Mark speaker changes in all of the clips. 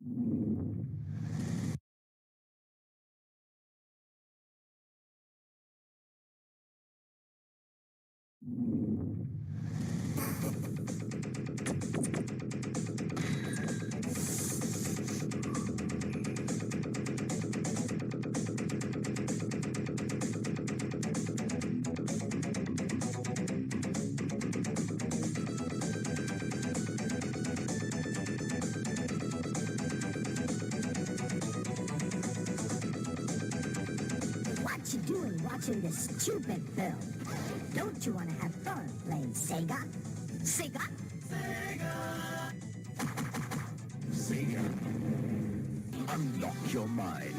Speaker 1: What you doing watching this stupid film? Don't you want to have fun playing Sega? Sega?
Speaker 2: Sega. Unlock your mind.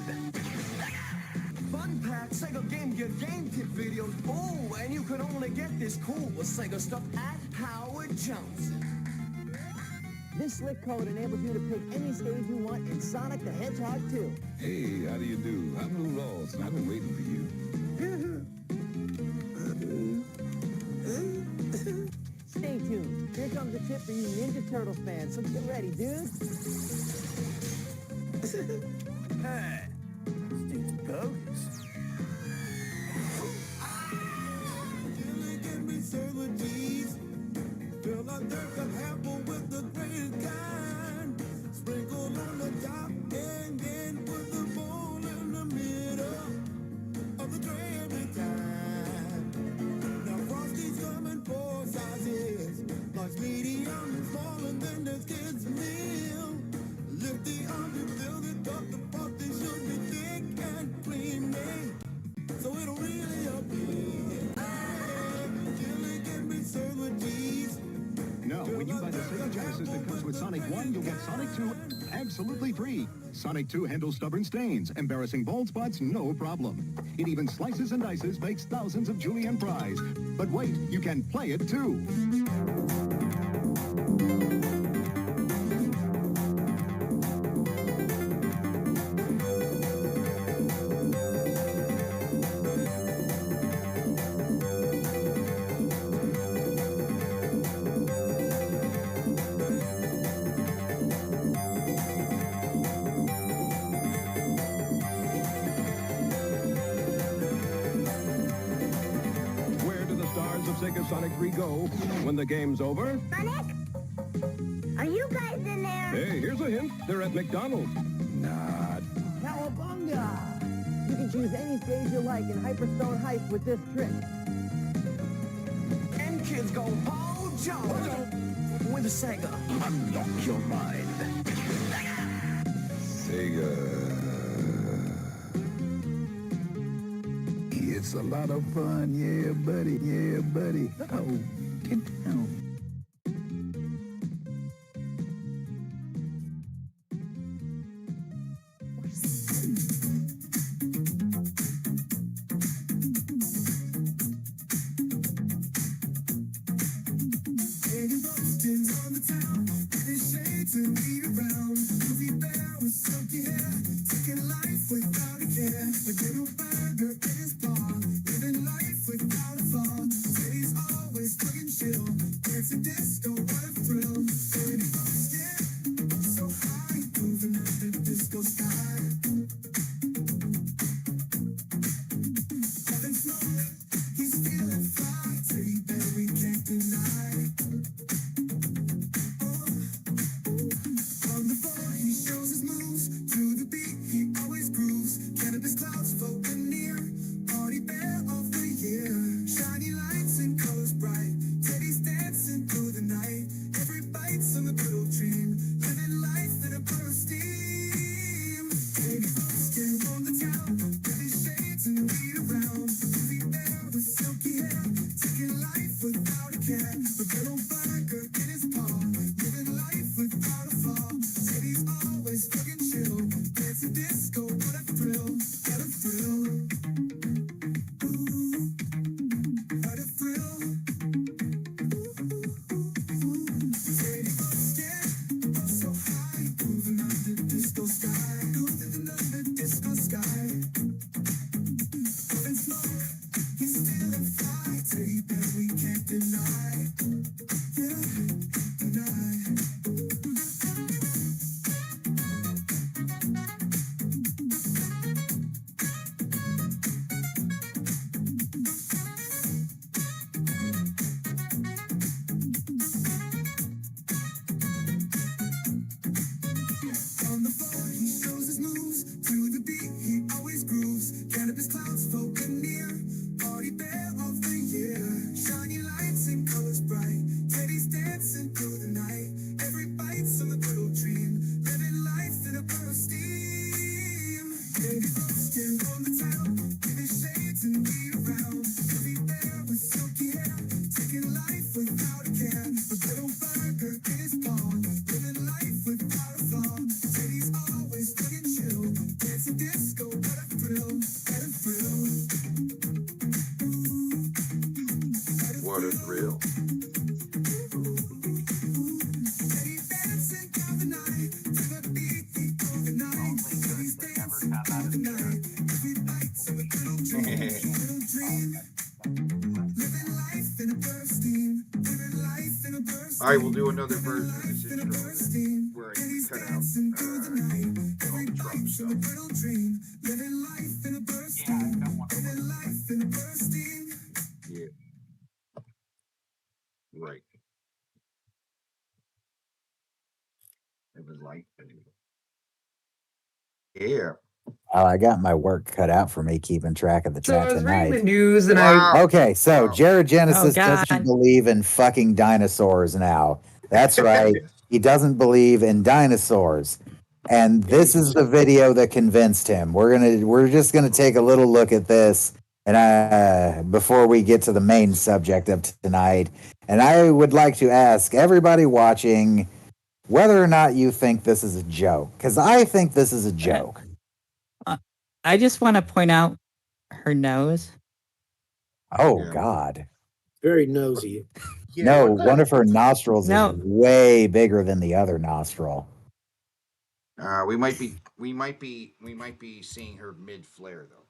Speaker 3: Fun pack Sega Game Gear game tip videos. Oh, and you can only get this cool Sega stuff at Howard Johnson.
Speaker 4: This slick code enables you to pick any stage you want in Sonic the Hedgehog 2.
Speaker 5: Hey, how do you do? I'm Lou Rawls, and I've been waiting for you.
Speaker 4: Stay tuned. Here comes a tip for you Ninja Turtles fans, so get ready, dude.
Speaker 3: Hey, Steve Bogus.
Speaker 6: Till I think I'm happy with the great kind. Sprinkle on the top and then put the bowl in the middle of the tray every time. Now Frosty's coming four sizes, large, medium, and small, and then there's kids' meal. Lift the arm to fill it up, the pot they should be thick and creamy, so it'll really appeal. Chili can be served with cheese.
Speaker 2: Now, when you buy the Sega Genesis that comes with Sonic 1, you'll get Sonic 2 absolutely free. Sonic 2 handles stubborn stains, embarrassing bald spots, no problem. It even slices and dices, bakes thousands of julienne fries. But wait, you can play it too.
Speaker 5: Sega Sonic 3 go when the game's over?
Speaker 1: Sonic? Are you guys in there?
Speaker 5: Hey, here's a hint. They're at McDonald's.
Speaker 2: Not.
Speaker 4: Cowabunga! You can choose any stage you like in Hyperstone Heist with this trick.
Speaker 3: And kids go, oh, John! With a Sega.
Speaker 2: Unlock your mind.
Speaker 5: Sega.
Speaker 6: It's a lot of fun, yeah, buddy, yeah, buddy. Oh, get down. On the town, his shades and be around. Movie bear with silky hair, taking life without a care. A little burger in his paw, living life without a flaw. Said he's always fucking chill, dancing disco, what a thrill. And he was scared, so high, moving under the disco sky. Having fun, he's feeling fly. Teddy bear we can't deny.
Speaker 7: water's real. All right, we'll do another version of this intro where we cut out Donald Trump. So. Yeah. Right. It was like, yeah.
Speaker 8: Oh, I got my work cut out for me keeping track of the
Speaker 9: So
Speaker 8: chat
Speaker 9: I was reading the
Speaker 8: tonight.
Speaker 9: news and
Speaker 7: Wow.
Speaker 8: Okay, so
Speaker 7: Wow.
Speaker 8: Jared Genesis
Speaker 10: Oh, God.
Speaker 8: doesn't believe in fucking dinosaurs now. That's right. He doesn't believe in dinosaurs. And this is the video that convinced him. We're just gonna take a little look at this and before we get to the main subject of tonight. And I would like to ask everybody watching whether or not you think this is a joke. Because I think this is a joke.
Speaker 10: I just want to point out her nose.
Speaker 8: Oh
Speaker 7: Yeah.
Speaker 8: God.
Speaker 11: Very nosy.
Speaker 8: No, one of her nostrils
Speaker 10: No.
Speaker 8: is way bigger than the other nostril.
Speaker 7: We might be seeing her mid flare though.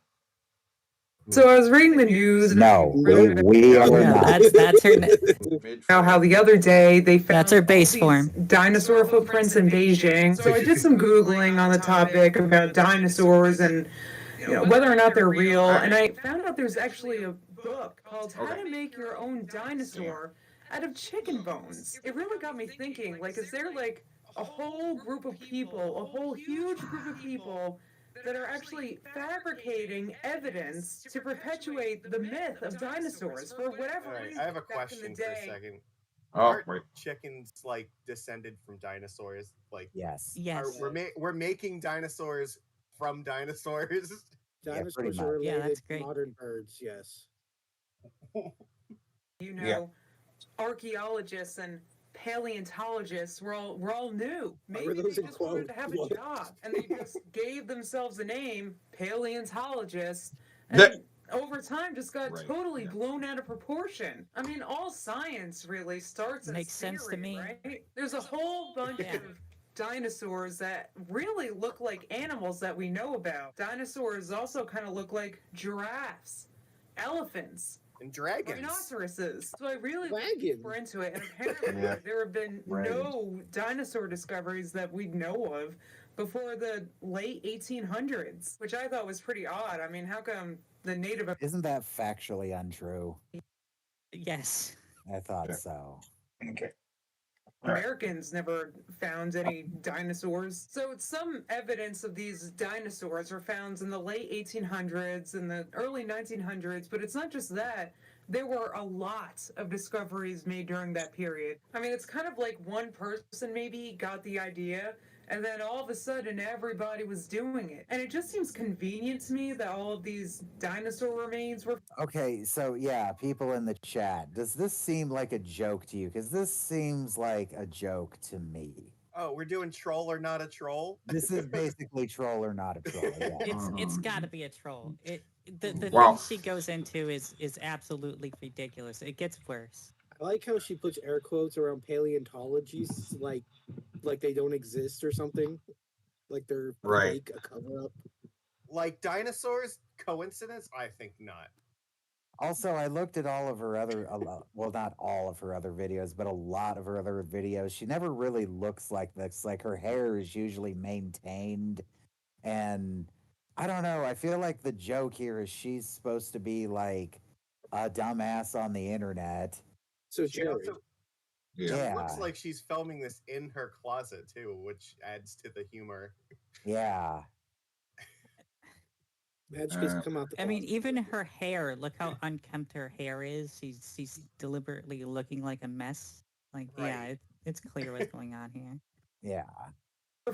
Speaker 9: So I was reading the news. And
Speaker 8: No,
Speaker 9: I
Speaker 8: we are
Speaker 10: Yeah,
Speaker 8: not.
Speaker 10: that's her.
Speaker 9: know how the other day they found
Speaker 10: That's her base
Speaker 9: these
Speaker 10: form.
Speaker 9: dinosaur footprints in Beijing. So I did some Googling on the topic about dinosaurs and whether or not they're real. And I found out there's actually a book called How to Make Your Own Dinosaur Out of Chicken Bones. It really got me thinking, like, is there like a whole group of people, a whole huge group of people that are actually fabricating evidence to perpetuate the myth of dinosaurs for whatever reason?
Speaker 12: I have a
Speaker 9: back in the
Speaker 12: question for a
Speaker 9: day.
Speaker 12: second.
Speaker 7: Oh,
Speaker 12: Aren't
Speaker 7: right.
Speaker 12: chickens like descended from dinosaurs? Like,
Speaker 8: Yes.
Speaker 10: Yes.
Speaker 12: we're making dinosaurs from dinosaurs.
Speaker 11: Dinosaurs
Speaker 8: much.
Speaker 11: are
Speaker 10: Yeah,
Speaker 11: related
Speaker 10: that's
Speaker 11: to
Speaker 10: great.
Speaker 11: modern birds, yes.
Speaker 9: Archaeologists and paleontologists were all new.
Speaker 11: Why were
Speaker 9: Maybe
Speaker 11: those
Speaker 9: they
Speaker 11: in
Speaker 9: just wanted to have a
Speaker 11: quotes?
Speaker 9: job and they just gave themselves a name, paleontologist,
Speaker 7: That-
Speaker 9: and over time just got
Speaker 7: Right,
Speaker 9: totally
Speaker 7: yeah.
Speaker 9: blown out of proportion. I mean, all science really starts
Speaker 10: Makes
Speaker 9: as
Speaker 10: sense to
Speaker 9: theory,
Speaker 10: me.
Speaker 9: right? There's a whole bunch
Speaker 10: Yeah.
Speaker 9: of dinosaurs that really look like animals that we know about. Dinosaurs also kind of look like giraffes, elephants,
Speaker 12: And dragons.
Speaker 9: rhinoceroses. So I really
Speaker 11: Dragons.
Speaker 9: were into it, and apparently
Speaker 7: Yeah.
Speaker 9: there have been
Speaker 7: Dragons.
Speaker 9: no dinosaur discoveries that we know of before the late 1800s, which I thought was pretty odd. I mean, how come the native
Speaker 8: Isn't that factually untrue?
Speaker 10: Yes.
Speaker 8: I thought
Speaker 7: Yeah.
Speaker 8: so.
Speaker 7: Okay.
Speaker 9: Americans never found any dinosaurs? So some evidence of these dinosaurs were found in the late 1800s and the early 1900s, but it's not just that. There were a lot of discoveries made during that period. I mean, it's kind of like one person maybe got the idea, and then all of a sudden everybody was doing it. And it just seems convenient to me that all of these dinosaur remains were
Speaker 8: Okay, so yeah, people in the chat, does this seem like a joke to you? Because this seems like a joke to me.
Speaker 12: Oh, we're doing troll or not a troll?
Speaker 8: This is basically troll or not a troll. Yeah.
Speaker 10: It's got to be a troll. The
Speaker 7: Wow.
Speaker 10: things she goes into is absolutely ridiculous. It gets worse.
Speaker 11: I like how she puts air quotes around paleontologists, like they don't exist or something. Like they're
Speaker 7: Right.
Speaker 11: fake, a cover up.
Speaker 12: Like dinosaurs? Coincidence? I think not.
Speaker 8: Also, I looked at all of her other, well, not all of her other videos, but a lot of her other videos. She never really looks like this. Like her hair is usually maintained. And I don't know. I feel like the joke here is she's supposed to be like a dumbass on the internet.
Speaker 11: So
Speaker 12: She
Speaker 11: Jared,
Speaker 12: also
Speaker 7: Yeah.
Speaker 12: looks
Speaker 8: Yeah.
Speaker 12: like she's filming this in her closet too, which adds to the humor.
Speaker 8: Yeah.
Speaker 11: Magic has
Speaker 7: Uh,
Speaker 11: come out the
Speaker 10: I mean,
Speaker 11: closet.
Speaker 10: even her hair. Look how unkempt her hair is. She's deliberately looking like a mess. Like, yeah,
Speaker 12: Right.
Speaker 10: it's clear what's going on here.
Speaker 8: Yeah.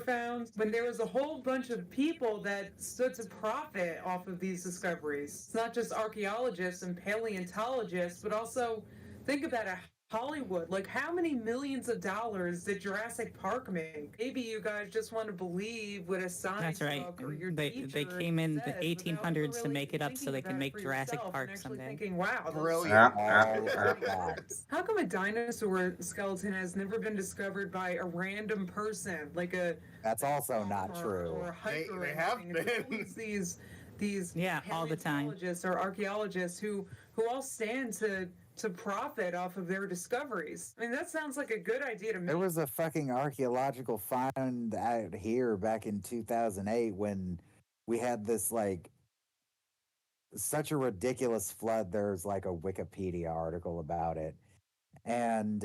Speaker 9: found, but there was a whole bunch of people that stood to profit off of these discoveries. It's not just archaeologists and paleontologists, but also think about it. Hollywood. Like, how many millions of dollars did Jurassic Park make? Maybe you guys just want to believe what a science
Speaker 10: That's right.
Speaker 9: book or your
Speaker 10: They
Speaker 9: teacher
Speaker 10: came in the
Speaker 9: says without
Speaker 10: 1800s to
Speaker 9: really
Speaker 10: make it up so
Speaker 9: thinking
Speaker 10: they can
Speaker 9: about it
Speaker 10: make
Speaker 9: for
Speaker 10: Jurassic
Speaker 9: yourself
Speaker 10: Park
Speaker 9: and actually
Speaker 10: someday.
Speaker 9: thinking, wow,
Speaker 12: Brilliant.
Speaker 8: All of that.
Speaker 9: how come a dinosaur skeleton has never been discovered by a random person, like a
Speaker 8: That's also not
Speaker 9: farmer or
Speaker 8: true.
Speaker 9: a hiker?
Speaker 12: They
Speaker 9: or
Speaker 12: have
Speaker 9: anything? It's
Speaker 12: been.
Speaker 9: always these
Speaker 10: Yeah, all the time.
Speaker 9: paleontologists or archaeologists who all stand to profit off of their discoveries. I mean, that sounds like a good idea to me.
Speaker 8: There was a fucking archaeological find out here back in 2008 when we had this like such a ridiculous flood. There's like a Wikipedia article about it. And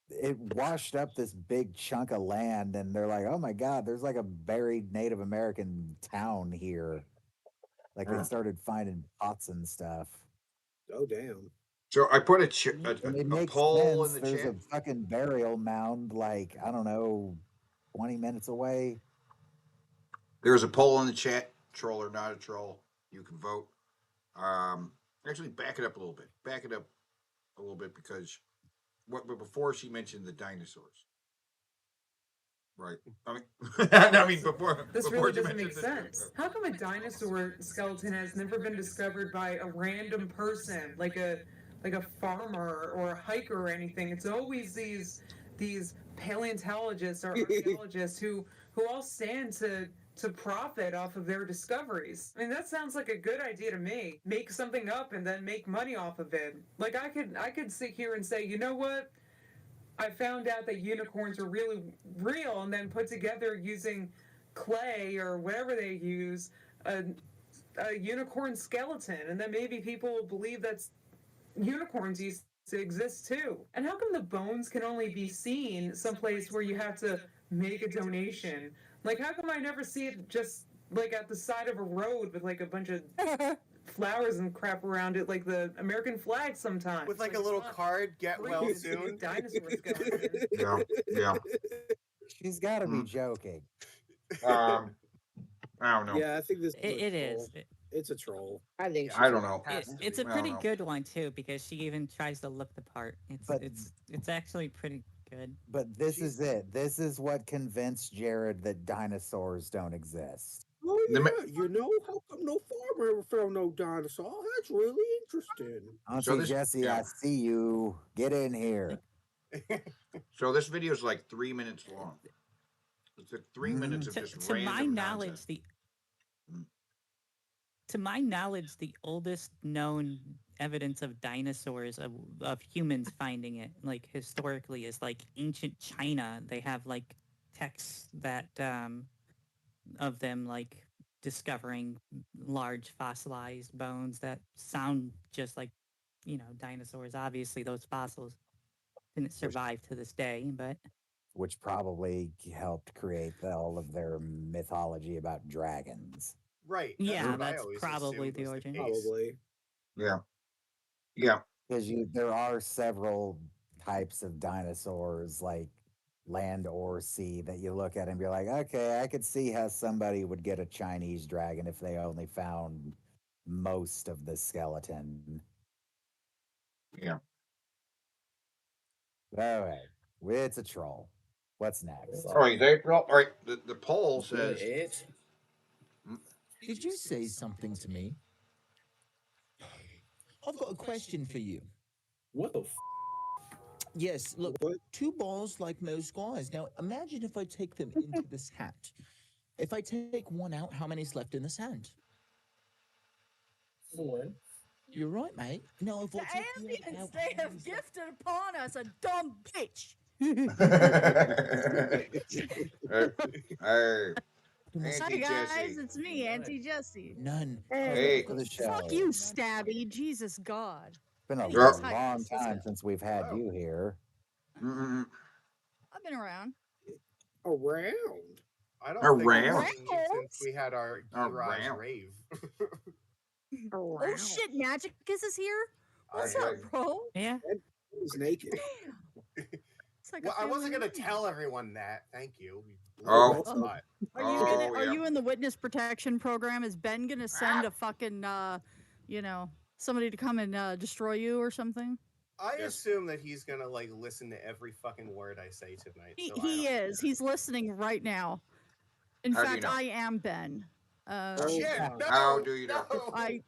Speaker 8: it washed up this big chunk of land. And they're like, oh my God, there's like a buried Native American town here. Like they started finding pots and stuff.
Speaker 11: Oh damn.
Speaker 7: So I put
Speaker 8: And it
Speaker 7: a
Speaker 8: makes
Speaker 7: poll
Speaker 8: sense.
Speaker 7: in the
Speaker 8: There's
Speaker 7: chat.
Speaker 8: a fucking burial mound, like, I don't know, 20 minutes away.
Speaker 7: There's a poll in the chat. Troll or not a troll, you can vote. Actually, back it up a little bit. Back it up a little bit because but before she mentioned the dinosaurs, right? I mean, before
Speaker 9: This
Speaker 7: before
Speaker 9: really
Speaker 7: she
Speaker 9: doesn't make
Speaker 7: mentioned
Speaker 9: sense. How come a dinosaur skeleton has never been discovered by a random person, like a farmer or a hiker or anything? It's always these paleontologists or archaeologists who all stand to profit off of their discoveries. I mean, that sounds like a good idea to me. Make something up and then make money off of it. Like I could sit here and say, you know what? I found out that unicorns are really real, and then put together using clay or whatever they use a unicorn skeleton, and then maybe people will believe that's unicorns used to exist too. And how come the bones can only be seen someplace where you have to make a donation? Like, how come I never see it just like at the side of a road with like a bunch of flowers and crap around it, like the American flag sometimes?
Speaker 12: With like a little card, get well soon.
Speaker 9: Dinosaur skeleton.
Speaker 7: Yeah.
Speaker 8: She's got to be
Speaker 7: Mhm.
Speaker 8: joking.
Speaker 7: I don't know.
Speaker 11: Yeah, I think this is
Speaker 10: It
Speaker 11: a
Speaker 10: is.
Speaker 11: troll. It's a troll.
Speaker 4: I think
Speaker 7: I don't know.
Speaker 10: It's a
Speaker 7: I don't
Speaker 10: pretty
Speaker 7: know.
Speaker 10: good one too because she even tries to look the part.
Speaker 8: But-
Speaker 10: It's actually pretty good.
Speaker 8: But this is it. This is what convinced Jared that dinosaurs don't exist.
Speaker 11: Oh
Speaker 7: The ma-
Speaker 11: yeah, you know how come no farmer ever found no dinosaur? That's really interesting.
Speaker 8: Auntie
Speaker 7: So this-
Speaker 8: Jessie,
Speaker 7: yeah.
Speaker 8: I see you. Get in here.
Speaker 7: So this video is like 3 minutes long. It's like 3 minutes of just
Speaker 10: To
Speaker 7: random
Speaker 10: my knowledge,
Speaker 7: nonsense.
Speaker 10: to my knowledge, the oldest known evidence of dinosaurs of humans finding it, like historically, is like ancient China. They have like texts that of them like discovering large fossilized bones that sound just like dinosaurs. Obviously, those fossils didn't survive to this day, but
Speaker 8: Which probably helped create all of their mythology about dragons.
Speaker 12: Right.
Speaker 10: yeah,
Speaker 12: what I
Speaker 10: that's
Speaker 12: always
Speaker 10: probably
Speaker 12: assumed
Speaker 10: the
Speaker 12: was
Speaker 10: origin.
Speaker 12: case.
Speaker 11: Probably.
Speaker 7: Yeah. Yeah.
Speaker 8: Because there are several types of dinosaurs, like land or sea, that you look at and be like, okay, I could see how somebody would get a Chinese dragon if they only found most of the skeleton.
Speaker 7: Yeah.
Speaker 8: All right. It's a troll. What's next?
Speaker 7: All right, April. All right. The poll says.
Speaker 13: Did you say something to me? I've got a question for you.
Speaker 11: What the?
Speaker 13: Yes, look,
Speaker 11: What?
Speaker 13: 2 balls like most guys. Now, imagine if I take them into this hat. If I take one out, how many's left in this hand?
Speaker 11: 4.
Speaker 13: You're right, mate. No, if I
Speaker 14: The
Speaker 13: take the other
Speaker 14: aliens,
Speaker 13: out,
Speaker 14: they
Speaker 13: how
Speaker 14: have
Speaker 13: many's
Speaker 14: gifted upon us a dumb bitch.
Speaker 7: Hey.
Speaker 13: left?
Speaker 14: Hi
Speaker 7: Auntie
Speaker 14: guys,
Speaker 7: Jessie.
Speaker 14: it's me, Auntie Jessie.
Speaker 13: None.
Speaker 7: Hey.
Speaker 8: For the show.
Speaker 14: Fuck you, Stabby. Jesus God.
Speaker 8: It's been a
Speaker 14: Anyways, hi,
Speaker 8: long
Speaker 14: guys. What's
Speaker 8: time
Speaker 14: up?
Speaker 8: since we've had you here.
Speaker 7: Mm-mm.
Speaker 14: I've been around.
Speaker 11: Around.
Speaker 12: I don't
Speaker 7: Around.
Speaker 12: think I've seen you since we had our garage
Speaker 7: Around.
Speaker 12: rave.
Speaker 14: Oh shit, Magicus is here? What's
Speaker 7: Okay.
Speaker 14: up, bro?
Speaker 10: Yeah.
Speaker 11: He's naked.
Speaker 14: It's like
Speaker 12: Well,
Speaker 14: a
Speaker 12: I wasn't
Speaker 14: family
Speaker 12: gonna
Speaker 14: reunion.
Speaker 12: tell everyone that. Thank you.
Speaker 7: Oh.
Speaker 11: What's up?
Speaker 14: Are you
Speaker 7: Oh,
Speaker 14: are
Speaker 7: yeah.
Speaker 14: you in the witness protection program? Is Ben gonna send a fucking Somebody to come and destroy you or something?
Speaker 12: I assume that he's gonna like listen to every fucking word I say tonight.
Speaker 14: He,
Speaker 12: So
Speaker 14: he is. He's listening right now. In
Speaker 7: How do you
Speaker 14: fact,
Speaker 7: know?
Speaker 14: I am Ben.
Speaker 12: Shit! No,
Speaker 7: How do you know?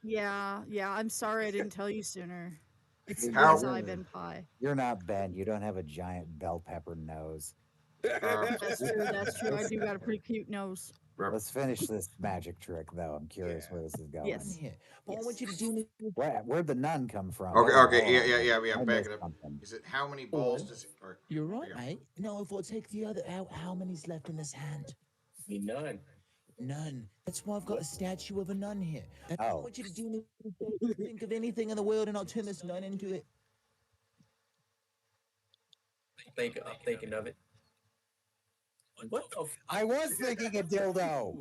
Speaker 14: Yeah. I'm sorry I didn't tell you sooner. It's
Speaker 8: How-
Speaker 14: because I Ben Pie.
Speaker 8: You're not Ben. You don't have a giant bell pepper nose.
Speaker 14: That's true. That's true. I do got a pretty cute nose.
Speaker 8: Let's finish this magic trick, though. I'm curious where this is going.
Speaker 14: Yes.
Speaker 13: But I want you to do me.
Speaker 8: Where'd the nun come from?
Speaker 7: Okay,
Speaker 8: Oh,
Speaker 7: okay,
Speaker 8: hold
Speaker 7: yeah,
Speaker 8: on. I
Speaker 7: back
Speaker 8: missed
Speaker 7: it up.
Speaker 8: something.
Speaker 7: Is it how many balls does it? Or,
Speaker 13: You're right, mate. No, if I take the other out, how many's left in this hand?
Speaker 3: None.
Speaker 13: None. That's why I've got a statue of a nun here. And I
Speaker 8: Oh.
Speaker 13: want you to do me. Think of anything in the world, and I'll turn this nun into it.
Speaker 3: I'm thinking of it. What the
Speaker 8: I was thinking a dildo.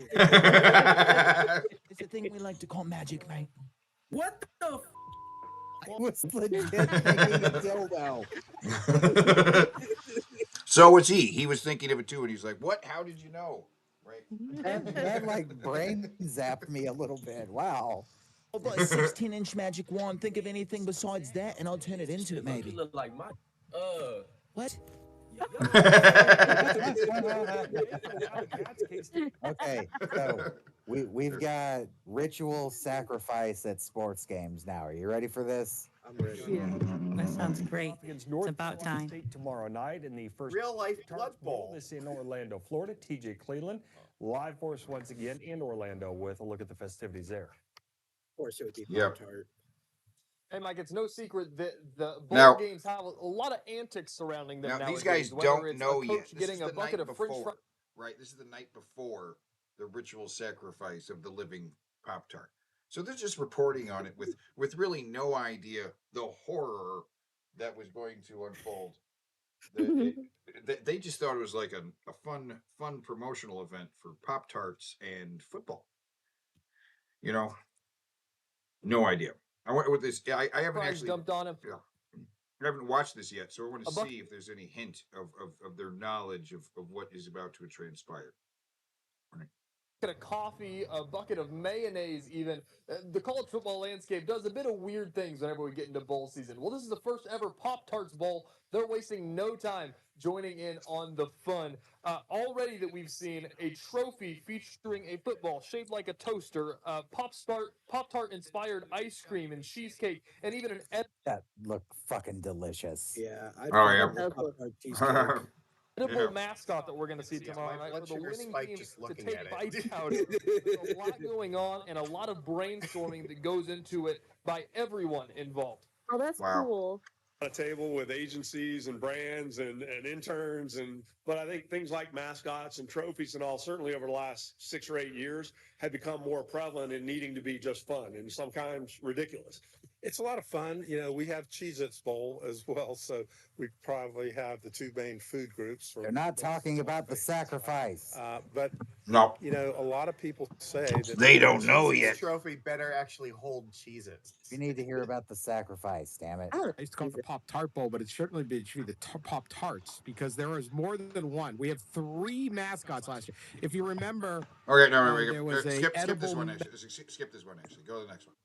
Speaker 13: It's a thing we like to call magic, mate.
Speaker 3: What the
Speaker 8: I was legit thinking a dildo.
Speaker 7: So was he. He was thinking of it too, and he's like, "What? How did you know?" Right?
Speaker 8: That like brain zapped me a little bit. Wow.
Speaker 13: I've got a 16-inch magic wand. Think of anything besides that, and I'll turn it into it, maybe.
Speaker 3: You look like my.
Speaker 13: What?
Speaker 8: Okay, so we've got ritual sacrifice at sports games now. Are you ready for this?
Speaker 11: I'm ready.
Speaker 10: That sounds great.
Speaker 15: Against
Speaker 10: It's
Speaker 15: North
Speaker 10: about time.
Speaker 15: State tomorrow night in the first
Speaker 12: Real life blood
Speaker 15: Tarts
Speaker 12: bowl.
Speaker 15: This in Orlando, Florida. TJ Cleveland live for us once again in Orlando with a look at the festivities there.
Speaker 11: Of course, it would be
Speaker 7: Yep.
Speaker 11: Pop-Tart.
Speaker 16: Hey, Mike, it's no secret that the bowl
Speaker 7: Now-
Speaker 16: games have a lot of antics surrounding them
Speaker 7: Now
Speaker 16: nowadays.
Speaker 7: these guys
Speaker 16: whether
Speaker 7: don't
Speaker 16: it's
Speaker 7: know
Speaker 16: a
Speaker 7: yet.
Speaker 16: coach
Speaker 7: This
Speaker 16: getting
Speaker 7: is
Speaker 16: a
Speaker 7: the
Speaker 16: bucket
Speaker 7: night
Speaker 16: of French
Speaker 7: before,
Speaker 16: fries.
Speaker 7: right? This is the night before the ritual sacrifice of the living Pop-Tart. So they're just reporting on it with really no idea the horror that was going to unfold. They just thought it was like a fun promotional event for Pop-Tarts and football. You know, no idea. I went with this. I haven't
Speaker 16: Fries
Speaker 7: actually
Speaker 16: dumped on him.
Speaker 7: Yeah, I haven't watched this yet, so I want to
Speaker 16: A buck-
Speaker 7: see if there's any hint of their knowledge of what is about to transpire.
Speaker 16: Bucket of coffee, a bucket of mayonnaise, even. The college football landscape does a bit of weird things whenever we get into bowl season. Well, this is the first ever Pop-Tarts Bowl. They're wasting no time joining in on the fun. Already that we've seen a trophy featuring a football shaped like a toaster, Pop-Tart inspired ice cream and cheesecake, and even an
Speaker 8: That looked fucking delicious.
Speaker 11: Yeah, I'd
Speaker 7: Oh,
Speaker 11: fuck
Speaker 7: yeah.
Speaker 11: up a Pop-Tart cheesecake.
Speaker 16: edible
Speaker 7: Yeah.
Speaker 16: mascot that we're going to see tomorrow night for
Speaker 12: blood
Speaker 16: the
Speaker 12: sugar
Speaker 16: winning
Speaker 12: spiked
Speaker 16: team
Speaker 12: just
Speaker 16: to
Speaker 12: looking
Speaker 16: take
Speaker 12: at it.
Speaker 16: bites out of it. There's a lot going on and a lot of brainstorming that goes into it by everyone involved.
Speaker 17: Oh, that's
Speaker 7: Wow.
Speaker 17: cool.
Speaker 5: A table with agencies and brands and interns but I think things like mascots and trophies and all certainly over the last 6 or 8 years have become more prevalent in needing to be just fun and sometimes ridiculous.
Speaker 18: It's a lot of fun. You know, we have Cheez-Its Bowl as well, so we probably have the two main food groups.
Speaker 8: They're not talking about the sacrifice.
Speaker 18: But
Speaker 7: No.
Speaker 18: you know, a lot of people say that
Speaker 7: They don't know
Speaker 12: Cheez-Its
Speaker 7: yet.
Speaker 12: Trophy better actually hold Cheez-Its.
Speaker 8: You need to hear about the sacrifice, damn it.
Speaker 19: I used to call it the Pop-Tart Bowl, but it should be the Pop-Tarts because there is more than one. We have 3 mascots last year. If you remember,
Speaker 7: Okay, no, wait,
Speaker 19: there was a
Speaker 7: skip this
Speaker 19: edible
Speaker 7: one. Actually, skip this one. Actually, go to the next one.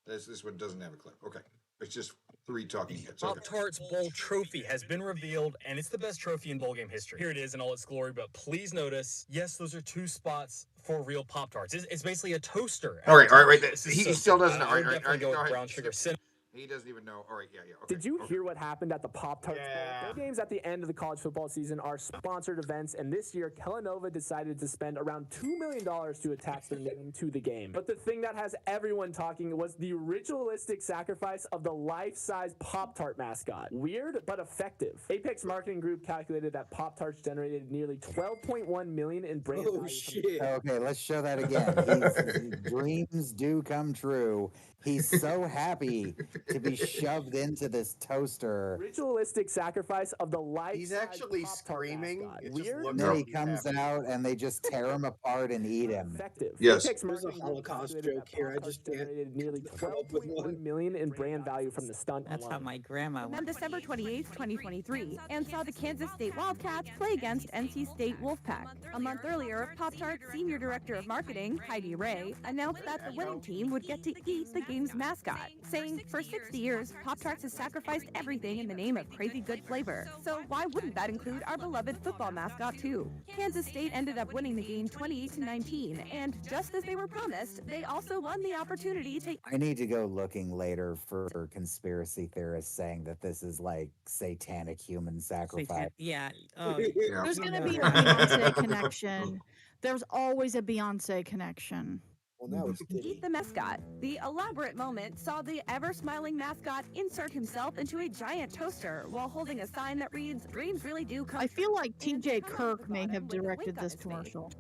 Speaker 7: This one doesn't have a clip. Okay, it's just 3 talking heads. Okay.
Speaker 20: Pop-Tarts Bowl trophy has been revealed, and it's the best trophy in bowl game history. Here it is in all its glory, but please notice, yes, those are 2 spots for real Pop-Tarts. It's basically a toaster.
Speaker 7: All right,
Speaker 20: This
Speaker 7: He
Speaker 20: is so
Speaker 7: still
Speaker 20: sick.
Speaker 7: doesn't know.
Speaker 20: I
Speaker 7: All
Speaker 20: would
Speaker 7: right,
Speaker 20: definitely go
Speaker 7: go
Speaker 20: with
Speaker 7: ahead.
Speaker 20: brown sugar cinnamon.
Speaker 7: He doesn't even know. All right, yeah. Okay.
Speaker 21: Did you hear what happened at the Pop-Tarts Bowl? Bowl games at the end of the college football season are sponsored events, and this year, Kellanova decided to spend around $2 million to attach their name to the game. But the thing that has everyone talking was the ritualistic sacrifice of the life-size Pop-Tart mascot. Weird, but effective. Apex Marketing Group calculated that Pop-Tarts generated nearly $12.1 million in brand value.
Speaker 8: Okay, let's show that again. Dreams do come true. He's so happy to be shoved into this toaster.
Speaker 21: Ritualistic sacrifice of the life.
Speaker 12: He's actually screaming. It just
Speaker 21: Weird.
Speaker 12: looks
Speaker 8: Then he
Speaker 12: like he's
Speaker 8: comes
Speaker 12: happy.
Speaker 8: out and they just tear him apart and eat him.
Speaker 21: Effective.
Speaker 7: Yes.
Speaker 21: Apex
Speaker 11: There's a
Speaker 21: Marketing Group
Speaker 11: Holocaust
Speaker 21: calculated
Speaker 11: joke
Speaker 21: that
Speaker 11: here. I
Speaker 21: Pop-Tarts
Speaker 11: just can't
Speaker 21: generated nearly
Speaker 11: come up with one.
Speaker 21: $12.1 million in brand value from the stunt.
Speaker 10: That's how
Speaker 21: alone.
Speaker 10: my grandma
Speaker 22: On
Speaker 10: went.
Speaker 22: December 28th, 2023, and saw the Kansas State Wildcats play against NC State Wolfpack. A month earlier, Pop-Tarts Senior Director of Marketing, Heidi Ray, announced that the winning team would get to eat the game's mascot, saying, "For 60 years, Pop-Tarts has sacrificed everything in the name of crazy good flavor. So why wouldn't that include our beloved football mascot too?" Kansas State ended up winning the game 28-19, and just as they were promised, they also won the opportunity to...
Speaker 8: I need to go looking later for conspiracy theorists saying that this is like satanic human sacrifice.
Speaker 10: Yeah. Oh,
Speaker 14: There's going to be a Beyonce connection. There's always a Beyonce connection.
Speaker 11: Well, now it's
Speaker 22: Eat the mascot. The elaborate moment saw the ever-smiling mascot insert himself into a giant toaster while holding a sign that reads, "Dreams really do come."
Speaker 14: I feel like TJ Kirk may have directed this commercial.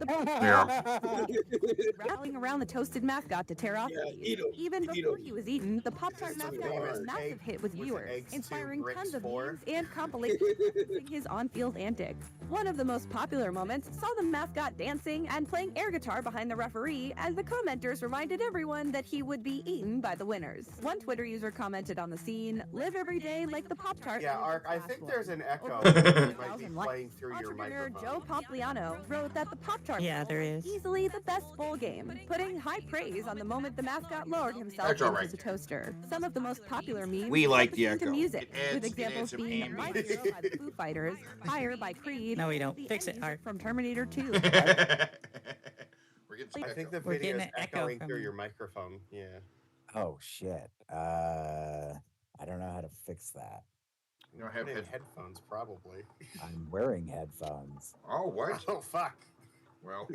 Speaker 22: Rallying around the toasted mascot to tear off the leaves. Even before he was eaten, the Pop-Tart mascot was a massive hit with viewers, inspiring tons of memes and compilations referencing his on-field antics. One of the most popular moments saw the mascot dancing and playing air guitar behind the referee as the commenters reminded everyone that he would be eaten by the winners. One Twitter user commented on the scene, "Live every day like the Pop-Tart."
Speaker 12: Yeah, Ark, I think there's an echo
Speaker 22: Over
Speaker 12: that might be
Speaker 22: 2,000
Speaker 12: playing through your
Speaker 22: Entrepreneur
Speaker 12: microphone.
Speaker 22: Joe Pompliano wrote that the Pop-Tart
Speaker 10: Yeah,
Speaker 22: bowl
Speaker 10: there
Speaker 22: was
Speaker 10: is.
Speaker 22: easily the best bowl game, putting high praise on the moment the mascot lowered himself
Speaker 7: That's all
Speaker 22: into
Speaker 7: right.
Speaker 22: the toaster. Some of the most popular memes
Speaker 7: We like
Speaker 22: focus
Speaker 7: the
Speaker 22: into
Speaker 7: echo.
Speaker 22: music,
Speaker 7: It adds-
Speaker 22: with
Speaker 7: it adds
Speaker 22: examples
Speaker 7: some
Speaker 22: being
Speaker 7: ambient.
Speaker 22: My Hero by the Foo Fighters, Fire by Creed,
Speaker 10: No, we don't.
Speaker 22: the
Speaker 10: Fix
Speaker 22: end
Speaker 10: it,
Speaker 22: music
Speaker 10: Art.
Speaker 22: from Terminator 2.
Speaker 7: We're getting some
Speaker 12: I think the
Speaker 10: We're
Speaker 12: video
Speaker 10: getting
Speaker 12: is
Speaker 10: an echo
Speaker 12: echoing
Speaker 10: from
Speaker 12: through
Speaker 10: you.
Speaker 12: your microphone. Yeah.
Speaker 8: Oh shit. I don't know how to fix that.
Speaker 7: You don't have
Speaker 12: Put in
Speaker 7: head-
Speaker 12: headphones, probably.
Speaker 8: I'm wearing headphones.
Speaker 7: Oh, what?
Speaker 12: Oh, fuck.
Speaker 7: Well,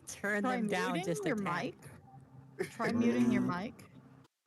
Speaker 10: Turn
Speaker 14: Try
Speaker 10: them down
Speaker 14: muting
Speaker 10: just a
Speaker 14: your
Speaker 10: tad.
Speaker 14: mic. Try muting your mic.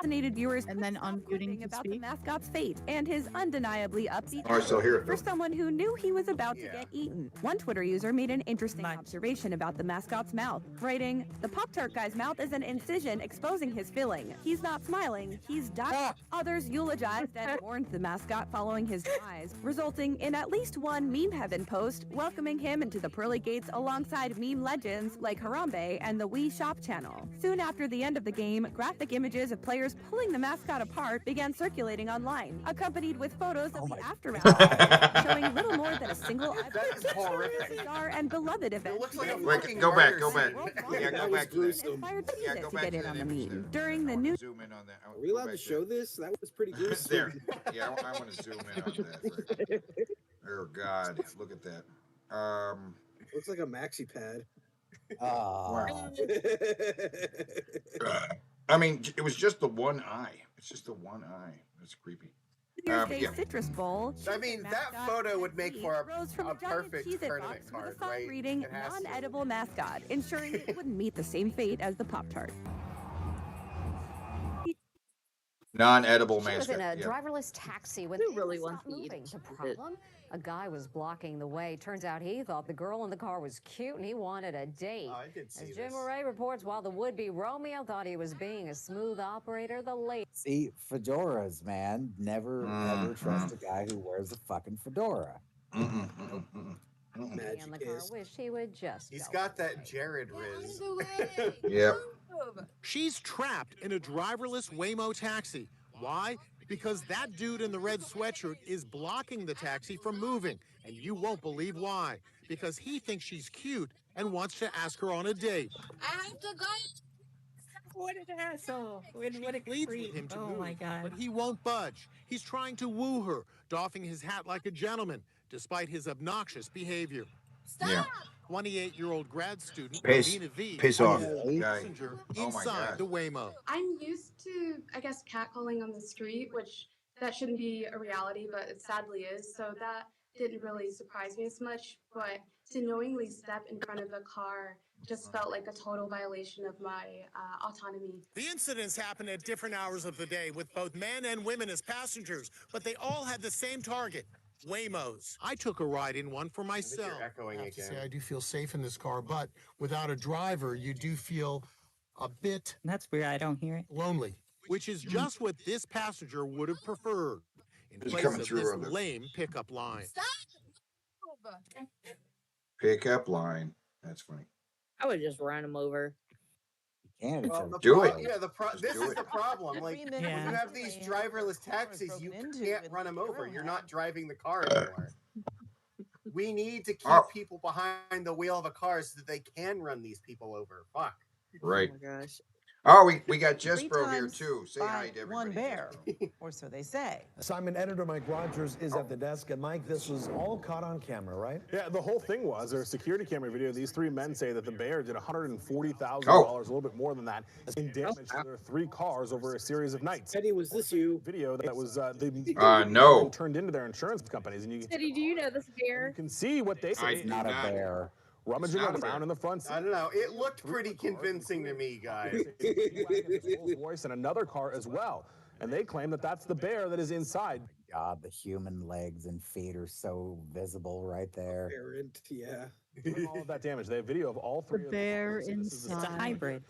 Speaker 22: Fascinated viewers
Speaker 14: And then
Speaker 22: couldn't stop
Speaker 14: unmuting
Speaker 22: laughing
Speaker 14: to
Speaker 22: about the
Speaker 14: speak.
Speaker 22: mascot's fate and his undeniably upbeat
Speaker 7: Oh, I still hear it,
Speaker 22: for
Speaker 7: though.
Speaker 22: someone who knew he was about to
Speaker 12: Yeah.
Speaker 22: get eaten. One Twitter user made an interesting observation about the mascot's mouth, writing, "The Pop-Tart guy's mouth is an incision exposing his filling. He's not smiling, he's dying." Others eulogized and mourned the mascot following his demise, resulting in at least one Meme Heaven post welcoming him into the pearly gates alongside meme legends like Harambe and the Wii Shop channel. Soon after the end of the game, graphic images of players pulling the mascot apart began circulating online, accompanied with photos of the aftermath, showing little more than a single
Speaker 12: That is horrific.
Speaker 22: star and beloved event.
Speaker 12: It looks like a
Speaker 7: Wait,
Speaker 12: fucking
Speaker 7: go back,
Speaker 12: murder
Speaker 7: go back.
Speaker 12: scene.
Speaker 7: Yeah, go back to that.
Speaker 22: Inspired
Speaker 7: Yeah,
Speaker 22: Twitter
Speaker 7: go
Speaker 22: to
Speaker 7: back
Speaker 22: get
Speaker 7: to
Speaker 22: in
Speaker 7: that
Speaker 22: on the
Speaker 7: image
Speaker 22: meme.
Speaker 7: there.
Speaker 22: During the
Speaker 7: I wanna
Speaker 22: new
Speaker 7: zoom in on that.
Speaker 11: Are we allowed to show this? That was pretty gruesome.
Speaker 7: There. Yeah, I want to zoom in on that. Right. Oh, God. Look at that.
Speaker 11: Looks like a maxi pad.
Speaker 8: Oh.
Speaker 7: I mean, it was just the one eye. It's just the one eye. That's creepy.
Speaker 22: New Year's
Speaker 7: But
Speaker 22: Day
Speaker 7: yeah.
Speaker 22: Citrus Bowl.
Speaker 12: I mean, that
Speaker 22: mascot
Speaker 12: photo would make for
Speaker 22: rose from
Speaker 12: a
Speaker 22: a giant
Speaker 12: perfect
Speaker 22: Cheez-It
Speaker 12: tournament
Speaker 22: box
Speaker 12: card,
Speaker 22: with a sign
Speaker 12: right?
Speaker 22: reading
Speaker 12: It has to.
Speaker 22: "Non-edible mascot," ensuring it wouldn't meet the same fate as the Pop-Tart.
Speaker 7: Non-edible
Speaker 1: She was
Speaker 7: mascot.
Speaker 1: in a
Speaker 7: Yeah.
Speaker 1: driverless taxi when
Speaker 14: Who
Speaker 1: it
Speaker 14: really
Speaker 1: was
Speaker 14: wants
Speaker 1: not
Speaker 14: to eat
Speaker 1: moving. The
Speaker 14: it?
Speaker 1: problem? A guy was blocking the way. Turns out he thought the girl in the car was cute and he wanted a date.
Speaker 12: Oh, I did see
Speaker 1: As Jim
Speaker 12: this.
Speaker 1: Murray reports, while the would-be Romeo thought he was being a smooth operator, the lady
Speaker 8: See, fedoras, man. Never ever trust a guy who wears a fucking fedora.
Speaker 1: in the car wished he would just
Speaker 12: He's
Speaker 1: go
Speaker 12: got that Jared Riz.
Speaker 7: Yep.
Speaker 17: She's trapped in a driverless Waymo taxi. Why? Because that dude in the red sweatshirt is blocking the taxi from moving. And you won't believe why. Because he thinks she's cute and wants to ask her on a date.
Speaker 23: I have to go.
Speaker 10: What an asshole. What a
Speaker 17: Pleads
Speaker 10: creep.
Speaker 17: with him to
Speaker 10: Oh
Speaker 17: move,
Speaker 10: my God.
Speaker 17: but he won't budge. He's trying to woo her, doffing his hat like a gentleman, despite his obnoxious behavior.
Speaker 7: Yeah.
Speaker 17: 28-year-old grad student
Speaker 7: Piss-
Speaker 17: Amina V.
Speaker 7: piss off,
Speaker 17: was
Speaker 7: guy.
Speaker 17: a passenger
Speaker 7: Oh my
Speaker 17: inside
Speaker 7: God.
Speaker 17: the Waymo.
Speaker 23: I'm used to, I guess, catcalling on the street, which that shouldn't be a reality, but it sadly is. So that didn't really surprise me as much. But to knowingly step in front of a car just felt like a total violation of my autonomy.
Speaker 17: The incidents happen at different hours of the day with both men and women as passengers, but they all had the same target. Waymos. I took a ride in one for myself.
Speaker 12: you're echoing
Speaker 17: I have to
Speaker 12: again.
Speaker 17: say I do feel safe in this car, but without a driver, you do feel a bit
Speaker 10: That's weird. I don't hear it.
Speaker 17: lonely, which is just what this passenger would have preferred in
Speaker 7: It's
Speaker 17: place
Speaker 7: coming
Speaker 17: of
Speaker 7: through
Speaker 17: this
Speaker 7: on the-
Speaker 17: lame pickup line.
Speaker 7: Pickup line. That's funny.
Speaker 24: I would just run him over.
Speaker 8: And
Speaker 12: Well, the
Speaker 7: Do
Speaker 12: pro-
Speaker 7: it.
Speaker 12: Yeah, this
Speaker 7: do
Speaker 12: is
Speaker 7: it.
Speaker 12: the problem. Like when you
Speaker 24: Yeah.
Speaker 12: have these driverless taxis, you can't run them over. You're not driving the car anymore. We need to keep
Speaker 7: Oh.
Speaker 12: people behind the wheel of a car so that they can run these people over. Fuck.
Speaker 7: Right.
Speaker 24: Oh my gosh.
Speaker 7: Oh, we got
Speaker 2: Three
Speaker 7: Jespro here
Speaker 2: times
Speaker 7: too. Say hi to everybody.
Speaker 2: one bear, or so they say.
Speaker 4: Simon, editor Mike Rogers is at the desk. And Mike, this was all caught on camera, right?
Speaker 15: Yeah, the whole thing was there's a security camera video. These three men say that the bear did $140,000, a little bit more than that, in damage to their 3 cars over a series of nights.
Speaker 11: Eddie, was this you?
Speaker 15: Video that was
Speaker 7: no.
Speaker 15: turned into their insurance companies, and you
Speaker 6: Teddy, do you know this bear?
Speaker 15: can see what they say.
Speaker 8: It's not a bear.
Speaker 15: Rummaging around in the front seat.
Speaker 12: I don't know. It looked pretty convincing to me, guys.
Speaker 15: Voice and another car as well, and they claim that that's the bear that is inside.
Speaker 8: God, the human legs and feet are so visible right there.
Speaker 11: Apparent, yeah.
Speaker 15: All of that damage. They have video of all 3
Speaker 14: The
Speaker 15: of
Speaker 14: bear
Speaker 15: them.
Speaker 14: inside.
Speaker 10: It's a hybrid.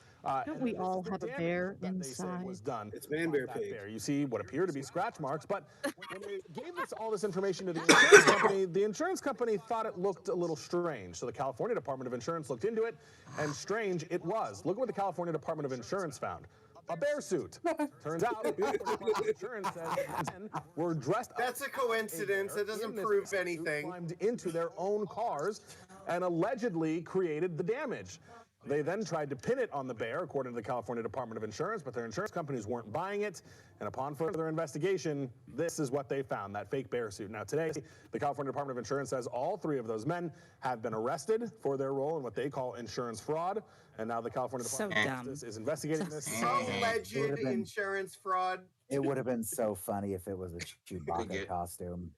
Speaker 14: Don't we all have a bear inside?
Speaker 15: Was done.
Speaker 11: It's man bear pig.
Speaker 15: You see what appear to be scratch marks, but when they gave all this information to the insurance company, the insurance company thought it looked a little strange. So the California Department of Insurance looked into it, and strange it was. Look at what the California Department of Insurance found. A bear suit. Turns out, the Department of Insurance says men were dressed.
Speaker 12: That's a coincidence. It doesn't prove anything.
Speaker 15: Climbed into their own cars and allegedly created the damage. They then tried to pin it on the bear, according to the California Department of Insurance, but their insurance companies weren't buying it. And upon further investigation, this is what they found, that fake bear suit. Now, today, the California Department of Insurance says all 3 of those men have been arrested for their role in what they call insurance fraud. And now the California Department of Justice is investigating this.
Speaker 12: Alleged insurance fraud.
Speaker 8: It would have been so funny if it was a Chewbacca costume.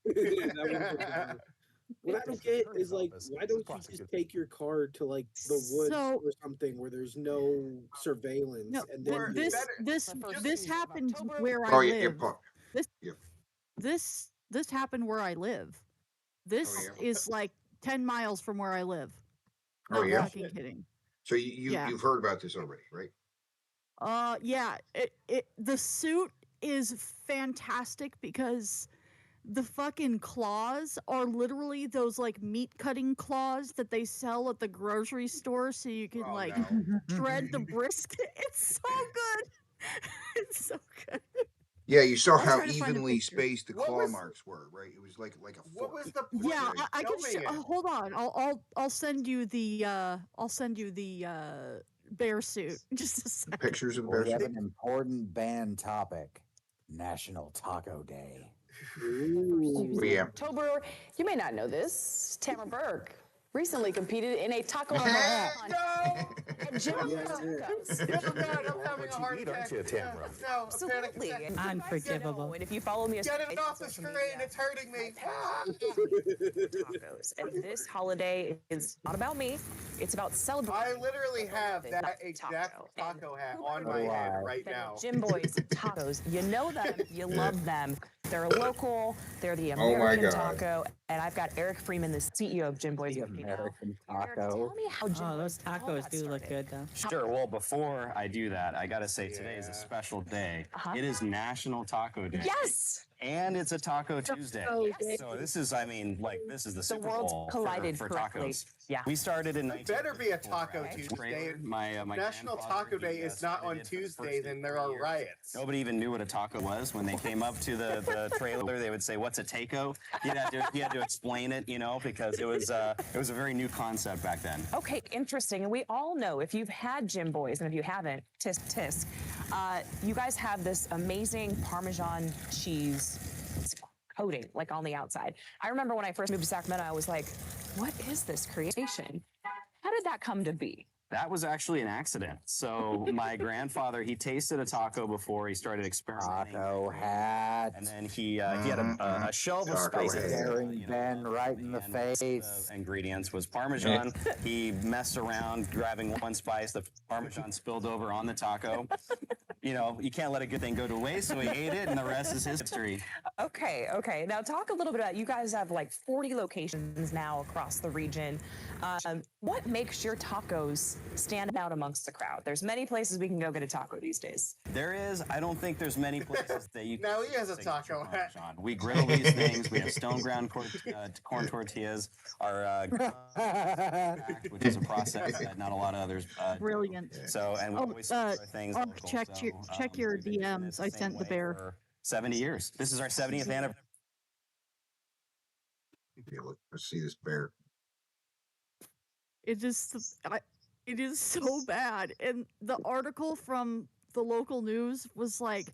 Speaker 11: What I don't get is like, why don't you just take your car to like the woods or something where there's no surveillance?
Speaker 14: No,
Speaker 11: and then
Speaker 14: this happened where I
Speaker 7: Oh,
Speaker 14: live.
Speaker 7: yeah.
Speaker 14: This happened where I live. This is like 10 miles from where I live. Not fucking kidding.
Speaker 7: So you've heard about this already, right?
Speaker 14: Yeah. The suit is fantastic because the fucking claws are literally those like meat cutting claws that they sell at the grocery store so you can shred the brisket. It's so good. It's so good.
Speaker 7: Yeah, you saw
Speaker 14: I was
Speaker 7: how
Speaker 14: trying to find a
Speaker 7: picture.
Speaker 14: spaced
Speaker 7: the claw marks were, right? It was like a fork.
Speaker 12: What was the point?
Speaker 14: Yeah, I can hold on. I'll send you the bear suit. Just a second.
Speaker 7: Pictures of
Speaker 8: We
Speaker 7: bear
Speaker 8: have
Speaker 7: suit.
Speaker 8: an important band topic: National Taco Day.
Speaker 9: October, you may not know this, Tamara Burke recently competed in a taco marathon at Jimbo's Tacos.
Speaker 12: I'm having a heart attack. No,
Speaker 9: Absolutely.
Speaker 10: Unforgivable.
Speaker 9: And if you follow me,
Speaker 12: Get it off the screen. It's hurting me.
Speaker 9: tacos. And this holiday is not about me. It's about celebrating.
Speaker 12: I literally have that exact taco hat on my head right now.
Speaker 9: Jim Boy's Tacos. You know them. You love them. They're local. They're the
Speaker 7: Oh my
Speaker 9: American
Speaker 7: God.
Speaker 9: taco. And I've got Eric Freeman, the CEO of Jim Boy's.
Speaker 8: American taco.
Speaker 9: Tell me how Jim
Speaker 10: Oh, those tacos do look good though.
Speaker 25: Sure. Well, before I do that, I got to say today is a special day. It is National Taco Day.
Speaker 9: Yes.
Speaker 25: And it's a Taco Tuesday.
Speaker 9: Yes.
Speaker 25: So this is, I mean, like, this is the Super
Speaker 9: worlds
Speaker 25: Bowl
Speaker 9: collided
Speaker 25: for
Speaker 9: correctly.
Speaker 25: tacos.
Speaker 9: Yeah.
Speaker 25: We started in
Speaker 12: It better be a Taco Tuesday.
Speaker 25: trailer. My
Speaker 12: National
Speaker 25: grandfather,
Speaker 12: Taco Day
Speaker 25: he,
Speaker 12: is not on
Speaker 25: started it for the first
Speaker 12: Tuesday, then there are
Speaker 25: years.
Speaker 12: riots.
Speaker 25: Nobody even knew what a taco was. When they came up to the trailer, they would say, "What's a taco?" He had to explain it, because it was a very new concept back then.
Speaker 9: Okay, interesting. And we all know, if you've had Jim Boy's, and if you haven't, tisk tisk, you guys have this amazing Parmesan cheese coating, like on the outside. I remember when I first moved to Sacramento, I was like, what is this creation? How did that come to be?
Speaker 25: That was actually an accident. So my grandfather, he tasted a taco before he started experimenting.
Speaker 8: Taco hat.
Speaker 25: And then he had a shelf of spices.
Speaker 8: Staring Ben right in the face.
Speaker 25: Ingredients was Parmesan. He messed around grabbing one spice. The Parmesan spilled over on the taco. You can't let a good thing go to waste, so he ate it, and the rest is history.
Speaker 9: Okay. Now talk a little bit about, you guys have like 40 locations now across the region. What makes your tacos stand out amongst the crowd? There's many places we can go get a taco these days.
Speaker 25: There is. I don't think there's many places that you can.
Speaker 12: Now he has a taco hat.
Speaker 25: We grill these things. We have stone ground corn tortillas. Our which is a process that not a lot of others do.
Speaker 14: Brilliant.
Speaker 25: So, and we always our things local.
Speaker 14: Check your DMs. I sent the bear.
Speaker 25: For 70 years. This is our 70th anniversary.
Speaker 7: Okay, let's see this bear.
Speaker 14: It just It is so bad. And the article from the local news was like,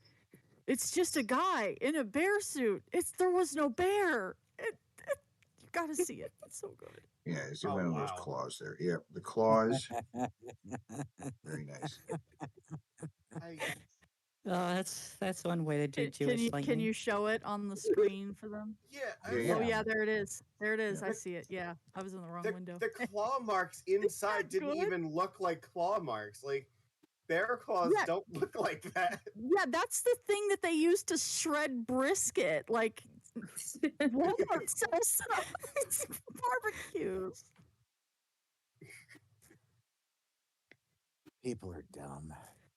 Speaker 14: it's just a guy in a bear suit. There was no bear. You gotta see it. It's so good.
Speaker 7: Yeah, is there one of those claws there? Yeah, the claws. Very nice.
Speaker 10: Oh, that's one way to do
Speaker 14: Can
Speaker 10: Jewish
Speaker 14: you
Speaker 10: lightning.
Speaker 14: show it on the screen for them?
Speaker 12: Yeah.
Speaker 14: Oh yeah, there it is. There it is. I see it. Yeah, I was in the wrong window.
Speaker 12: The claw marks inside didn't even look like claw marks. Like bear claws don't look like that.
Speaker 14: Yeah, that's the thing that they use to shred brisket. Like Walmart sells barbecues.
Speaker 8: People are dumb.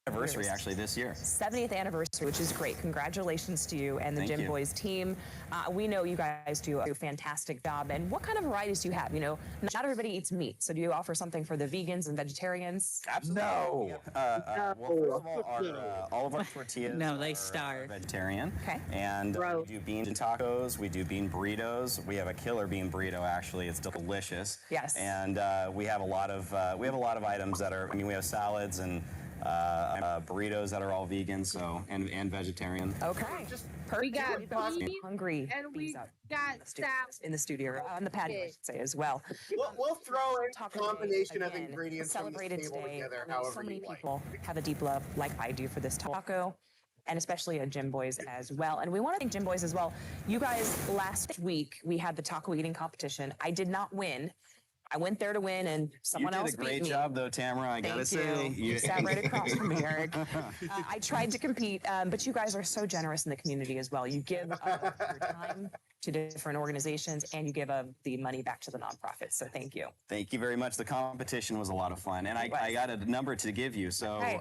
Speaker 25: Anniversary actually this year.
Speaker 9: 70th anniversary, which is great. Congratulations to you and the
Speaker 25: Thank
Speaker 9: Gym
Speaker 25: you.
Speaker 9: Boys team. We know you guys do a fantastic job. And what kind of varieties do you have? You know, not everybody eats meat. So do you offer something for the vegans and vegetarians?
Speaker 25: Absolutely.
Speaker 8: No.
Speaker 25: Well, first of all, all of our tortillas
Speaker 10: No, they
Speaker 25: are
Speaker 10: starve.
Speaker 25: vegetarian.
Speaker 9: Okay.
Speaker 25: And we do bean tacos. We do bean burritos. We have a killer bean burrito. Actually, it's delicious.
Speaker 9: Yes.
Speaker 25: And we have a lot of items that are. I mean, we have salads and burritos that are all vegan, so and vegetarian.
Speaker 9: Okay.
Speaker 24: We got beef,
Speaker 9: hungry
Speaker 24: and we
Speaker 9: bees out
Speaker 24: got salad.
Speaker 9: in the studio, on the patio, I should say, as well.
Speaker 12: We'll throw in a
Speaker 9: Taco
Speaker 12: combination
Speaker 9: Day,
Speaker 12: of
Speaker 9: again,
Speaker 12: ingredients from this
Speaker 9: celebrated
Speaker 12: table
Speaker 9: today.
Speaker 12: together,
Speaker 9: I know
Speaker 12: however
Speaker 9: so many
Speaker 12: you like.
Speaker 9: people have a deep love, like I do, for this taco, and especially at Gym Boys as well. And we want to thank Gym Boys as well. You guys, last week we had the taco eating competition. I did not win. I went there to win, and someone else
Speaker 25: You did a
Speaker 9: beat
Speaker 25: great
Speaker 9: me.
Speaker 25: job, though, Tamara. I gotta say,
Speaker 9: You sat right across from me, Eric. I tried to compete, but you guys are so generous in the community as well. You give of your time to different organizations, and you give of the money back to the nonprofits. So thank you.
Speaker 25: Thank you very much. The competition was a lot of fun, and I got a number to give you. So
Speaker 9: Okay.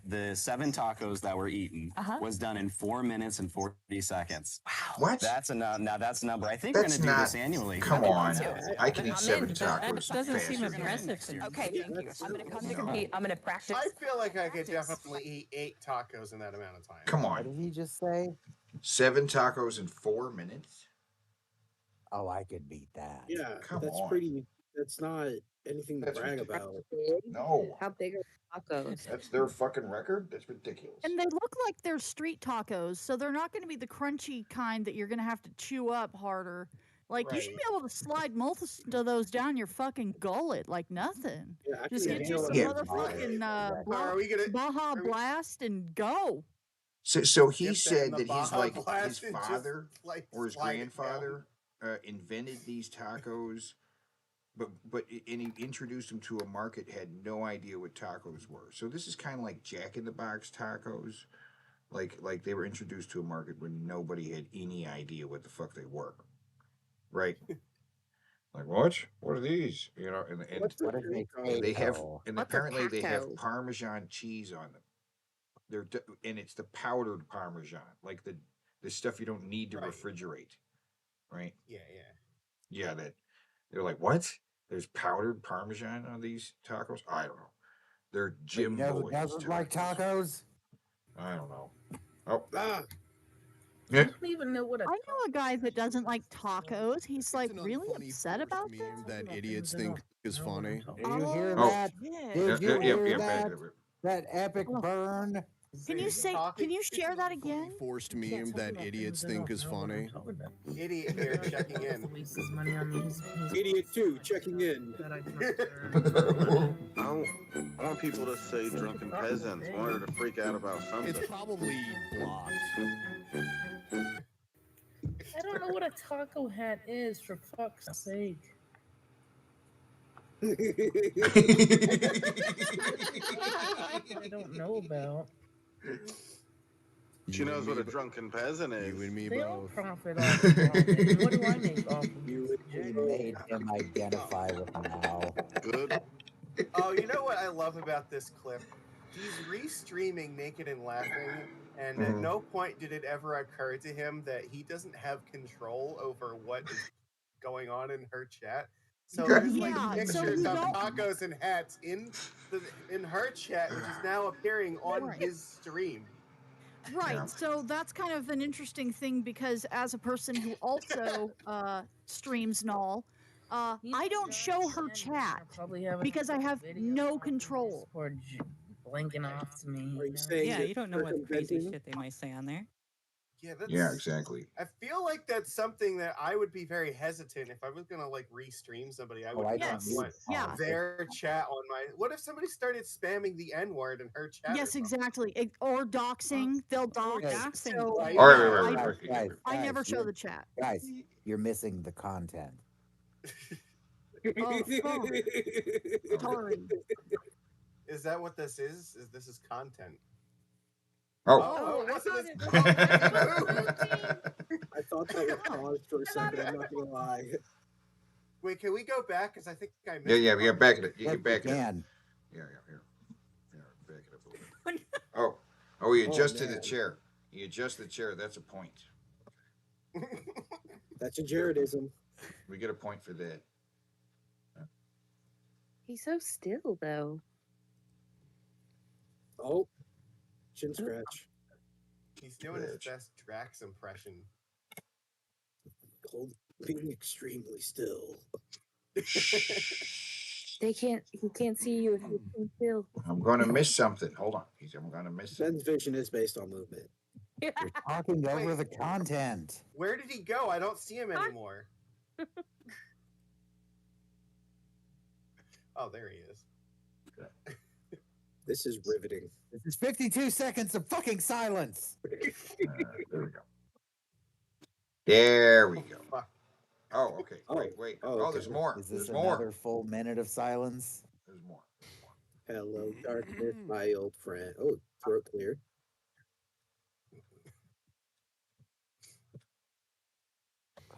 Speaker 25: the 7 tacos that were eaten was done in 4 minutes and 40 seconds.
Speaker 9: Wow.
Speaker 7: What?
Speaker 25: That's a now that's a number. I think
Speaker 7: That's
Speaker 25: we're gonna do
Speaker 7: not.
Speaker 25: this annually.
Speaker 7: Come on.
Speaker 9: too.
Speaker 7: I can eat
Speaker 9: I'm
Speaker 7: 7
Speaker 9: in.
Speaker 7: tacos.
Speaker 10: That doesn't seem
Speaker 7: faster.
Speaker 10: impressive to me.
Speaker 9: Okay, thank you. I'm going to come to
Speaker 7: No.
Speaker 9: compete. I'm going to practice.
Speaker 12: I feel like I could definitely eat 8 tacos in that amount of time.
Speaker 7: Come
Speaker 8: What
Speaker 7: on.
Speaker 8: did he just say?
Speaker 7: 7 tacos in 4 minutes?
Speaker 8: Oh, I could beat that.
Speaker 11: Yeah,
Speaker 7: Come
Speaker 11: that's
Speaker 7: on.
Speaker 11: pretty. That's not anything to
Speaker 7: That's
Speaker 11: brag
Speaker 7: ridiculous.
Speaker 11: about.
Speaker 7: No.
Speaker 24: How big are tacos?
Speaker 7: That's their fucking record? That's ridiculous.
Speaker 14: And they look like they're street tacos, so they're not going to be the crunchy kind that you're going to have to chew up harder. Like, you should
Speaker 12: Right.
Speaker 14: be able to slide most of those down your fucking gullet like nothing.
Speaker 11: Yeah, I
Speaker 14: Just
Speaker 11: can
Speaker 14: get you
Speaker 11: handle
Speaker 14: some
Speaker 11: it.
Speaker 7: Yeah.
Speaker 14: motherfucking
Speaker 12: Are we gonna
Speaker 14: Baja Blast and go.
Speaker 7: So he
Speaker 12: dip that in
Speaker 7: said
Speaker 12: the
Speaker 7: that he's
Speaker 12: Baja
Speaker 7: like his
Speaker 12: Blast and just,
Speaker 7: father
Speaker 12: like,
Speaker 7: or his
Speaker 12: slide it down?
Speaker 7: grandfather invented these tacos, but and he introduced them to a market, had no idea what tacos were. So this is kind of like Jack in the Box tacos, like they were introduced to a market when nobody had any idea what the fuck they were, right? Like what? What are these? You know, and
Speaker 11: What's the
Speaker 8: What did they
Speaker 11: taco?
Speaker 8: say?
Speaker 7: they have,
Speaker 8: though?
Speaker 7: and
Speaker 24: What's a
Speaker 7: apparently they have
Speaker 24: taco?
Speaker 7: Parmesan cheese on them. And it's the powdered Parmesan, like the stuff you don't need to
Speaker 12: Right.
Speaker 7: refrigerate, right?
Speaker 12: Yeah.
Speaker 7: Yeah, that they're like, what? There's powdered Parmesan on these tacos? I don't know. They're
Speaker 8: But you
Speaker 7: Jim
Speaker 8: know who
Speaker 7: Boys
Speaker 8: doesn't like tacos?
Speaker 7: I don't know. Oh,
Speaker 11: Ah,
Speaker 24: I
Speaker 7: yeah.
Speaker 24: don't even know what a
Speaker 14: I know a guy that doesn't like tacos. He's like
Speaker 3: an
Speaker 14: really
Speaker 3: unfunny
Speaker 14: upset
Speaker 3: forced
Speaker 14: about
Speaker 3: meme
Speaker 14: this.
Speaker 3: that idiots think is funny.
Speaker 8: Did you hear
Speaker 7: Oh.
Speaker 8: that?
Speaker 9: Yeah.
Speaker 8: Did you
Speaker 7: Yeah,
Speaker 8: hear
Speaker 7: yeah,
Speaker 8: that?
Speaker 7: yeah.
Speaker 8: That epic burn?
Speaker 14: Can you say? Can you share that again?
Speaker 3: Forced meme that idiots think is funny.
Speaker 12: Idiot here checking in.
Speaker 11: idiot too, checking in.
Speaker 5: I want people to say drunken peasants. I want her to freak out about something.
Speaker 3: It's probably blocked.
Speaker 24: I don't know what a taco hat is, for fuck's sake. I don't know about.
Speaker 5: She knows what a drunken peasant is.
Speaker 3: You and me
Speaker 24: They all
Speaker 3: both.
Speaker 24: profit off of it. What do I make off of
Speaker 8: You made him identify with now.
Speaker 5: Good.
Speaker 12: Oh, you know what I love about this clip? He's re-streaming Naked and Laughing, and at no point did it ever occur to him that he doesn't have control over what is going on in her chat. So there's like
Speaker 14: Yeah, so
Speaker 12: pictures
Speaker 14: you
Speaker 12: of
Speaker 14: don't-
Speaker 12: tacos and hats in her chat, which is now appearing on
Speaker 14: Right.
Speaker 12: his stream.
Speaker 14: Right.
Speaker 7: Yeah.
Speaker 14: So that's kind of an interesting thing because as a person who also streams Null, I don't show her chat because I have no control.
Speaker 24: Blinking off to me.
Speaker 11: Are you saying
Speaker 10: Yeah,
Speaker 11: that
Speaker 10: you don't know what crazy
Speaker 11: circumventing?
Speaker 10: shit they might say on there.
Speaker 12: Yeah, that's,
Speaker 7: Yeah, exactly.
Speaker 12: I feel like that's something that I would be very hesitant if I was gonna like restream somebody. I would
Speaker 8: I
Speaker 12: not
Speaker 8: don't
Speaker 12: want
Speaker 14: Yeah.
Speaker 12: their chat on my. What if somebody started spamming the N word in her chat?
Speaker 14: Yes, exactly. Or doxing. They'll dox.
Speaker 10: doxing.
Speaker 14: So
Speaker 12: Right.
Speaker 7: All right,
Speaker 14: yeah,
Speaker 7: right,
Speaker 14: I,
Speaker 7: right, right.
Speaker 14: I never
Speaker 8: guys,
Speaker 14: show
Speaker 8: you're-
Speaker 14: the chat.
Speaker 8: Guys, you're missing the content.
Speaker 14: Oh, fuck. Sorry.
Speaker 12: Is that what this is? This is content?
Speaker 7: Oh.
Speaker 12: Oh, what's this?
Speaker 11: I thought that was paused for a second. I'm not gonna lie.
Speaker 12: Wait, can we go back? Because I think I missed.
Speaker 7: Yeah,
Speaker 12: the
Speaker 7: yeah,
Speaker 12: part.
Speaker 7: back it up. You
Speaker 8: Yes,
Speaker 7: can back it up.
Speaker 8: can.
Speaker 7: Yeah, back it up a little bit. Oh, you adjusted the
Speaker 11: man.
Speaker 7: chair. You adjust the chair. That's a point.
Speaker 11: That's a Jaredism.
Speaker 7: We get a point for that.
Speaker 22: He's so still, though.
Speaker 11: Oh, chin scratch.
Speaker 12: He's doing his best Drax impression.
Speaker 11: Being extremely still.
Speaker 22: He can't see you if you can still.
Speaker 7: I'm going to miss something. Hold on. I'm going to miss something.
Speaker 11: Ben's vision is based on movement.
Speaker 8: You're talking over the content.
Speaker 12: Where did he go? I don't see him anymore. Oh, there he is.
Speaker 11: This is riveting.
Speaker 8: This is 52 seconds of fucking silence.
Speaker 7: There we go. There we go. Oh, okay. Wait.
Speaker 11: Oh,
Speaker 7: Oh,
Speaker 11: okay.
Speaker 7: there's more.
Speaker 8: Is this
Speaker 7: There's more.
Speaker 8: another full minute of silence?
Speaker 7: There's more.
Speaker 11: Hello, darkness, my old friend. Oh, throat clear.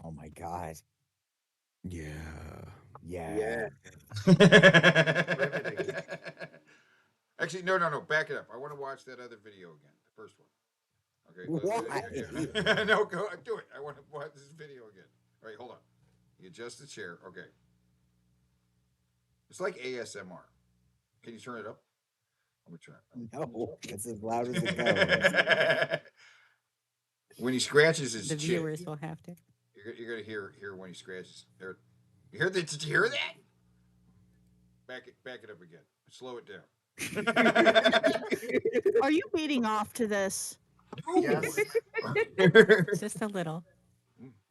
Speaker 8: Oh my god.
Speaker 3: Yeah.
Speaker 8: Yeah.
Speaker 7: Actually, no. Back it up. I want to watch that other video again. The first one. Okay.
Speaker 8: Why?
Speaker 7: No, go do it. I want to watch this video again. All right, hold on. You adjust the chair. Okay. It's like ASMR. Can you turn it up? Let me try it.
Speaker 8: No, it's as loud as it goes.
Speaker 7: When he scratches his
Speaker 10: The
Speaker 7: chin,
Speaker 10: viewers will have to.
Speaker 7: you're gonna hear when he scratches. There, you hear that? Did you hear that? Back it up again. Slow it down.
Speaker 14: Are you beating off to this?
Speaker 12: Yes.
Speaker 10: Just a little.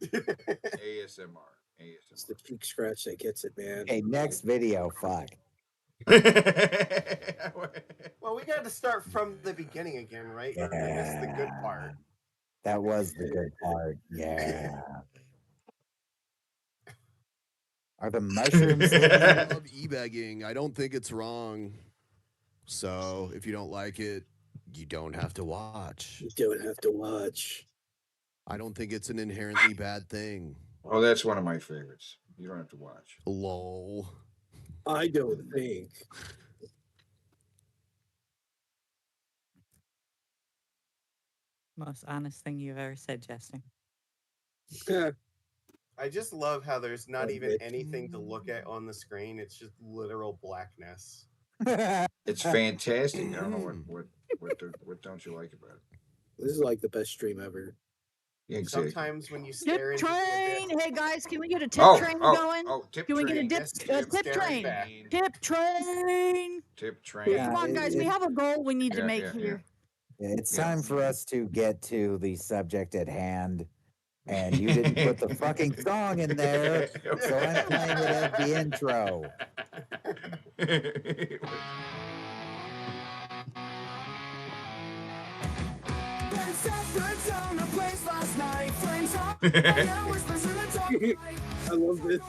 Speaker 7: ASMR.
Speaker 11: It's the cheek scratch that gets it, man.
Speaker 8: Okay, next video. Fuck.
Speaker 12: Well, we got to start from the beginning again, right?
Speaker 8: Yeah.
Speaker 12: That's the good part.
Speaker 8: That was the good part. Yeah. Are the mushrooms?
Speaker 3: I love e-begging. I don't think it's wrong. So if you don't like it, you don't have to watch.
Speaker 11: You don't have to watch.
Speaker 3: I don't think it's an inherently bad thing.
Speaker 7: Oh, that's one of my favorites. You don't have to watch.
Speaker 3: Lol.
Speaker 11: I don't think.
Speaker 10: Most honest thing you've ever said, Jester.
Speaker 12: I just love how there's not
Speaker 11: Oh,
Speaker 12: even
Speaker 11: bitch.
Speaker 12: anything to look at on the screen. It's just literal blackness.
Speaker 7: It's fantastic. I don't know what don't you like about it?
Speaker 11: This is like the best stream ever.
Speaker 7: Yeah, exactly.
Speaker 12: Sometimes when you stare
Speaker 14: Tip
Speaker 12: into the
Speaker 14: train.
Speaker 12: abyss-
Speaker 14: Hey guys, can we get a tip
Speaker 7: Oh,
Speaker 14: train
Speaker 7: oh,
Speaker 14: going?
Speaker 7: oh, tip
Speaker 14: Can we get a
Speaker 7: train.
Speaker 14: dip,
Speaker 12: Yes,
Speaker 14: tip
Speaker 12: staring
Speaker 14: train?
Speaker 12: back.
Speaker 14: Tip train.
Speaker 7: Tip train.
Speaker 8: Yeah.
Speaker 14: Come on, guys. We have a goal we need to
Speaker 7: Yeah,
Speaker 14: make
Speaker 7: yeah,
Speaker 14: here.
Speaker 8: It's
Speaker 7: Yeah.
Speaker 8: time for us to get to the subject at hand. And you didn't put the fucking song in there, so I'm playing it as the intro.
Speaker 11: I love this.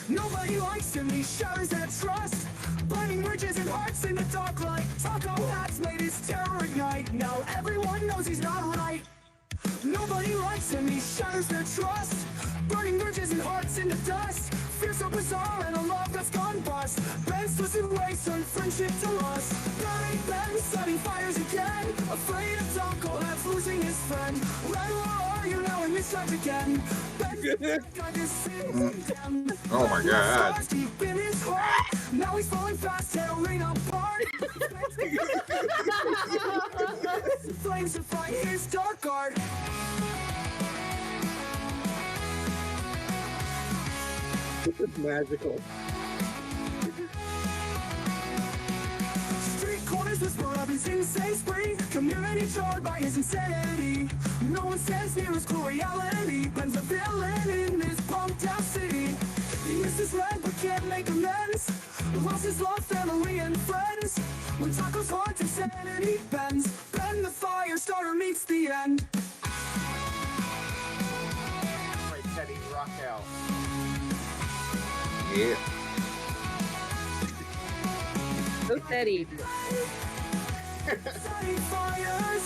Speaker 6: Nobody likes him, he shatters their trust. Burning bridges and hearts in the dark light. Taco hats made his terror ignite. Now everyone knows he's not right. Nobody likes him, he shatters their trust. Burning bridges and hearts in the dust. Fear so bizarre and a love that's gone bust. Ben's twisted ways turn friendship to lust. Burning Ben, setting fires again. Afraid of Taco that's losing his friend. Red, where are you now in this time again?
Speaker 7: Oh my god.
Speaker 6: Deep in his heart. Now he's falling fast, tearing apart. Flames to fight his dark art.
Speaker 11: It's magical.
Speaker 6: Street corners whisper of his insane spree. Community charred by his insanity. No one stands near his cruel reality. Ben's a villain in this punked out city. He misses rent but can't make amends. Lost his love, family, and friends. When Taco's hard to sanity bends. Ben the fire starter meets the end.
Speaker 12: Right, Teddy, rock out.
Speaker 7: Yeah.
Speaker 13: So Teddy.
Speaker 6: Setting fires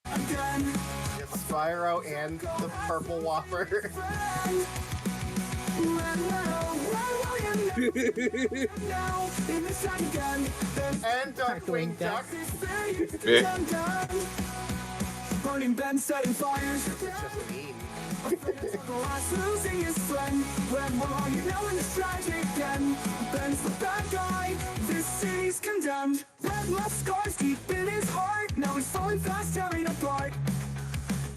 Speaker 6: again.
Speaker 12: It's Spyro and the Purple Whopper. And Darkwing Duck.
Speaker 6: Burning Ben, setting fires.
Speaker 12: It's just mean.
Speaker 6: Losing his friend. Red wrong, you know, in this tragic end. Ben's the bad guy. This city's condemned. Red left scars deep in his heart. Now he's falling fast, tearing apart.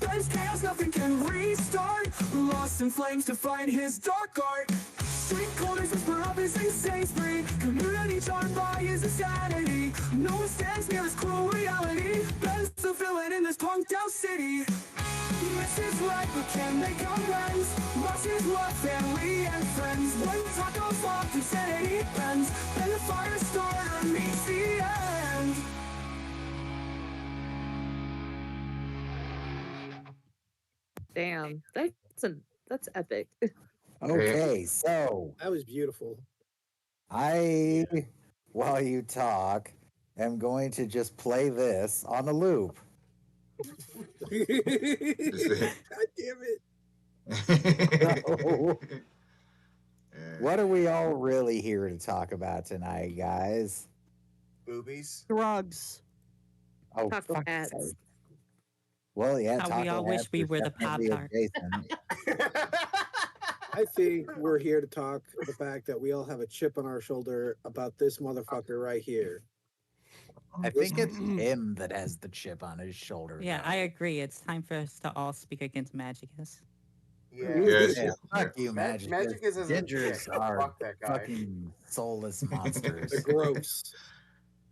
Speaker 6: Ben's chaos, nothing can restart. Lost in flames to find his dark art. Street corners whisper of his insane spree. Community charmed by his insanity. No one stands near his cruel reality. Ben's the villain in this punked out city. Misses right but can't make amends. Lost his love, family, and friends. When Taco's lost, insanity bends. Ben the fire starter meets the end.
Speaker 13: Damn, that's epic.
Speaker 8: Okay, so
Speaker 11: That was beautiful.
Speaker 8: while you talk, am going to just play this on a loop.
Speaker 11: God damn it.
Speaker 8: So, what are we all really here to talk about tonight, guys?
Speaker 12: Boobies.
Speaker 14: Drugs.
Speaker 8: Oh,
Speaker 13: Taco
Speaker 8: fuck's
Speaker 13: hats.
Speaker 8: sake. Well, yeah,
Speaker 10: How we
Speaker 8: taco
Speaker 10: all wish
Speaker 8: hats
Speaker 10: we
Speaker 8: is
Speaker 10: were the
Speaker 8: definitely
Speaker 10: Pop-Tart.
Speaker 8: adjacent.
Speaker 11: I think we're here to talk the fact that we all have a chip on our shoulder about this motherfucker right here.
Speaker 8: I think it's him that has the chip on his shoulder.
Speaker 10: Yeah,
Speaker 8: though.
Speaker 10: I agree. It's time for us to all speak against Magicus.
Speaker 12: Yeah.
Speaker 7: Yes.
Speaker 8: Yeah, fuck you,
Speaker 12: Magic
Speaker 8: Magic.
Speaker 12: is a
Speaker 8: Gingers
Speaker 12: dick.
Speaker 8: are
Speaker 12: Fuck that guy.
Speaker 8: fucking soulless monsters.
Speaker 11: They're gross.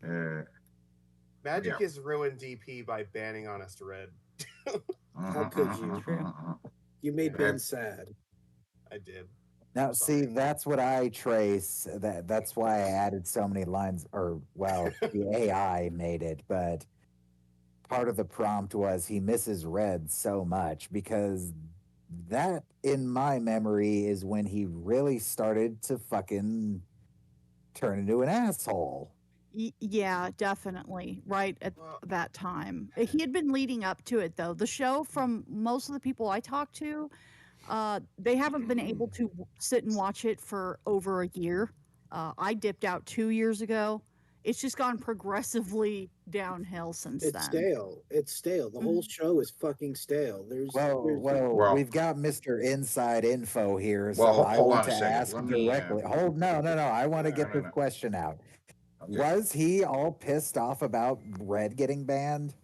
Speaker 12: Magic
Speaker 7: Yeah.
Speaker 12: has ruined DP by banning Honest Red.
Speaker 11: How could you?
Speaker 10: True.
Speaker 11: You made
Speaker 12: Yeah.
Speaker 11: Ben sad.
Speaker 12: I did.
Speaker 8: Now, see, that's what I trace. That's why I added so many lines. Or, well, the AI made it, but part of the prompt was he misses Red so much because that, in my memory, is when he really started to fucking turn into an asshole.
Speaker 14: Yeah, definitely. Right at that time. He had been leading up to it, though. The show, from most of the people I talked to, they haven't been able to sit and watch it for over a year. I dipped out 2 years ago. It's just gone progressively downhill since
Speaker 11: It's
Speaker 14: then.
Speaker 11: stale. It's stale. The whole show is fucking stale.
Speaker 8: Well, we've got Mr. Inside Info here, so
Speaker 7: Well,
Speaker 8: I
Speaker 7: hold
Speaker 8: want
Speaker 7: on a
Speaker 8: to
Speaker 7: second.
Speaker 8: ask
Speaker 7: Let me,
Speaker 8: directly. No. I want to
Speaker 7: no,
Speaker 8: get
Speaker 7: no,
Speaker 8: this
Speaker 7: no.
Speaker 8: question out.
Speaker 7: Okay.
Speaker 8: Was he all pissed off about Red getting banned?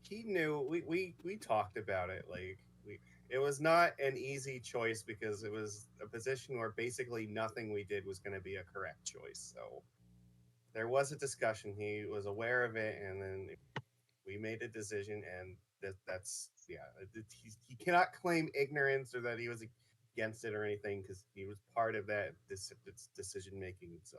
Speaker 12: He knew. We talked about it. Like it was not an easy choice because it was a position where basically nothing we did was going to be a correct choice. So there was a discussion. He was aware of it, and then we made a decision, and that's he cannot claim ignorance or that he was against it or anything because he was part of that decision making. So.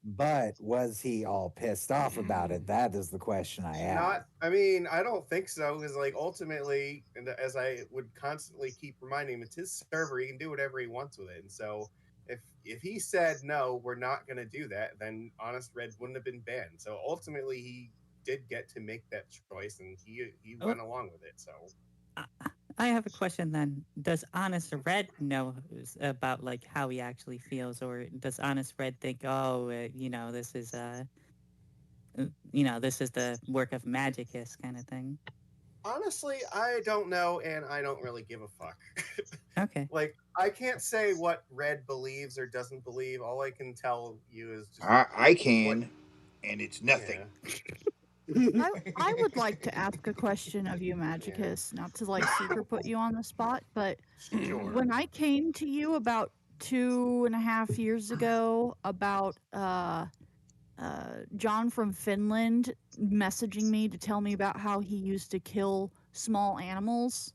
Speaker 8: But was he all pissed off about it? That is the question I asked.
Speaker 12: I mean, I don't think so. Because like ultimately, and as I would constantly keep reminding him, it's his server. He can do whatever he wants with it. And so, if he said no, we're not going to do that, then Honest Red wouldn't have been banned. So ultimately, he did get to make that choice, and he went along with it. So.
Speaker 10: I have a question then. Does Honest Red know about like how he actually feels, or does Honest Red think, oh, this is this is the work of Magicus kind of thing?
Speaker 12: Honestly, I don't know, and I don't really give a fuck.
Speaker 10: Okay.
Speaker 12: Like, I can't say what Red believes or doesn't believe. All I can tell you is just
Speaker 7: I can, and it's nothing.
Speaker 14: I would like to ask a question of you, Magicus, not to like super put you on the spot, but when I came to you about 2.5 years ago about John from Finland messaging me to tell me about how he used to kill small animals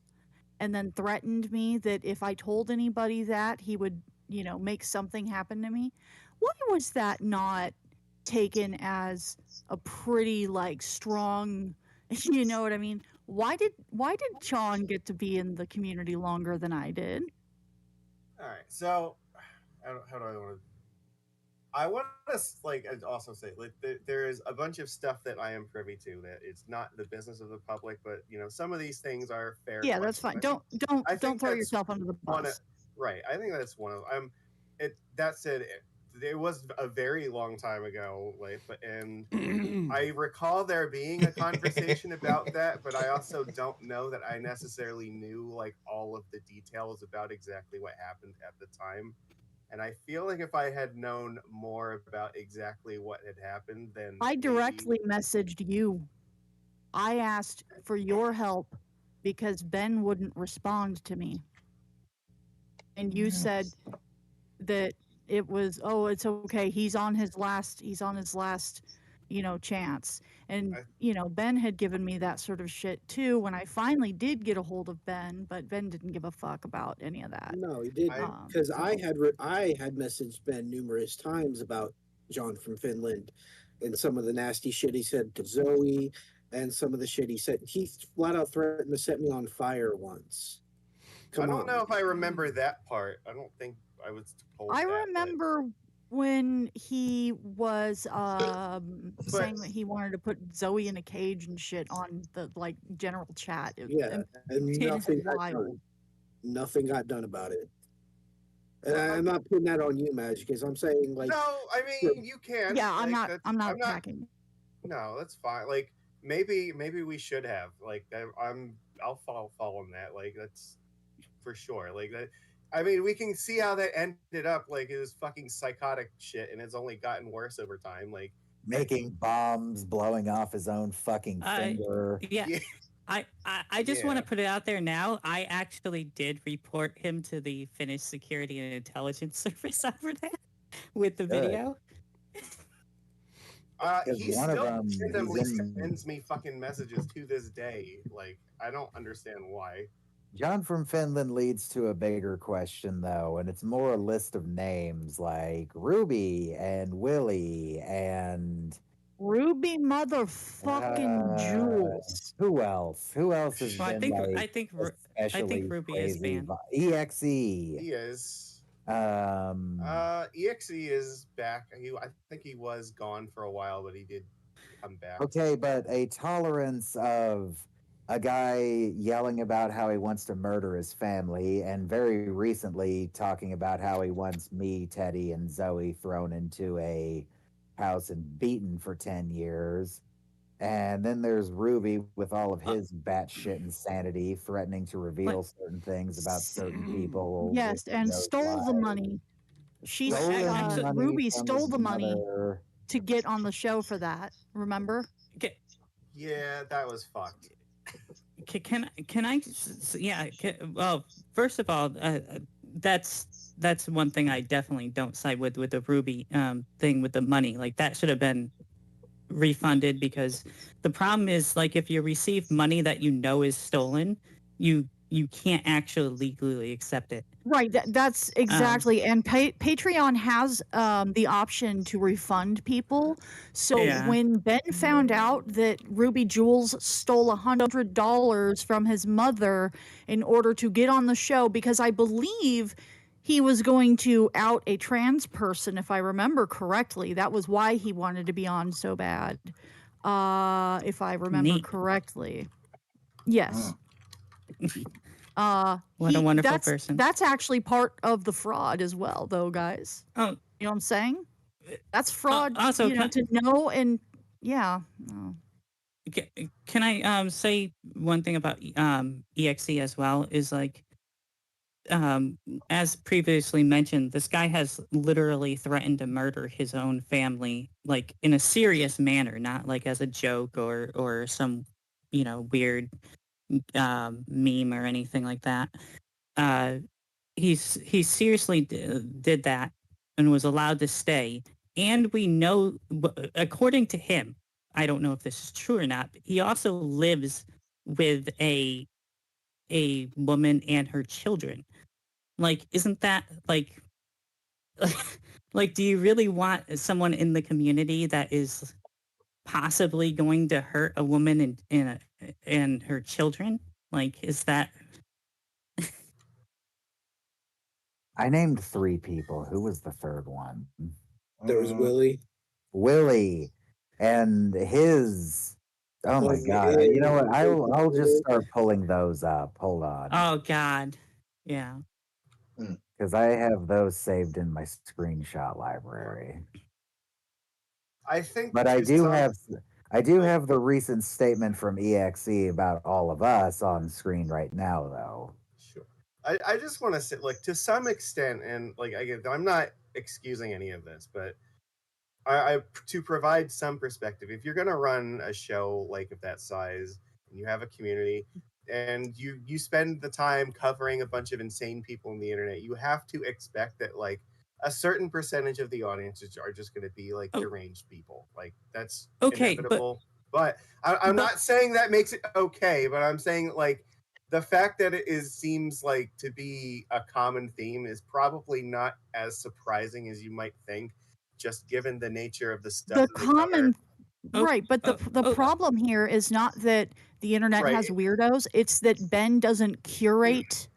Speaker 14: and then threatened me that if I told anybody that, he would, make something happen to me. Why was that not taken as a pretty strong, you know what I mean? Why did John get to be in the community longer than I did?
Speaker 12: All right, so how do I want to also say there is a bunch of stuff that I am privy to that it's not the business of the public, but some of these things are fair.
Speaker 14: Yeah, that's fine. Don't throw
Speaker 12: that's
Speaker 14: yourself under the bus.
Speaker 12: right. I think that's one of that said, it was a very long time ago, and I recall there being a conversation about that, but I also don't know that I necessarily knew all of the details about exactly what happened at the time. And I feel like if I had known more about exactly what had happened, then
Speaker 14: I directly messaged you. I asked for your help because Ben wouldn't respond to me. And you said that it was, oh, it's okay. He's on his last chance. And Ben had given me that sort of shit too when I finally did get a hold of Ben, but Ben didn't give a fuck about any of that.
Speaker 11: No, he didn't, because I had messaged Ben numerous times about John from Finland and some of the nasty shit he said to Zoe and some of the shit he said. He flat out threatened to set me on fire once.
Speaker 12: I don't know if I remember that part. I don't think I was told.
Speaker 14: I remember when he was saying that he wanted to put Zoe in a cage and shit on the general chat.
Speaker 11: And nothing got done about it. And I'm not putting that on you, Magic, because I'm saying
Speaker 12: no, I mean you can.
Speaker 14: Yeah, I'm not attacking.
Speaker 12: No, that's fine. Maybe we should have I'll follow on that. That's for sure. That. I mean, we can see how that ended up. It was fucking psychotic shit, and it's only gotten worse over time.
Speaker 8: Making bombs, blowing off his own fucking finger.
Speaker 10: Yeah. I just want to put it out there now. I actually did report him to the Finnish Security and Intelligence Service over there with the video.
Speaker 12: He still randomly sends me fucking messages to this day. I don't understand why.
Speaker 8: John from Finland leads to a bigger question, though, and it's more a list of names like Ruby and Willie and
Speaker 14: Ruby motherfucking Jules.
Speaker 8: Who else? Who else has
Speaker 10: I
Speaker 8: been
Speaker 10: think Ruby is fan.
Speaker 8: EXE.
Speaker 12: He is. EXE is back. I think he was gone for a while, but he did come back.
Speaker 8: Okay, but a tolerance of a guy yelling about how he wants to murder his family, and very recently talking about how he wants me, Teddy, and Zoe thrown into a house and beaten for 10 years. And then there's Ruby with all of his batshit insanity, threatening to reveal certain things about certain people.
Speaker 14: Yes, and stole the money. Ruby stole the money to get on the show for that. Remember?
Speaker 12: Yeah, that was fucked.
Speaker 10: Can I? Yeah. Well, first of all, that's one thing I definitely don't side with the Ruby thing with the money. That should have been refunded, because the problem is if you receive money that is stolen, you can't actually legally accept it.
Speaker 14: Right, that's exactly. And Patreon has the option to refund people. So when Ben found out that Ruby Jules stole $100 from his mother in order to get on the show, because I believe he was going to out a trans person, if I remember correctly. That was why he wanted to be on so bad, if I remember correctly. Yes.
Speaker 10: What a wonderful person.
Speaker 14: That's actually part of the fraud as well, though, guys.
Speaker 10: Oh,
Speaker 14: you know what I'm saying? That's fraud.
Speaker 10: Also,
Speaker 14: to know and
Speaker 10: Can I say one thing about EXE as well? Is as previously mentioned, this guy has literally threatened to murder his own family, in a serious manner, not as a joke or some weird meme or anything like that. he seriously did that and was allowed to stay. And we know, according to him, I don't know if this is true or not, but he also lives with a woman and her children. Like, isn't that like like, do you really want someone in the community that is possibly going to hurt a woman and her children? Like, is that
Speaker 8: I named 3 people. Who was the third one?
Speaker 11: There was Willie.
Speaker 8: Willie, and his. Oh my God! You know what? I'll just start pulling those up. Hold on,
Speaker 10: oh God. Yeah.
Speaker 8: because I have those saved in my screenshot library.
Speaker 12: I think,
Speaker 8: But I do have the recent statement from EXE about all of us on screen right now, though.
Speaker 12: Sure. I just want to say, like, to some extent, and like, I'm not excusing any of this, but I to provide some perspective, if you're going to run a show like of that size and you have a community and you spend the time covering a bunch of insane people on the internet, you have to expect that like a certain percentage of the audiences are just going to be like deranged people. Like that's inevitable. But I'm not saying that makes it okay, but I'm saying like the fact that it seems like to be a common theme is probably not as surprising as you might think, just given the nature of the stuff.
Speaker 14: The common, right? But the problem here is not that the internet
Speaker 12: Right.
Speaker 14: has weirdos; it's that Ben doesn't curate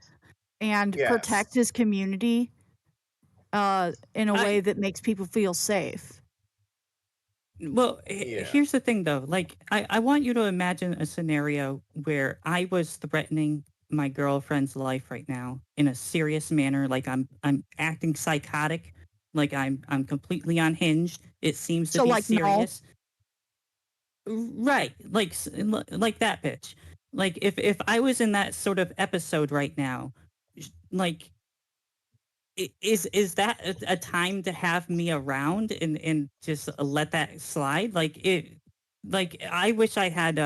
Speaker 14: and protect his community in a way that makes people feel safe.
Speaker 10: Well, here's the thing though. Like, I want you to imagine a scenario where I was threatening my girlfriend's life right now in a serious manner. Like I'm acting psychotic. Like I'm completely unhinged. It seems to
Speaker 14: So,
Speaker 10: be
Speaker 14: like, Null?
Speaker 10: serious. Right. Like that bitch. Like if I was in that sort of episode right now, like is that a time to have me around and just let that slide? Like I wish I had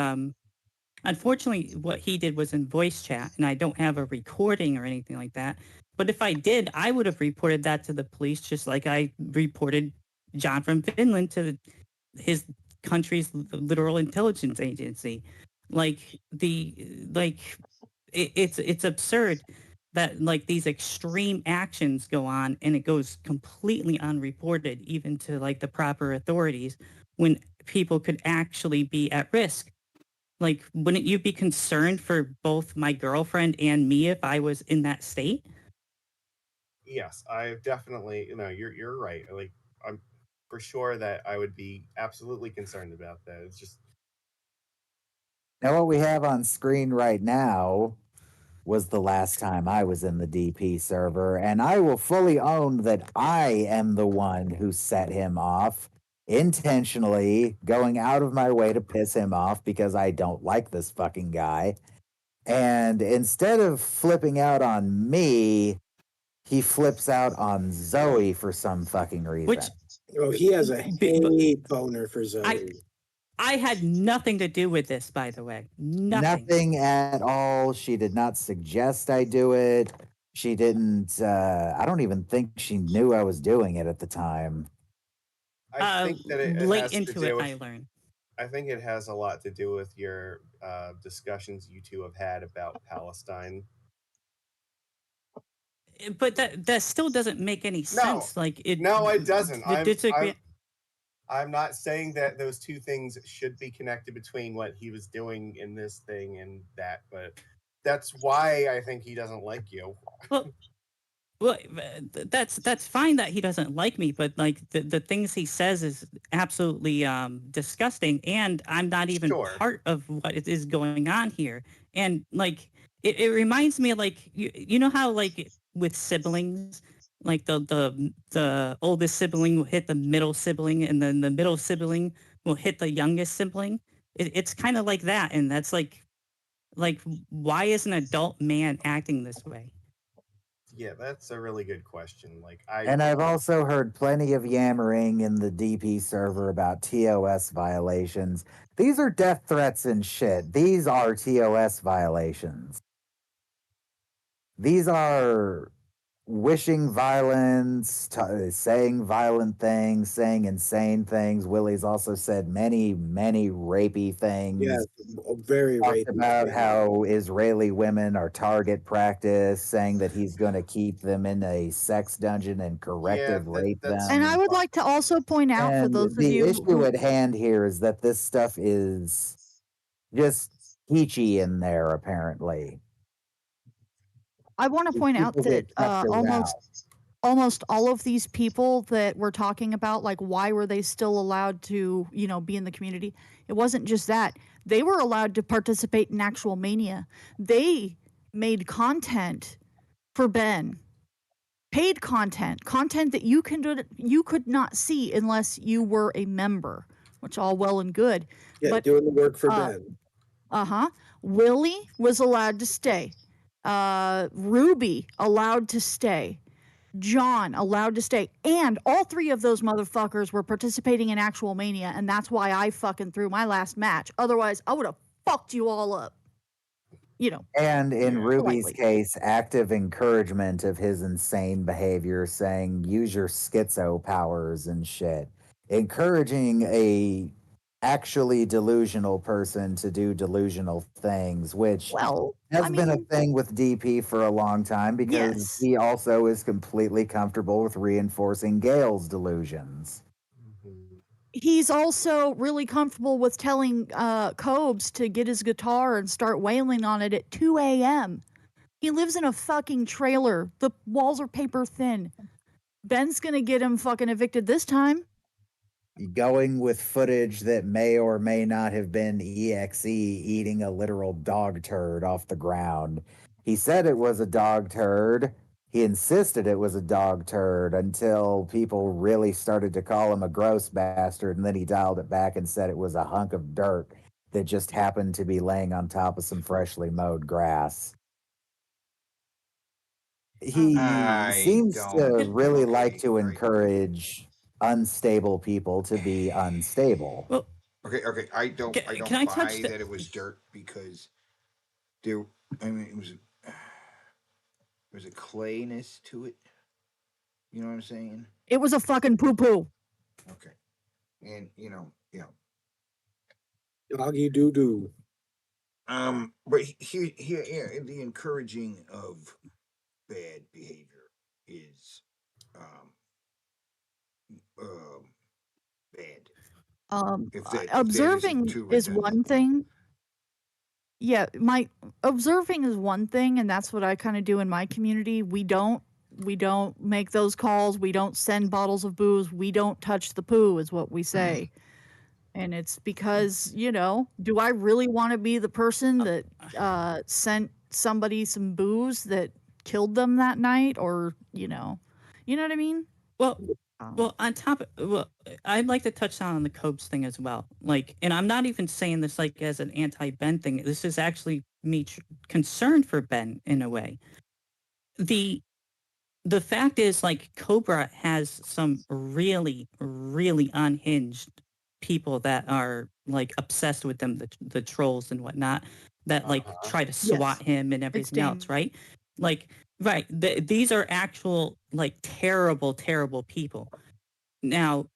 Speaker 10: unfortunately what he did was in voice chat and I don't have a recording or anything like that. But if I did, I would have reported that to the police just like I reported John from Finland to his country's literal intelligence agency. Like it's absurd that like these extreme actions go on and it goes completely unreported even to like the proper authorities when people could actually be at risk. Like, wouldn't you be concerned for both my girlfriend and me if I was in that state?
Speaker 12: Yes, I definitely, you're right. Like, I'm for sure that I would be absolutely concerned about that. It's just
Speaker 8: Now, what we have on screen right now was the last time I was in the DP server, and I will fully own that I am the one who set him off intentionally, going out of my way to piss him off because I don't like this fucking guy. And instead of flipping out on me, he flips out on Zoe for some fucking reason.
Speaker 11: Oh, he has a hate boner for Zoe.
Speaker 10: I had nothing to do with this, by the way.
Speaker 8: Nothing at all. She did not suggest I do it. She didn't. I don't even think she knew I was doing it at the time.
Speaker 12: I think that it
Speaker 10: late
Speaker 12: has to
Speaker 10: into
Speaker 12: do
Speaker 10: it,
Speaker 12: with,
Speaker 10: I learned.
Speaker 12: I think it has a lot to do with your discussions you two have had about Palestine.
Speaker 10: But that still doesn't make any sense. Like it.
Speaker 12: No, it doesn't.
Speaker 10: The
Speaker 12: I'm not saying that those two things should be connected between what he was doing in this thing and that, but that's why I think he doesn't like you.
Speaker 10: Well, that's fine that he doesn't like me, but like the things he says is absolutely disgusting, and I'm not even part of what is going on here. And like it reminds me of like you know how like with siblings, like the oldest sibling will hit the middle sibling, and then the middle sibling will hit the youngest sibling. It's kind of like that, and that's like why is an adult man acting this way?
Speaker 12: Yeah, that's a really good question. Like
Speaker 8: And I've also heard plenty of yammering in the DP server about TOS violations. These are death threats and shit. These are TOS violations. These are wishing violence, saying violent things, saying insane things. Willie's also said many, many rapey things.
Speaker 11: Yeah, very
Speaker 8: Talked
Speaker 11: rapey
Speaker 8: about
Speaker 11: things.
Speaker 8: how Israeli women are target practice, saying that he's going to keep them in a sex dungeon and corrective rape them.
Speaker 14: And I would like to also point out for
Speaker 8: And
Speaker 14: those of
Speaker 8: the
Speaker 14: you
Speaker 8: issue
Speaker 14: who
Speaker 8: at hand here is that this stuff is just peachy in there, apparently.
Speaker 14: I want to
Speaker 8: These
Speaker 14: point out
Speaker 8: people
Speaker 14: that
Speaker 8: get kept around.
Speaker 14: almost all of these people that we're talking about, like why were they still allowed to, be in the community? It wasn't just that. They were allowed to participate in actual mania. They made content for Ben. Paid content that you could not see unless you were a member, which all well and good.
Speaker 11: Yeah,
Speaker 14: But
Speaker 11: doing the work for Ben.
Speaker 14: Willie was allowed to stay. Ruby allowed to stay. John allowed to stay. And all three of those motherfuckers were participating in actual mania, and that's why I fucking threw my last match. Otherwise, I would have fucked you all up.
Speaker 8: And in Ruby's
Speaker 14: politely.
Speaker 8: case, active encouragement of his insane behavior, saying, use your schizo powers and shit. Encouraging a actually delusional person to do delusional things, which has been a thing with DP for a long time because he also is completely comfortable with reinforcing Gail's delusions.
Speaker 14: He's also really comfortable with telling Cobes to get his guitar and start wailing on it at 2 a.m. He lives in a fucking trailer. The walls are paper thin. Ben's gonna get him fucking evicted this time.
Speaker 8: Going with footage that may or may not have been EXE eating a literal dog turd off the ground. He said it was a dog turd. He insisted it was a dog turd until people really started to call him a gross bastard, and then he dialed it back and said it was a hunk of dirt that just happened to be laying on top of some freshly mowed grass. He seems to really like to encourage unstable people to be unstable.
Speaker 10: Well,
Speaker 7: Okay. I don't
Speaker 10: can I touch
Speaker 7: buy that it was dirt because there. I mean, it was a clayness to it. You know what I'm saying?
Speaker 14: It was a fucking poo poo.
Speaker 7: Okay, and
Speaker 11: Doggy doo doo.
Speaker 7: But here, the encouraging of bad behavior is bad.
Speaker 14: Observing
Speaker 7: too
Speaker 14: is
Speaker 7: redundant.
Speaker 14: one thing. Yeah, my observing is one thing, and that's what I kind of do in my community. We don't make those calls. We don't send bottles of booze. We don't touch the poo, is what we say. And it's because, do I really want to be the person that sent somebody some booze that killed them that night, or you know what I mean?
Speaker 10: Well, on top of, I'd like to touch on the Copes thing as well. Like, and I'm not even saying this like as an anti-Ben thing. This is actually me concerned for Ben in a way. The fact is, like, Cobra has some really, really unhinged people that are like obsessed with them, the trolls and whatnot, that like try to swat him and everything else, right? Like, right. These are actual like terrible, terrible people. Now,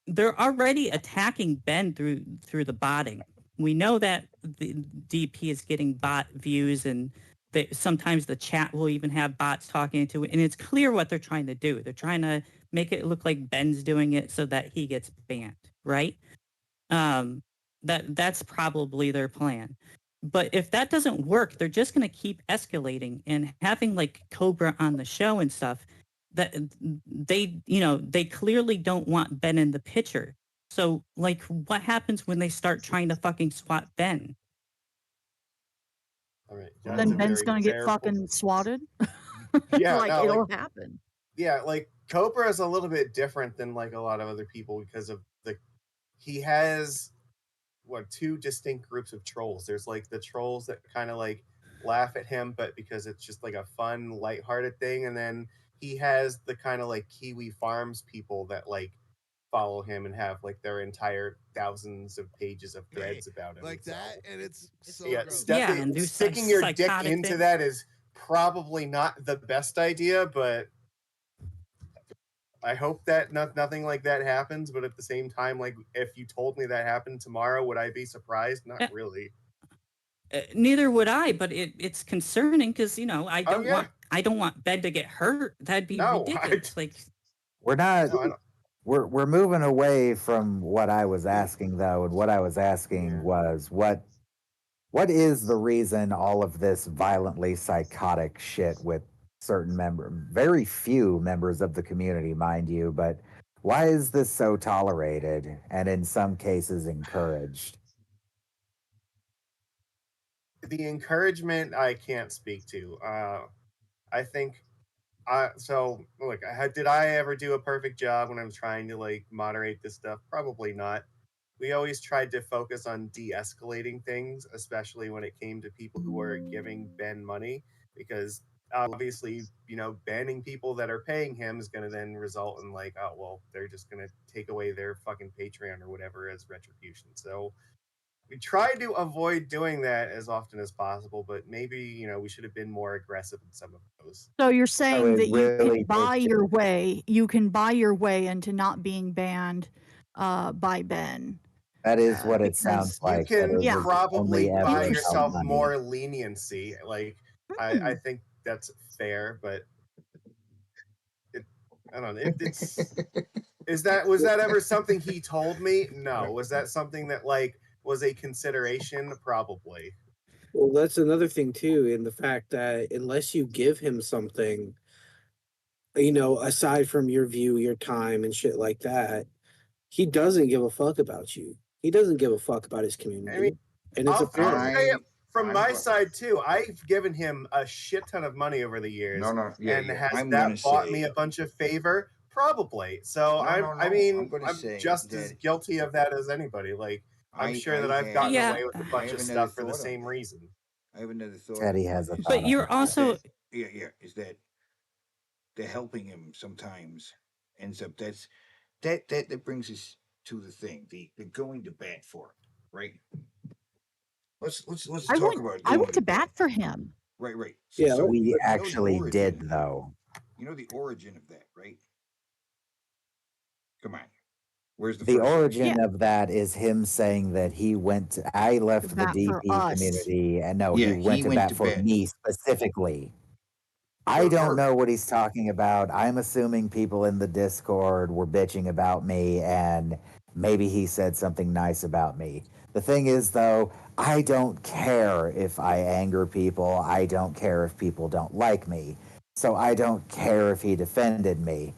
Speaker 10: they're already attacking Ben through the botting. We know that the DP is getting bot views, and sometimes the chat will even have bots talking to it, and it's clear what they're trying to do. They're trying to make it look like Ben's doing it so that he gets banned, right? That's probably their plan. But if that doesn't work, they're just going to keep escalating and having like Cobra on the show and stuff. That they clearly don't want Ben in the picture. So like, what happens when they start trying to fucking swat Ben?
Speaker 12: All right.
Speaker 14: Then Ben's gonna get fucking swatted.
Speaker 12: Yeah,
Speaker 14: like
Speaker 12: no,
Speaker 14: it'll happen.
Speaker 12: Yeah, like Cobra is a little bit different than like a lot of other people because of he has two distinct groups of trolls. There's like the trolls that kind of like laugh at him, but because it's just like a fun, lighthearted thing, and then he has the kind of like Kiwi Farms people that like follow him and have like their entire thousands of pages of threads about him.
Speaker 3: Like that, and it's so
Speaker 12: yeah,
Speaker 3: gross.
Speaker 10: Yeah, and do
Speaker 12: sticking your dick
Speaker 10: psychotic
Speaker 12: into
Speaker 10: things.
Speaker 12: that is probably not the best idea, but I hope that nothing like that happens. But at the same time, like if you told me that happened tomorrow, would I be surprised? Not really.
Speaker 10: Neither would I, but it's concerning because I
Speaker 12: Oh,
Speaker 10: don't
Speaker 12: yeah.
Speaker 10: want Ben to get hurt. That'd be
Speaker 12: No,
Speaker 10: ridiculous. Like
Speaker 8: We're not.
Speaker 12: No, I don't-
Speaker 8: We're moving away from what I was asking though, and what I was asking was what is the reason all of this violently psychotic shit with very few members of the community, mind you, but why is this so tolerated and in some cases encouraged?
Speaker 12: The encouragement I can't speak to. I think so look, did I ever do a perfect job when I was trying to like moderate this stuff? Probably not. We always tried to focus on de-escalating things, especially when it came to people who were giving Ben money, because obviously, banning people that are paying him is going to then result in like, oh well, they're just going to take away their fucking Patreon or whatever as retribution. So we tried to avoid doing that as often as possible, but maybe we should have been more aggressive in some of those.
Speaker 14: So you're saying
Speaker 8: it
Speaker 14: that you
Speaker 8: really
Speaker 14: can buy
Speaker 8: takes-
Speaker 14: your way, into not being banned by Ben.
Speaker 8: That is what it
Speaker 12: Because
Speaker 8: sounds
Speaker 12: you
Speaker 8: like.
Speaker 12: can
Speaker 8: that it was
Speaker 12: probably
Speaker 8: only ever
Speaker 12: buy
Speaker 8: about
Speaker 12: yourself
Speaker 8: money.
Speaker 12: more leniency. Like I think that's fair, but I don't know. Was that ever something he told me? No. Was that something that like was a consideration? Probably.
Speaker 11: Well, that's another thing too, in the fact that unless you give him something, aside from your view, your time, and shit like that, he doesn't give a fuck about you. He doesn't give a fuck about his community,
Speaker 12: I mean,
Speaker 11: and it's
Speaker 12: I'll
Speaker 11: apparent.
Speaker 12: say it from my side too. I've given him a shit ton of money over the years, and has
Speaker 7: I'm
Speaker 12: that
Speaker 7: gonna
Speaker 12: bought me
Speaker 7: say-
Speaker 12: a bunch of favor? Probably. So
Speaker 7: No, no,
Speaker 12: I
Speaker 7: no,
Speaker 12: mean,
Speaker 7: I'm gonna say
Speaker 12: just as
Speaker 7: that-
Speaker 12: guilty of that as anybody. Like I'm sure
Speaker 7: I
Speaker 12: that I've
Speaker 7: have-
Speaker 12: gotten
Speaker 10: Yeah.
Speaker 12: away with a
Speaker 7: I
Speaker 12: bunch
Speaker 7: have
Speaker 12: of
Speaker 7: another
Speaker 12: stuff for the
Speaker 7: thought on
Speaker 12: same
Speaker 7: that.
Speaker 12: reason.
Speaker 7: I have another thought.
Speaker 8: Teddy
Speaker 7: on
Speaker 8: has
Speaker 7: that.
Speaker 8: a
Speaker 7: Is
Speaker 8: thought
Speaker 10: But you're
Speaker 7: that-
Speaker 10: also-
Speaker 7: is that- is that they're helping him sometimes ends up that brings us to the thing, the going to bat for him, right? Let's talk about
Speaker 14: I
Speaker 7: going
Speaker 14: went to bat for him.
Speaker 7: Right.
Speaker 8: Yeah,
Speaker 7: So
Speaker 8: we
Speaker 7: you know the
Speaker 8: actually
Speaker 7: origin
Speaker 8: did
Speaker 7: of that.
Speaker 8: though.
Speaker 7: You know the origin of that, right? Come on. Where's the
Speaker 8: The
Speaker 7: first
Speaker 8: origin of that is him saying that I left the
Speaker 14: bat for
Speaker 8: DP
Speaker 14: us.
Speaker 8: community, and no,
Speaker 7: Yeah,
Speaker 8: he went to bat for me specifically. I don't know what he's talking about. I'm assuming people in the Discord were bitching about me, and maybe he said something nice about me. The thing is, though, I don't care if I anger people. I don't care if people don't like me. So I don't care if he defended me.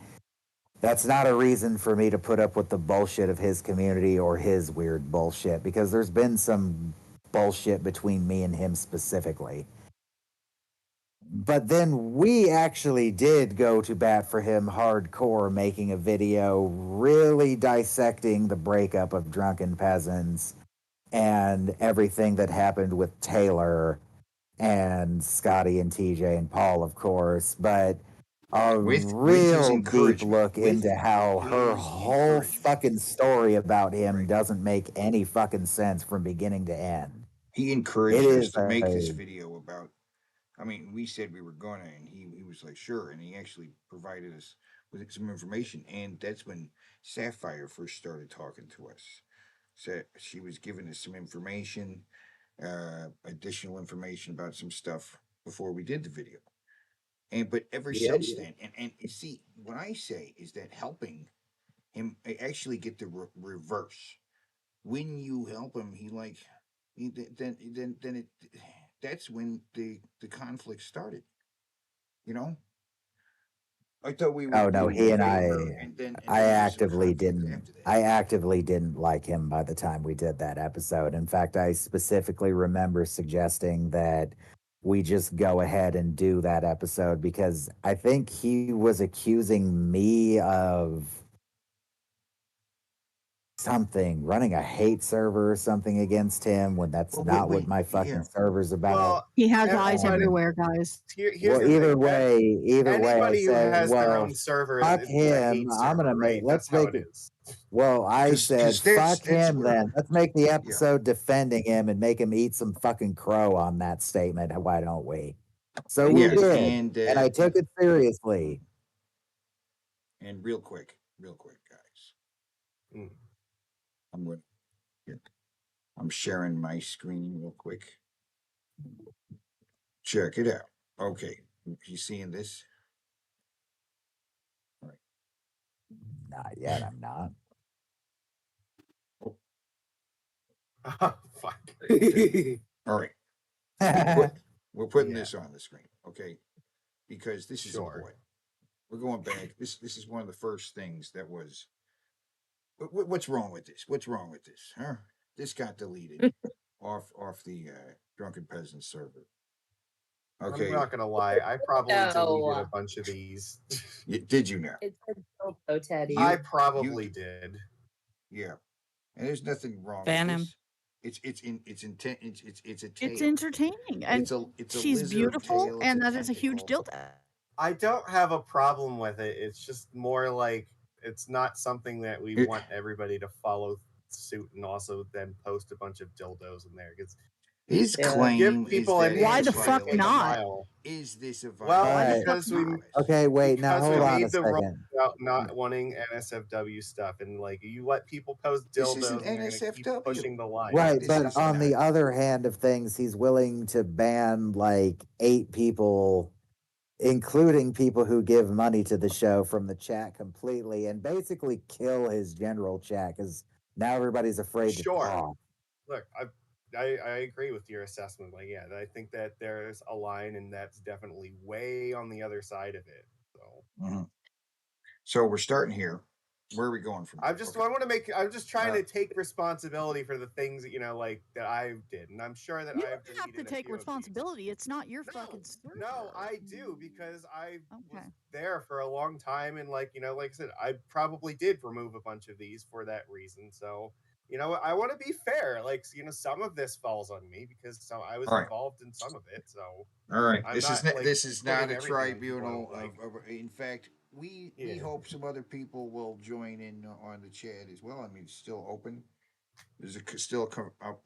Speaker 8: That's not a reason for me to put up with the bullshit of his community or his weird bullshit, because there's been some bullshit between me and him specifically. But then we actually did go to bat for him hardcore, making a video really dissecting the breakup of Drunken Peasants and everything that happened with Taylor and Scotty and TJ and Paul, of course. But a
Speaker 7: With his
Speaker 8: real deep
Speaker 7: encouragement.
Speaker 8: look
Speaker 7: With
Speaker 8: into how her
Speaker 7: his
Speaker 8: whole fucking story about him doesn't make any fucking sense from beginning to end.
Speaker 7: He encouraged
Speaker 8: It
Speaker 7: us
Speaker 8: is
Speaker 7: to make this
Speaker 8: a-
Speaker 7: video about. I mean, we said we were gonna, and he was like, sure, and he actually provided us with some information, and that's when Sapphire first started talking to us. So she was giving us some information, additional information about some stuff before we did the video. But ever
Speaker 11: Yep.
Speaker 7: since then, and see, what I say is that helping him actually get the reverse. When you help him, then it that's when the conflict started. You know, I thought we were.
Speaker 8: Oh no,
Speaker 7: doing
Speaker 8: he and I,
Speaker 7: favor, and then
Speaker 8: I
Speaker 7: there was some
Speaker 8: actively
Speaker 7: conflict
Speaker 8: didn't.
Speaker 7: after that.
Speaker 8: I actively didn't like him by the time we did that episode. In fact, I specifically remember suggesting that we just go ahead and do that episode because I think he was accusing me of something, running a hate server or something against him when that's not what my fucking server's about.
Speaker 12: Well,
Speaker 14: He has eyes
Speaker 12: everybody-
Speaker 14: everywhere, guys.
Speaker 12: Here's
Speaker 8: Well,
Speaker 12: the
Speaker 8: either
Speaker 12: thing.
Speaker 8: way, I
Speaker 12: Anybody who
Speaker 8: said,
Speaker 12: has their
Speaker 8: well,
Speaker 12: own server
Speaker 8: fuck
Speaker 12: is a
Speaker 8: him.
Speaker 12: hate
Speaker 8: I'm gonna
Speaker 12: server,
Speaker 8: make.
Speaker 12: right?
Speaker 8: Let's
Speaker 12: That's how
Speaker 8: make
Speaker 12: it
Speaker 8: it.
Speaker 12: is.
Speaker 8: Well, I said, fuck him.
Speaker 7: where-
Speaker 8: Then let's make the episode defending him and make him eat some fucking crow on that statement. Why don't we? So we
Speaker 7: Yes,
Speaker 8: did, and I took it seriously.
Speaker 7: And real quick, guys. I'm sharing my screen real quick. Check it out. Okay, you seeing this?
Speaker 8: Not yet. I'm not.
Speaker 12: Oh, fuck.
Speaker 7: All right. We're putting this on the screen, okay? Because this is important. We're going back. This is one of the first things that was. What's wrong with this? What's wrong with this? Huh? This got deleted off the Drunken Peasant server. Okay.
Speaker 12: I'm not gonna lie. I probably deleted a bunch of these.
Speaker 7: Did you now?
Speaker 13: It's a Teddy.
Speaker 12: I probably did.
Speaker 7: Yeah, and there's nothing wrong
Speaker 10: Ban
Speaker 7: with
Speaker 10: him.
Speaker 7: this. It's intent. It's a tail.
Speaker 14: It's entertaining, and
Speaker 7: it's a
Speaker 14: she's
Speaker 7: lizard
Speaker 14: beautiful,
Speaker 7: tail,
Speaker 14: and
Speaker 7: it's a
Speaker 14: that is a huge
Speaker 7: tentacle.
Speaker 14: dildo.
Speaker 12: I don't have a problem with it. It's just more like it's not something that we want everybody to follow suit and also then post a bunch of dildos in there. Because
Speaker 7: His claim
Speaker 12: give people
Speaker 7: is that
Speaker 14: Why
Speaker 12: an
Speaker 14: the
Speaker 12: inch,
Speaker 14: fuck
Speaker 12: take a
Speaker 14: not?
Speaker 12: mile.
Speaker 7: Is this a
Speaker 12: Well,
Speaker 8: Alright.
Speaker 12: because we
Speaker 8: Okay, wait. Now
Speaker 12: because
Speaker 8: hold
Speaker 12: we
Speaker 8: on a
Speaker 12: made the rule
Speaker 8: second.
Speaker 12: about not wanting NSFW stuff, and like you let people post
Speaker 7: This isn't
Speaker 12: dildos, and you're gonna keep
Speaker 7: NSFW.
Speaker 12: pushing the line.
Speaker 8: Right,
Speaker 7: This
Speaker 8: but
Speaker 7: is
Speaker 8: on the other hand of things, he's willing to ban like 8 people, including people who give money to the show, from the chat completely, and basically kill his general chat because now everybody's afraid to talk.
Speaker 12: Look, I agree with your assessment. Like, yeah, I think that there's a line, and that's definitely way on the other side of it. So,
Speaker 7: So we're starting here. Where are we going from?
Speaker 12: I want to make. I'm just trying to take responsibility for the things that like that I did, and I'm sure that
Speaker 14: You
Speaker 12: I've
Speaker 14: don't have to take responsibility. It's not your fucking server.
Speaker 12: No, I do because I was
Speaker 14: Okay.
Speaker 12: there for a long time, and like like I said, I probably did remove a bunch of these for that reason. So I want to be fair. Like some of this falls on me because I was
Speaker 7: All right.
Speaker 12: involved in some of it. So
Speaker 7: All right,
Speaker 12: I'm
Speaker 7: this
Speaker 12: not,
Speaker 7: is
Speaker 12: like,
Speaker 7: this is not
Speaker 12: putting
Speaker 7: a
Speaker 12: everything on
Speaker 7: tribunal
Speaker 12: people,
Speaker 7: of. In fact, we hope some other people will join in on the chat as well. I mean, it's still open. There's still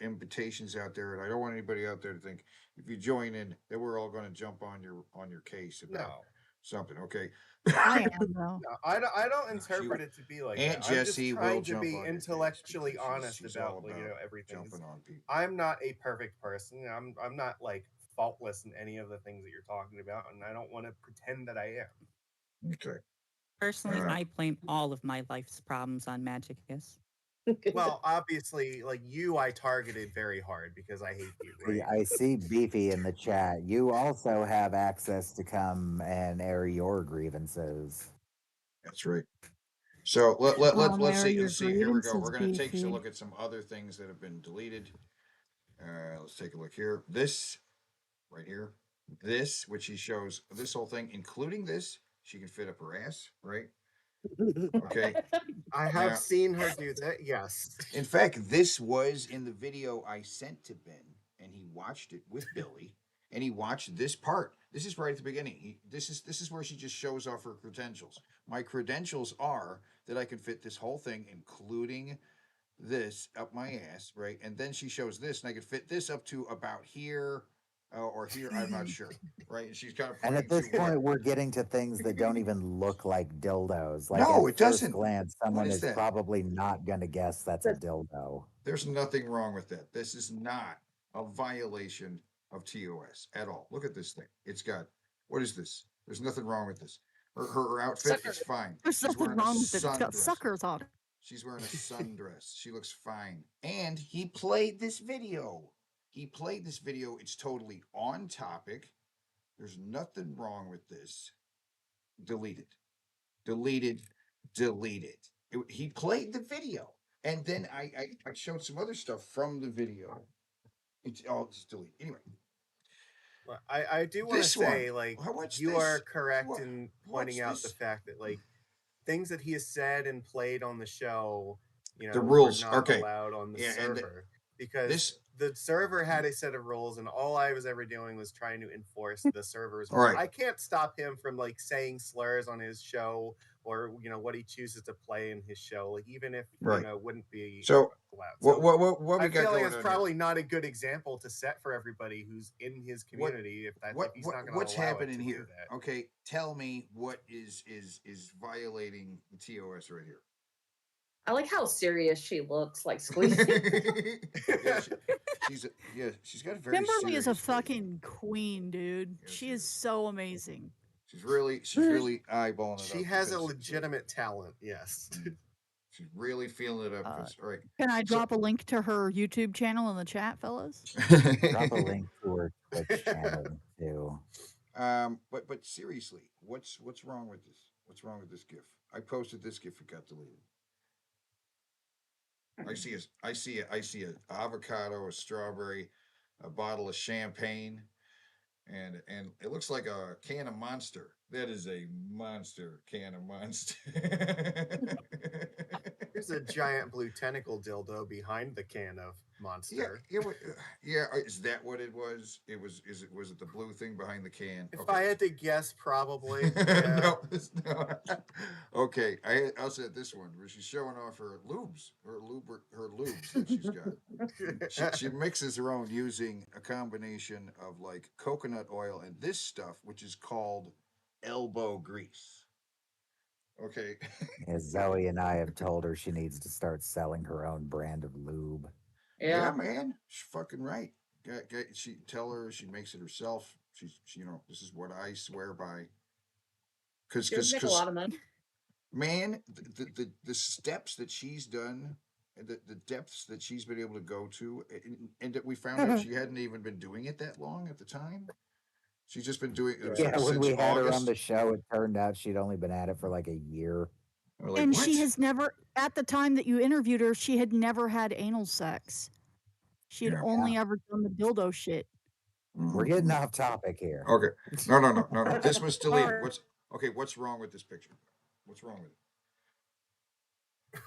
Speaker 7: invitations out there, and I don't want anybody out there to think if you join in that we're all going to jump on your case about something. Okay.
Speaker 14: I am though.
Speaker 12: No, I don't interpret it to be like
Speaker 7: Aunt
Speaker 12: that. I'm
Speaker 7: Jessie
Speaker 12: just
Speaker 7: will
Speaker 12: trying to
Speaker 7: jump
Speaker 12: be
Speaker 7: on your case
Speaker 12: intellectually
Speaker 7: because
Speaker 12: honest
Speaker 7: she's
Speaker 12: about,
Speaker 7: all about
Speaker 12: everything.
Speaker 7: jumping on people.
Speaker 12: I'm not a perfect person. I'm not like faultless in any of the things that you're talking about, and I don't want to pretend that I am.
Speaker 7: Okay.
Speaker 10: Personally, I blame all of my life's problems on Magicus.
Speaker 12: Well, obviously, like you, I targeted very hard because I hate you, right?
Speaker 8: I see Beefy in the chat. You also have access to come and air your grievances.
Speaker 7: That's right. So let's see.
Speaker 14: Your
Speaker 7: Let's see. Here we go.
Speaker 14: grievances,
Speaker 7: We're going to take a
Speaker 14: Beefy.
Speaker 7: look at some other things that have been deleted. Let's take a look here. This right here. This, which he shows this whole thing, including this, she can fit up her ass, right? Okay.
Speaker 12: I have seen her do that. Yes.
Speaker 7: In fact, this was in the video I sent to Ben, and he watched it with Billy, and he watched this part. This is right at the beginning. This is where she just shows off her credentials. My credentials are that I can fit this whole thing, including this, up my ass, right? And then she shows this, and I could fit this up to about here or here. I'm not sure, right? And she's kind of
Speaker 8: And
Speaker 7: pointing
Speaker 8: at this
Speaker 7: to
Speaker 8: point, we're getting to things that don't even look like dildos. Like
Speaker 7: No,
Speaker 8: at
Speaker 7: it
Speaker 8: first
Speaker 7: doesn't.
Speaker 8: glance,
Speaker 7: What
Speaker 8: someone
Speaker 7: is
Speaker 8: is
Speaker 7: that?
Speaker 8: probably not going to guess that's a dildo.
Speaker 7: There's nothing wrong with that. This is not a violation of TOS at all. Look at this thing. It's got, what is this? There's nothing wrong with this. Her outfit is fine.
Speaker 14: There's
Speaker 7: She's
Speaker 14: nothing
Speaker 7: wearing a
Speaker 14: wrong with it. It's got
Speaker 7: sundress.
Speaker 14: suckers on it.
Speaker 7: She's wearing a sundress. She looks fine. And he played this video. It's totally on topic. There's nothing wrong with this. Deleted. He played the video. And then I showed some other stuff from the video. It's all just deleted. Anyway.
Speaker 12: Well, I do want to
Speaker 7: This
Speaker 12: say,
Speaker 7: one.
Speaker 12: like,
Speaker 7: What's
Speaker 12: you
Speaker 7: this?
Speaker 12: are correct in
Speaker 7: What's
Speaker 12: pointing out the
Speaker 7: this?
Speaker 12: fact that, like, things that he has said and played on the show,
Speaker 7: The rules,
Speaker 12: are not
Speaker 7: okay.
Speaker 12: allowed on the
Speaker 7: Yeah,
Speaker 12: server. because the server had a set of rules, and all I was ever doing was trying to enforce the server's
Speaker 7: All
Speaker 12: rules.
Speaker 7: right.
Speaker 12: I can't stop him from like saying slurs on his show, or what he chooses to play in his show, like even if
Speaker 7: Right.
Speaker 12: wouldn't be
Speaker 7: So
Speaker 12: allowed.
Speaker 7: what we
Speaker 12: I
Speaker 7: got
Speaker 12: feel like
Speaker 7: going
Speaker 12: it's
Speaker 7: on
Speaker 12: probably not a good example to set for everybody who's in his community if he's not going to
Speaker 7: what's
Speaker 12: allow
Speaker 7: happening
Speaker 12: it to
Speaker 7: here?
Speaker 12: do that.
Speaker 7: Okay, tell me what is violating the TOS right here.
Speaker 13: I like how serious she looks, like squeezing.
Speaker 7: She's got a very
Speaker 14: Kimberly is a
Speaker 7: serious face.
Speaker 14: fucking queen, dude. She is so amazing.
Speaker 7: She's really eyeballing it.
Speaker 12: She has a legitimate talent, yes.
Speaker 7: She's really feeling it up. All right.
Speaker 14: Can I drop a link to her YouTube channel in the chat, fellas?
Speaker 8: Drop a link to her Twitch channel too.
Speaker 7: But seriously, what's wrong with this? What's wrong with this GIF? I posted this GIF. It got deleted. I see a avocado, a strawberry, a bottle of champagne, and it looks like a can of Monster. That is a monster can of Monster.
Speaker 12: There's a giant blue tentacle dildo behind the can of Monster.
Speaker 7: Yeah. Is that what it was? Was it the blue thing behind the can?
Speaker 12: If I had to guess, probably.
Speaker 7: No. Okay, I'll say this one where she's showing off her lubes that she's got. She mixes her own using a combination of like coconut oil and this stuff, which is called elbow grease. Okay.
Speaker 8: Yeah, Zoe and I have told her she needs to start selling her own brand of lube.
Speaker 7: Yeah, man, she's fucking right. She tell her she makes it herself. She this is what I swear by. Because
Speaker 13: make a lot of money.
Speaker 7: Man, the steps that she's done, the depths that she's been able to go to, and that we found out she hadn't even been doing it that long at the time. She's just been doing it
Speaker 8: Yeah, when
Speaker 7: since
Speaker 8: we had her on
Speaker 7: August.
Speaker 8: the show, it turned out she'd only been at it for like a year.
Speaker 7: Like,
Speaker 14: and
Speaker 7: what?
Speaker 14: she has never, at the time that you interviewed her, she had never had anal sex. She had only ever done the dildo shit.
Speaker 8: We're getting off topic here.
Speaker 7: Okay. No. This was deleted. What's wrong with this picture? What's wrong with it?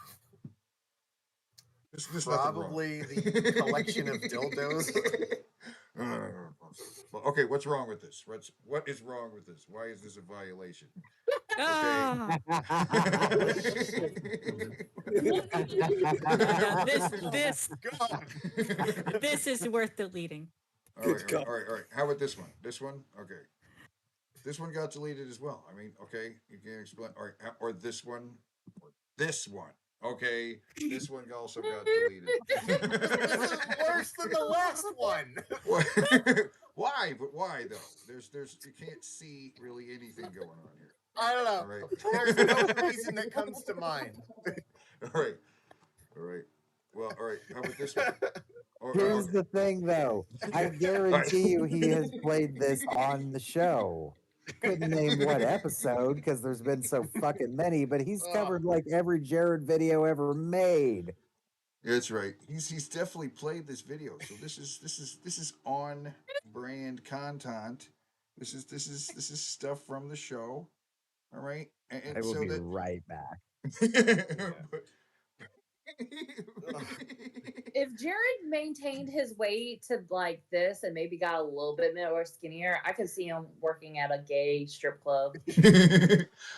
Speaker 7: There's
Speaker 12: Probably the collection of dildos.
Speaker 7: No. Okay, what's wrong with this? What is wrong with this? Why is this a violation? Okay.
Speaker 10: This is worth deleting.
Speaker 7: All right. How about this one? This one? Okay. This one got deleted as well. I mean, okay, you can explain. All right, or this one, or this one. Okay, this one also got deleted.
Speaker 12: This is worse than the last one.
Speaker 7: Why? But why though? There's you can't see really anything going on here.
Speaker 12: I don't know.
Speaker 7: All right.
Speaker 12: There's no reason that comes to mind.
Speaker 7: All right. Well, all right. How about this one?
Speaker 8: Here's the thing, though. I guarantee you he has played this on the show. Couldn't name what episode because there's been so fucking many, but he's covered like every Jared video ever made.
Speaker 7: That's right. He's definitely played this video. So this is on brand content. This is stuff from the show. All right. And
Speaker 8: I will
Speaker 7: so
Speaker 8: be right back.
Speaker 13: If Jared maintained his weight to like this and maybe got a little bit more skinnier, I could see him working at a gay strip club.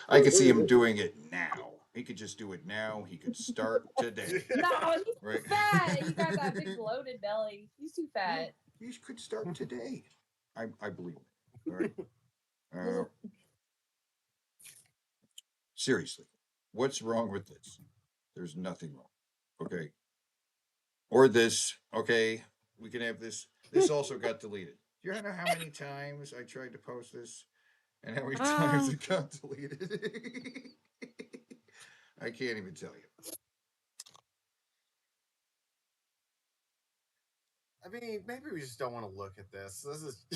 Speaker 7: I could see him doing it now. He could just do it now. He could start today.
Speaker 13: No, he's
Speaker 7: Right.
Speaker 13: too fat. He got that big bloated belly. He's too fat.
Speaker 7: He could start today. I believe it. All right. Seriously, what's wrong with this? There's nothing wrong. Okay. Or this. Okay. We can have this. This also got deleted. Do you know how many times I tried to post this and how many times it got deleted? I can't even tell you.
Speaker 12: I mean, maybe we just don't want to look at this. This is.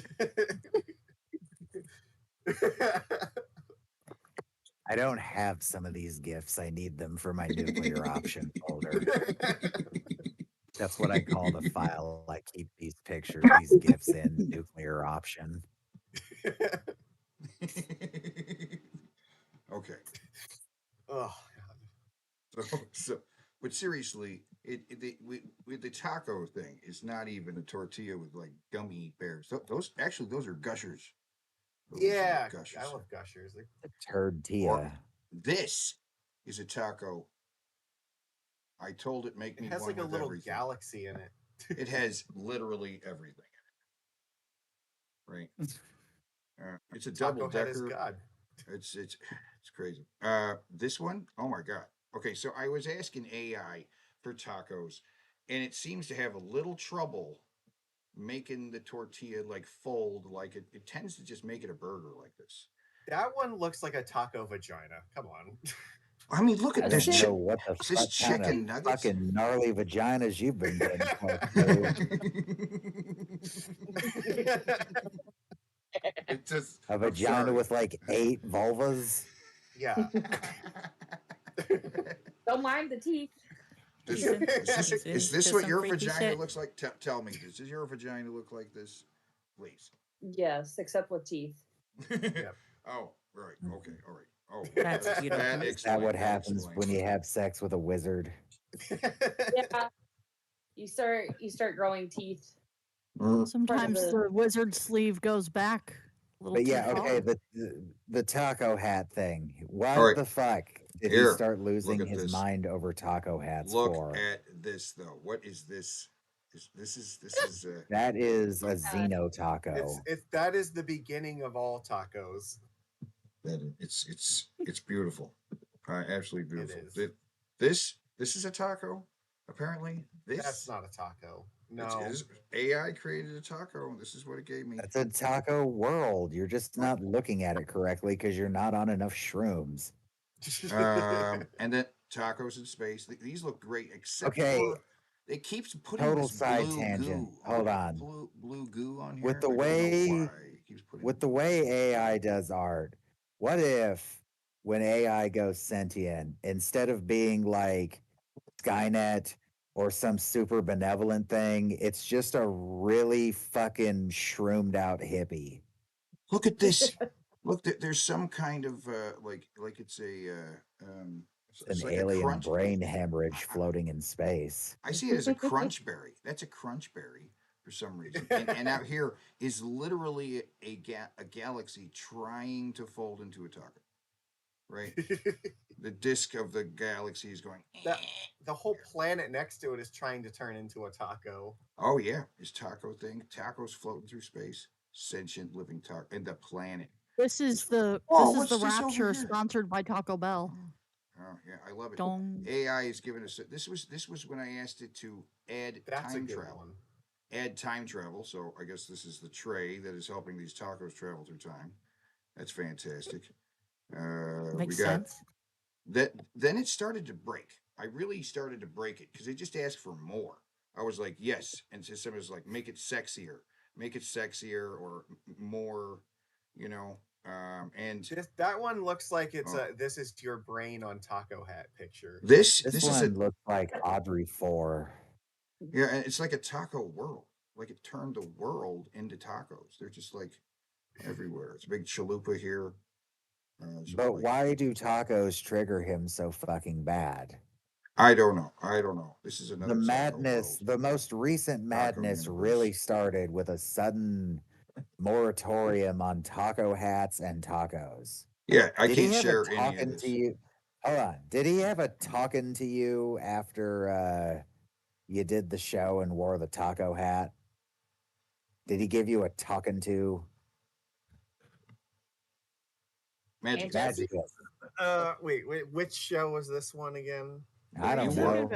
Speaker 8: I don't have some of these gifts. I need them for my nuclear option folder. That's what I call the file I keep these pictures, these gifts in, nuclear option.
Speaker 7: Okay.
Speaker 12: Oh,
Speaker 7: So, but seriously, with the taco thing, it's not even a tortilla with like gummy bears. Those are gushers. Those are
Speaker 12: Yeah,
Speaker 7: gushers.
Speaker 12: I love gushers.
Speaker 8: Turdia.
Speaker 7: This is a taco. I told it make
Speaker 12: It
Speaker 7: me
Speaker 12: has
Speaker 7: one
Speaker 12: like a
Speaker 7: with
Speaker 12: little
Speaker 7: everything.
Speaker 12: galaxy in it.
Speaker 7: It has literally everything in it. Right. It's a double
Speaker 12: Taco head is
Speaker 7: decker.
Speaker 12: God.
Speaker 7: It's crazy. This one, oh my god. Okay, so I was asking AI for tacos, and it seems to have a little trouble making the tortilla like fold like it tends to just make it a burger like this.
Speaker 12: That one looks like a taco vagina. Come on.
Speaker 7: I mean, look at
Speaker 8: I
Speaker 7: this.
Speaker 8: don't know what the
Speaker 7: This
Speaker 8: fuck kind of
Speaker 7: chicken nuggets.
Speaker 8: fucking gnarly vaginas you've been getting.
Speaker 7: It just
Speaker 8: A
Speaker 7: I'm
Speaker 8: vagina
Speaker 7: sorry.
Speaker 8: with like 8 vulvas.
Speaker 12: Yeah.
Speaker 13: Don't mind the teeth.
Speaker 7: Is this what
Speaker 10: some
Speaker 7: your
Speaker 10: freaky
Speaker 7: vagina
Speaker 10: shit?
Speaker 7: looks like? Tell me, does your vagina look like this? Please.
Speaker 13: Yes, except with teeth.
Speaker 7: Oh, right. Okay. All right. Oh,
Speaker 10: That's beautiful.
Speaker 8: Is that what happens when you have sex with a wizard?
Speaker 13: Yeah. You start growing teeth.
Speaker 14: Sometimes the wizard sleeve goes back a little
Speaker 8: But
Speaker 14: too
Speaker 8: yeah,
Speaker 14: far.
Speaker 8: okay, the taco hat thing. What
Speaker 7: All right.
Speaker 8: the fuck did he
Speaker 7: Here,
Speaker 8: start losing
Speaker 7: look at
Speaker 8: his
Speaker 7: this.
Speaker 8: mind over taco hats
Speaker 7: Look
Speaker 8: for?
Speaker 7: at this though. What is this? This is
Speaker 8: That is a Xeno taco.
Speaker 12: That is the beginning of all tacos.
Speaker 7: It's beautiful. Absolutely beautiful.
Speaker 12: is.
Speaker 7: This is a taco. Apparently,
Speaker 12: That's not a taco. No.
Speaker 7: AI created a taco, and this is what it gave me.
Speaker 8: That's a taco world. You're just not looking at it correctly because you're not on enough shrooms.
Speaker 7: And then tacos in space. These look great, except
Speaker 8: Okay.
Speaker 7: for it keeps putting
Speaker 8: Total
Speaker 7: this
Speaker 8: side
Speaker 7: blue
Speaker 8: tangent.
Speaker 7: goo.
Speaker 8: Hold on.
Speaker 7: Blue goo on here.
Speaker 8: With the
Speaker 7: I don't know
Speaker 8: way
Speaker 7: why it keeps putting
Speaker 8: with the way AI does art, what if when AI goes sentient, instead of being like Skynet or some super benevolent thing, it's just a really fucking shroomed out hippie.
Speaker 7: Look at this. Look, there's some kind of like it's a
Speaker 8: An
Speaker 7: like a
Speaker 8: alien
Speaker 7: crunch.
Speaker 8: brain hemorrhage floating in space.
Speaker 7: I see it as a crunch berry. That's a crunch berry for some reason. And out here is literally a galaxy trying to fold into a taco. Right? The disk of the galaxy is going.
Speaker 12: The whole planet next to it is trying to turn into a taco.
Speaker 7: Oh yeah, this taco thing. Tacos floating through space. Sentient living taco. And the planet.
Speaker 14: This is the
Speaker 7: what's this over
Speaker 14: Rapture
Speaker 7: here?
Speaker 14: sponsored by Taco Bell.
Speaker 7: Oh yeah, I love it.
Speaker 14: Dong.
Speaker 7: AI is giving us this was when I asked it to add time travel. Add time travel. So I guess this is the tray that is helping these tacos travel through time. That's fantastic.
Speaker 10: Makes
Speaker 7: we got
Speaker 10: sense.
Speaker 7: that. Then it started to break. I really started to break it because they just asked for more. I was like, yes, and so someone was like, make it sexier, or more, you know. And
Speaker 12: that one looks like it's this is your brain on taco hat picture.
Speaker 7: This
Speaker 8: one looks like Audrey 4.
Speaker 7: Yeah, and it's like a taco world. Like it turned the world into tacos. They're just like everywhere. It's a big chalupa here.
Speaker 8: But why do tacos trigger him so fucking bad?
Speaker 7: I don't know. This is another
Speaker 8: The madness, the most recent madness really started with a sudden moratorium on taco hats and tacos.
Speaker 7: Yeah, I
Speaker 8: Did
Speaker 7: can't
Speaker 8: he have
Speaker 7: share
Speaker 8: a
Speaker 7: any of
Speaker 8: talking
Speaker 7: this.
Speaker 8: to you? Hold on. Did he have a talking to you after you did the show and wore the taco hat? Did he give you a talking to?
Speaker 7: Magic.
Speaker 12: Wait, which show was this one again?
Speaker 8: I don't know.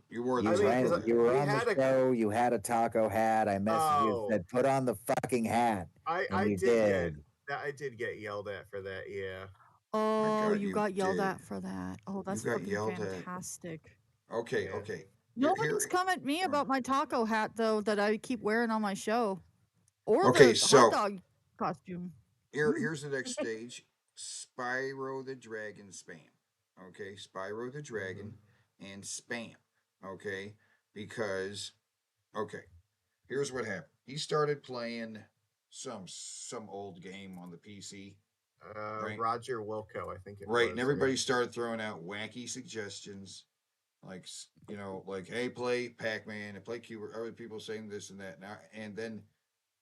Speaker 7: You wore
Speaker 8: You,
Speaker 7: the
Speaker 8: you were on the show. You had a taco hat. I messaged you and said, "Put on the fucking hat." And you did.
Speaker 12: I did get yelled at for that. Yeah.
Speaker 14: Oh,
Speaker 7: God,
Speaker 14: you
Speaker 7: you
Speaker 14: got yelled
Speaker 7: did.
Speaker 14: at for that. Oh, that's
Speaker 7: got
Speaker 14: fucking
Speaker 7: yelled at.
Speaker 14: fantastic.
Speaker 7: Okay.
Speaker 14: Nobody's come at me about my taco hat though that I keep wearing on my show, or
Speaker 7: Okay,
Speaker 14: the
Speaker 7: so-
Speaker 14: hot dog costume.
Speaker 7: Here's the next stage. Spyro the Dragon spam. Okay, Spyro the Dragon and spam. Okay, because here's what happened. He started playing some old game on the PC. Right?
Speaker 12: Roger Wilco, I think it was.
Speaker 7: Right, and everybody started throwing out wacky suggestions, like like hey, play Pac-Man and play Cube. Other people saying this and that now, and then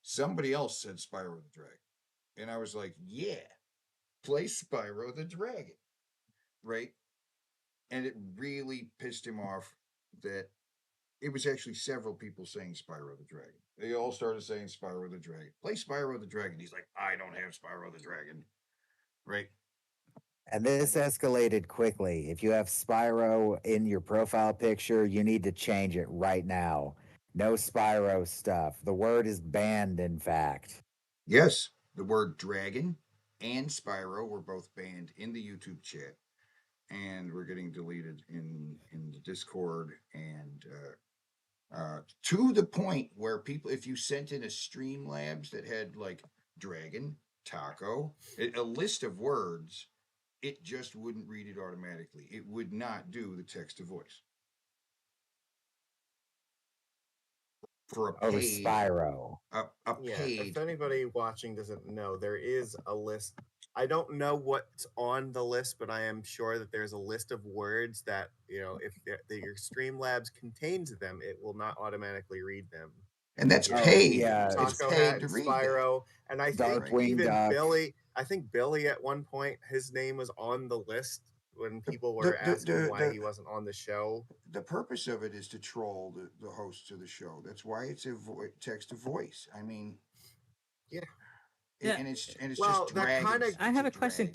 Speaker 7: somebody else said Spyro the Dragon, and I was like, yeah, play Spyro the Dragon, right? And it really pissed him off that it was actually several people saying Spyro the Dragon. They all started saying Spyro the Dragon. Play Spyro the Dragon. He's like, I don't have Spyro the Dragon, right?
Speaker 8: And this escalated quickly. If you have Spyro in your profile picture, you need to change it right now. No Spyro stuff. The word is banned, in fact.
Speaker 7: Yes, the word dragon and Spyro were both banned in the YouTube chat, and we're getting deleted in the Discord, and to the point where people, if you sent in a Streamlabs that had like dragon, taco, a list of words, it just wouldn't read it automatically. It would not do the text to voice. For a
Speaker 8: Over
Speaker 7: paid
Speaker 8: Spyro.
Speaker 7: a
Speaker 12: Yeah,
Speaker 7: paid
Speaker 12: if anybody watching doesn't know, there is a list. I don't know what's on the list, but I am sure that there's a list of words that, if your Streamlabs contains them, it will not automatically read them.
Speaker 7: and that's
Speaker 12: Yeah.
Speaker 7: paid.
Speaker 8: yeah,
Speaker 7: It's
Speaker 12: Taco
Speaker 7: paid
Speaker 12: Hat
Speaker 7: to
Speaker 12: and
Speaker 7: read that.
Speaker 12: Spyro, and I think
Speaker 8: Darkwing
Speaker 12: even
Speaker 8: Duck.
Speaker 12: Billy. I think Billy at one point his name was on the list when people were asking why he wasn't on the show.
Speaker 7: The purpose of it is to troll the hosts of the show. That's why it's a text to voice. I mean,
Speaker 12: yeah,
Speaker 10: Yeah.
Speaker 7: and it's
Speaker 12: well,
Speaker 7: just
Speaker 12: that
Speaker 7: dragons.
Speaker 12: kind of.
Speaker 10: I have a question.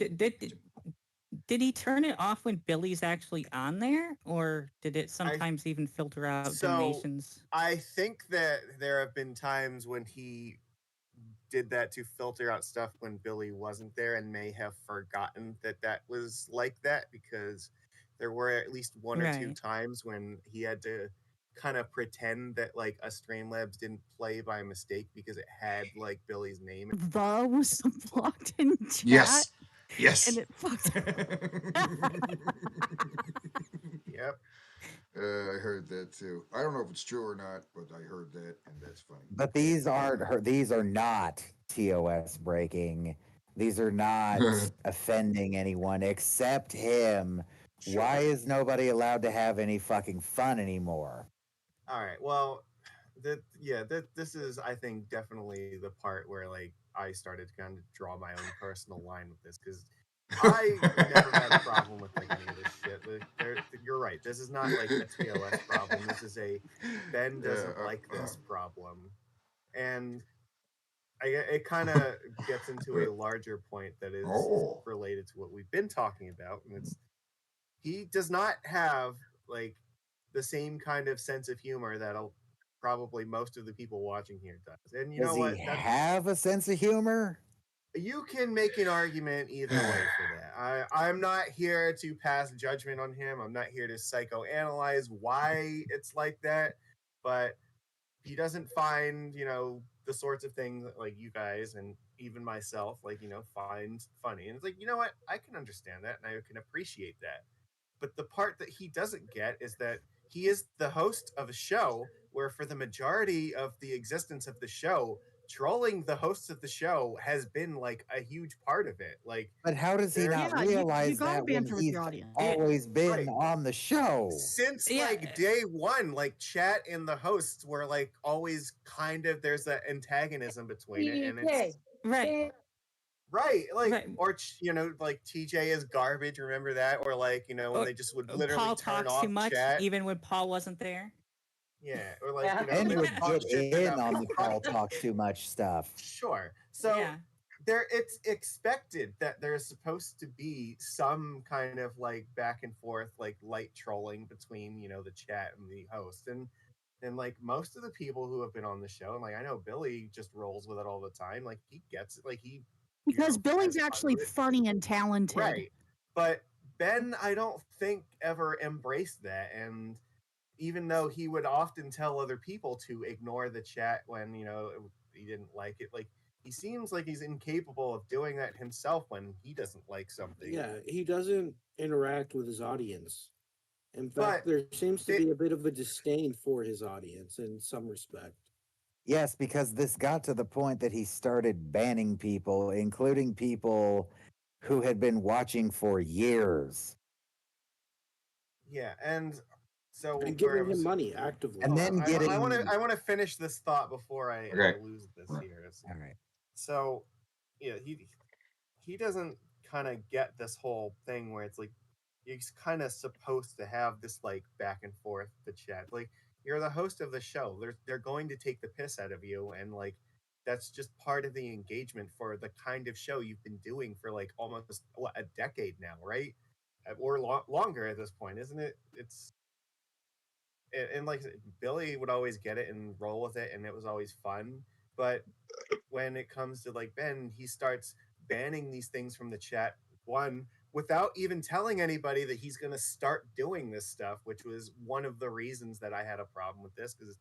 Speaker 10: Did he turn it off when Billy's actually on there, or did it sometimes even filter out donations?
Speaker 12: I think that there have been times when he did that to filter out stuff when Billy wasn't there, and may have forgotten that was like that, because there were at least one or two
Speaker 10: Right.
Speaker 12: times when he had to kind of pretend that like a Streamlabs didn't play by mistake because it had like Billy's name.
Speaker 14: The was blocked in chat.
Speaker 7: Yes. Yes.
Speaker 14: And it fucked.
Speaker 12: Yep.
Speaker 7: I heard that too. I don't know if it's true or not, but I heard that, and that's funny.
Speaker 8: But these aren't these are not TOS breaking. These are not offending anyone except him.
Speaker 12: Sure.
Speaker 8: Why is nobody allowed to have any fucking fun anymore?
Speaker 12: All right. Well, this is, I think, definitely the part where like I started to kind of draw my own personal line with this, because I never had a problem with like any of this shit. You're right. This is not like a TOS problem. This is a Ben doesn't like this problem, and it kind of gets into a larger point that is related to what we've been talking about, and it's he does not have like the same kind of sense of humor that probably most of the people watching here does. And you
Speaker 8: Does
Speaker 12: know what?
Speaker 8: he have a sense of humor?
Speaker 12: You can make an argument either way for that. I'm not here to pass judgment on him. I'm not here to psychoanalyze why it's like that, but he doesn't find, the sorts of things that, like, you guys and even myself, like, find funny. And it's like, you know what? I can understand that and I can appreciate that. But the part that he doesn't get is that he is the host of a show where, for the majority of the existence of the show, trolling the hosts of the show has been like a huge part of it. Like,
Speaker 8: But how does he not realize that when he's always been on the show?
Speaker 12: Since like day one, like chat and the hosts were like always kind of, there's that antagonism between it, and it's
Speaker 10: right.
Speaker 12: Right, like, or like TJ is garbage. Remember that? Or like, when they just would literally
Speaker 10: Paul
Speaker 12: turn
Speaker 10: talks
Speaker 12: off
Speaker 10: too much,
Speaker 12: chat.
Speaker 10: even when Paul wasn't there.
Speaker 12: Yeah, or like,
Speaker 8: And
Speaker 12: they
Speaker 8: would
Speaker 12: would talk
Speaker 8: get
Speaker 12: shit
Speaker 8: in
Speaker 12: about
Speaker 8: on the Paul talks too much stuff.
Speaker 12: Sure. So it's expected that there's supposed to be some kind of like back and forth, like light trolling between, the chat and the host. And like most of the people who have been on the show, and like I know Billy just rolls with it all the time. Like he gets it. Like
Speaker 14: because Billy's actually funny and talented.
Speaker 12: Right. But Ben, I don't think ever embraced that. And even though he would often tell other people to ignore the chat when, he didn't like it, like he seems like he's incapable of doing that himself when he doesn't like something.
Speaker 11: Yeah, he doesn't interact with his audience. In fact, there seems to be a bit of a disdain for his audience in some respect.
Speaker 8: Yes, because this got to the point that he started banning people, including people who had been watching for years.
Speaker 12: Yeah, and So
Speaker 11: And
Speaker 12: where I
Speaker 11: giving him
Speaker 12: was-
Speaker 11: money actively.
Speaker 8: And then getting.
Speaker 12: I want to finish this thought before I
Speaker 7: Okay.
Speaker 12: lose this here.
Speaker 8: All right.
Speaker 12: So, yeah, he doesn't kind of get this whole thing where it's like you're kind of supposed to have this like back and forth the chat. Like you're the host of the show. They're going to take the piss out of you, and like that's just part of the engagement for the kind of show you've been doing for like almost a decade now, right? Or longer at this point, isn't it? It's and like Billy would always get it and roll with it, and it was always fun. But when it comes to like Ben, he starts banning these things from the chat. One, without even telling anybody that he's going to start doing this stuff, which was one of the reasons that I had a problem with this. Because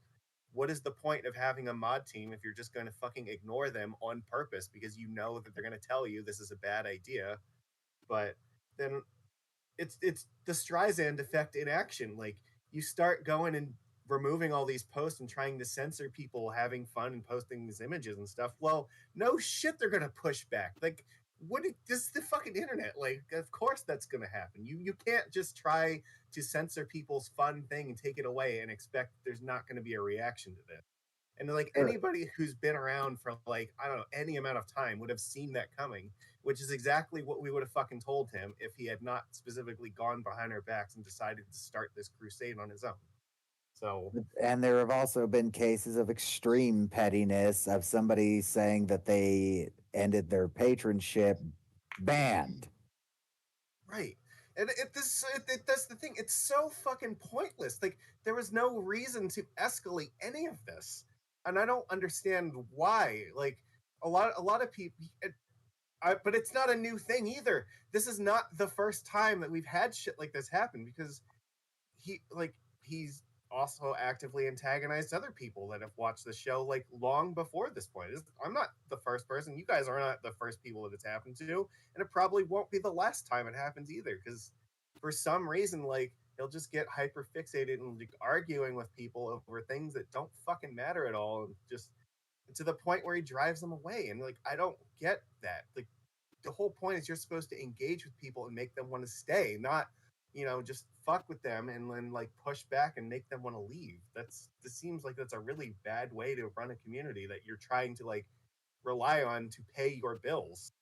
Speaker 12: what is the point of having a mod team if you're just going to fucking ignore them on purpose because you know that they're going to tell you this is a bad idea? But then it's the Streisand effect in action. Like you start going and removing all these posts and trying to censor people having fun and posting these images and stuff. Well, no shit, they're gonna push back. Like, this is the fucking internet. Like, of course that's gonna happen. You can't just try to censor people's fun thing and take it away and expect there's not gonna be a reaction to this. And like anybody who's been around for like, I don't know, any amount of time would have seen that coming, which is exactly what we would have fucking told him if he had not specifically gone behind our backs and decided to start this crusade on his own. So,
Speaker 8: And there have also been cases of extreme pettiness of somebody saying that they ended their patronship banned.
Speaker 12: right. And that's the thing. It's so fucking pointless. Like there was no reason to escalate any of this, and I don't understand why. Like a lot of people, but it's not a new thing either. This is not the first time that we've had shit like this happen because he's also actively antagonized other people that have watched the show like long before this point. I'm not the first person. You guys are not the first people that it's happened to, and it probably won't be the last time it happens either. Because for some reason, like he'll just get hyper fixated and like, arguing with people over things that don't fucking matter at all, and just to the point where he drives them away. And like I don't get that. Like the whole point is you're supposed to engage with people and make them want to stay, not just fuck with them and then like push back and make them want to leave. This seems like that's a really bad way to run a community that you're trying to like rely on to pay your bills.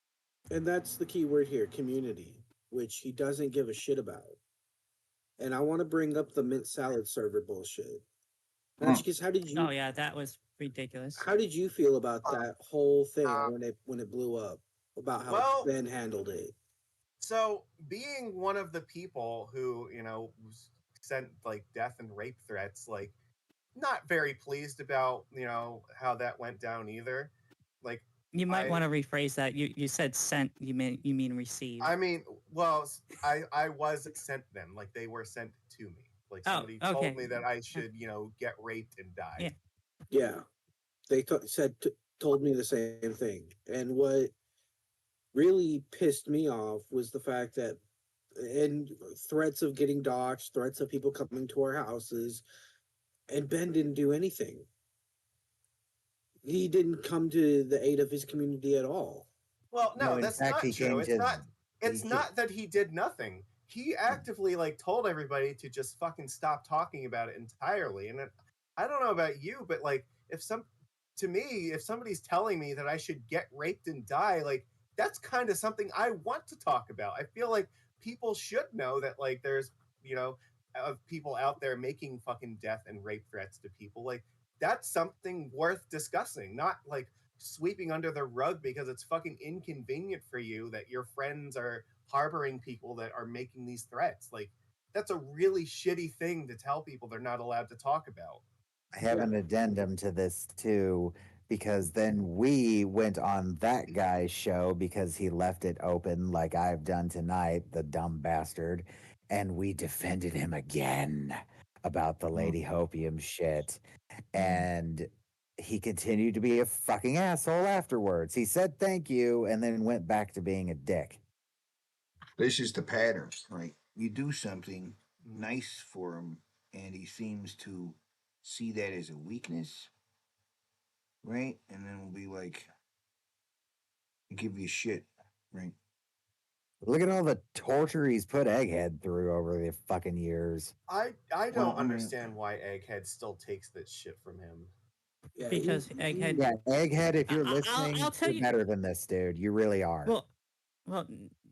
Speaker 11: And that's the key word here, community, which he doesn't give a shit about. And I want to bring up the mint salad server bullshit. Because how did you?
Speaker 10: Oh yeah, that was ridiculous.
Speaker 11: How did you feel about that whole thing when it blew up? About how Ben handled it?
Speaker 12: So, being one of the people who sent like death and rape threats, like not very pleased about how that went down either. Like
Speaker 10: you might want to rephrase that. You said sent. You mean received.
Speaker 12: I mean, well, I was sent them. Like they were sent to me. Like somebody told me that I should get raped and die.
Speaker 11: Yeah, they told me the same thing. And what really pissed me off was the fact that, and threats of getting doxxed, threats of people coming to our houses, and Ben didn't do anything. He didn't come to the aid of his community at all.
Speaker 12: Well, no, that's not true. It's not that he did nothing. He actively like told everybody to just fucking stop talking about it entirely. And I don't know about you, but like if somebody's telling me that I should get raped and die, like that's kind of something I want to talk about. I feel like people should know that like there's people out there making fucking death and rape threats to people. Like that's something worth discussing, not like sweeping under the rug because it's fucking inconvenient for you that your friends are harboring people that are making these threats. Like that's a really shitty thing to tell people they're not allowed to talk about.
Speaker 8: I have an addendum to this too, because then we went on that guy's show because he left it open like I've done tonight, the dumb bastard, and we defended him again about the Lady Hopium shit. And he continued to be a fucking asshole afterwards. He said thank you and then went back to being a dick.
Speaker 7: This is the pattern, right? You do something nice for him, and he seems to see that as a weakness, right? And then we'll be like, give you shit, right?
Speaker 8: Look at all the torture he's put Egghead through over the fucking years.
Speaker 12: I don't
Speaker 25: Well, I mean-
Speaker 12: understand why Egghead still takes that shit from him.
Speaker 11: Yeah,
Speaker 10: Because Egghead.
Speaker 8: Yeah, Egghead, if you're
Speaker 10: I'll
Speaker 8: listening,
Speaker 10: tell
Speaker 8: you're
Speaker 10: you.
Speaker 8: better than this, dude. You really are.
Speaker 10: Well,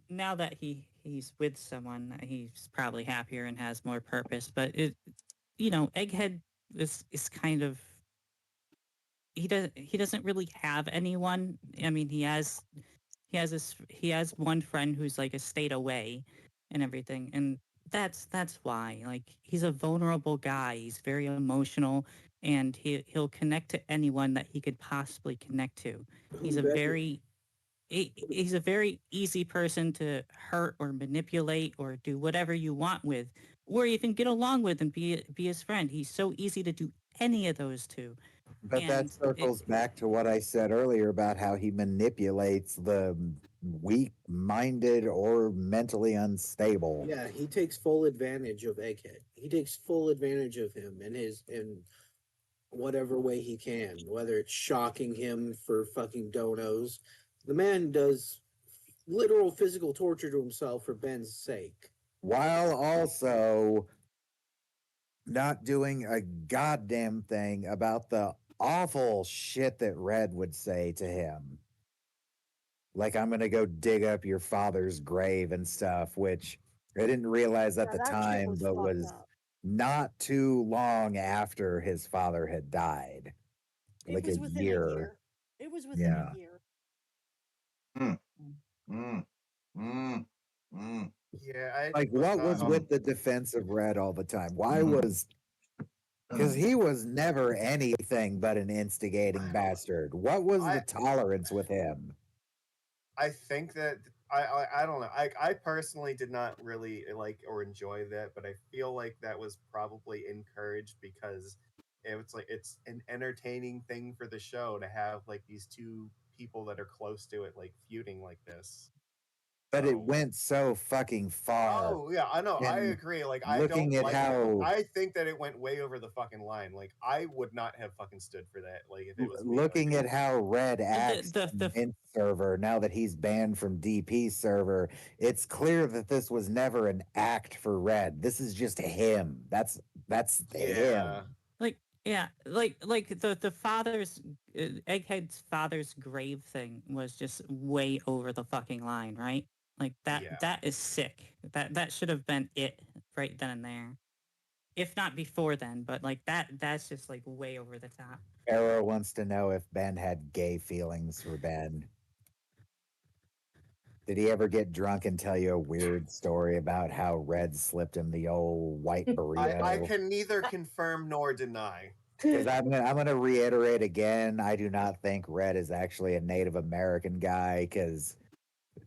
Speaker 10: now that he's with someone, he's probably happier and has more purpose. But Egghead is kind of he doesn't really have anyone. I mean, he has one friend who's like a state away, and everything, and that's why. Like, he's a vulnerable guy. He's very emotional, and he'll connect to anyone that he could possibly connect to. He's a very he's a very easy person to hurt or manipulate or do whatever you want with, or even get along with and be his friend. He's so easy to do any of those two.
Speaker 8: But that
Speaker 10: And
Speaker 8: circles back to what I said earlier about how he manipulates the weak-minded or mentally unstable.
Speaker 11: Yeah, he takes full advantage of Egghead. He takes full advantage of him in whatever way he can, whether it's shocking him for fucking donos. The man does literal physical torture to himself for Ben's sake.
Speaker 8: While also not doing a goddamn thing about the awful shit that Red would say to him. Like, I'm going to go dig up your father's grave and stuff, which I didn't realize at
Speaker 14: Yeah,
Speaker 8: the
Speaker 14: that shit
Speaker 8: time,
Speaker 14: was
Speaker 8: but
Speaker 14: fucked
Speaker 8: was
Speaker 14: up.
Speaker 8: not too long after his father had died.
Speaker 14: It
Speaker 8: Like
Speaker 14: was
Speaker 8: a
Speaker 14: within
Speaker 8: year.
Speaker 14: a year. It was within
Speaker 8: Yeah.
Speaker 14: a year.
Speaker 12: Yeah,
Speaker 8: Like, what was with the defense of Red all the time? Why was... Because he was never anything but an instigating bastard. What was the tolerance with him?
Speaker 12: I think that I don't know. I personally did not really like or enjoy that, but I feel like that was probably encouraged because it's an entertaining thing for the show to have like these two people that are close to it like feuding like this.
Speaker 8: But it went so fucking far.
Speaker 12: Oh yeah, I know. I
Speaker 8: And
Speaker 12: agree. Like I
Speaker 8: looking
Speaker 12: don't
Speaker 8: at
Speaker 12: like.
Speaker 8: how
Speaker 12: I think that it went way over the fucking line. Like I would not have fucking stood for that. Like if it was me.
Speaker 8: looking at how Red acts
Speaker 10: the
Speaker 8: on Mint server now that he's banned from DP server, it's clear that this was never an act for Red. This is just him. That's him.
Speaker 10: Like, yeah, like the father's Egghead's father's grave thing was just way over the fucking line, right? Like that is sick. That should have been it right then and there. If not before then, but like that's just like way over the top.
Speaker 8: Arrow wants to know if Ben had gay feelings for Ben. Did he ever get drunk and tell you a weird story about how Red slipped him the old white burrito?
Speaker 12: I can neither confirm nor deny.
Speaker 8: Because I'm gonna reiterate again, I do not think Red is actually a Native American guy because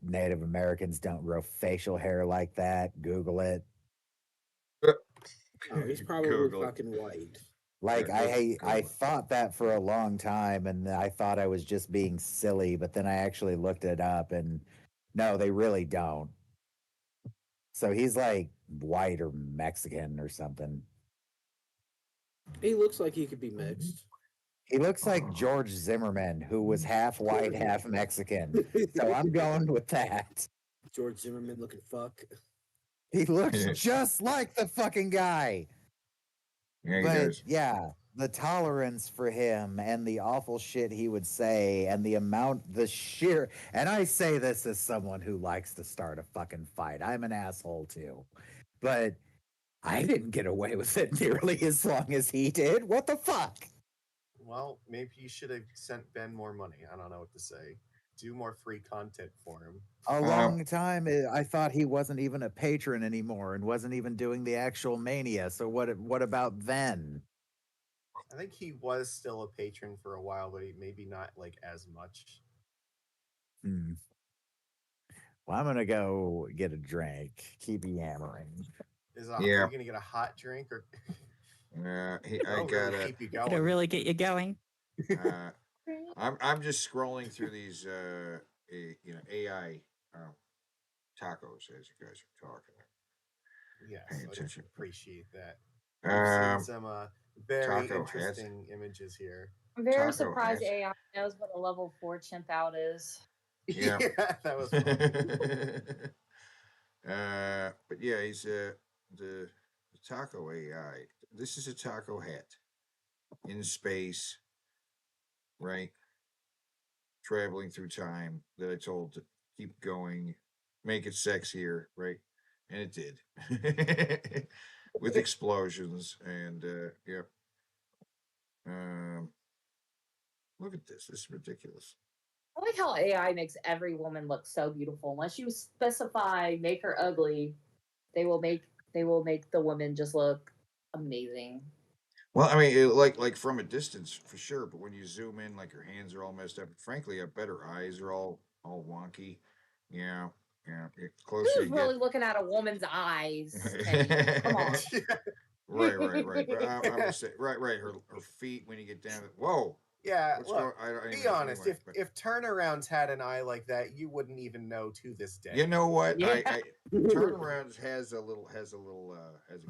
Speaker 8: Native Americans don't grow facial hair like that. Google it.
Speaker 11: Oh, he's probably
Speaker 8: Google it.
Speaker 11: fucking white.
Speaker 8: Like
Speaker 11: Yeah,
Speaker 8: I thought that for a long time, and I thought I was just being silly, but then I actually looked it up, and no, they really don't. So he's like white or Mexican or something.
Speaker 11: He looks like he could be mixed.
Speaker 8: He looks like George Zimmerman, who was half white, half Mexican. So I'm going with that.
Speaker 11: George Zimmerman looking fuck.
Speaker 8: He looks just like the fucking guy.
Speaker 7: Yeah, he
Speaker 8: But
Speaker 7: does.
Speaker 8: yeah, the tolerance for him and the awful shit he would say and the sheer, and I say this as someone who likes to start a fucking fight. I'm an asshole too. But I didn't get away with it nearly as long as he did. What the fuck?
Speaker 12: Well, maybe you should have sent Ben more money. I don't know what to say. Do more free content for him.
Speaker 8: A long time, I thought he wasn't even a patron anymore and wasn't even doing the actual Mania. So what about then?
Speaker 12: I think he was still a patron for a while, but he maybe not like as much.
Speaker 8: Well, I'm gonna go get a drink. Keep yammering.
Speaker 12: Are you gonna get a hot drink or?
Speaker 7: I
Speaker 12: That'll
Speaker 7: got
Speaker 12: really
Speaker 7: it.
Speaker 12: keep you
Speaker 10: It'll
Speaker 12: going.
Speaker 10: really get you going.
Speaker 7: I'm just scrolling through these AI tacos as you guys are talking.
Speaker 12: Yes,
Speaker 7: Pay
Speaker 12: I just
Speaker 7: attention.
Speaker 12: appreciate that. I've seen some very
Speaker 7: taco
Speaker 12: interesting images here.
Speaker 13: I'm very
Speaker 7: Taco
Speaker 13: surprised
Speaker 7: has-
Speaker 13: AI knows what a level 4 chimp out is.
Speaker 7: Yeah.
Speaker 12: That was funny.
Speaker 7: But yeah, he's the taco AI. This is a taco hat in space, right? Traveling through time that I told to keep going, make it sexier, right? And it did. With explosions and yep. Um, look at this. This is ridiculous.
Speaker 13: I like how AI makes every woman look so beautiful. Unless you specify make her ugly, they will make the woman just look amazing.
Speaker 7: Well, I mean, like from a distance for sure, but when you zoom in, like her hands are all messed up. Frankly, I bet her eyes are all wonky. Yeah, yeah. The closer
Speaker 13: Who's
Speaker 7: you
Speaker 13: really
Speaker 7: get,
Speaker 13: looking at a woman's eyes, Teddy? Come on.
Speaker 7: right. But I'm gonna say, right. Her feet when you get down. Whoa,
Speaker 12: Yeah,
Speaker 7: what's
Speaker 12: look,
Speaker 7: going?
Speaker 12: be honest.
Speaker 7: Anyway, but
Speaker 12: If turnarounds had an eye like that, you wouldn't even know to this day.
Speaker 7: you know what?
Speaker 13: Yeah.
Speaker 7: I turnarounds has a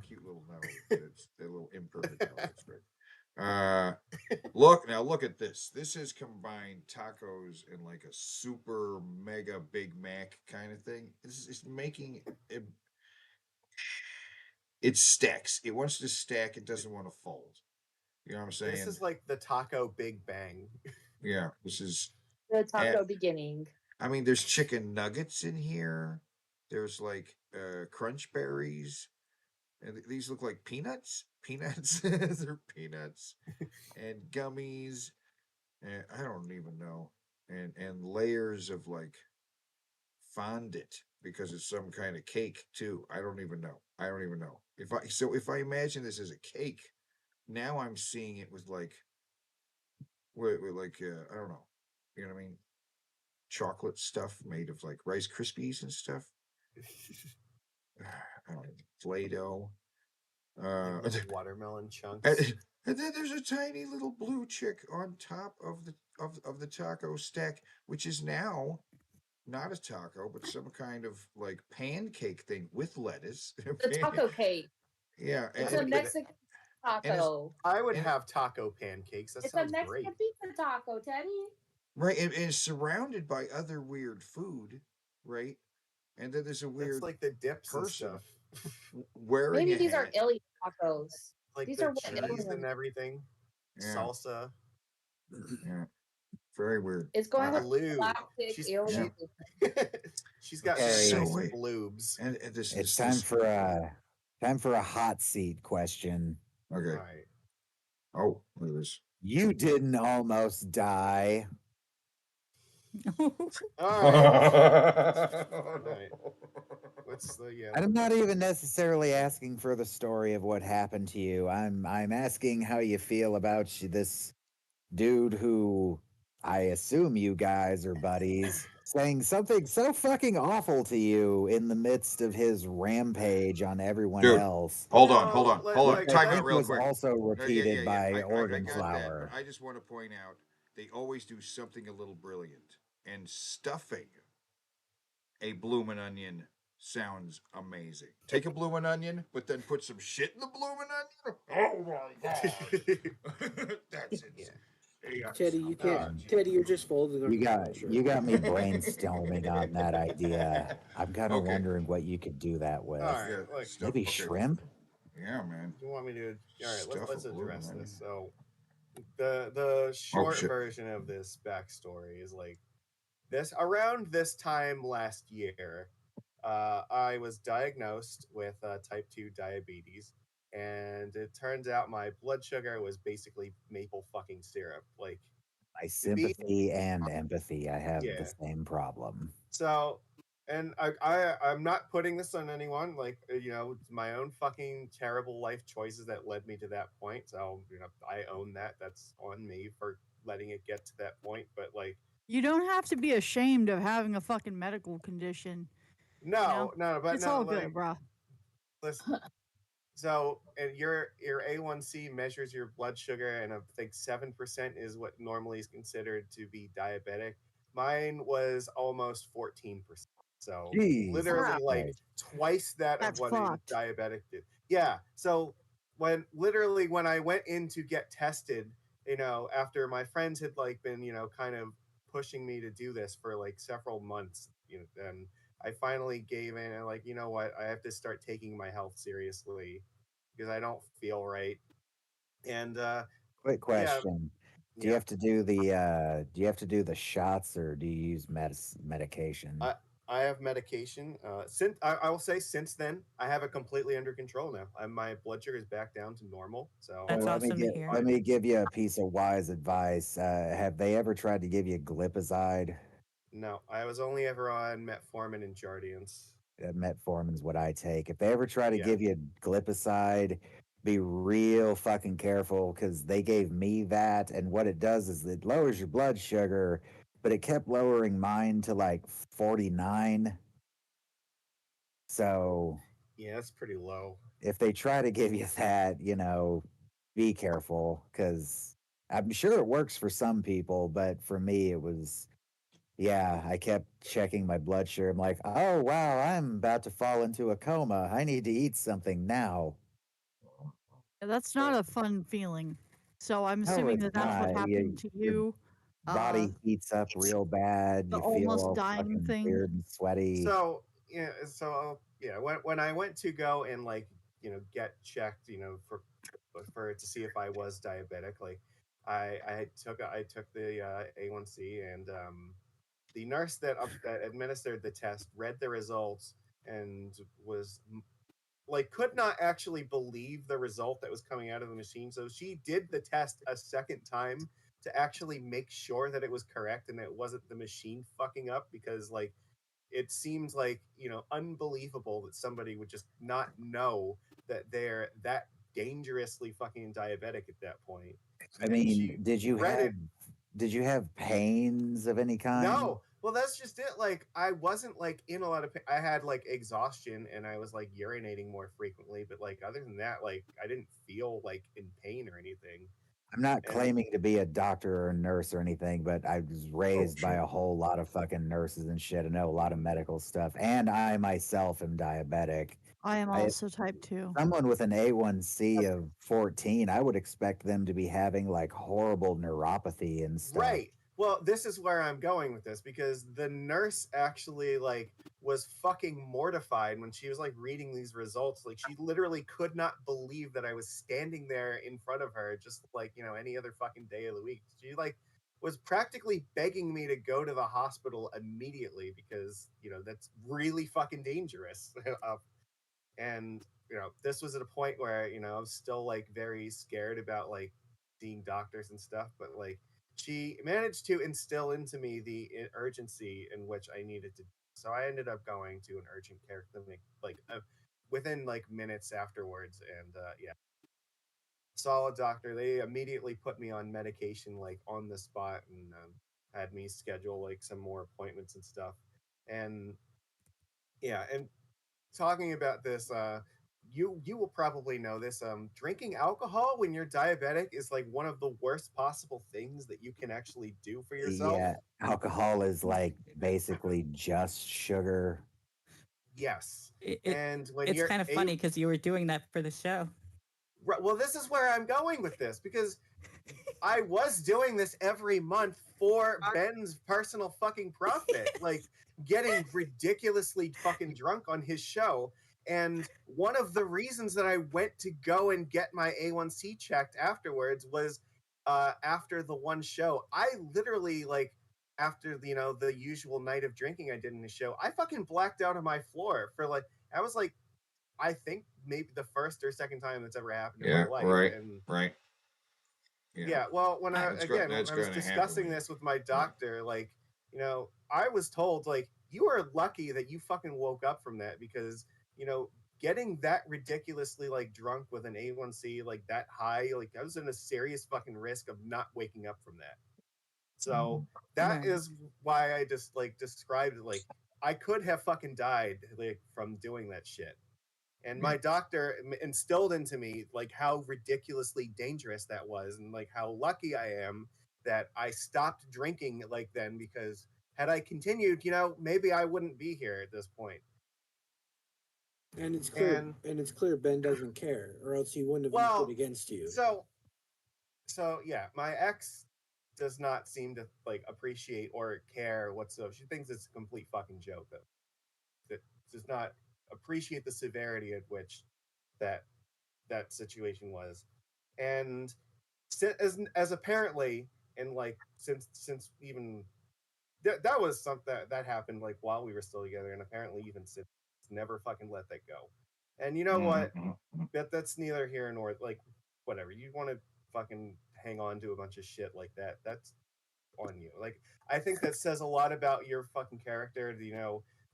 Speaker 7: cute little nose. It's a little imperfect nose. It's great. Look at this. This is combined tacos and like a super mega Big Mac kind of thing. This is making it. It stacks. It wants to stack. It doesn't want to fold. You know what I'm saying?
Speaker 12: This is like the taco Big Bang.
Speaker 7: Yeah. This is.
Speaker 13: The taco beginning.
Speaker 7: I mean, there's chicken nuggets in here. There's like crunch berries. And these look like peanuts. Peanuts. They're peanuts and gummies. And I don't even know. And layers of like fondant because it's some kind of cake too. I don't even know. If I imagine this as a cake, now I'm seeing it with like with like I don't know. You know what I mean? Chocolate stuff made of like Rice Krispies and stuff. I don't know, Play-Doh.
Speaker 12: Like little watermelon chunks.
Speaker 7: And then there's a tiny little blue chick on top of the taco stack, which is now not a taco, but some kind of like pancake thing with lettuce.
Speaker 13: The taco cake.
Speaker 7: Yeah,
Speaker 13: It's a Mexican taco.
Speaker 12: I would have taco pancakes. That
Speaker 13: It's a
Speaker 12: sounds
Speaker 13: Mexican
Speaker 12: great.
Speaker 13: pizza taco, Teddy.
Speaker 7: right, and it's surrounded by other weird food, right? And then there's a weird
Speaker 12: It's like the dips
Speaker 7: person
Speaker 12: and stuff.
Speaker 7: wearing
Speaker 13: Maybe
Speaker 7: a
Speaker 13: these
Speaker 7: hat.
Speaker 13: are alien tacos.
Speaker 12: Like
Speaker 13: These
Speaker 12: the
Speaker 13: are what
Speaker 12: cheese
Speaker 13: aliens.
Speaker 12: and everything.
Speaker 7: Yeah.
Speaker 12: Salsa.
Speaker 7: Yeah, very weird.
Speaker 13: It's going with
Speaker 12: Blue.
Speaker 13: galactic alien.
Speaker 12: She's got
Speaker 8: Hey.
Speaker 12: very
Speaker 7: So
Speaker 12: nice
Speaker 7: wait.
Speaker 12: bloobs.
Speaker 7: And
Speaker 8: It's time for a hot seat question.
Speaker 7: Okay.
Speaker 12: All right.
Speaker 7: Oh, look at this.
Speaker 8: You didn't almost die.
Speaker 12: All right. All right. What's the
Speaker 8: I'm not even necessarily asking for the story of what happened to you. I'm asking how you feel about this dude who I assume you guys are buddies, saying something so fucking awful to you in the midst of his rampage on everyone
Speaker 7: Dude,
Speaker 8: else.
Speaker 7: hold on.
Speaker 8: Which
Speaker 7: Time
Speaker 8: I
Speaker 7: out
Speaker 8: think
Speaker 7: real
Speaker 8: was
Speaker 7: quick.
Speaker 8: also repeated by Organ
Speaker 7: I got
Speaker 8: Flower.
Speaker 7: that, but I just want to point out they always do something a little brilliant. And stuffing a bloomin' onion sounds amazing. Take a bloomin' onion, but then put some shit in the bloomin' onion. Oh my god, that's it. Yeah.
Speaker 11: Teddy, you can't. Teddy, you're just folding.
Speaker 8: You got me brainstorming on that idea. I'm kind of wondering what you could do that with.
Speaker 12: All right. Look,
Speaker 8: Maybe shrimp.
Speaker 7: Yeah, man.
Speaker 12: You want me to? All right.
Speaker 7: Stuff
Speaker 12: Let's
Speaker 7: a
Speaker 12: address
Speaker 7: bloomin'
Speaker 12: this. So, the short
Speaker 7: shit.
Speaker 12: version of this backstory is like this. Around this time last year, I was diagnosed with type 2 diabetes, and it turns out my blood sugar was basically maple fucking syrup. Like,
Speaker 8: My sympathy and empathy. I have
Speaker 12: Yeah.
Speaker 8: the same problem.
Speaker 12: so, and I'm not putting this on anyone. Like, it's my own fucking terrible life choices that led me to that point. So, I own that. That's on me for letting it get to that point. But like,
Speaker 14: You don't have to be ashamed of having a fucking medical condition.
Speaker 12: no, but
Speaker 14: it's
Speaker 12: no,
Speaker 14: all
Speaker 12: like,
Speaker 14: good, bruh.
Speaker 12: listen. So, and your A1C measures your blood sugar, and I think 7% is what normally is considered to be diabetic. Mine was almost 14%. So
Speaker 8: Jeez.
Speaker 12: literally
Speaker 14: Wow.
Speaker 12: like twice that
Speaker 14: That's
Speaker 12: of what
Speaker 14: fucked.
Speaker 12: a diabetic did. Yeah. So when I went in to get tested, after my friends had like been, kind of pushing me to do this for like several months, and I finally gave in and like, you know what? I have to start taking my health seriously because I don't feel right. And
Speaker 8: Quick
Speaker 12: yeah,
Speaker 8: question. Do you
Speaker 12: yeah.
Speaker 8: have to do the shots or do you use medication?
Speaker 12: I have medication. Since I will say, since then, I have it completely under control now. My blood sugar is back down to normal. So
Speaker 10: That's
Speaker 8: Well,
Speaker 10: awesome to hear.
Speaker 8: let
Speaker 12: fine.
Speaker 8: me give you a piece of wise advice. Have they ever tried to give you glipizide?
Speaker 12: No, I was only ever on metformin and Jardians.
Speaker 8: Metformin's what I take. If they ever try to
Speaker 12: Yeah.
Speaker 8: give you glipizide, be real fucking careful because they gave me that, and what it does is it lowers your blood sugar, but it kept lowering mine to like 49. So
Speaker 12: Yeah, that's pretty low.
Speaker 8: if they try to give you that, be careful because I'm sure it works for some people, but for me, it was, yeah, I kept checking my blood sugar. I'm like, oh, wow, I'm about to fall into a coma. I need to eat something now.
Speaker 14: That's not a fun feeling. So I'm
Speaker 8: No,
Speaker 14: assuming
Speaker 8: it's
Speaker 14: that that's what
Speaker 8: not.
Speaker 14: happened to
Speaker 8: Your
Speaker 14: you.
Speaker 8: body heats up real bad.
Speaker 14: The
Speaker 8: You feel
Speaker 14: almost
Speaker 8: all
Speaker 14: dying
Speaker 8: fucking
Speaker 14: thing.
Speaker 8: weird and sweaty.
Speaker 12: So when I went to go and like get checked for to see if I was diabetic, like I took the A1C, and the nurse that administered the test read the results and was like could not actually believe the result that was coming out of the machine. So she did the test a second time to actually make sure that it was correct and it wasn't the machine fucking up, because like it seems like unbelievable that somebody would just not know that they're that dangerously fucking diabetic at that point.
Speaker 8: I
Speaker 12: And
Speaker 8: mean,
Speaker 12: she read it.
Speaker 8: did you have pains of any kind?
Speaker 12: No, well, that's just it. Like, I wasn't like in a lot of pain. I had like exhaustion and I was like urinating more frequently, but like other than that, like I didn't feel like in pain or anything.
Speaker 8: I'm not
Speaker 12: And
Speaker 8: claiming to be a doctor or a nurse or anything, but I was raised by a whole lot of fucking nurses and shit. I know a lot of medical stuff, and I myself am diabetic.
Speaker 14: I am
Speaker 8: I,
Speaker 14: also type 2.
Speaker 8: someone with an A1C of 14, I would expect them to be having like horrible neuropathy and stuff.
Speaker 12: right. Well, this is where I'm going with this, because the nurse actually like was fucking mortified when she was like reading these results. Like she literally could not believe that I was standing there in front of her just like, any other fucking day of the week. She like was practically begging me to go to the hospital immediately because, that's really fucking dangerous. And this was at a point where I was still like very scared about like seeing doctors and stuff, but like she managed to instill into me the urgency in which I needed to. So I ended up going to an urgent care clinic like within like minutes afterwards, and yeah, saw a doctor. They immediately put me on medication like on the spot, and had me schedule like some more appointments and stuff. And yeah, and talking about this, you will probably know this. Drinking alcohol when you're diabetic is like one of the worst possible things that you can actually do for yourself.
Speaker 8: Yeah, alcohol is like basically just sugar.
Speaker 12: Yes,
Speaker 10: It,
Speaker 12: and when
Speaker 10: it's
Speaker 12: you're
Speaker 10: kind of funny because you were doing that for the show.
Speaker 12: Right, well, this is where I'm going with this, because I was doing this every month for Ben's personal fucking profit, like getting ridiculously fucking drunk on his show. And one of the reasons that I went to go and get my A1C checked afterwards was after the one show. I literally like after the usual night of drinking I did in the show, I fucking blacked out on my floor for like I was like I think maybe the first or second time that's ever happened in my life. And
Speaker 7: right.
Speaker 12: yeah, well, when
Speaker 7: That's
Speaker 12: I was
Speaker 7: gonna happen
Speaker 12: discussing
Speaker 7: when
Speaker 12: this with my doctor, like, I was told, like, you are lucky that you fucking woke up from that, because, getting that ridiculously, like, drunk with an A1C, like, that high, like, I was in a serious fucking risk of not waking up from that. So that
Speaker 10: Right.
Speaker 12: is why I just, like, described it, like, I could have fucking died, like, from doing that shit. And my doctor instilled into me like how ridiculously dangerous that was, and like how lucky I am that I stopped drinking like then, because had I continued, maybe I wouldn't be here at this point.
Speaker 11: And it's clear,
Speaker 12: And
Speaker 11: Ben doesn't care, or else he wouldn't have used
Speaker 12: well,
Speaker 11: it against you.
Speaker 12: so yeah, my ex does not seem to like appreciate or care whatsoever. She thinks it's a complete fucking joke. does not appreciate the severity at which that situation was. And as apparently, and like since even that was something that happened like while we were still together, and apparently even since, never fucking let that go. And you know what? That's neither here nor like whatever. You want to fucking hang on to a bunch of shit like that. That's on you. Like I think that says a lot about your fucking character.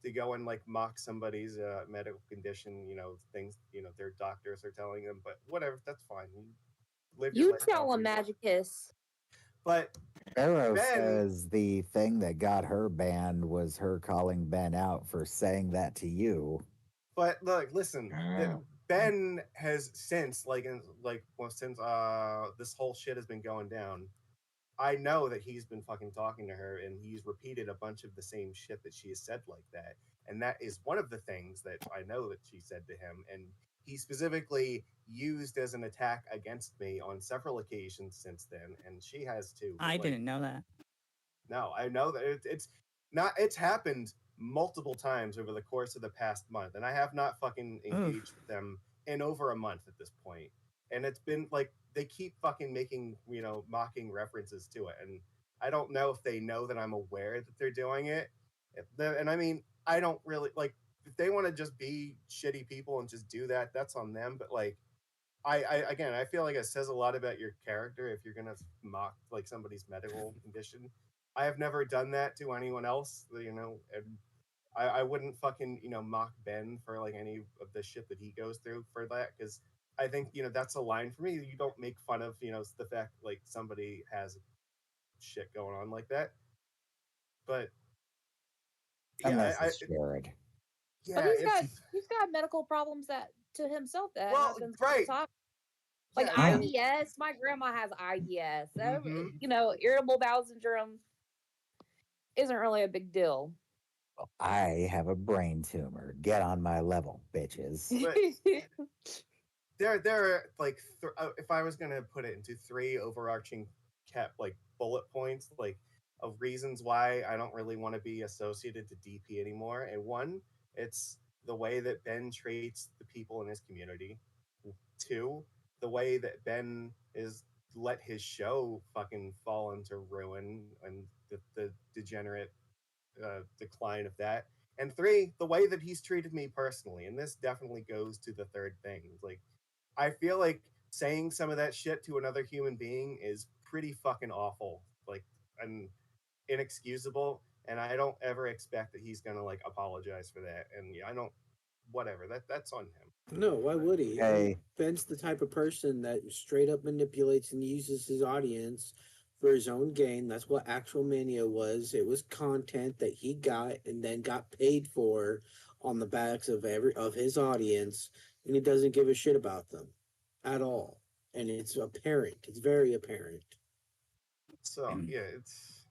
Speaker 12: To go and like mock somebody's medical condition. Things their doctors are telling them, but whatever. That's fine. You live your
Speaker 13: You
Speaker 12: life.
Speaker 13: tell him, Magicus.
Speaker 12: But
Speaker 8: Arrow
Speaker 12: Ben,
Speaker 8: says the thing that got her banned was her calling Ben out for saying that to you.
Speaker 12: But look, listen. Ben has since since this whole shit has been going down. I know that he's been fucking talking to her, and he's repeated a bunch of the same shit that she has said like that. And that is one of the things that I know that she said to him, and he specifically used as an attack against me on several occasions since then, and she has too.
Speaker 10: I didn't know that.
Speaker 12: No, I know that it's happened multiple times over the course of the past month, and I have not fucking engaged with them in over a month at this point. And it's been like they keep fucking making mocking references to it, and I don't know if they know that I'm aware that they're doing it. And I mean, I don't really like if they want to just be shitty people and just do that. That's on them. But like, I feel like it says a lot about your character if you're gonna mock like somebody's medical condition. I have never done that to anyone else, and I wouldn't fucking mock Ben for like any of the shit that he goes through for that, because I think that's a line for me. You don't make fun of the fact like somebody has shit going on like that. But yeah,
Speaker 8: Unless it's Jared.
Speaker 12: Yeah,
Speaker 13: but he's got medical problems that to himself that happens
Speaker 12: right.
Speaker 13: all the time. Like IBS, my grandma has IBS. Irritable bowel syndrome isn't really a big deal.
Speaker 8: I have a brain tumor. Get on my level, bitches.
Speaker 12: But there are like if I was gonna put it into three overarching bullet points of reasons why I don't really want to be associated to DP anymore. And one, it's the way that Ben treats the people in his community. Two, the way that Ben is let his show fucking fall into ruin and the degenerate decline of that. And three, the way that he's treated me personally. And this definitely goes to the third thing. Like, I feel like saying some of that shit to another human being is pretty fucking awful. Like, and inexcusable. And I don't ever expect that he's gonna like apologize for that. And yeah, I don't. Whatever. That's on him.
Speaker 11: No, why would he?
Speaker 8: Hey.
Speaker 11: Ben's the type of person that straight up manipulates and uses his audience for his own gain. That's what Actual Mania was. It was content that he got and then got paid for on the backs of his audience, and he doesn't give a shit about them at all. And it's apparent. It's very apparent.
Speaker 12: So yeah, it's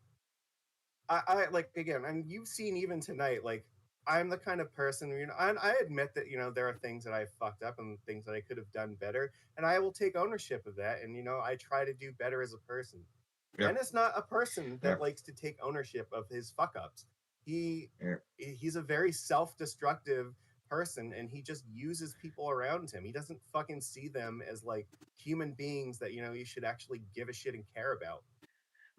Speaker 12: I like again, and you've seen even tonight, like I'm the kind of person, I admit that, there are things that I fucked up and things that I could have done better, and I will take ownership of that, and, I try to do better as a person.
Speaker 7: Yep.
Speaker 12: Ben is not a person that
Speaker 7: Yep.
Speaker 12: likes to take ownership of his fuck-ups. He's a very self-destructive person, and he just uses people around him. He doesn't fucking see them as, like, human beings that, you should actually give a shit and care about.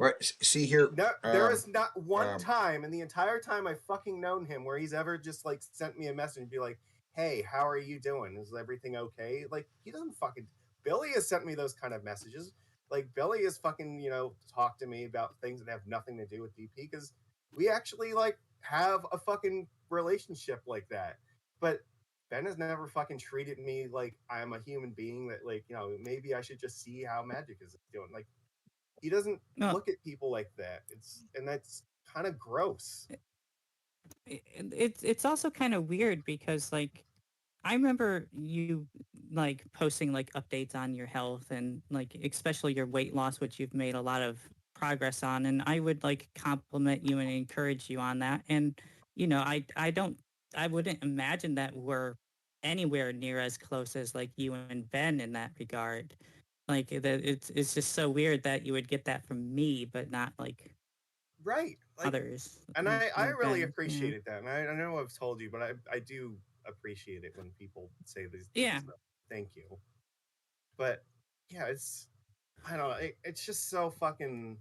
Speaker 7: Right. See here.
Speaker 12: No, there is not one time in the entire time I've fucking known him where he's ever just like sent me a message and be like, "Hey, how are you doing? Is everything okay?" Like he doesn't fucking. Billy has sent me those kind of messages. Like Billy has fucking talked to me about things that have nothing to do with DP because we actually like have a fucking relationship like that. But Ben has never fucking treated me like I'm a human being that like maybe I should just see how Magic is doing. Like he doesn't look at people like that. That's kind of gross.
Speaker 10: It's also kind of weird because like I remember you like posting like updates on your health and like especially your weight loss, which you've made a lot of progress on, and I would like compliment you and encourage you on that. And I wouldn't imagine that we're anywhere near as close as like you and Ben in that regard. Like it's just so weird that you would get that from me, but not like
Speaker 12: Right. Like,
Speaker 10: others.
Speaker 12: and
Speaker 10: like
Speaker 12: I
Speaker 10: like
Speaker 12: really
Speaker 10: Ben,
Speaker 12: appreciated that. And I know I've told you, but I do appreciate it when people say these
Speaker 10: Yeah.
Speaker 12: stuff. Thank you. But yeah, I don't know. It's just so fucking.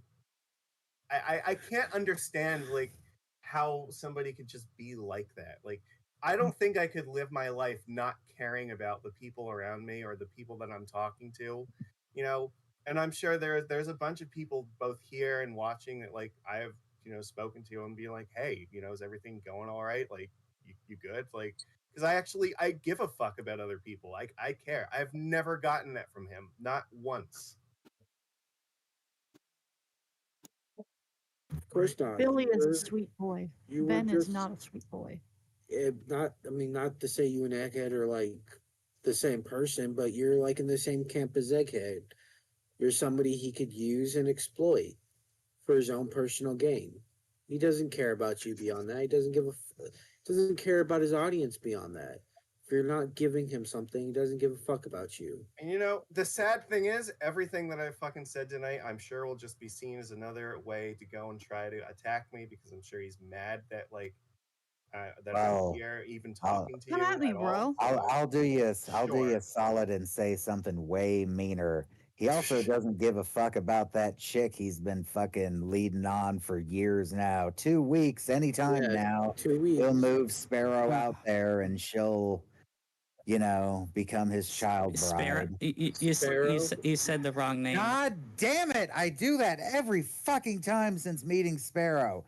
Speaker 12: I can't understand like how somebody could just be like that. Like I don't think I could live my life not caring about the people around me or the people that I'm talking to, you know. And I'm sure there's a bunch of people both here and watching that like I've spoken to and be like, hey, is everything going all right? Like you good? Like because I give a fuck about other people. Like I care. I've never gotten that from him, not once.
Speaker 11: Of course not.
Speaker 14: Billy is a
Speaker 11: You're-
Speaker 14: sweet boy.
Speaker 11: You were
Speaker 14: Ben is
Speaker 11: just
Speaker 14: not a sweet boy.
Speaker 11: not to say you and Egghead are like the same person, but you're like in the same camp as Egghead. You're somebody he could use and exploit for his own personal gain. He doesn't care about you beyond that. He doesn't care about his audience beyond that. If you're not giving him something, he doesn't give a fuck about you.
Speaker 12: And the sad thing is, everything that I fucking said tonight, I'm sure will just be seen as another way to go and try to attack me because I'm sure he's mad that that I'm
Speaker 8: Well,
Speaker 12: here even
Speaker 8: I'll,
Speaker 12: talking to
Speaker 14: Come
Speaker 12: you
Speaker 14: at me,
Speaker 12: at all.
Speaker 14: bro.
Speaker 8: I'll do you
Speaker 12: Sure.
Speaker 8: a solid and say something way meaner. He also doesn't give a fuck about that chick he's been fucking leading on for years now. 2 weeks, anytime
Speaker 11: Yeah,
Speaker 8: now.
Speaker 11: 2 weeks.
Speaker 8: He'll move Sparrow out there and she'll, become his child
Speaker 10: Sparrow.
Speaker 8: bride.
Speaker 10: You said the wrong name.
Speaker 8: God damn it! I do that every fucking time since meeting Sparrow.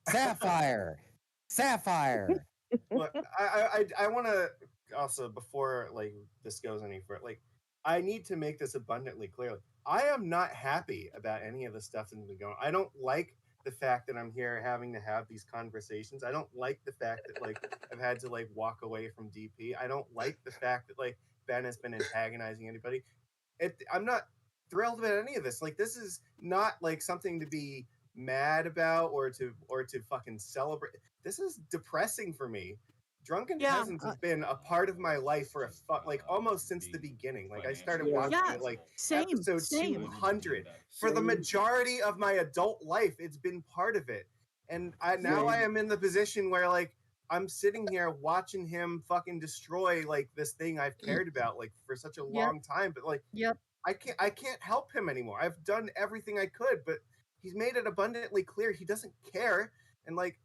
Speaker 8: Sapphire. Sapphire.
Speaker 12: Look, I want to also before like this goes any further, like I need to make this abundantly clear. I am not happy about any of the stuff that's been going on. I don't like the fact that I'm here having to have these conversations. I don't like the fact that like I've had to like walk away from DP. I don't like the fact that like Ben has been antagonizing anybody. I'm not thrilled about any of this. Like this is not like something to be mad about or to fucking celebrate. This is depressing for me. Drunken Peasants has been a part of my life for like almost since the beginning. Like I started watching it like episode 200. For the majority of my adult life, it's been part of it. And now I am in the position where like I'm sitting here watching him fucking destroy like this thing I've cared about like for such a long time. But like I can't help him anymore. I've done everything I could, but he's made it abundantly clear he doesn't care. And like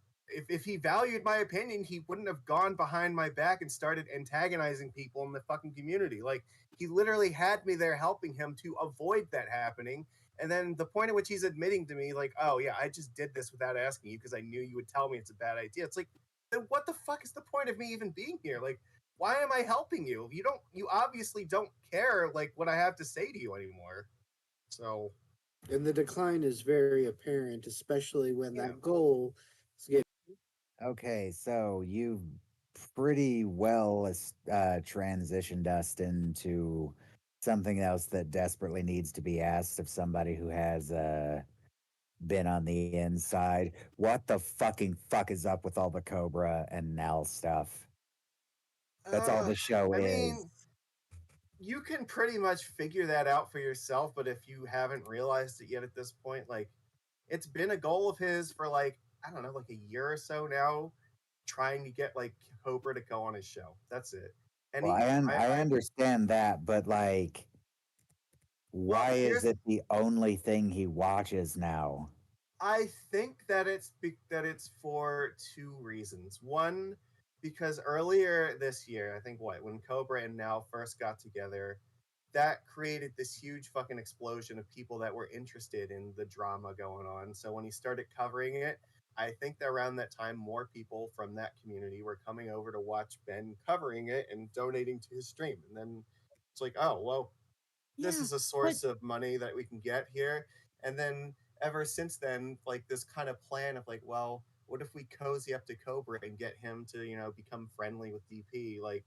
Speaker 12: if he valued my opinion, he wouldn't have gone behind my back and started antagonizing people in the fucking community. Like he literally had me there helping him to avoid that happening. And then the point at which he's admitting to me, like, oh yeah, I just did this without asking you because I knew you would tell me it's a bad idea. It's like, then what the fuck is the point of me even being here? Like, why am I helping you? You obviously don't care like what I have to say to you anymore. So
Speaker 11: And the decline is very apparent, especially when that goal is getting.
Speaker 8: Okay, so you've pretty well transitioned us into something else that desperately needs to be asked of somebody who has been on the inside. What the fucking fuck is up with all the Cobra and Nell stuff? That's all the show
Speaker 12: I
Speaker 8: is.
Speaker 12: mean, you can pretty much figure that out for yourself, but if you haven't realized it yet at this point, like it's been a goal of his for like, I don't know, like a year or so now, trying to get like Cobra to go on his show. That's it. And
Speaker 8: Well, I understand that, but like, why is it the only thing he watches now?
Speaker 12: I think that it's for two reasons. One, because earlier this year, I think when Cobra and Now first got together, that created this huge fucking explosion of people that were interested in the drama going on. So when he started covering it, I think that around that time, more people from that community were coming over to watch Ben covering it and donating to his stream. And then it's like, oh, well, this is a source of money that we can get here. And then ever since then, like this kind of plan of like, well, what if we cozy up to Cobra and get him to, become friendly with DP, like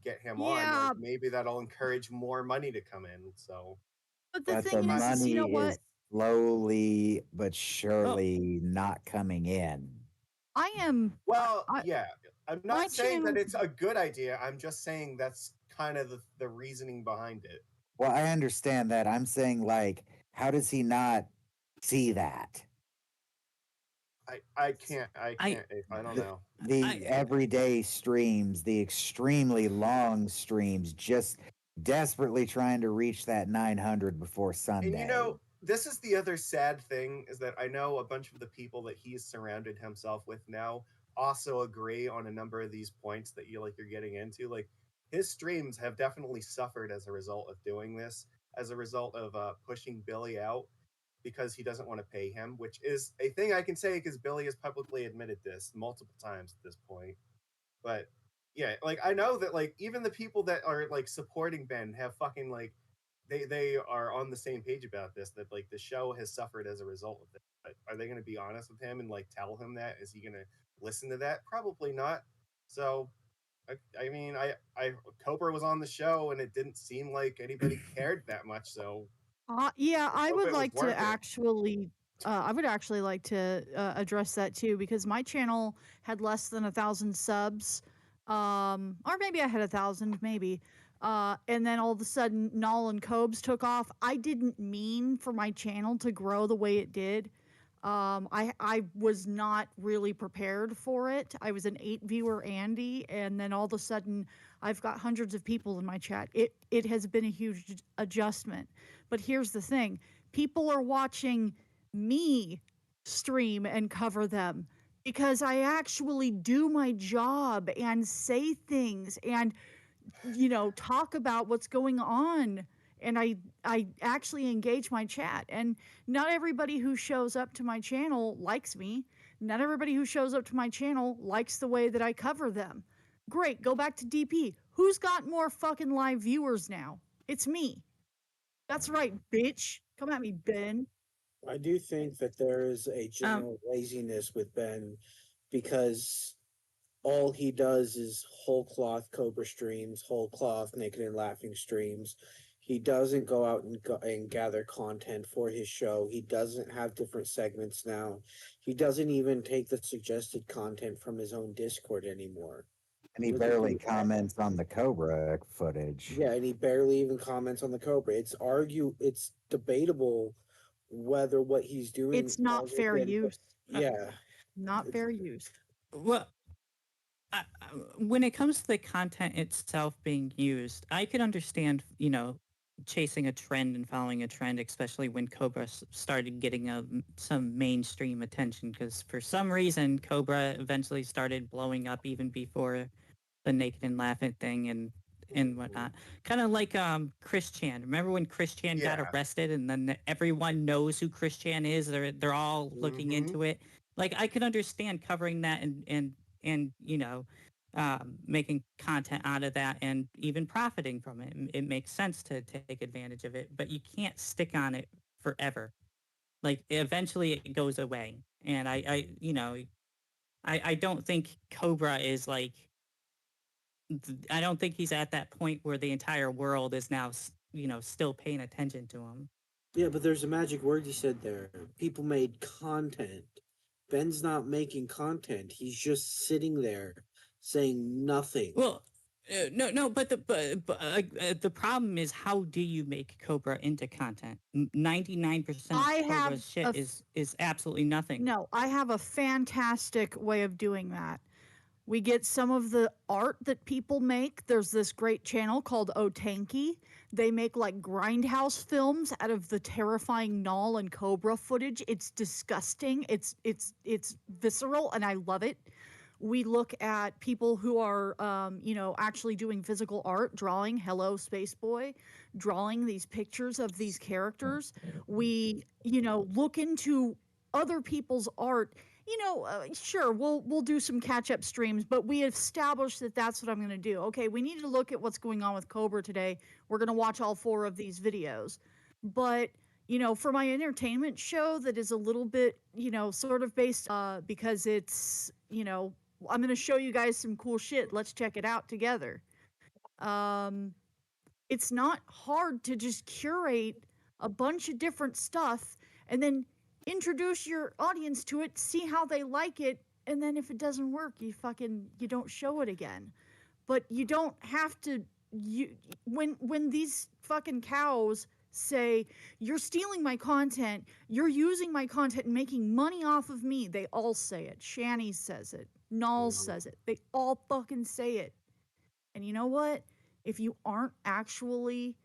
Speaker 12: get him on, like maybe that'll encourage more money to come in. So
Speaker 14: But
Speaker 8: the money is slowly but surely not coming in.
Speaker 14: I am.
Speaker 12: Well, yeah. I'm not saying that
Speaker 14: watching-
Speaker 12: it's a good idea. I'm just saying that's kind of the reasoning behind it.
Speaker 8: Well, I understand that. I'm saying, like, how does he not see that?
Speaker 12: I can't. I don't know.
Speaker 8: The everyday streams, the extremely long streams, just desperately trying to reach that 900 before Sunday.
Speaker 12: And you know, this is the other sad thing is that I know a bunch of the people that he's surrounded himself with now also agree on a number of these points that you're getting into. Like his streams have definitely suffered as a result of doing this, as a result of pushing Billy out because he doesn't want to pay him, which is a thing I can say because Billy has publicly admitted this multiple times at this point. But yeah, like I know that like even the people that are like supporting Ben have fucking like they are on the same page about this, that like the show has suffered as a result of it. But are they going to be honest with him and like tell him that? Is he going to listen to that? Probably not. So I mean, Cobra was on the show and it didn't seem like anybody cared that much. So
Speaker 14: Yeah, I
Speaker 12: hope
Speaker 14: would
Speaker 12: it was
Speaker 14: like
Speaker 12: worth
Speaker 14: to
Speaker 12: it.
Speaker 14: actually. I would actually like to address that too, because my channel had less than 1,000 subs, or maybe I had 1,000, maybe. And then all of a sudden, Null and Cobes took off. I didn't mean for my channel to grow the way it did. I was not really prepared for it. I was an 8 viewer Andy, and then all of a sudden, I've got hundreds of people in my chat. It has been a huge adjustment. But here's the thing: people are watching me stream and cover them because I actually do my job and say things and talk about what's going on, and I actually engage my chat. And not everybody who shows up to my channel likes me. Not everybody who shows up to my channel likes the way that I cover them. Great, go back to DP. Who's got more fucking live viewers now? It's me. That's right, bitch. Come at me, Ben.
Speaker 11: I do think that there is a general laziness with Ben because all he does is whole cloth Cobra streams, whole cloth Naked and Laughing streams. He doesn't go out and gather content for his show. He doesn't have different segments now. He doesn't even take the suggested content from his own Discord anymore.
Speaker 8: And he barely comments on the Cobra footage.
Speaker 11: Yeah, and he barely even comments on the Cobra. It's debatable whether what he's doing.
Speaker 14: It's not fair use.
Speaker 11: Yeah,
Speaker 14: not fair use.
Speaker 10: Well, when it comes to the content itself being used, I could understand, chasing a trend and following a trend, especially when Cobra started getting some mainstream attention, because for some reason, Cobra eventually started blowing up even before the Naked and Laughing thing and whatnot. Kind of like Chris Chan. Remember when Chris Chan got arrested and then everyone knows who Chris Chan is? They're all looking into it. Like, I could understand covering that and making content out of that and even profiting from it. It makes sense to take advantage of it, but you can't stick on it forever. Like, eventually it goes away. And I don't think Cobra is like, I don't think he's at that point where the entire world is now, still paying attention to him.
Speaker 11: Yeah, but there's a magic word you said there. People made content. Ben's not making content. He's just sitting there saying nothing.
Speaker 10: Well, no, but the problem is, how do you make Cobra into content? 99% of Cobra's shit is absolutely nothing.
Speaker 14: No, I have a fantastic way of doing that. We get some of the art that people make. There's this great channel called Otanky. They make like grindhouse films out of the terrifying Null and Cobra footage. It's disgusting. It's visceral, and I love it. We look at people who are, actually doing physical art, drawing Hello Space Boy, drawing these pictures of these characters. We, look into other people's art. Sure, we'll do some catch-up streams, but we established that that's what I'm going to do. Okay, we need to look at what's going on with Cobra today. We're going to watch all 4 of these videos. But, for my entertainment show that is a little bit, sort of based, because it's, I'm going to show you guys some cool shit. Let's check it out together. It's not hard to just curate a bunch of different stuff and then introduce your audience to it, see how they like it, and then if it doesn't work, you don't show it again. But you don't have to. When these fucking cows say, "You're stealing my content, you're using my content and making money off of me." They all say it. Shani says it. Null says it. They all fucking say it. And you know what? If you aren't actually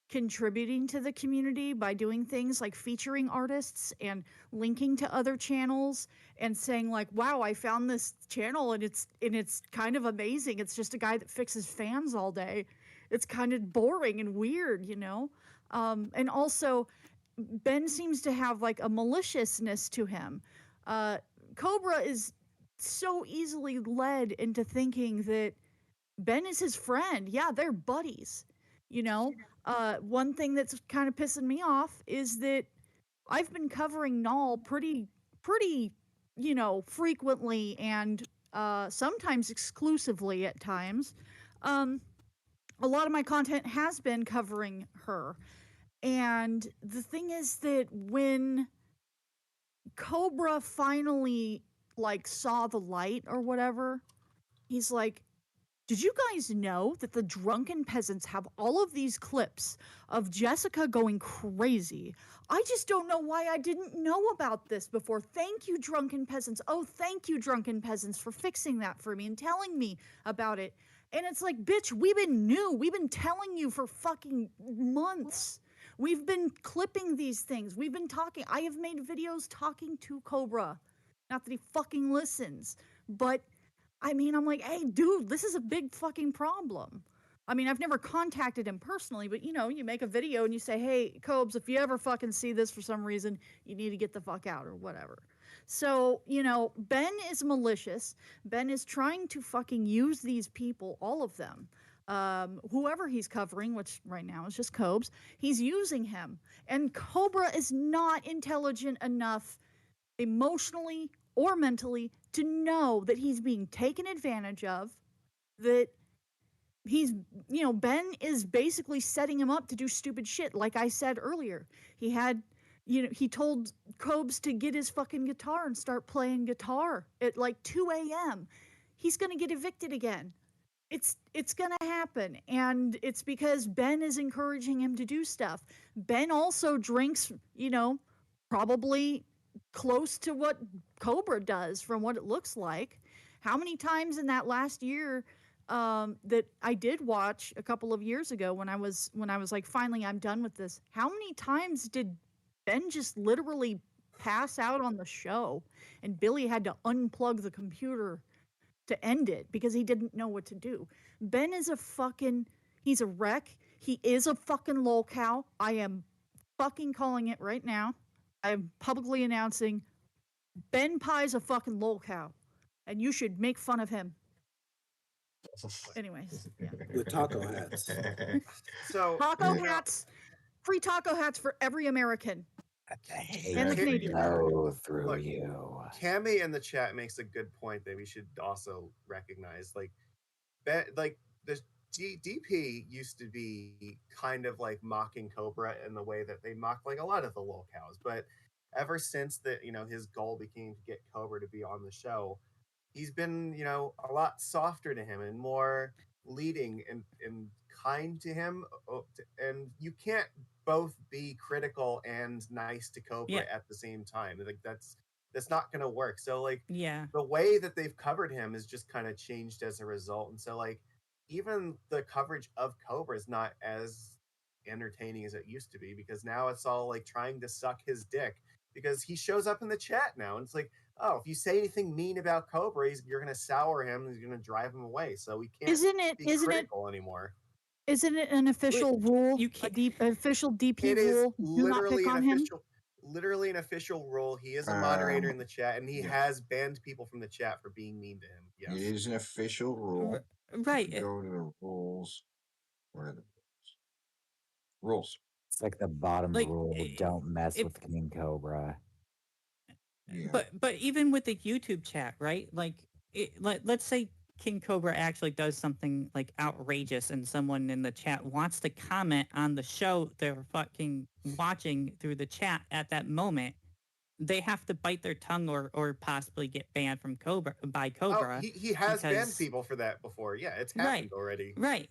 Speaker 14: contributing to the community by doing things like featuring artists and linking to other channels and saying like, "Wow, I found this channel and it's kind of amazing. It's just a guy that fixes fans all day." It's kind of boring and weird, you know? And also, Ben seems to have like a maliciousness to him. Cobra is so easily led into thinking that Ben is his friend. Yeah, they're buddies. You know, one thing that's kind of pissing me off is that I've been covering Null pretty, you know, frequently and sometimes exclusively at times. A lot of my content has been covering her. And the thing is that when Cobra finally like saw the light or whatever, he's like, "Did you guys know that the drunken peasants have all of these clips of Jessica going crazy? I just don't know why I didn't know about this before. Thank you, drunken peasants. Oh, thank you, drunken peasants, for fixing that for me and telling me about it." And it's like, bitch, we've been telling you for fucking months. We've been clipping these things. We've been talking. I have made videos talking to Cobra. Not that he fucking listens, but I mean, I'm like, "Hey, dude, this is a big fucking problem." I mean, I've never contacted him personally, but you know, you make a video and you say, "Hey, Cobes, if you ever fucking see this for some reason, you need to get the fuck out," or whatever. So, you know, Ben is malicious. Ben is trying to fucking use these people, all of them. Whoever he's covering, which right now is just Cobes, he's using him. And Cobra is not intelligent enough emotionally or mentally to know that he's being taken advantage of, that he's, you know, Ben is basically setting him up to do stupid shit. Like I said earlier, he had, you know, he told Cobes to get his fucking guitar and start playing guitar at like 2 a.m. He's going to get evicted again. It's going to happen. And it's because Ben is encouraging him to do stuff. Ben also drinks, you know, probably close to what Cobra does from what it looks like. How many times in that last year that I did watch a couple of years ago when I was like, finally I'm done with this, how many times did Ben just literally pass out on the show and Billy had to unplug the computer to end it because he didn't know what to do? Ben is he's a wreck. He is a fucking lolcow. I am fucking calling it right now. I'm publicly announcing Ben Pie's a fucking lolcow, and you should make fun of him. Anyways, yeah.
Speaker 11: With taco hats.
Speaker 12: So
Speaker 14: Taco hats, free taco hats for every American. And the Canadian.
Speaker 8: Go through
Speaker 12: Look,
Speaker 8: you.
Speaker 12: Cammy in the chat makes a good point that we should also recognize. Like, the DP used to be kind of like mocking Cobra in the way that they mock like a lot of the lolcows, but ever since that, you know, his goal became to get Cobra to be on the show, he's been, you know, a lot softer to him and more leading and kind to him. And you can't both be critical and nice to Cobra at the same time. Like that's not going to work. So like,
Speaker 10: Yeah.
Speaker 12: the way that they've covered him has just kind of changed as a result. And so like, even the coverage of Cobra is not as entertaining as it used to be, because now it's all like trying to suck his dick, because he shows up in the chat now and it's like, oh, if you say anything mean about Cobra, you're going to sour him and you're going to drive him away. So we can't be critical anymore.
Speaker 14: Isn't it an official rule? Official DP
Speaker 12: It is
Speaker 14: rule? Do not
Speaker 12: literally
Speaker 14: pick on him.
Speaker 12: Literally an official rule. He is a moderator in the chat, and he has banned people from the chat for being mean to him. Yes.
Speaker 7: It is an official rule.
Speaker 10: Right.
Speaker 7: Go to the rules. Where are the rules?
Speaker 8: It's like the bottom
Speaker 10: Like,
Speaker 8: rule: don't mess with King Cobra.
Speaker 10: But even with the YouTube chat, right? Like, let's say King Cobra actually does something like outrageous, and someone in the chat wants to comment on the show they're fucking watching through the chat at that moment. They have to bite their tongue or possibly get banned from Cobra.
Speaker 12: Oh, he has banned people for that before. Yeah, it's happened already.
Speaker 10: Right.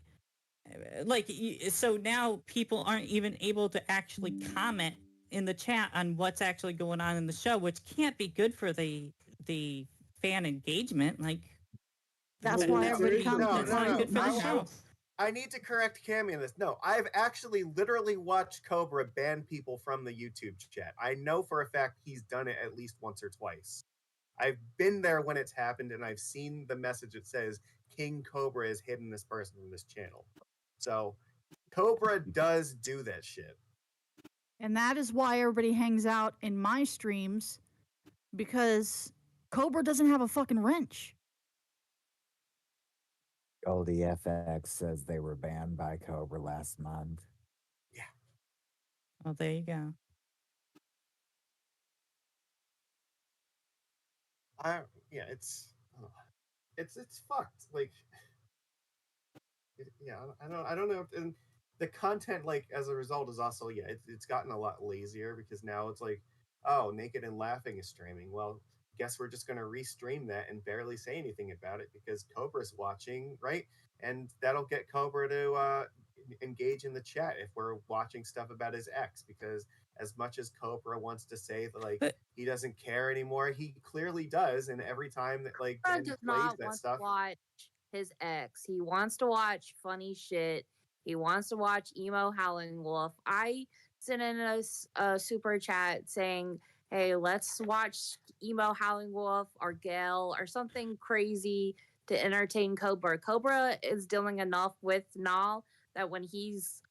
Speaker 10: So now people aren't even able to actually comment in the chat on what's actually going on in the show, which can't be good for the fan engagement. Like,
Speaker 14: That's
Speaker 10: that-
Speaker 14: why
Speaker 10: that
Speaker 14: everybody
Speaker 10: should-
Speaker 14: comes
Speaker 12: No,
Speaker 10: that's
Speaker 14: to
Speaker 12: no,
Speaker 10: not
Speaker 12: no.
Speaker 10: good for the
Speaker 14: my
Speaker 10: show.
Speaker 14: house.
Speaker 12: I need to correct Cammy on this. No, I've actually literally watched Cobra ban people from the YouTube chat. I know for a fact he's done it at least once or twice. I've been there when it's happened, and I've seen the message that says King Cobra has hidden this person from this channel. So Cobra does do that shit.
Speaker 14: And that is why everybody hangs out in my streams, because Cobra doesn't have a fucking wrench.
Speaker 8: Goldie FX says they were banned by Cobra last month.
Speaker 10: Oh, there you go.
Speaker 12: Yeah, it's fucked. Like, yeah, I don't know. And the content, like, as a result, is also, yeah, it's gotten a lot lazier because now it's like, oh, Naked and Laughing is streaming. Well, guess we're just gonna restream that and barely say anything about it because Cobra's watching, right? And that'll get Cobra to engage in the chat if we're watching stuff about his ex, because as much as Cobra wants to say that, like, he doesn't care anymore, he clearly does. And every time that, like,
Speaker 13: Cobra
Speaker 12: Ben
Speaker 13: does
Speaker 12: plays
Speaker 13: not
Speaker 12: that
Speaker 13: want
Speaker 12: stuff,
Speaker 13: to watch his ex. He wants to watch funny shit. He wants to watch emo Howling Wolf. I sent in a super chat saying, "Hey, let's watch emo Howling Wolf or Gale or something crazy to entertain Cobra." Cobra is dealing enough with Nal that when he's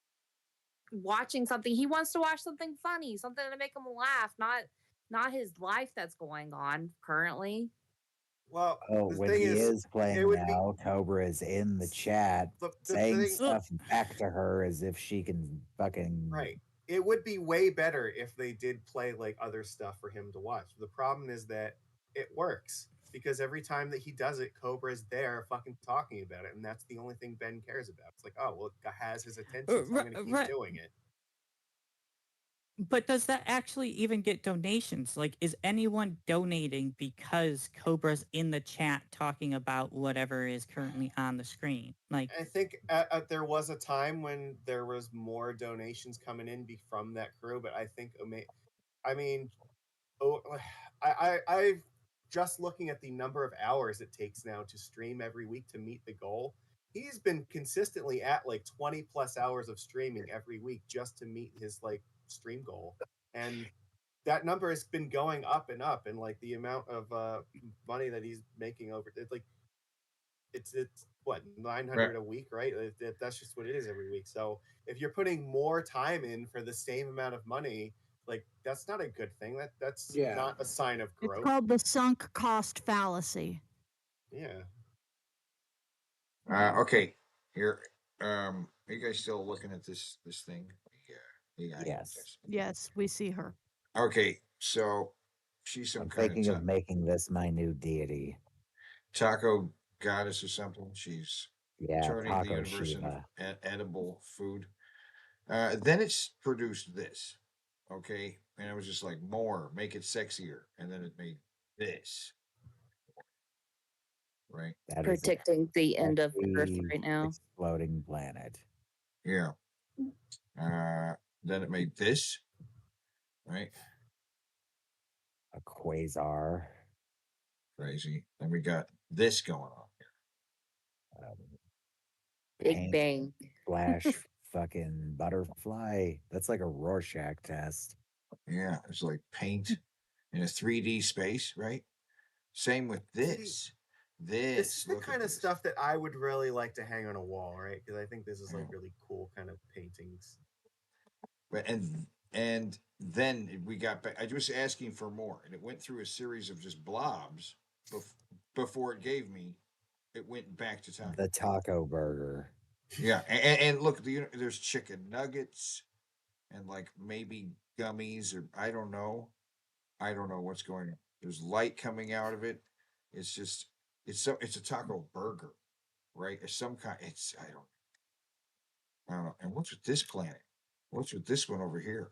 Speaker 13: watching something, he wants to watch something funny, something to make him laugh, not his life that's going on currently.
Speaker 12: well,
Speaker 8: Oh,
Speaker 12: the
Speaker 8: when
Speaker 12: thing
Speaker 8: he
Speaker 12: is,
Speaker 8: is playing
Speaker 12: it would be
Speaker 8: now, Cobra is in the chat
Speaker 12: the
Speaker 8: saying
Speaker 12: thing,
Speaker 8: stuff back to her as if she can fucking.
Speaker 12: right. It would be way better if they did play like other stuff for him to watch. The problem is that it works because every time that he does it, Cobra is there fucking talking about it, and that's the only thing Ben cares about. It's like, oh well, it has his attention, so I'm going to keep doing it.
Speaker 10: But does that actually even get donations? Like, is anyone donating because Cobra's in the chat talking about whatever is currently on the screen? Like,
Speaker 12: I think there was a time when there was more donations coming in from that crew, but I think, I mean, I've just looking at the number of hours it takes now to stream every week to meet the goal. He's been consistently at like 20 plus hours of streaming every week just to meet his like stream goal, and that number has been going up and up. And like the amount of money that he's making over it's like it's what 900 a week, right? That's just what it is every week. So if you're putting more time in for the same amount of money, like that's not a good thing. That's
Speaker 11: Yeah.
Speaker 12: not a sign of
Speaker 14: It's
Speaker 12: growth.
Speaker 14: called the sunk cost fallacy.
Speaker 12: Yeah.
Speaker 7: Okay, here. Are you guys still looking at this thing? Yeah.
Speaker 8: Yes.
Speaker 14: Yes, we see her.
Speaker 7: Okay, so she's some
Speaker 8: I'm
Speaker 7: kind
Speaker 8: thinking
Speaker 7: of
Speaker 8: of making this my new deity.
Speaker 7: taco goddess or something. She's
Speaker 8: Yeah,
Speaker 7: turning the
Speaker 8: Taco
Speaker 7: universe into
Speaker 8: Shiva.
Speaker 7: edible food. Then it's produced this. Okay, and I was just like, more, make it sexier, and then it made this. Right.
Speaker 8: That is a
Speaker 13: Predicting the end of Earth
Speaker 8: sexy,
Speaker 13: right now.
Speaker 8: exploding planet.
Speaker 7: Yeah. Then it made this. Right.
Speaker 8: A quasar.
Speaker 7: Crazy. Then we got this going on here.
Speaker 13: Big
Speaker 8: Paint
Speaker 13: Bang.
Speaker 8: Flash fucking butterfly. That's like a Rorschach test.
Speaker 7: Yeah, it's like paint in a 3D space, right? Same with this.
Speaker 12: This is the
Speaker 7: Look at
Speaker 12: kind of
Speaker 7: this.
Speaker 12: stuff that I would really like to hang on a wall, right? Because I think this is like really cool kind of paintings.
Speaker 7: But and then we got back. I was asking for more, and it went through a series of just blobs before it gave me. It went back to taco.
Speaker 8: The taco burger.
Speaker 7: Yeah, and look, there's chicken nuggets, and like maybe gummies, or I don't know what's going on. There's light coming out of it. It's just it's a taco burger, right? It's some kind. I don't know. And what's with this planet? What's with this one over here?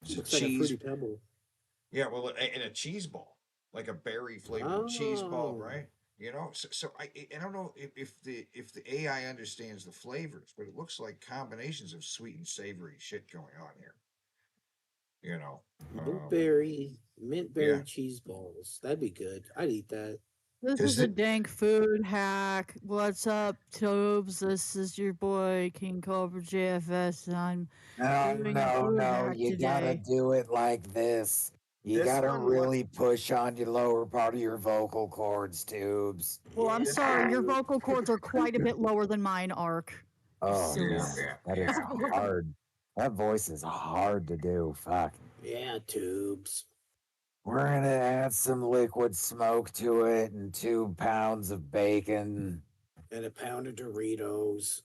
Speaker 7: It's
Speaker 11: Looks
Speaker 7: a
Speaker 11: like a
Speaker 7: cheese.
Speaker 11: fruity pebble.
Speaker 7: Yeah, well, in a cheese ball, like a berry flavored cheese ball,
Speaker 11: Oh.
Speaker 7: right? You know, so I don't know if the AI understands the flavors, but it looks like combinations of sweet and savory shit going on here. You know,
Speaker 11: mint
Speaker 7: yeah.
Speaker 11: berry cheese balls. That'd be good. I'd eat that.
Speaker 14: This is a dank food hack. What's up, Tobes? This is your boy, King Cobra JFS, and I'm doing a food hack
Speaker 8: You
Speaker 14: today.
Speaker 8: gotta do it like this. You
Speaker 12: This
Speaker 8: gotta
Speaker 12: one
Speaker 8: really push on your lower part of your vocal cords, Tubes.
Speaker 14: Well, I'm sorry, your vocal cords are quite a bit lower than mine, Ark.
Speaker 8: Oh,
Speaker 14: Silly
Speaker 8: man, that is
Speaker 14: sparrow.
Speaker 8: hard. That voice is hard to do. Fuck.
Speaker 11: Yeah, Tubes.
Speaker 8: We're gonna add some liquid smoke to it and 2 pounds of bacon.
Speaker 11: And a pound of Doritos.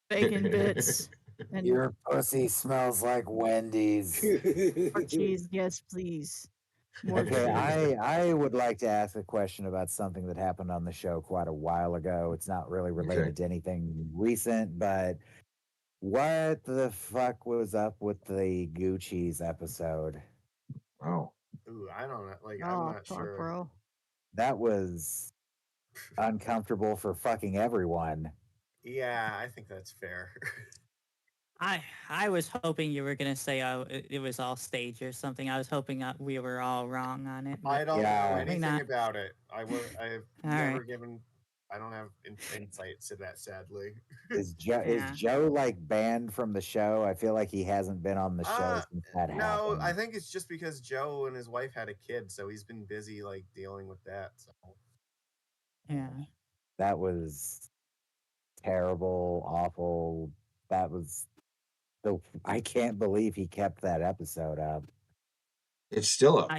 Speaker 14: Bacon bits. And
Speaker 8: Your pussy smells like Wendy's.
Speaker 14: more cheese, yes, please. More
Speaker 8: Okay,
Speaker 14: cheese.
Speaker 8: I would like to ask a question about something that happened on the show quite a while ago. It's not really related to anything recent, but what the fuck was up with the Gucci's episode?
Speaker 7: Oh.
Speaker 12: Ooh, I don't know. Like, I'm
Speaker 14: Oh,
Speaker 12: not
Speaker 14: fuck,
Speaker 12: sure.
Speaker 14: bro.
Speaker 8: That was uncomfortable for fucking everyone.
Speaker 12: Yeah, I think that's fair.
Speaker 10: I was hoping you were gonna say it was all staged or something. I was hoping we were all wrong on it.
Speaker 12: I
Speaker 10: But
Speaker 12: don't know
Speaker 10: apparently
Speaker 12: anything
Speaker 10: not.
Speaker 12: about it. I've
Speaker 10: All
Speaker 12: never
Speaker 10: right.
Speaker 12: given. I don't have insights to that, sadly.
Speaker 8: Is Joe
Speaker 10: Yeah.
Speaker 8: like banned from the show? I feel like he hasn't been on the show since that
Speaker 12: No,
Speaker 8: happened.
Speaker 12: I think it's just because Joe and his wife had a kid, so he's been busy like dealing with that. So
Speaker 10: Yeah.
Speaker 8: That was terrible, awful. That was I can't believe he kept that episode up.
Speaker 7: It's still up.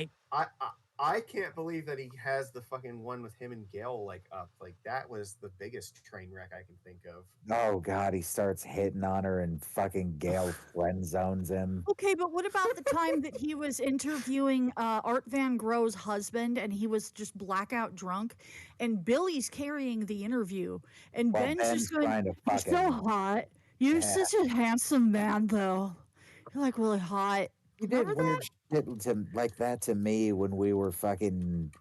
Speaker 12: I can't believe that he has the fucking one with him and Gail like up. Like that was the biggest train wreck I can think of.
Speaker 8: Oh god, he starts hitting on her and fucking Gail friend zones him.
Speaker 14: Okay, but what about the time that he was interviewing Art Van Gro's husband and he was just blackout drunk and Billy's carrying the interview and
Speaker 8: Well,
Speaker 14: Ben's
Speaker 8: Ben's
Speaker 14: just going,
Speaker 8: trying to
Speaker 14: "You're
Speaker 8: fuck
Speaker 14: so
Speaker 8: him."
Speaker 14: hot. You're
Speaker 8: Yeah.
Speaker 14: such a handsome man, though. You're like really hot."
Speaker 8: He did weird shit like that to me when we were fucking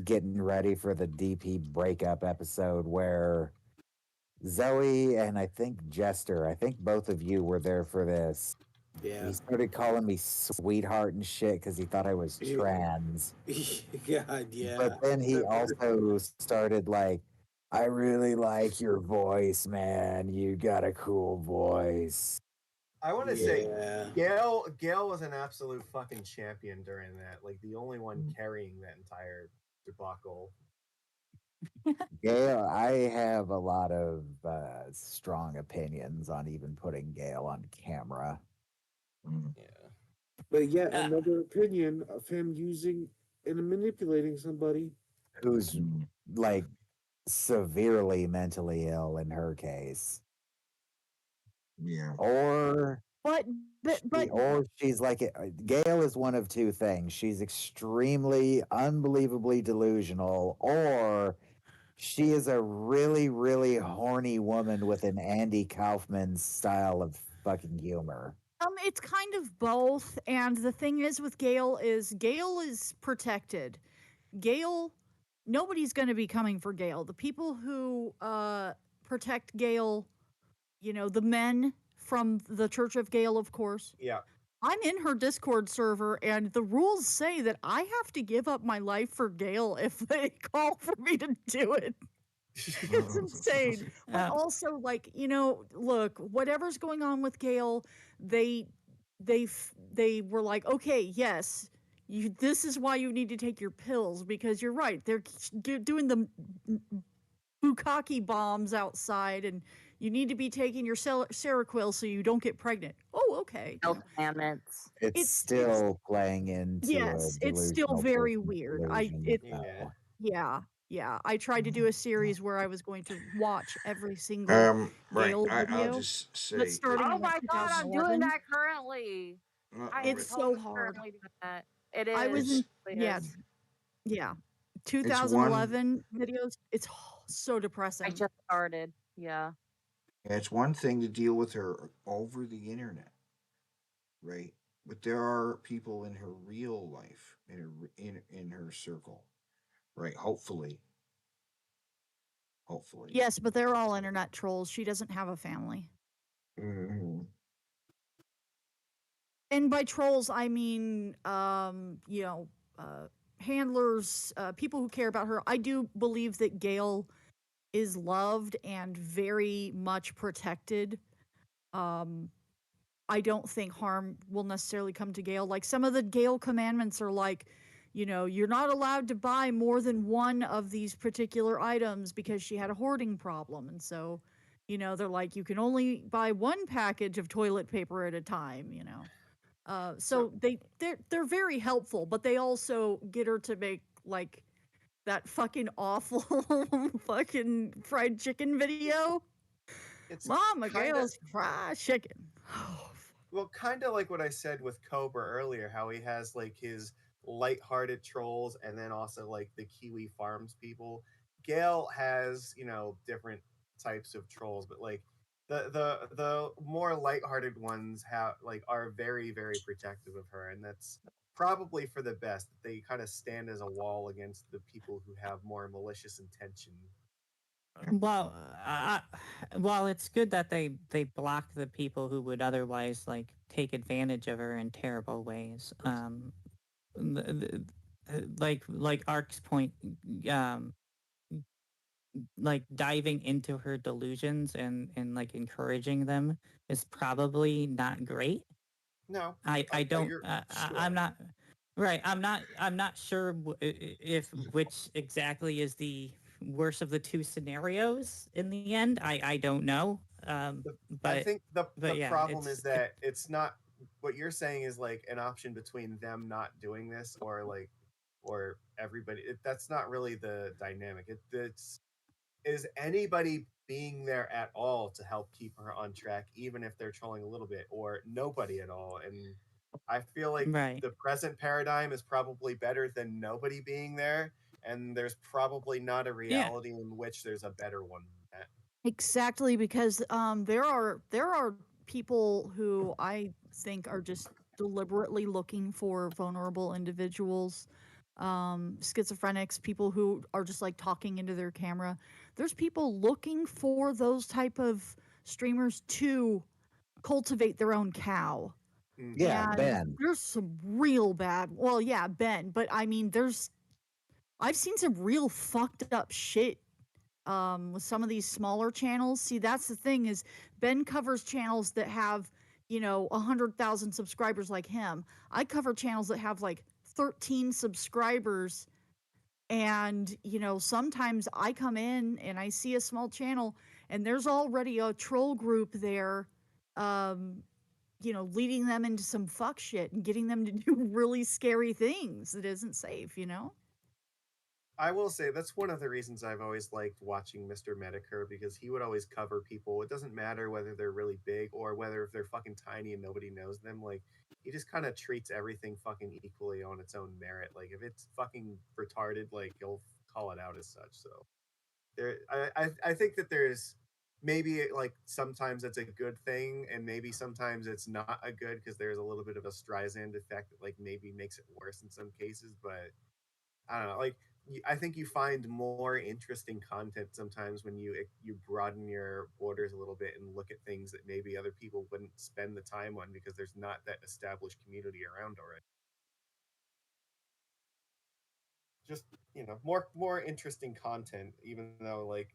Speaker 8: getting ready for the DP breakup episode where Zoe and I think Jester, I think both of you were there for this.
Speaker 11: Yeah.
Speaker 8: He started calling me sweetheart and shit because he thought I was trans.
Speaker 11: God, yeah.
Speaker 8: But then he also started like, I really like your voice, man. You got a cool voice.
Speaker 12: I want to say Gail was an absolute fucking champion during that. Like the only one carrying that entire debacle.
Speaker 8: Gail, I have a lot of strong opinions on even putting Gail on camera.
Speaker 12: Yeah.
Speaker 11: But yet another opinion of him using and manipulating somebody
Speaker 8: Who's like severely mentally ill in her case.
Speaker 7: Yeah.
Speaker 8: Or
Speaker 14: but
Speaker 8: she's like Gail is one of two things. She's extremely unbelievably delusional, or she is a really, really horny woman with an Andy Kaufman style of fucking humor.
Speaker 14: It's kind of both, and the thing is with Gail is protected. Gail, nobody's going to be coming for Gail. The people who protect Gail, the men from the Church of Gail, of course.
Speaker 12: Yeah.
Speaker 14: I'm in her Discord server, and the rules say that I have to give up my life for Gail if they call for me to do it. It's insane. But also, like, look, whatever's going on with Gail, they were like, okay, yes, this is why you need to take your pills, because you're right. They're doing the bukkake bombs outside, and you need to be taking your Seroquel so you don't get pregnant. Oh, okay.
Speaker 13: Health commandments.
Speaker 8: It's still playing into
Speaker 14: Yes,
Speaker 8: a
Speaker 14: it's still
Speaker 8: delusional
Speaker 14: very
Speaker 8: person's
Speaker 14: weird.
Speaker 8: delusion, though.
Speaker 14: Yeah. I tried to do a series where I was going to watch every single
Speaker 7: Right.
Speaker 14: Gail
Speaker 7: I'll
Speaker 14: video.
Speaker 7: just say.
Speaker 14: But starting
Speaker 13: Oh
Speaker 14: in
Speaker 13: my god, I'm doing
Speaker 14: 2011.
Speaker 13: that currently.
Speaker 14: It's so hard.
Speaker 13: Currently doing that. It is.
Speaker 14: I was in,
Speaker 13: It
Speaker 14: yeah,
Speaker 13: is.
Speaker 14: yeah. 2011 videos. It's so depressing.
Speaker 13: I just started. Yeah.
Speaker 7: It's one thing to deal with her over the internet, right? But there are people in her real life, in her circle, right? Hopefully, Hopefully.
Speaker 14: Yes, but they're all internet trolls. She doesn't have a family.
Speaker 7: Mm-hmm.
Speaker 14: And by trolls, I mean, handlers, people who care about her. I do believe that Gail is loved and very much protected. I don't think harm will necessarily come to Gail. Like some of the Gail commandments are like, you're not allowed to buy more than one of these particular items because she had a hoarding problem. And so, they're like, you can only buy one package of toilet paper at a time. So they're very helpful, but they also get her to make like that fucking awful fucking fried chicken video.
Speaker 12: It's
Speaker 14: Mama
Speaker 12: kinda
Speaker 14: Gail's fried chicken.
Speaker 12: well, kind of like what I said with Cobra earlier, how he has like his light-hearted trolls and then also like the Kiwi Farms people. Gale has, different types of trolls, but like the more light-hearted ones are very, very protective of her, and that's probably for the best. They kind of stand as a wall against the people who have more malicious intention.
Speaker 10: Well, it's good that they block the people who would otherwise like take advantage of her in terrible ways. Like Ark's point, um, like diving into her delusions and like encouraging them is probably not great.
Speaker 12: No,
Speaker 10: I don't
Speaker 12: you're
Speaker 10: I'm not right. I'm not sure if which exactly is the worst of the two scenarios in the end. I don't know.
Speaker 12: I
Speaker 10: But
Speaker 12: think the
Speaker 10: yeah,
Speaker 12: problem is that it's not what you're saying is like an option between them not doing this or everybody. That's not really the dynamic. It's is anybody being there at all to help keep her on track, even if they're trolling a little bit, or nobody at all. And I feel like
Speaker 10: right.
Speaker 12: the present paradigm is probably better than nobody being there, and there's probably not a
Speaker 10: Yeah.
Speaker 12: reality in which there's a better one than that.
Speaker 14: Exactly, because there are people who I think are just deliberately looking for vulnerable individuals, schizophrenics, people who are just like talking into their camera. There's people looking for those type of streamers to cultivate their own cow.
Speaker 8: Yeah,
Speaker 14: And
Speaker 8: Ben.
Speaker 14: there's some real bad. Well, yeah, Ben, but I mean, I've seen some real fucked up shit with some of these smaller channels. See, that's the thing is Ben covers channels that have 100,000 subscribers like him. I cover channels that have like 13 subscribers, and sometimes I come in and I see a small channel and there's already a troll group there, um leading them into some fuck shit and getting them to do really scary things that isn't safe.
Speaker 12: I will say that's one of the reasons I've always liked watching Mr. Medicare because he would always cover people. It doesn't matter whether they're really big or whether if they're fucking tiny and nobody knows them. Like he just kind of treats everything fucking equally on its own merit. Like if it's fucking retarded, like he'll call it out as such. So I think that there's maybe like sometimes it's a good thing and maybe sometimes it's not a good because there's a little bit of a Streisand effect that like maybe makes it worse in some cases, but I don't know. Like I think you find more interesting content sometimes when you broaden your borders a little bit and look at things that maybe other people wouldn't spend the time on because there's not that established community around already. Just more interesting content, even though like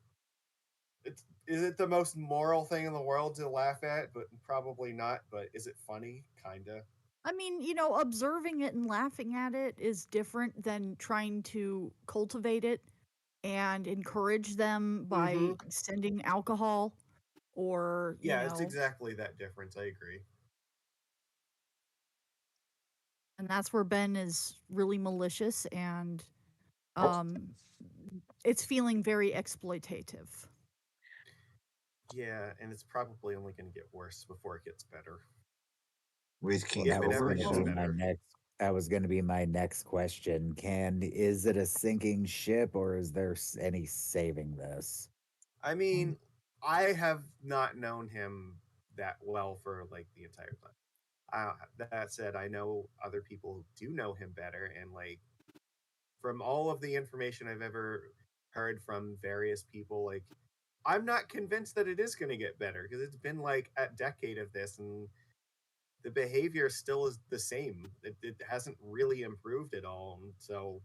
Speaker 12: it's is it the most moral thing in the world to laugh at? But probably not. But is it funny? Kinda.
Speaker 14: I mean, observing it and laughing at it is different than trying to cultivate it and encourage them by
Speaker 12: Mm-hmm.
Speaker 14: sending alcohol or,
Speaker 12: Yeah, it's exactly that difference. I agree.
Speaker 14: and that's where Ben is really malicious and um it's feeling very exploitative.
Speaker 12: Yeah, and it's probably only going to get worse before it gets better.
Speaker 7: With King
Speaker 12: If
Speaker 8: That
Speaker 12: it
Speaker 8: was
Speaker 12: ever
Speaker 8: going to
Speaker 12: gets
Speaker 8: be my
Speaker 12: better.
Speaker 8: that was going to be my next question. Is it a sinking ship or is there any saving this?
Speaker 12: I mean, I have not known him that well for like the entire time. That said, I know other people who do know him better, and like from all of the information I've ever heard from various people, like, I'm not convinced that it is going to get better because it's been like a decade of this and the behavior still is the same. It hasn't really improved at all. And so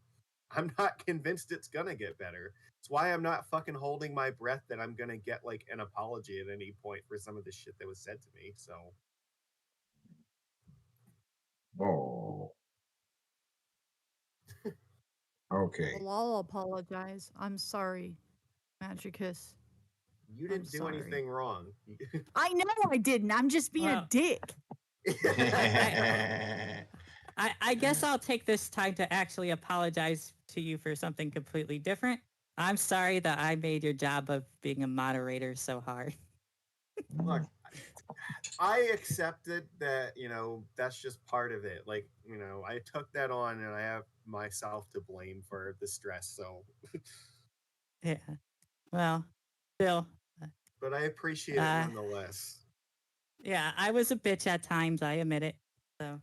Speaker 12: I'm not convinced it's going to get better. It's why I'm not fucking holding my breath that I'm going to get like an apology at any point for some of the shit that was said to me. So.
Speaker 7: Oh. Okay.
Speaker 14: Well, I'll apologize. I'm sorry, Magicus.
Speaker 12: You didn't do
Speaker 14: sorry.
Speaker 12: anything wrong.
Speaker 14: I know I didn't. I'm just being a dick.
Speaker 10: I guess I'll take this time to actually apologize to you for something completely different. I'm sorry that I made your job of being a moderator so hard.
Speaker 12: Look, I accepted that, that's just part of it. Like, I took that on and I have myself to blame for the stress. So,
Speaker 10: Yeah. Well, Bill.
Speaker 12: But I appreciate it nonetheless.
Speaker 10: Yeah, I was a bitch at times. I admit it. So,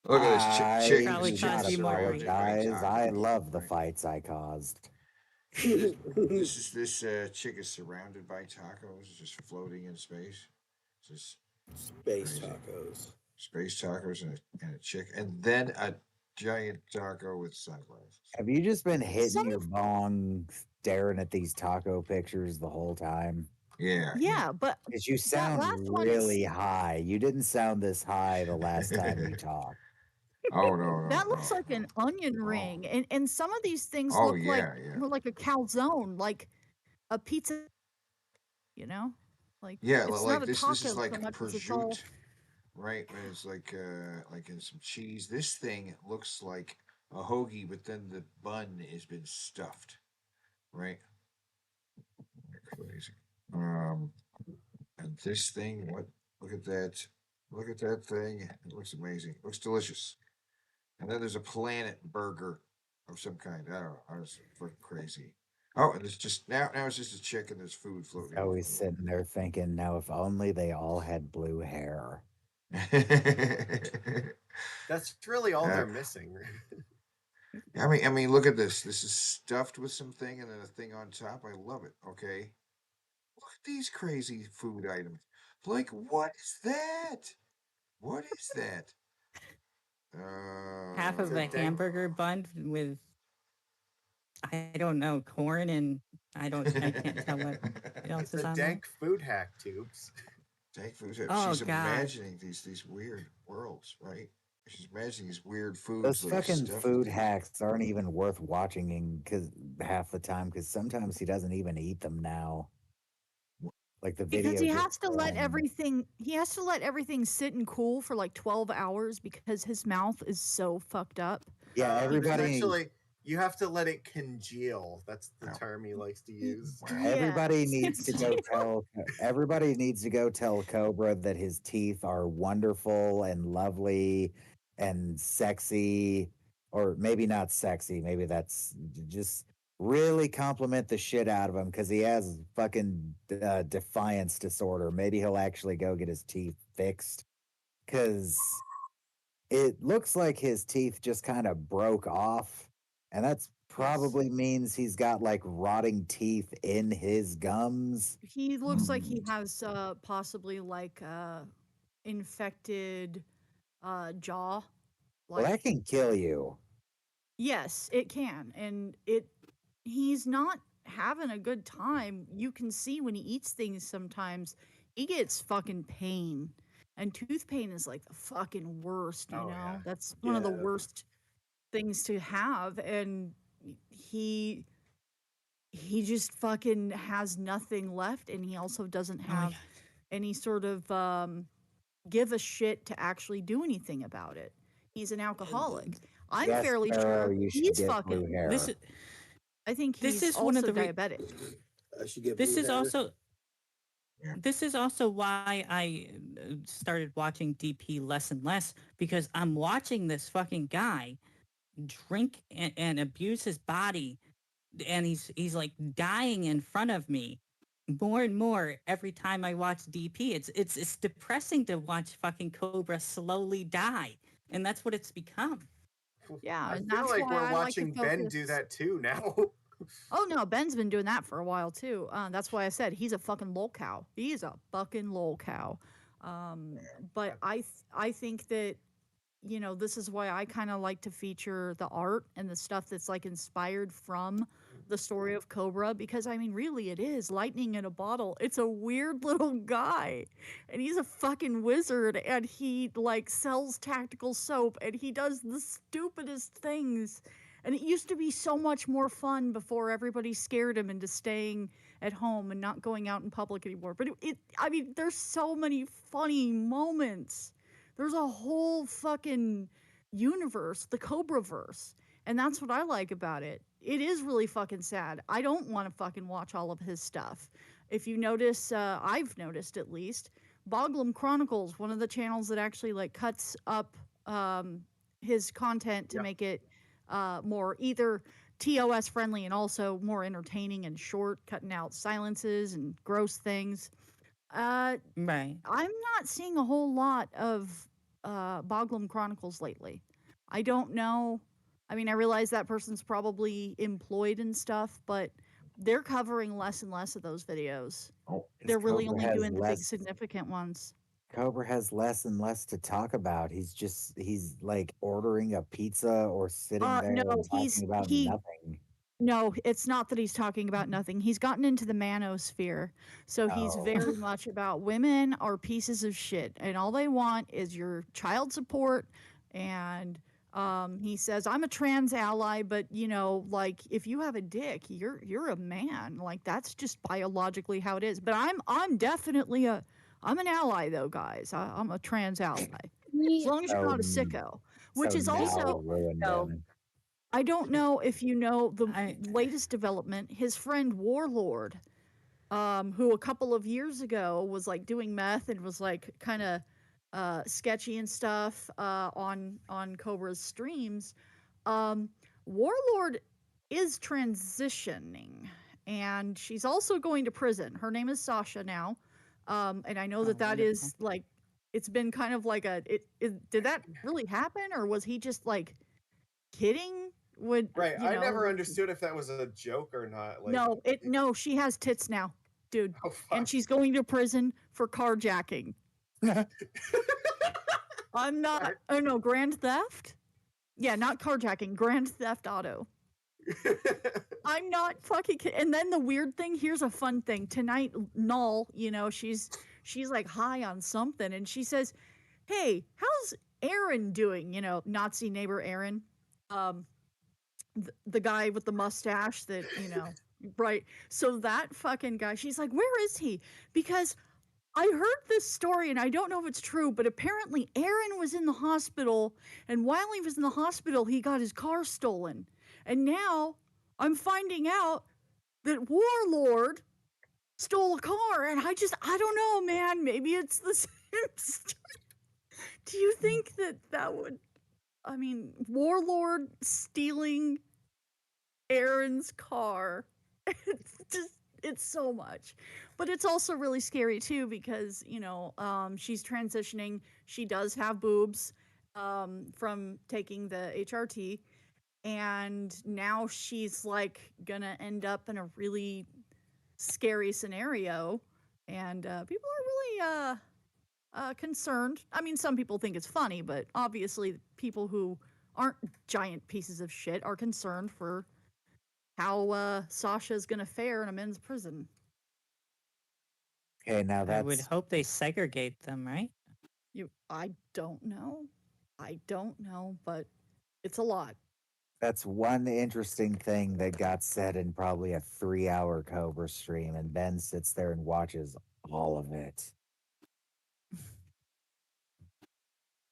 Speaker 7: Look at this chick.
Speaker 10: Probably
Speaker 7: This
Speaker 10: caused you more grief.
Speaker 8: apologize. I love the fights I caused.
Speaker 7: This chick is surrounded by tacos, just floating in space. Just
Speaker 11: Space
Speaker 7: crazy.
Speaker 11: tacos.
Speaker 7: Space tacos and a chick, and then a giant taco with sunglasses.
Speaker 8: Have you just been hitting your bong, staring at these taco pictures the whole time?
Speaker 7: Yeah.
Speaker 14: Yeah, but
Speaker 8: Because you
Speaker 14: that
Speaker 8: sound
Speaker 14: last one
Speaker 8: really
Speaker 14: is,
Speaker 8: high. You didn't sound this high the last time you talked.
Speaker 7: Oh no,
Speaker 14: that looks like an onion ring, and some of these things
Speaker 7: Oh,
Speaker 14: look like
Speaker 7: yeah.
Speaker 14: more like a calzone, like a pizza. You know, like
Speaker 7: Yeah,
Speaker 14: it's
Speaker 7: like
Speaker 14: not a
Speaker 7: this.
Speaker 14: taco
Speaker 7: This is
Speaker 14: so
Speaker 7: like
Speaker 14: much as it's all.
Speaker 7: prosciutto, right? And it's like in some cheese. This thing looks like a hoagie, but then the bun has been stuffed, right? Crazy. And this thing, what? Look at that! Look at that thing! It looks amazing. It looks delicious. And then there's a planet burger of some kind. I don't know. I was fucking crazy. Oh, and it's just now it's just a chick and there's food floating.
Speaker 8: Always sitting there thinking, now if only they all had blue hair.
Speaker 12: That's really all they're missing.
Speaker 7: I mean, look at this. This is stuffed with something and then a thing on top. I love it. Okay. Look at these crazy food items. Like, what is that? What is that?
Speaker 10: Half of a hamburger bun with, I don't know, corn and I can't tell what else
Speaker 12: It's
Speaker 10: is
Speaker 12: a
Speaker 10: on there.
Speaker 12: dank food hack, Tubes.
Speaker 7: Dank food hack.
Speaker 10: Oh,
Speaker 7: She's
Speaker 10: God.
Speaker 7: imagining these weird worlds, right? She's imagining these weird foods.
Speaker 8: Those
Speaker 7: that are
Speaker 8: fucking
Speaker 7: stuffed
Speaker 8: food
Speaker 7: with-
Speaker 8: hacks aren't even worth watching because half the time, because sometimes he doesn't even eat them now. Like the video.
Speaker 14: Because he
Speaker 8: just
Speaker 14: has to let
Speaker 8: filmed.
Speaker 14: everything sit and cool for like 12 hours because his mouth is so fucked up.
Speaker 8: Yeah, everybody.
Speaker 12: Essentially, you have to let it congeal. That's the term he likes to use.
Speaker 8: Everybody needs to go tell. Everybody needs to go tell Cobra that his teeth are wonderful and lovely and sexy, or maybe not sexy. Maybe that's just really compliment the shit out of him because he has fucking defiance disorder. Maybe he'll actually go get his teeth fixed because it looks like his teeth just kind of broke off, and that's probably means he's got like rotting teeth in his gums.
Speaker 14: He looks like he has possibly like infected jaw.
Speaker 8: Well, that can kill you.
Speaker 14: Yes, it can. And he's not having a good time. You can see when he eats things sometimes, he gets fucking pain. And tooth pain is like the fucking worst, you know?
Speaker 12: Yeah.
Speaker 14: That's one of the
Speaker 12: Yeah.
Speaker 14: worst things to have. And he just fucking has nothing left, and he also doesn't have any sort of give a shit to actually do anything about it. He's an alcoholic. I'm
Speaker 8: Yes,
Speaker 14: fairly
Speaker 8: Sparrow,
Speaker 14: sure
Speaker 8: you should
Speaker 14: he's
Speaker 8: get
Speaker 14: fucking.
Speaker 8: blue hair.
Speaker 14: I think
Speaker 10: This
Speaker 14: he's
Speaker 10: is
Speaker 14: also
Speaker 10: one of the
Speaker 14: diabetic.
Speaker 11: I should get
Speaker 10: This
Speaker 11: blue
Speaker 10: is
Speaker 11: hair.
Speaker 10: also this is also why I started watching DP less and less, because I'm watching this fucking guy drink and abuse his body, and he's like dying in front of me more and more every time I watch DP. It's depressing to watch fucking Cobra slowly die, and that's what it's become.
Speaker 14: Yeah,
Speaker 12: I
Speaker 14: and
Speaker 12: feel
Speaker 14: that's
Speaker 12: like
Speaker 14: why
Speaker 12: we're
Speaker 14: I like to
Speaker 12: watching Ben do
Speaker 14: focus.
Speaker 12: that too now.
Speaker 14: Oh no, Ben's been doing that for a while too. That's why I said he's a fucking lol cow. He's a fucking lol cow. But I think that this is why I kind of like to feature the art and the stuff that's like inspired from the story of Cobra, because I mean really it is lightning in a bottle. It's a weird little guy and he's a fucking wizard and he like sells tactical soap and he does the stupidest things. And it used to be so much more fun before everybody scared him into staying at home and not going out in public anymore. But I mean, there's so many funny moments. There's a whole fucking universe, the Cobra verse. And that's what I like about it. It is really fucking sad. I don't want to fucking watch all of his stuff. If you notice, I've noticed at least, Boglum Chronicles, one of the channels that actually like cuts up his content to make it more either TOS friendly and also more entertaining and short, cutting out silences and gross things.
Speaker 10: Right.
Speaker 14: I'm not seeing a whole lot of Boglum Chronicles lately. I don't know. I mean, I realize that person's probably employed and stuff, but they're covering less and less of those videos. They're really
Speaker 8: Cobra
Speaker 14: only
Speaker 8: has
Speaker 14: doing the big
Speaker 8: less.
Speaker 14: significant ones.
Speaker 8: Cobra has less and less to talk about. He's like ordering a pizza or sitting there
Speaker 14: No,
Speaker 8: and talking about nothing.
Speaker 14: No, it's not that he's talking about nothing. He's gotten into the manosphere. So he's
Speaker 8: Oh.
Speaker 14: very much about women are pieces of shit and all they want is your child support. And he says, I'm a trans ally, but like if you have a dick, you're a man. Like that's just biologically how it is. But I'm definitely I'm an ally though, guys. I'm a trans ally. As long as you're not a sicko. Which
Speaker 8: So
Speaker 14: is
Speaker 8: now
Speaker 14: also
Speaker 8: it ruined him.
Speaker 14: I don't know if you know the latest development. His friend Warlord, who a couple of years ago was like doing meth and was like kind of sketchy and stuff on Cobra's streams. Warlord is transitioning, and she's also going to prison. Her name is Sasha now, and I know that is like it's been kind of like did that really happen or was he just like kidding?
Speaker 12: Right. I never understood if that was a joke or not. Like,
Speaker 14: No, she has tits now, dude. And she's going to prison for carjacking. I'm not oh no, grand theft? Yeah, not carjacking, grand theft auto. I'm not fucking kidding. And then the weird thing, here's a fun thing. Tonight, Null, she's like high on something and she says, "Hey, how's Aaron doing?" Nazi neighbor Aaron. The guy with the mustache that right. So that fucking guy, she's like, where is he? Because I heard this story and I don't know if it's true, but apparently Aaron was in the hospital, and while he was in the hospital he got his car stolen, and now I'm finding out that Warlord stole a car, and I don't know, man, maybe it's the same story. Do you think that would, I mean, Warlord stealing Aaron's car. It's so much. But it's also really scary too because, she's transitioning. She does have boobs from taking the HRT, and now she's like gonna end up in a really scary scenario, and people are really concerned. I mean, some people think it's funny, but obviously people who aren't giant pieces of shit are concerned for how Sasha's gonna fare in a men's prison.
Speaker 8: Okay, now
Speaker 10: I would
Speaker 8: that's
Speaker 10: hope they segregate them, right?
Speaker 14: I don't know. I don't know, but it's a lot.
Speaker 8: that's one interesting thing that got said in probably a 3-hour Cobra stream, and Ben sits there and watches all of it.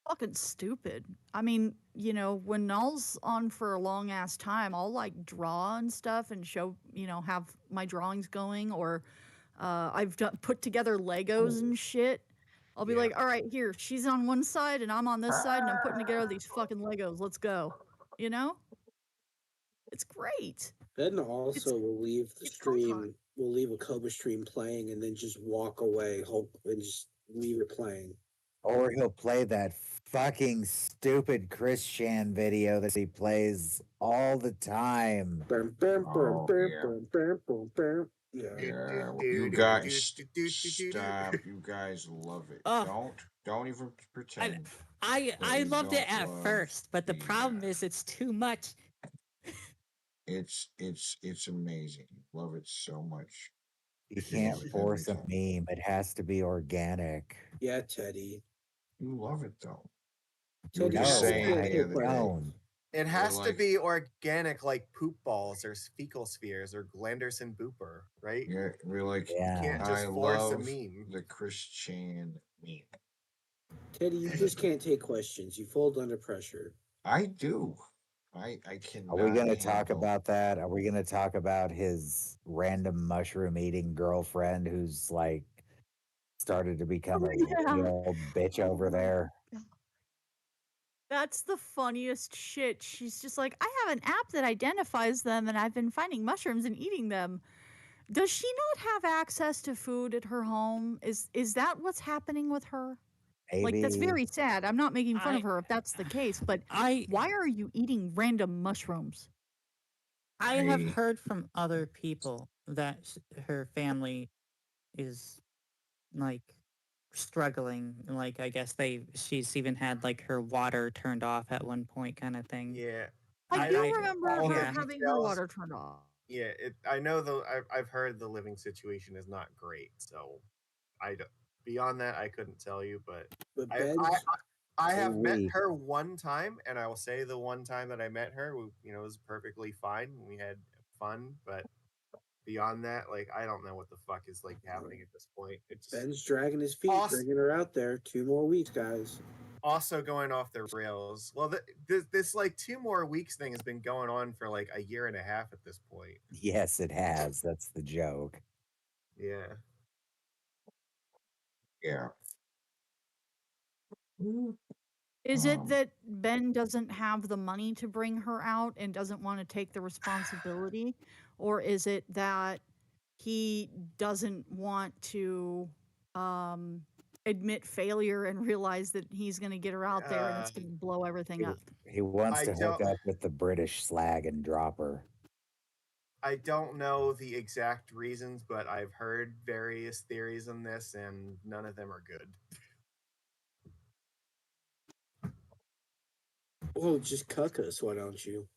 Speaker 14: Fucking stupid. I mean, when Null's on for a long ass time, I'll like draw and stuff and show, have my drawings going, or I've put together Legos and shit. I'll be like, all right, here, she's on one side and I'm on this side, and I'm putting together these fucking Legos. Let's go. It's great.
Speaker 11: Ben also will leave the stream, will leave a Cobra stream playing and then just walk away, and just leave it playing.
Speaker 8: Or he'll play that fucking stupid Chris Chan video that he plays all the time.
Speaker 7: Yeah, well, you guys stop. You guys love it. Don't even pretend.
Speaker 10: I
Speaker 7: you
Speaker 10: loved it
Speaker 7: don't
Speaker 10: at
Speaker 7: love
Speaker 10: first, but the problem is it's too much.
Speaker 7: It's amazing. Love it so much.
Speaker 8: You can't force a meme. It has to be organic.
Speaker 11: Yeah, Teddy.
Speaker 7: You love it though.
Speaker 11: You were
Speaker 7: just saying
Speaker 8: I
Speaker 7: the other day.
Speaker 8: don't.
Speaker 12: It has to
Speaker 7: like-
Speaker 12: be organic, like poop balls or fecal spheres or Glanderson Booper, right?
Speaker 7: Yeah, we're like,
Speaker 12: You can't just
Speaker 7: I
Speaker 12: force a
Speaker 7: love
Speaker 12: meme.
Speaker 7: the Chris Chan meme.
Speaker 11: Teddy, you just can't take questions. You fold under pressure.
Speaker 7: I do. I can.
Speaker 8: Are we going to talk about that? Are we going to talk about his random mushroom eating girlfriend who's like started to become a real bitch over there?
Speaker 14: That's the funniest shit. She's just like, I have an app that identifies them and I've been finding mushrooms and eating them. Does she not have access to food at her home? Is that what's happening with her? Like, that's
Speaker 8: Maybe.
Speaker 14: very sad. I'm not making fun of her if that's the case, but why are you eating random mushrooms?
Speaker 10: I have heard from other people that her family is like struggling. Like I guess she's even had like her water turned off at one point, kind of thing.
Speaker 12: Yeah.
Speaker 14: I do remember
Speaker 12: all
Speaker 14: her
Speaker 12: the
Speaker 14: having her
Speaker 12: details-
Speaker 14: water turned off.
Speaker 12: Yeah, I know I've heard the living situation is not great, so I don't, beyond that I couldn't tell you, but I have met her one time, and I will say the one time that I met her, was perfectly fine. We had fun, but beyond that, like I don't know what the fuck is like happening at this point. It's
Speaker 11: Ben's dragging his feet, bringing her out there. 2 more weeks, guys.
Speaker 12: also going off the rails. Well, this like 2 more weeks thing has been going on for like a year and a half at this point.
Speaker 8: Yes, it has. That's the joke.
Speaker 12: Yeah.
Speaker 7: Yeah.
Speaker 14: Is it that Ben doesn't have the money to bring her out and doesn't want to take the responsibility? Or is it that he doesn't want to admit failure and realize that he's going to get her out there and it's going to blow everything up?
Speaker 8: He wants
Speaker 12: I
Speaker 8: to hook
Speaker 12: don't-
Speaker 8: up with the British slag and drop her.
Speaker 12: I don't know the exact reasons, but I've heard various theories on this, and none of them are good.
Speaker 11: Well, just cuck us, why don't you?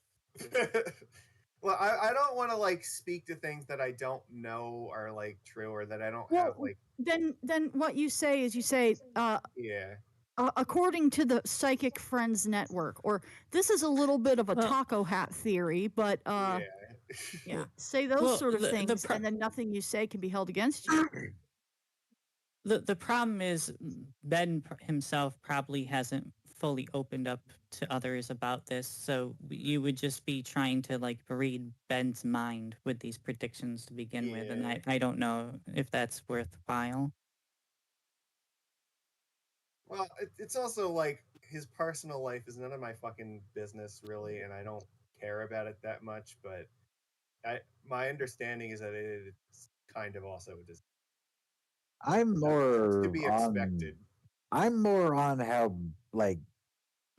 Speaker 12: Well, I don't want to like speak to things that I don't know are like true or that I don't have like.
Speaker 14: Then what you say is
Speaker 12: Yeah.
Speaker 14: According to the Psychic Friends Network, or this is a little bit of a taco hat theory, but yeah, say those
Speaker 10: Well,
Speaker 14: sort of
Speaker 10: the
Speaker 14: things, and then nothing you say can be held against you.
Speaker 10: The problem is Ben himself probably hasn't fully opened up to others about this, so you would just be trying to like read Ben's mind with these predictions to begin with, and I don't know if that's worthwhile.
Speaker 12: Well, it's also like his personal life is none of my fucking business, really, and I don't care about it that much. But my understanding is that it's kind of also a disease.
Speaker 8: I'm more
Speaker 12: to be
Speaker 8: on.
Speaker 12: expected.
Speaker 8: I'm more on how like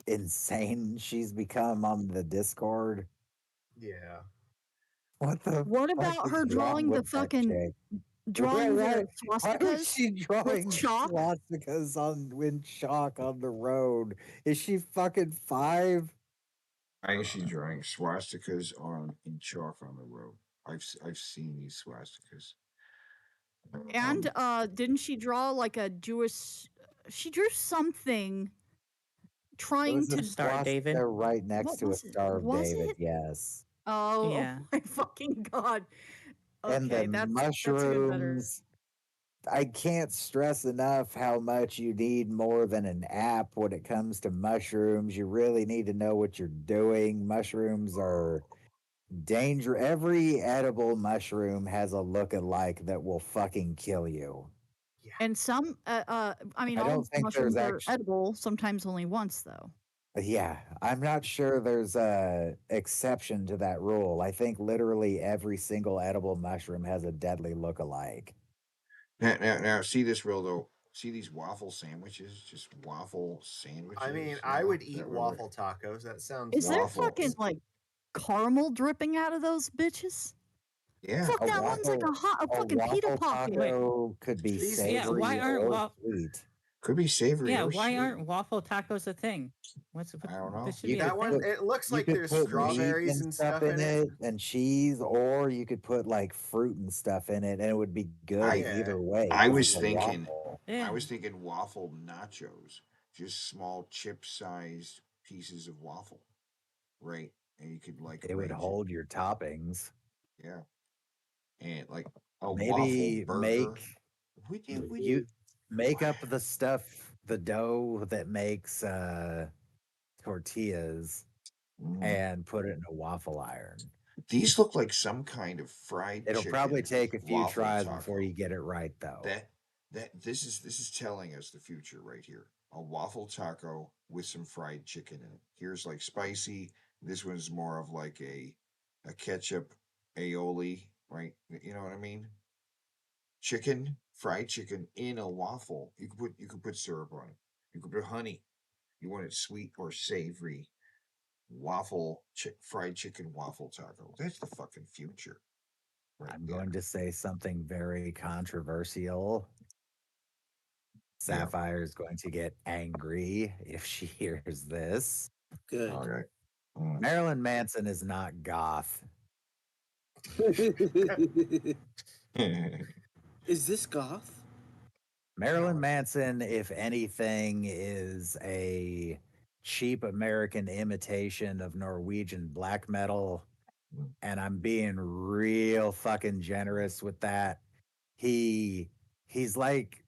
Speaker 8: insane she's become on the Discord.
Speaker 12: Yeah.
Speaker 8: What the?
Speaker 14: What
Speaker 8: fuck
Speaker 14: about
Speaker 8: is
Speaker 14: her
Speaker 8: wrong
Speaker 14: drawing the
Speaker 8: with that
Speaker 14: fucking
Speaker 8: chick?
Speaker 14: drawing
Speaker 8: Why
Speaker 14: the
Speaker 8: is
Speaker 14: swastikas
Speaker 8: she drawing
Speaker 14: with chalk?
Speaker 8: swastikas in chalk on the road? Is she fucking 5?
Speaker 7: I actually drawing swastikas in chalk on the road. I've seen these swastikas.
Speaker 14: And didn't she draw like a Jewish? She drew something trying
Speaker 8: There's
Speaker 14: to
Speaker 8: a swastika right next
Speaker 14: What
Speaker 8: to a
Speaker 14: was it?
Speaker 8: Star of
Speaker 14: Was
Speaker 8: David.
Speaker 14: it?
Speaker 8: Yes.
Speaker 14: Oh,
Speaker 10: Yeah.
Speaker 14: oh my fucking god!
Speaker 8: And
Speaker 14: Okay,
Speaker 8: the
Speaker 14: that's even better.
Speaker 8: mushrooms. I can't stress enough how much you need more than an app when it comes to mushrooms. You really need to know what you're doing. Mushrooms are danger. Every edible mushroom has a look-alike that will fucking kill you.
Speaker 14: And some, I mean,
Speaker 8: I
Speaker 14: all
Speaker 8: don't think
Speaker 14: mushrooms
Speaker 8: there's
Speaker 14: are edible. Sometimes only once, though.
Speaker 8: Yeah, I'm not sure there's a exception to that rule. I think literally every single edible mushroom has a deadly look-alike.
Speaker 7: Now, see this real though. see these waffle sandwiches, just waffle sandwiches.
Speaker 12: I mean,
Speaker 7: you
Speaker 12: I
Speaker 7: know,
Speaker 12: would eat
Speaker 7: that were
Speaker 12: waffle tacos. That sounds.
Speaker 14: Is there
Speaker 7: Waffles.
Speaker 14: fucking like caramel dripping out of those bitches?
Speaker 7: Yeah.
Speaker 14: Fuck, that one's like a fucking pita
Speaker 8: waffle
Speaker 14: pocket.
Speaker 8: taco could be
Speaker 12: These-
Speaker 8: savory
Speaker 10: why aren't
Speaker 8: or sweet.
Speaker 7: Could be savory
Speaker 10: Yeah,
Speaker 7: or
Speaker 10: why
Speaker 7: sweet.
Speaker 10: aren't waffle tacos a thing? I don't
Speaker 7: know.
Speaker 10: This should
Speaker 8: You
Speaker 10: be a
Speaker 8: could
Speaker 12: That one,
Speaker 10: thing.
Speaker 8: put-
Speaker 12: it looks
Speaker 8: you
Speaker 12: like
Speaker 8: could
Speaker 12: there's
Speaker 8: put meat
Speaker 12: strawberries and stuff in it.
Speaker 8: and cheese, or you could put like fruit and stuff in it, and it would be good either way.
Speaker 7: I
Speaker 8: 'cause
Speaker 7: was
Speaker 8: it's a
Speaker 7: thinking,
Speaker 8: waffle.
Speaker 10: Yeah.
Speaker 7: I was thinking waffle nachos, just small chip-sized pieces of waffle, right? And you could like
Speaker 8: It would
Speaker 7: arrange
Speaker 8: hold your toppings.
Speaker 7: yeah, and like a
Speaker 8: Maybe
Speaker 7: waffle burger.
Speaker 8: make
Speaker 7: We
Speaker 8: you
Speaker 7: did-
Speaker 8: make up the stuff, the dough that makes tortillas, and put it in a waffle iron.
Speaker 7: These look like some kind of fried.
Speaker 8: It'll probably
Speaker 7: chicken
Speaker 8: take a few
Speaker 7: waffle
Speaker 8: tries
Speaker 7: taco.
Speaker 8: before you get it right, though.
Speaker 7: This is telling us the future right here. A waffle taco with some fried chicken in it. Here's like spicy. This one's more of like a ketchup aioli, right? You know what I mean? Chicken, fried chicken in a waffle. You could put syrup on it. You could put honey. You want it sweet or savory. Waffle fried chicken waffle taco. That's the fucking future.
Speaker 8: I'm going to say something very controversial. Sapphire is going to get angry if she hears this.
Speaker 11: Good.
Speaker 7: All right.
Speaker 8: Marilyn Manson is not goth.
Speaker 11: Is this goth?
Speaker 8: Marilyn Manson, if anything, is a cheap American imitation of Norwegian black metal. And I'm being real fucking generous with that. He's like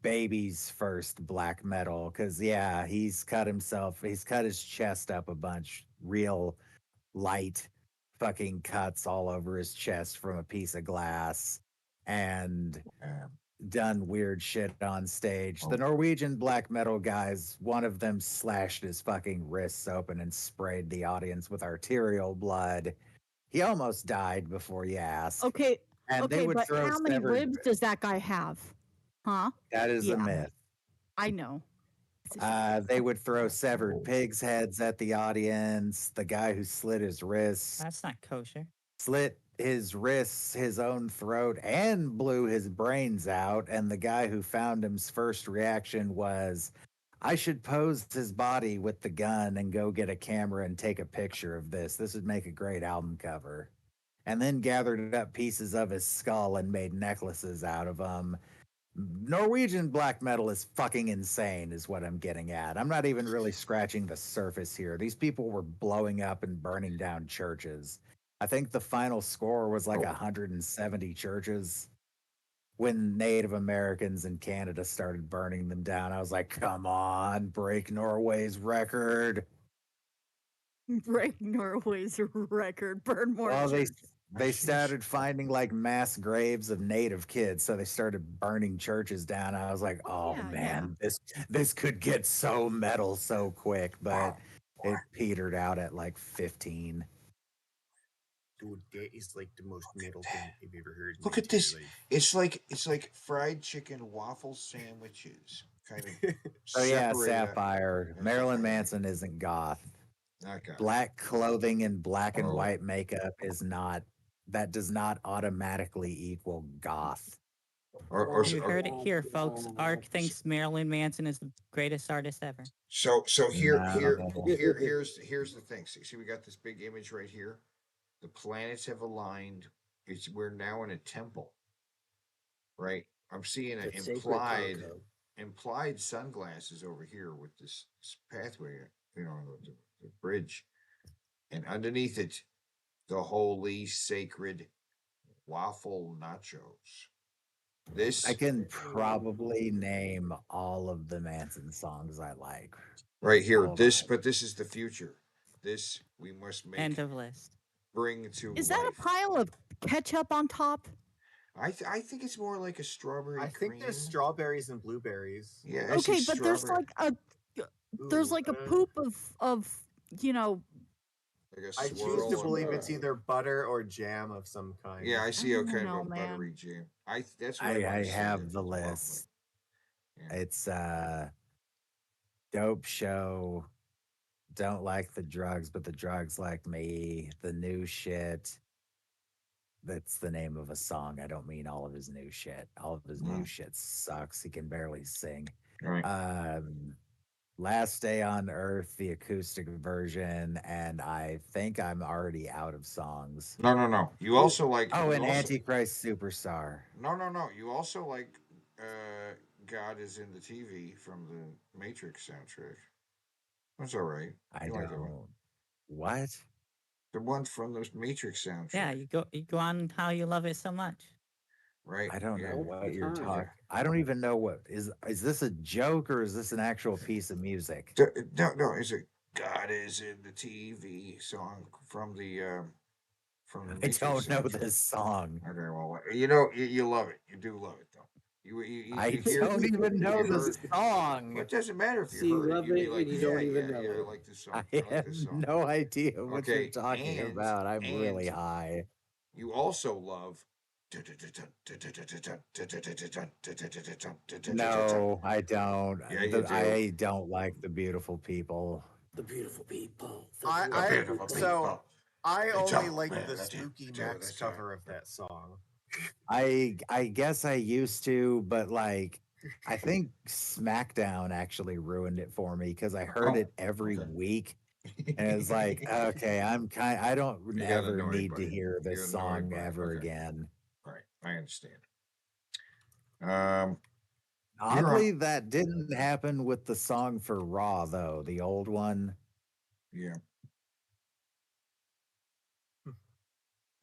Speaker 8: baby's first black metal, because he's cut his chest up a bunch, real light fucking cuts all over his chest from a piece of glass, and done weird shit on stage. The Norwegian black metal guys, one of them slashed his fucking wrists open and sprayed the audience with arterial blood. He almost died before you asked.
Speaker 14: Okay,
Speaker 8: And they
Speaker 14: okay,
Speaker 8: would
Speaker 14: but
Speaker 8: throw
Speaker 14: how many
Speaker 8: severed-
Speaker 14: ribs does that guy have? Huh?
Speaker 8: That is a myth.
Speaker 14: I know.
Speaker 8: They would throw severed pigs' heads at the audience. The guy who slit his wrists
Speaker 10: That's not kosher.
Speaker 8: slit his wrists, his own throat, and blew his brains out. And the guy who found him's first reaction was, I should pose his body with the gun and go get a camera and take a picture of this. This would make a great album cover. And then gathered up pieces of his skull and made necklaces out of them. Norwegian black metal is fucking insane, is what I'm getting at. I'm not even really scratching the surface here. These people were blowing up and burning down churches. I think the final score was like 170 churches. When Native Americans in Canada started burning them down, I was like, come on, break Norway's record.
Speaker 14: Break Norway's record. Burn more.
Speaker 8: Well,
Speaker 14: churches.
Speaker 8: they started finding like mass graves of Native kids, so they started burning churches down. I was like, oh man, this could get so metal so quick, but it petered out at like 15.
Speaker 12: Dude, that is like the most metal thing I've ever heard.
Speaker 7: Look at this. It's like fried chicken waffle sandwiches. Kind of.
Speaker 8: Oh yeah,
Speaker 7: separated out.
Speaker 8: Sapphire. Marilyn Manson isn't goth.
Speaker 7: Not goth.
Speaker 8: Black clothing and black and white makeup is not. That does not automatically equal goth.
Speaker 10: You heard it here, folks. Ark thinks Marilyn Manson is the greatest artist ever.
Speaker 7: So here's the thing. See, we got this big image right here. The planets have aligned. We're now in a temple, right? I'm seeing an
Speaker 11: It's sacred
Speaker 7: implied sunglasses over here with this pathway, the bridge, and underneath it, the holy sacred waffle nachos. This
Speaker 8: I can probably name all of the Manson songs I like.
Speaker 7: right here.
Speaker 8: All of
Speaker 7: But this is the future. This we must make.
Speaker 10: End of list.
Speaker 7: Bring to
Speaker 14: Is that a pile of ketchup on top?
Speaker 7: I think it's more like a strawberry.
Speaker 12: I think there's strawberries and blueberries.
Speaker 7: Yeah.
Speaker 14: Okay, but there's like a poop of
Speaker 7: Like
Speaker 12: I choose to believe it's either butter or jam of some kind.
Speaker 7: Yeah, I see
Speaker 14: I
Speaker 7: a
Speaker 14: don't
Speaker 7: kind
Speaker 14: know,
Speaker 7: of a
Speaker 14: man.
Speaker 7: buttery jam. That's what
Speaker 8: I
Speaker 7: wanna see
Speaker 8: have
Speaker 7: it
Speaker 8: the
Speaker 7: waffle.
Speaker 8: list. It's dope show. Don't like the drugs, but the drugs like me. The new shit. That's the name of a song. I don't mean all of his new shit. All of his new shit sucks. He can barely sing.
Speaker 7: Right.
Speaker 8: Last Day on Earth, the acoustic version, and I think I'm already out of songs.
Speaker 7: No. You also like.
Speaker 8: Oh,
Speaker 7: you
Speaker 8: and
Speaker 7: also,
Speaker 8: Antichrist Superstar.
Speaker 7: No. You also like God is in the TV from the Matrix soundtrack. That's all right.
Speaker 8: I
Speaker 7: You like that one.
Speaker 8: don't. What?
Speaker 7: The one from the Matrix soundtrack.
Speaker 10: Yeah, you go on how you love it so much.
Speaker 7: Right.
Speaker 8: I don't know
Speaker 7: Yeah.
Speaker 8: what you're talking. I don't even know what is this a joke or is this an actual piece of music?
Speaker 7: No. It's a God is in the TV song from the
Speaker 8: I
Speaker 7: Matrix
Speaker 8: don't know
Speaker 7: soundtrack.
Speaker 8: this song.
Speaker 7: Okay, well, you love it. You do love it, though.
Speaker 8: I
Speaker 7: you hear
Speaker 8: don't even know
Speaker 7: you
Speaker 8: the
Speaker 7: heard-
Speaker 8: song.
Speaker 7: Well, it doesn't matter if
Speaker 11: See,
Speaker 7: you heard
Speaker 11: love
Speaker 7: it. You'd be
Speaker 11: it,
Speaker 7: like,
Speaker 11: and you
Speaker 7: yeah,
Speaker 11: don't even
Speaker 7: yeah,
Speaker 11: know
Speaker 7: yeah.
Speaker 11: it.
Speaker 7: I like this song.
Speaker 8: I
Speaker 7: I like
Speaker 8: have
Speaker 7: this song.
Speaker 8: no idea what you're
Speaker 7: Okay,
Speaker 8: talking about. I'm really high.
Speaker 7: You also love.
Speaker 8: No, I don't.
Speaker 7: Yeah, you do.
Speaker 8: I don't like the beautiful people.
Speaker 11: The beautiful people.
Speaker 12: I
Speaker 7: It's
Speaker 12: only
Speaker 7: all
Speaker 12: like the
Speaker 7: relative
Speaker 12: Spooky
Speaker 7: to
Speaker 12: Max
Speaker 7: the time.
Speaker 12: cover of that song.
Speaker 8: I guess I used to, but like I think SmackDown actually ruined it for me because I heard it every week. And it's like, okay, I don't
Speaker 7: You got
Speaker 8: ever
Speaker 7: annoyed
Speaker 8: need
Speaker 7: by
Speaker 8: to
Speaker 7: it.
Speaker 8: hear
Speaker 7: You
Speaker 8: this
Speaker 7: got annoyed
Speaker 8: song
Speaker 7: by it.
Speaker 8: ever
Speaker 7: Okay.
Speaker 8: again.
Speaker 7: Right, I understand.
Speaker 8: Oddly, that didn't happen with the song for Raw though, the old one.
Speaker 7: Yeah.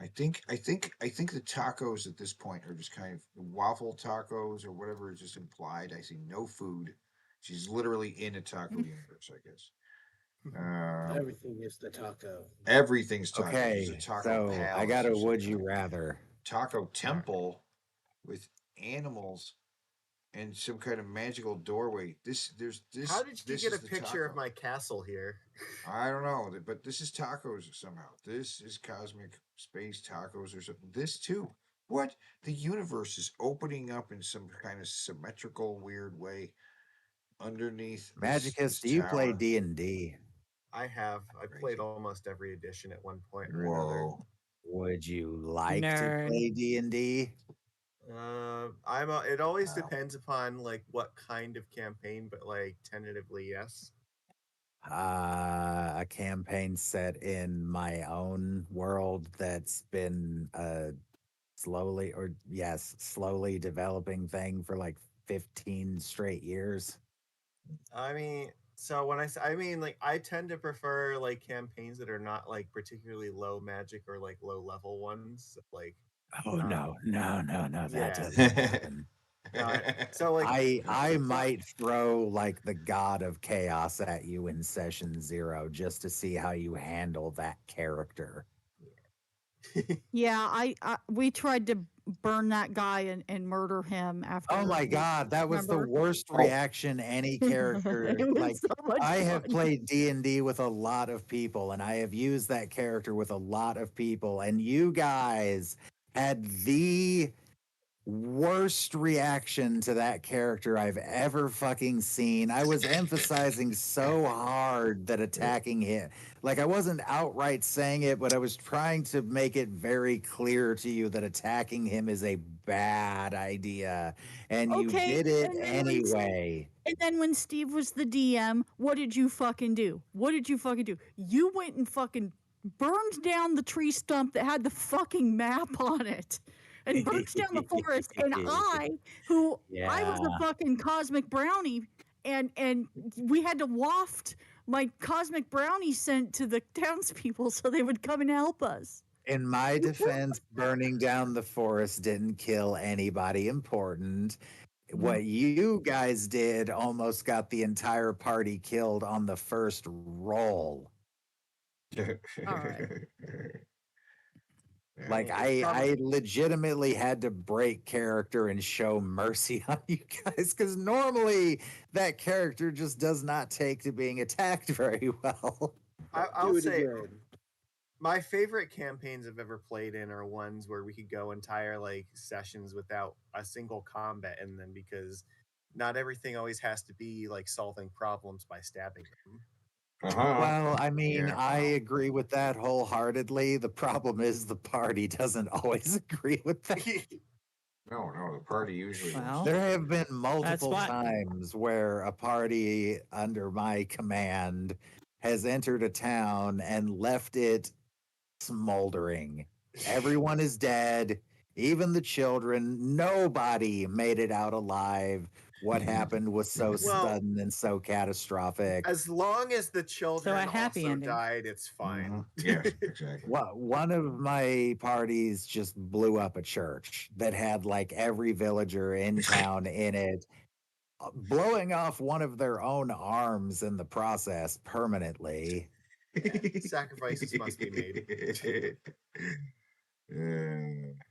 Speaker 7: I think the tacos at this point are just kind of waffle tacos or whatever is just implied. I see no food. She's literally in a taco universe, I guess.
Speaker 11: Everything is the taco.
Speaker 7: Everything's taco. There's a
Speaker 8: Okay,
Speaker 7: taco
Speaker 8: so I
Speaker 7: palace
Speaker 8: got a
Speaker 7: or
Speaker 8: would
Speaker 7: something.
Speaker 8: you rather.
Speaker 7: Taco temple with animals and some kind of magical doorway. There's this.
Speaker 12: How did you
Speaker 7: this
Speaker 12: get a
Speaker 7: is the
Speaker 12: picture of
Speaker 7: taco.
Speaker 12: my castle here?
Speaker 7: I don't know, but this is tacos somehow. This is cosmic space tacos or something. This too. What? The universe is opening up in some kind of symmetrical, weird way underneath
Speaker 8: Magicus, do you play D&D?
Speaker 12: I have. I played almost every edition at one point or another.
Speaker 7: Whoa.
Speaker 8: Would you like to
Speaker 10: Nerd.
Speaker 8: play D&D?
Speaker 12: It always depends upon like what kind of campaign, but like tentatively, yes.
Speaker 8: A campaign set in my own world that's been slowly developing thing for like 15 straight years.
Speaker 12: I mean, so when like I tend to prefer like campaigns that are not like particularly low magic or like low level ones. Like,
Speaker 8: Oh no, that
Speaker 12: yeah.
Speaker 8: doesn't happen.
Speaker 12: So like
Speaker 8: I might throw like the god of chaos at you in session 0 just to see how you handle that character.
Speaker 14: Yeah, we tried to burn that guy and murder him after.
Speaker 8: Oh my god, that was the worst reaction any character.
Speaker 14: It was
Speaker 8: Like
Speaker 14: so much
Speaker 8: I have
Speaker 14: fun.
Speaker 8: played D&D with a lot of people and I have used that character with a lot of people and you guys had the worst reaction to that character I've ever fucking seen. I was emphasizing so hard that attacking him, like I wasn't outright saying it, but I was trying to make it very clear to you that attacking him is a bad idea, and you did it
Speaker 14: and then
Speaker 8: anyway.
Speaker 14: And then when Steve was the DM, what did you fucking do? You went and fucking burned down the tree stump that had the fucking map on it. And burnt down the forest. And I was a fucking cosmic brownie, and we had to waft my cosmic brownie scent to the townspeople so they would come and help us.
Speaker 8: In my defense, burning down the forest didn't kill anybody important. What you guys did almost got the entire party killed on the first roll.
Speaker 14: All right.
Speaker 8: Like I legitimately had to break character and show mercy on you guys because normally that character just does not take to being attacked very well.
Speaker 12: I'll say my favorite campaigns I've ever played in are ones where we could go entire like sessions without a single combat in them because not everything always has to be like solving problems by stabbing them.
Speaker 8: Well, I mean, I agree with that wholeheartedly. The problem is the party doesn't always agree with that.
Speaker 7: No, the party usually.
Speaker 10: Well,
Speaker 8: There have been multiple
Speaker 10: why-
Speaker 8: times where a party under my command has entered a town and left it smoldering. Everyone is dead, even the children. Nobody made it out alive. What happened was so
Speaker 12: Well,
Speaker 8: sudden and so catastrophic.
Speaker 12: As long as the children
Speaker 10: happy
Speaker 12: also
Speaker 10: ending.
Speaker 12: died, it's fine.
Speaker 7: Yeah, exactly.
Speaker 8: One of my parties just blew up a church that had like every villager in town in it, blowing off one of their own arms in the process permanently.
Speaker 12: Sacrifices must be made.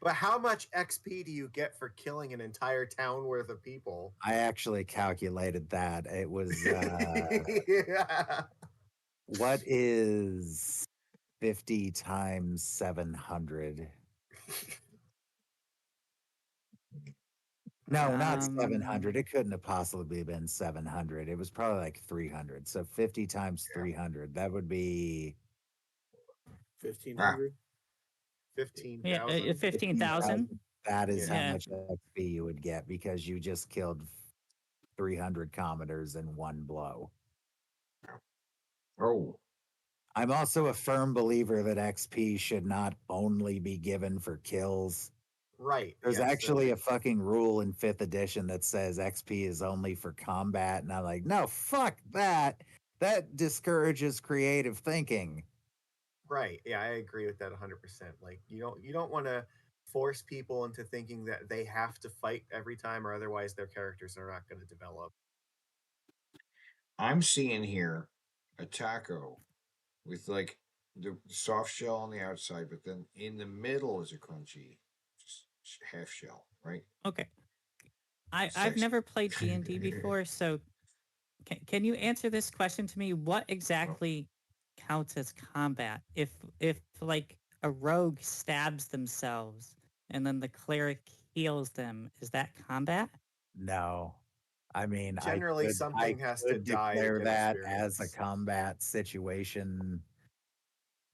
Speaker 12: But how much XP do you get for killing an entire town worth of people?
Speaker 8: I actually calculated that. It was
Speaker 12: Yeah.
Speaker 8: what is 50 times 700? No, not 700. It couldn't have possibly been 700. It was probably like 300. So 50 times 300. That would be
Speaker 11: 1,500.
Speaker 12: 15,000.
Speaker 10: Yeah, 15,000.
Speaker 8: That is
Speaker 10: Yeah.
Speaker 8: how much XP you would get because you just killed 300 commoners in one blow.
Speaker 7: Oh.
Speaker 8: I'm also a firm believer that XP should not only be given for kills.
Speaker 12: Right.
Speaker 8: There's
Speaker 12: yes,
Speaker 8: actually a fucking rule in 5th edition that says XP is only for combat. And I'm like, no, fuck that. That discourages creative thinking.
Speaker 12: Right. Yeah, I agree with that 100%. Like you don't want to force people into thinking that they have to fight every time or otherwise their characters are not going to develop.
Speaker 7: I'm seeing here a taco with like the soft shell on the outside, but then in the middle is a crunchy half shell, right?
Speaker 10: Okay. I've never played D&D before, so can you answer this question to me? What exactly counts as combat? If like a rogue stabs themselves and then the cleric heals them, is that combat?
Speaker 8: No. I mean,
Speaker 12: Generally, something has to die to
Speaker 8: declare
Speaker 12: get
Speaker 8: that as a
Speaker 12: experience.
Speaker 8: combat situation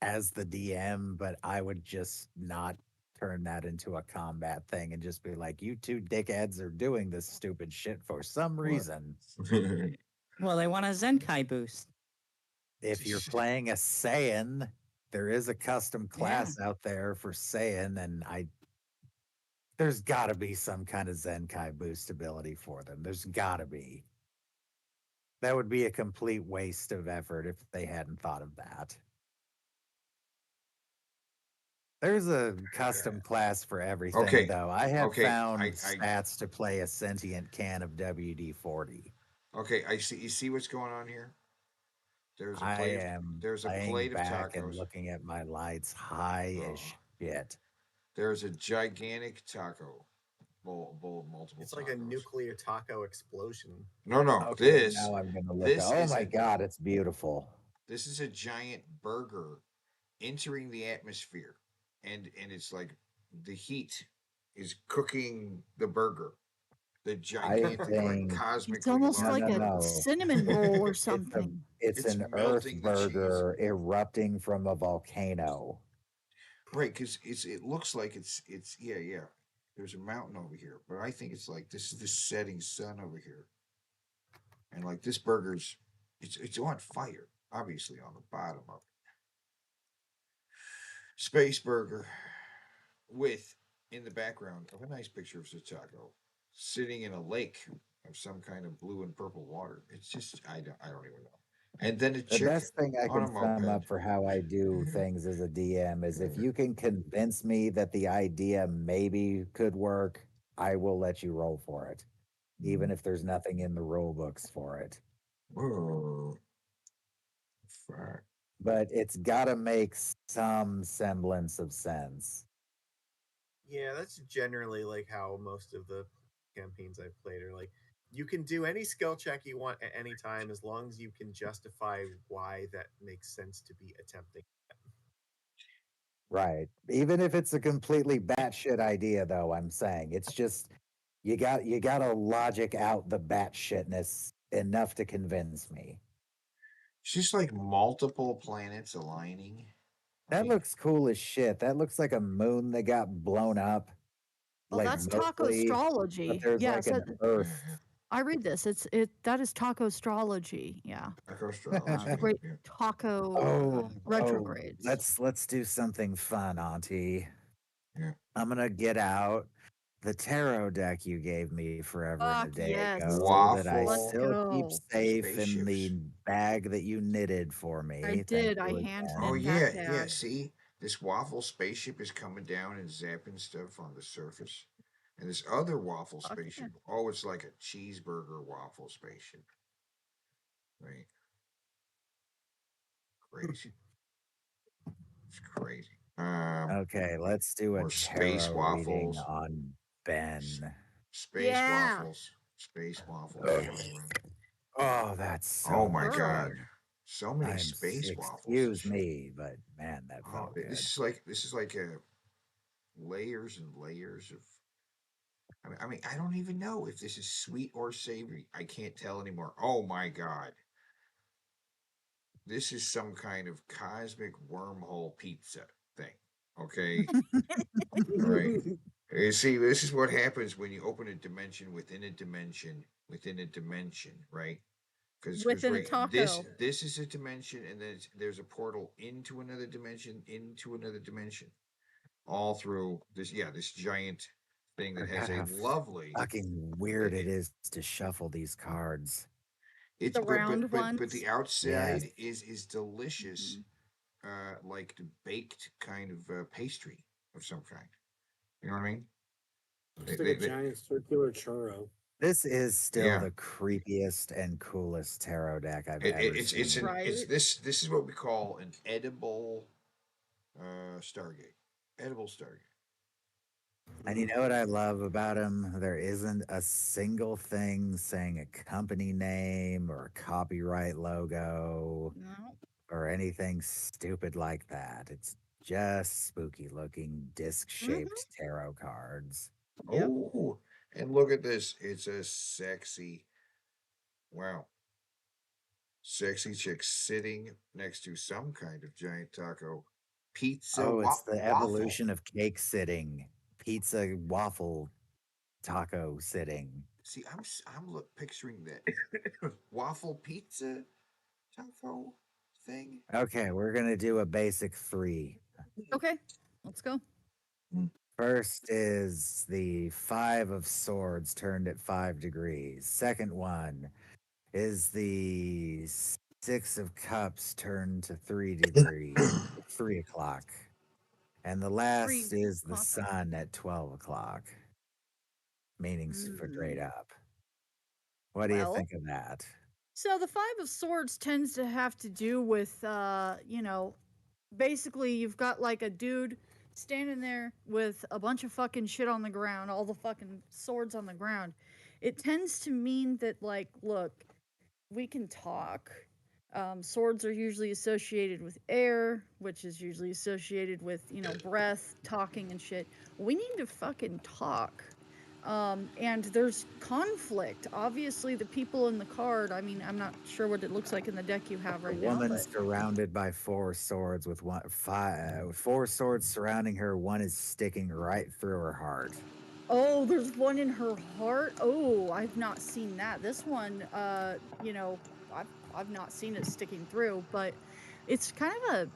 Speaker 8: as the DM, but I would just not turn that into a combat thing and just be like, you two dickheads are doing this stupid shit for some reason.
Speaker 10: Well, they want a Zenkai boost.
Speaker 8: If you're playing a Saiyan, there is a custom class out there for Saiyan, and there's got to be some kind of Zenkai boost ability for them. There's got to be. That would be a complete waste of effort if they hadn't thought of that. There's a custom class for everything,
Speaker 7: Okay,
Speaker 8: though. I have
Speaker 7: okay,
Speaker 8: found
Speaker 7: I-
Speaker 8: stats to play a sentient can of WD-40.
Speaker 7: Okay, I see. You see what's going on here? There's a
Speaker 8: I
Speaker 7: plate.
Speaker 8: am
Speaker 7: There's a
Speaker 8: laying
Speaker 7: plate of
Speaker 8: back and
Speaker 7: tacos.
Speaker 8: looking at my lights high as shit.
Speaker 7: There's a gigantic taco bowl of multiple.
Speaker 12: It's like a nuclear taco explosion.
Speaker 7: No,
Speaker 8: Okay,
Speaker 7: this.
Speaker 8: now I'm gonna look.
Speaker 7: This
Speaker 8: Oh
Speaker 7: is
Speaker 8: my
Speaker 7: a-
Speaker 8: god, it's beautiful.
Speaker 7: This is a giant burger entering the atmosphere, and it's like the heat is cooking the burger. The gigantic, like
Speaker 8: think-
Speaker 7: cosmic.
Speaker 14: It's almost
Speaker 8: No,
Speaker 14: like
Speaker 8: no,
Speaker 14: a
Speaker 8: no.
Speaker 14: cinnamon roll or something.
Speaker 8: It's an earth
Speaker 7: melting the cheese.
Speaker 8: burger erupting from a volcano.
Speaker 7: Right, because it looks like it's yeah. There's a mountain over here, but I think it's like this is the setting sun over here, and like this burger's it's on fire, obviously on the bottom of it. Space burger with in the background of a nice picture of Satako sitting in a lake of some kind of blue and purple water. It's just I don't even know. And then a
Speaker 8: The
Speaker 7: chick
Speaker 8: best thing I
Speaker 7: on
Speaker 8: can
Speaker 7: a
Speaker 8: sum
Speaker 7: moped.
Speaker 8: up for how I do things as a DM is if you can convince me that the idea maybe could work, I will let you roll for it, even if there's nothing in the rule books for it.
Speaker 7: Whoa. Fuck.
Speaker 8: But it's got to make some semblance of sense.
Speaker 12: Yeah, that's generally like how most of the campaigns I've played are like. You can do any skill check you want at any time as long as you can justify why that makes sense to be attempting.
Speaker 8: Right. Even if it's a completely batshit idea, though, I'm saying it's just You got to logic out the batshitness enough to convince me.
Speaker 7: It's just like multiple planets aligning.
Speaker 8: That
Speaker 7: Like,
Speaker 8: looks cool as shit. That looks like a moon that got blown up.
Speaker 14: Well,
Speaker 8: Like
Speaker 14: that's
Speaker 8: mostly, but
Speaker 14: taco-astrology.
Speaker 8: there's
Speaker 14: Yeah,
Speaker 8: like
Speaker 14: so
Speaker 8: an Earth.
Speaker 14: I read this. That is taco-astrology. Yeah.
Speaker 7: Taco-astrology.
Speaker 14: The great taco
Speaker 8: Oh,
Speaker 14: retrogrades.
Speaker 8: let's do something fun, Auntie.
Speaker 7: Yeah.
Speaker 8: I'm gonna get out the tarot deck you gave me forever and a
Speaker 14: Fuck
Speaker 8: day
Speaker 14: yes.
Speaker 8: ago that I
Speaker 7: Waffle
Speaker 8: still keep
Speaker 14: go.
Speaker 8: safe in
Speaker 7: spaceships.
Speaker 8: the bag that you knitted for me.
Speaker 14: I
Speaker 8: Thank
Speaker 14: did. I
Speaker 8: you
Speaker 14: hand
Speaker 8: again.
Speaker 7: Oh
Speaker 14: knit
Speaker 7: yeah,
Speaker 14: that
Speaker 7: yeah.
Speaker 14: bag.
Speaker 7: See, this waffle spaceship is coming down and zapping stuff on the surface, and this other waffle
Speaker 14: Fuck yeah.
Speaker 7: spaceship. Oh, it's like a cheeseburger waffle spaceship. Right? Crazy. It's crazy.
Speaker 8: Okay, let's do a
Speaker 7: Or space
Speaker 8: tarot reading
Speaker 7: waffles.
Speaker 8: on Ben.
Speaker 7: Space
Speaker 14: Yeah.
Speaker 7: waffles. Space waffles.
Speaker 8: Oh, that's so
Speaker 7: Oh my
Speaker 8: much
Speaker 7: god.
Speaker 8: better.
Speaker 7: So many space waffles.
Speaker 8: Excuse me, but man, that
Speaker 7: Oh,
Speaker 8: felt good.
Speaker 7: this is like a layers and layers of. I mean, I don't even know if this is sweet or savory. I can't tell anymore. Oh my god. This is some kind of cosmic wormhole pizza thing. Okay. All right. You see, this is what happens when you open a dimension within a dimension within a dimension, right? Because
Speaker 14: Within a
Speaker 7: right,
Speaker 14: taco.
Speaker 7: this is a dimension, and then there's a portal into another dimension, all through this. Yeah, this giant thing that has
Speaker 8: Forgot
Speaker 7: a
Speaker 8: how
Speaker 7: lovely.
Speaker 8: fucking weird it is to shuffle these cards.
Speaker 7: It's
Speaker 14: The round
Speaker 7: but
Speaker 14: ones?
Speaker 7: the outside
Speaker 8: Yes.
Speaker 7: is delicious, like the baked kind of pastry of some kind. You know what I mean?
Speaker 11: It's like a giant circular churro.
Speaker 8: This is still
Speaker 7: Yeah.
Speaker 8: the creepiest and coolest tarot deck I've ever seen.
Speaker 7: It's this is what we call an edible Stargate. Edible Stargate.
Speaker 8: And you know what I love about him? There isn't a single thing saying a company name or a copyright logo
Speaker 14: No.
Speaker 8: or anything stupid like that. It's just spooky looking disc shaped tarot cards.
Speaker 14: Yep.
Speaker 7: Oh, and look at this. It's a sexy, wow, sexy chick sitting next to some kind of giant taco pizza
Speaker 8: Oh, it's the
Speaker 7: waffle.
Speaker 8: evolution of cake sitting, pizza waffle taco sitting.
Speaker 7: See, I'm picturing that waffle pizza taco thing.
Speaker 8: Okay, we're going to do a basic 3.
Speaker 14: Okay. Let's go.
Speaker 8: First is the 5 of swords turned at 5 degrees. Second one is the 6 of cups turned to 3 degrees, 3 o'clock. And the last is the sun at 12 o'clock, meaning straight up. What do you
Speaker 14: Well,
Speaker 8: think of that?
Speaker 14: So the 5 of swords tends to have to do with, basically you've got like a dude standing there with a bunch of fucking shit on the ground, all the fucking swords on the ground. It tends to mean that, like, look, we can talk. Swords are usually associated with air, which is usually associated with, breath, talking and shit. We need to fucking talk. And there's conflict. Obviously, the people in the card, I mean, I'm not sure what it looks like in the deck you have
Speaker 8: A
Speaker 14: right now,
Speaker 8: woman
Speaker 14: but
Speaker 8: surrounded by 4 swords with 4 swords surrounding her. One is sticking right through her heart.
Speaker 14: oh, there's one in her heart. Oh, I've not seen that. This one, I've not seen it sticking through, but it's kind of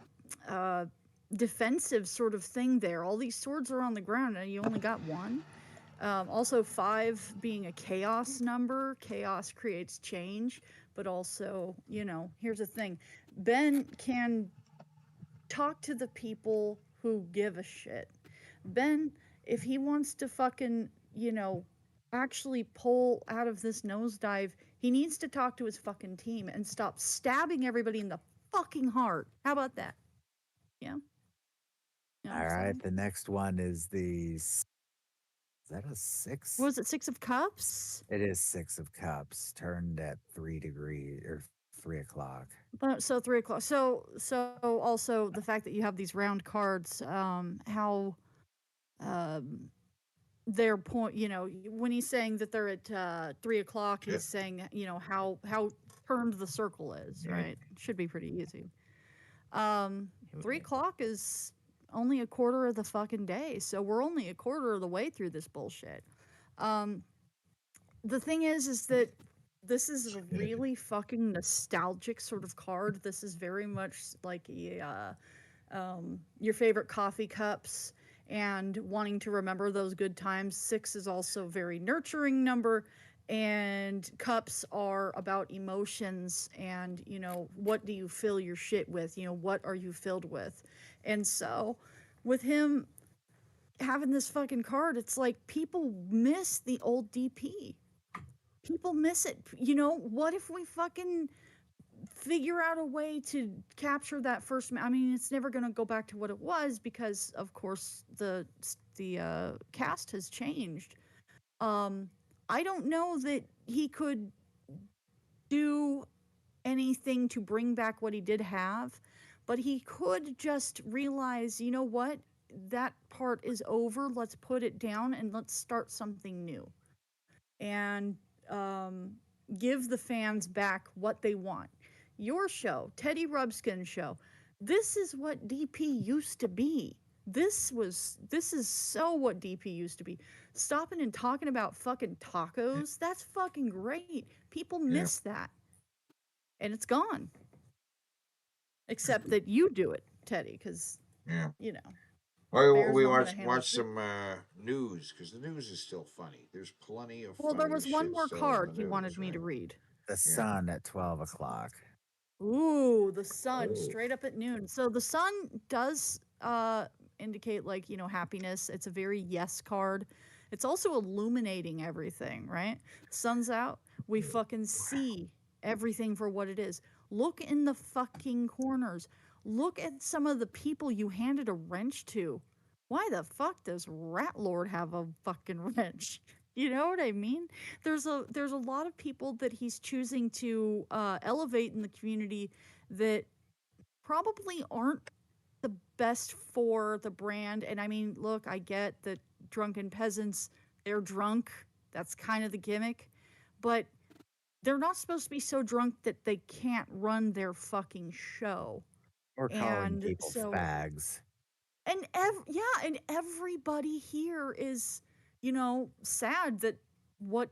Speaker 14: a defensive sort of thing there. All these swords are on the ground, and you only got one. Also, 5 being a chaos number, chaos creates change, but also, here's the thing. Ben can talk to the people who give a shit. Ben, if he wants to fucking, actually pull out of this nosedive, he needs to talk to his fucking team and stop stabbing everybody in the fucking heart. How about that? Yeah.
Speaker 8: All right, the next one is is that a 6?
Speaker 14: Was it 6 of cups?
Speaker 8: It is 6 of cups turned at 3 degrees or 3 o'clock.
Speaker 14: So 3 o'clock. So also the fact that you have these round cards, how their point, when he's saying that they're at 3 o'clock, he's saying, how turned the circle is, right? Should be pretty easy. 3 o'clock is only a quarter of the fucking day, so we're only a quarter of the way through this bullshit. The thing is that this is a really fucking nostalgic sort of card. This is very much like your favorite coffee cups and wanting to remember those good times. 6 is also a very nurturing number, and cups are about emotions and, what do you fill your shit with? What are you filled with? And so with him having this fucking card, it's like people miss the old DP. People miss it. What if we fucking figure out a way to capture that first? I mean, it's never going to go back to what it was because, of course, the cast has changed. I don't know that he could do anything to bring back what he did have, but he could just realize, you know what? That part is over. Let's put it down and let's start something new. And give the fans back what they want. Your show, Teddy Rubskin's show, this is what DP used to be. This is so what DP used to be. Stopping and talking about fucking tacos, that's fucking great. People miss that. And it's gone. Except that you do it, Teddy, because,
Speaker 7: Well, we
Speaker 14: Bears know how to
Speaker 7: watch
Speaker 14: handle
Speaker 7: some news because the news is still funny. There's plenty of
Speaker 14: Well, there
Speaker 7: funny
Speaker 14: was one
Speaker 7: shit
Speaker 14: more
Speaker 7: still in
Speaker 14: card
Speaker 7: the
Speaker 14: he
Speaker 7: news,
Speaker 14: wanted me
Speaker 7: right?
Speaker 14: to read.
Speaker 8: The sun at 12 o'clock.
Speaker 14: Ooh, the sun straight up at noon. So the sun does indicate happiness. It's a very yes card. It's also illuminating everything, right? Sun's out. We fucking see everything for what it is. Look in the fucking corners. Look at some of the people you handed a wrench to. Why the fuck does Rat Lord have a fucking wrench? You know what I mean? There's a lot of people that he's choosing to elevate in the community that probably aren't the best for the brand. And I mean, look, I get that drunken peasants, they're drunk. That's kind of the gimmick. But they're not supposed to be so drunk that they can't run their fucking show.
Speaker 8: Or calling
Speaker 14: And
Speaker 8: people
Speaker 14: so,
Speaker 8: fags.
Speaker 14: and and everybody here is, sad that what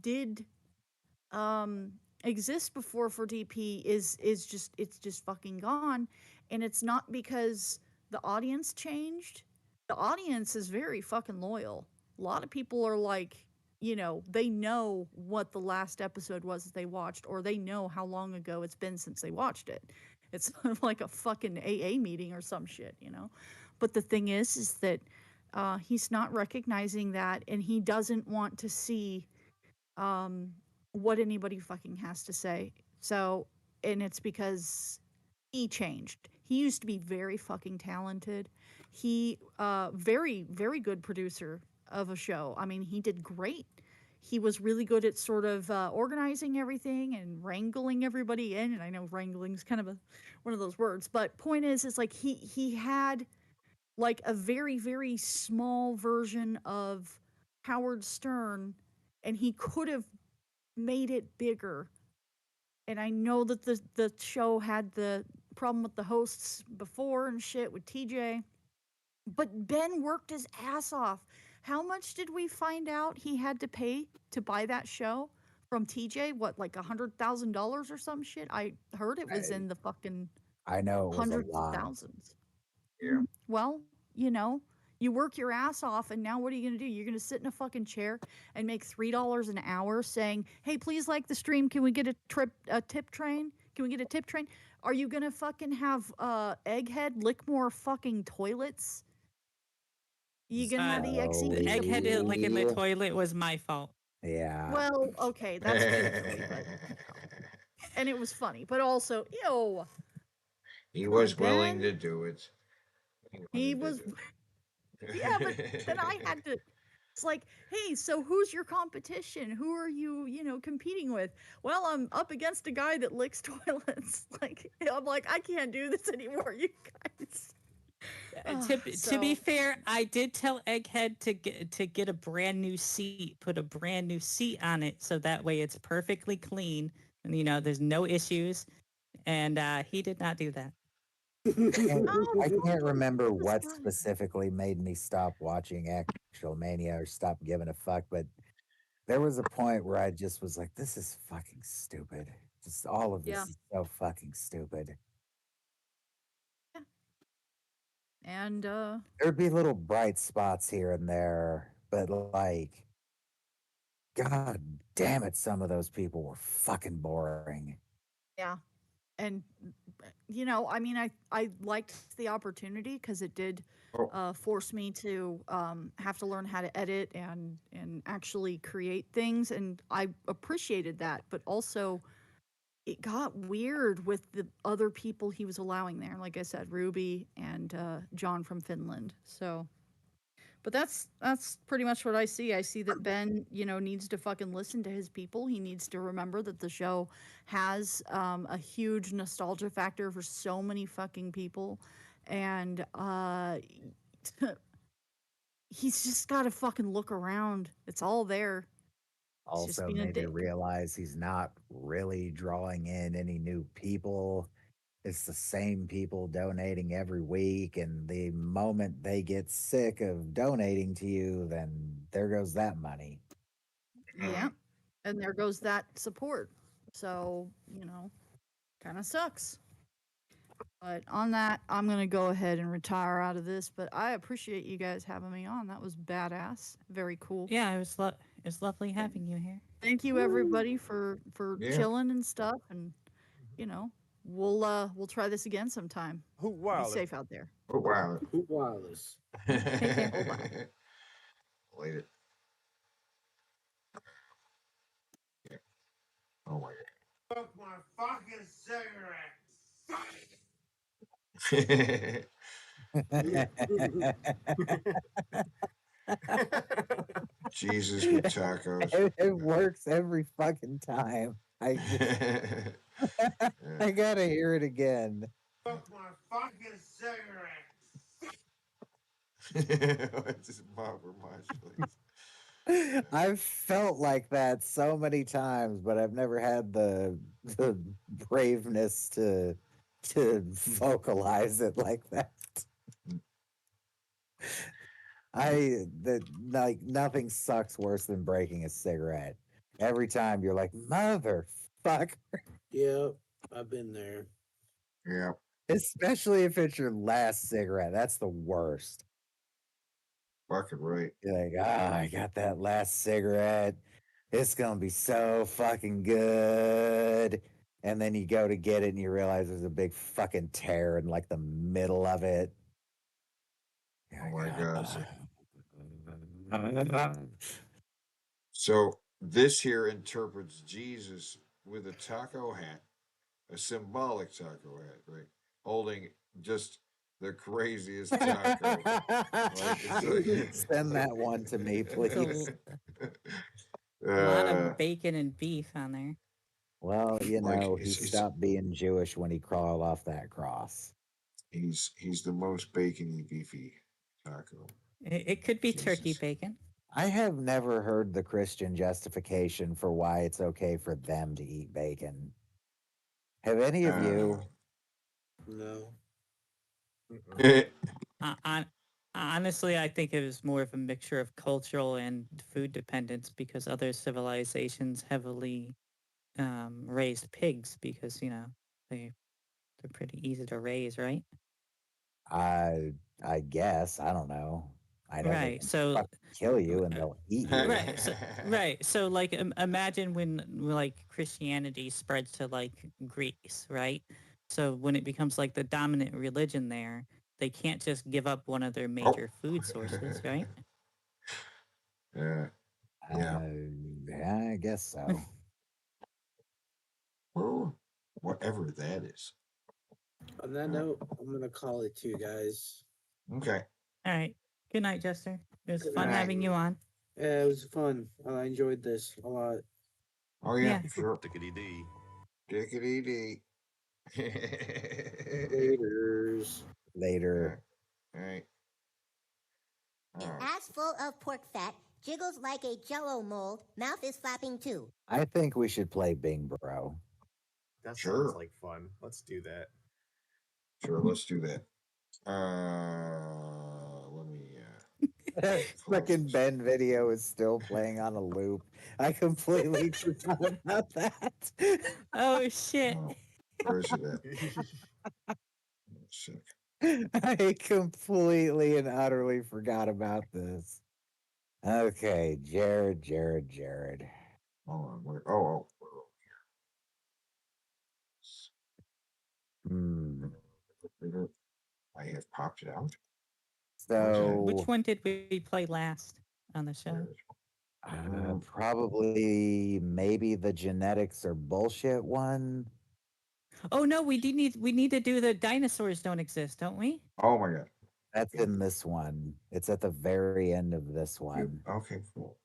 Speaker 14: did exist before for DP is just fucking gone. And it's not because the audience changed. The audience is very fucking loyal. A lot of people are like, they know what the last episode was that they watched, or they know how long ago it's been since they watched it. It's like a fucking AA meeting or some shit, But the thing is that he's not recognizing that, and he doesn't want to see what anybody fucking has to say. So, and it's because he changed. He used to be very fucking talented. He very, very good producer of a show. I mean, he did great. He was really good at sort of organizing everything and wrangling everybody in. And I know wrangling's kind of one of those words, but point is like he had like a very, very small version of Howard Stern, and he could have made it bigger. And I know that the show had the problem with the hosts before and shit with TJ, but Ben worked his ass off. How much did we find out he had to pay to buy that show from TJ? What, like $100,000 or some shit? I heard it was in the fucking
Speaker 8: I know it was a
Speaker 14: hundreds of
Speaker 8: lot.
Speaker 14: thousands.
Speaker 7: Yeah.
Speaker 14: Well, you work your ass off, and now what are you going to do? You're going to sit in a fucking chair and make $3 an hour saying, hey, please like the stream. Can we get a tip train? Can we get a tip train? Are you going to fucking have Egghead lick more fucking toilets? You going to have the XE?
Speaker 10: The egghead like in the toilet was my fault.
Speaker 8: Yeah.
Speaker 14: Well, okay, that's cute, but and it was funny, but also, ew.
Speaker 7: He
Speaker 14: Come
Speaker 7: was
Speaker 14: on,
Speaker 7: willing
Speaker 14: Ben.
Speaker 7: to do it.
Speaker 14: He was. Yeah, but then I had to. It's like, hey, so who's your competition? Who are you, competing with? Well, I'm up against a guy that licks toilets. Like, I'm like, I can't do this anymore, you guys.
Speaker 10: To be fair, I did tell Egghead to get a brand new seat, put a brand new seat on it, so that way it's perfectly clean, and there's no issues. And he did not do that.
Speaker 8: I can't remember what specifically made me stop watching Actual Mania or stop giving a fuck, but there was a point where I just was like, this is fucking stupid. Just all of this
Speaker 14: Yeah.
Speaker 8: is so fucking stupid.
Speaker 14: And
Speaker 8: There'd be little bright spots here and there, but like, God damn it, some of those people were fucking boring.
Speaker 14: yeah. And I mean, I liked the opportunity because it did force me to have to learn how to edit and actually create things, and I appreciated that. But also, it got weird with the other people he was allowing there. Like I said, Ruby and John from Finland. So, but that's pretty much what I see. I see that Ben, needs to fucking listen to his people. He needs to remember that the show has a huge nostalgia factor for so many fucking people, and he's just got to fucking look around. It's all there. It's just
Speaker 8: Also
Speaker 14: being a
Speaker 8: made me
Speaker 14: dick.
Speaker 8: realize he's not really drawing in any new people. It's the same people donating every week, and the moment they get sick of donating to you, then there goes that money.
Speaker 14: Yeah. And there goes that support. So, kind of sucks. But on that, I'm going to go ahead and retire out of this. But I appreciate you guys having me on. That was badass. Very cool.
Speaker 10: Yeah, it was lovely having you here.
Speaker 14: Thank you everybody for
Speaker 10: Yeah.
Speaker 14: chilling and stuff. And we'll try this again sometime. Be safe out there.
Speaker 7: Oh wow.
Speaker 11: Hoot wireless.
Speaker 7: Later. Yeah. Oh my
Speaker 6: Smoke my fucking cigarette.
Speaker 7: Jesus with tacos.
Speaker 8: It works every fucking time. I I gotta hear it again.
Speaker 6: Smoke my fucking cigarette.
Speaker 7: It's just Bob Marshall.
Speaker 8: I've felt like that so many times, but I've never had the braveness to vocalize it like that. Like nothing sucks worse than breaking a cigarette. Every time you're like, motherfucker.
Speaker 11: Yeah, I've been there.
Speaker 7: Yeah.
Speaker 8: Especially if it's your last cigarette. That's the worst.
Speaker 7: Fucking right.
Speaker 8: You're like, I got that last cigarette. It's gonna be so fucking good. And then you go to get it and you realize there's a big fucking tear in like the middle of it.
Speaker 7: Oh my God. So this here interprets Jesus with a taco hat, a symbolic taco hat, right? Holding just the craziest taco.
Speaker 8: Send that one to me, please.
Speaker 10: A lot of bacon and beef on there.
Speaker 8: Well, he
Speaker 7: he's-
Speaker 8: stopped being Jewish when he crawled off that cross.
Speaker 7: He's the most bacony beefy taco.
Speaker 10: It could be turkey bacon.
Speaker 8: I have never heard the Christian justification for why it's okay for them to eat bacon. Have any of you?
Speaker 11: No.
Speaker 10: Honestly, I think it was more of a mixture of cultural and food dependence because other civilizations heavily raised pigs because they're pretty easy to raise, right?
Speaker 8: I guess I don't know. I know they
Speaker 10: Right.
Speaker 8: can
Speaker 10: So
Speaker 8: fucking kill you and they'll eat you.
Speaker 10: Right. So like imagine when like Christianity spreads to like Greece, right? So when it becomes like the dominant religion there, they can't just give up one of their major food sources, right?
Speaker 7: Yeah.
Speaker 8: Yeah, I guess so.
Speaker 7: Well, whatever that is.
Speaker 11: On that note, I'm gonna call it two, guys.
Speaker 7: Okay.
Speaker 10: All right. Good night, Jester. It was
Speaker 11: Good
Speaker 10: fun
Speaker 11: night.
Speaker 10: having you on.
Speaker 11: Yeah, it was fun. I enjoyed this a lot.
Speaker 7: Oh yeah,
Speaker 10: Yeah.
Speaker 7: sure. Dickety dee. Dickety dee.
Speaker 11: Laters.
Speaker 8: Later.
Speaker 7: All right.
Speaker 16: An ass full of pork fat, jiggles like a jello mold, mouth is flapping too.
Speaker 8: I think we should play Bing Bro.
Speaker 12: That
Speaker 7: Sure.
Speaker 12: sounds like fun. Let's do that.
Speaker 7: Sure, let's do that. Let me.
Speaker 8: Frickin' Ben video is still playing on a loop. I completely forgot about that.
Speaker 10: Oh shit.
Speaker 7: Where is it at?
Speaker 8: I completely and utterly forgot about this. Okay, Jared.
Speaker 7: Hold on. Where? Oh. I have popped it out.
Speaker 8: So,
Speaker 10: which one did we play last on the show?
Speaker 8: Probably maybe the genetics or bullshit one.
Speaker 10: Oh no, we need to do the dinosaurs don't exist, don't we?
Speaker 7: Oh my god.
Speaker 8: That's in this one. It's at the very end of this one.
Speaker 7: Okay, cool.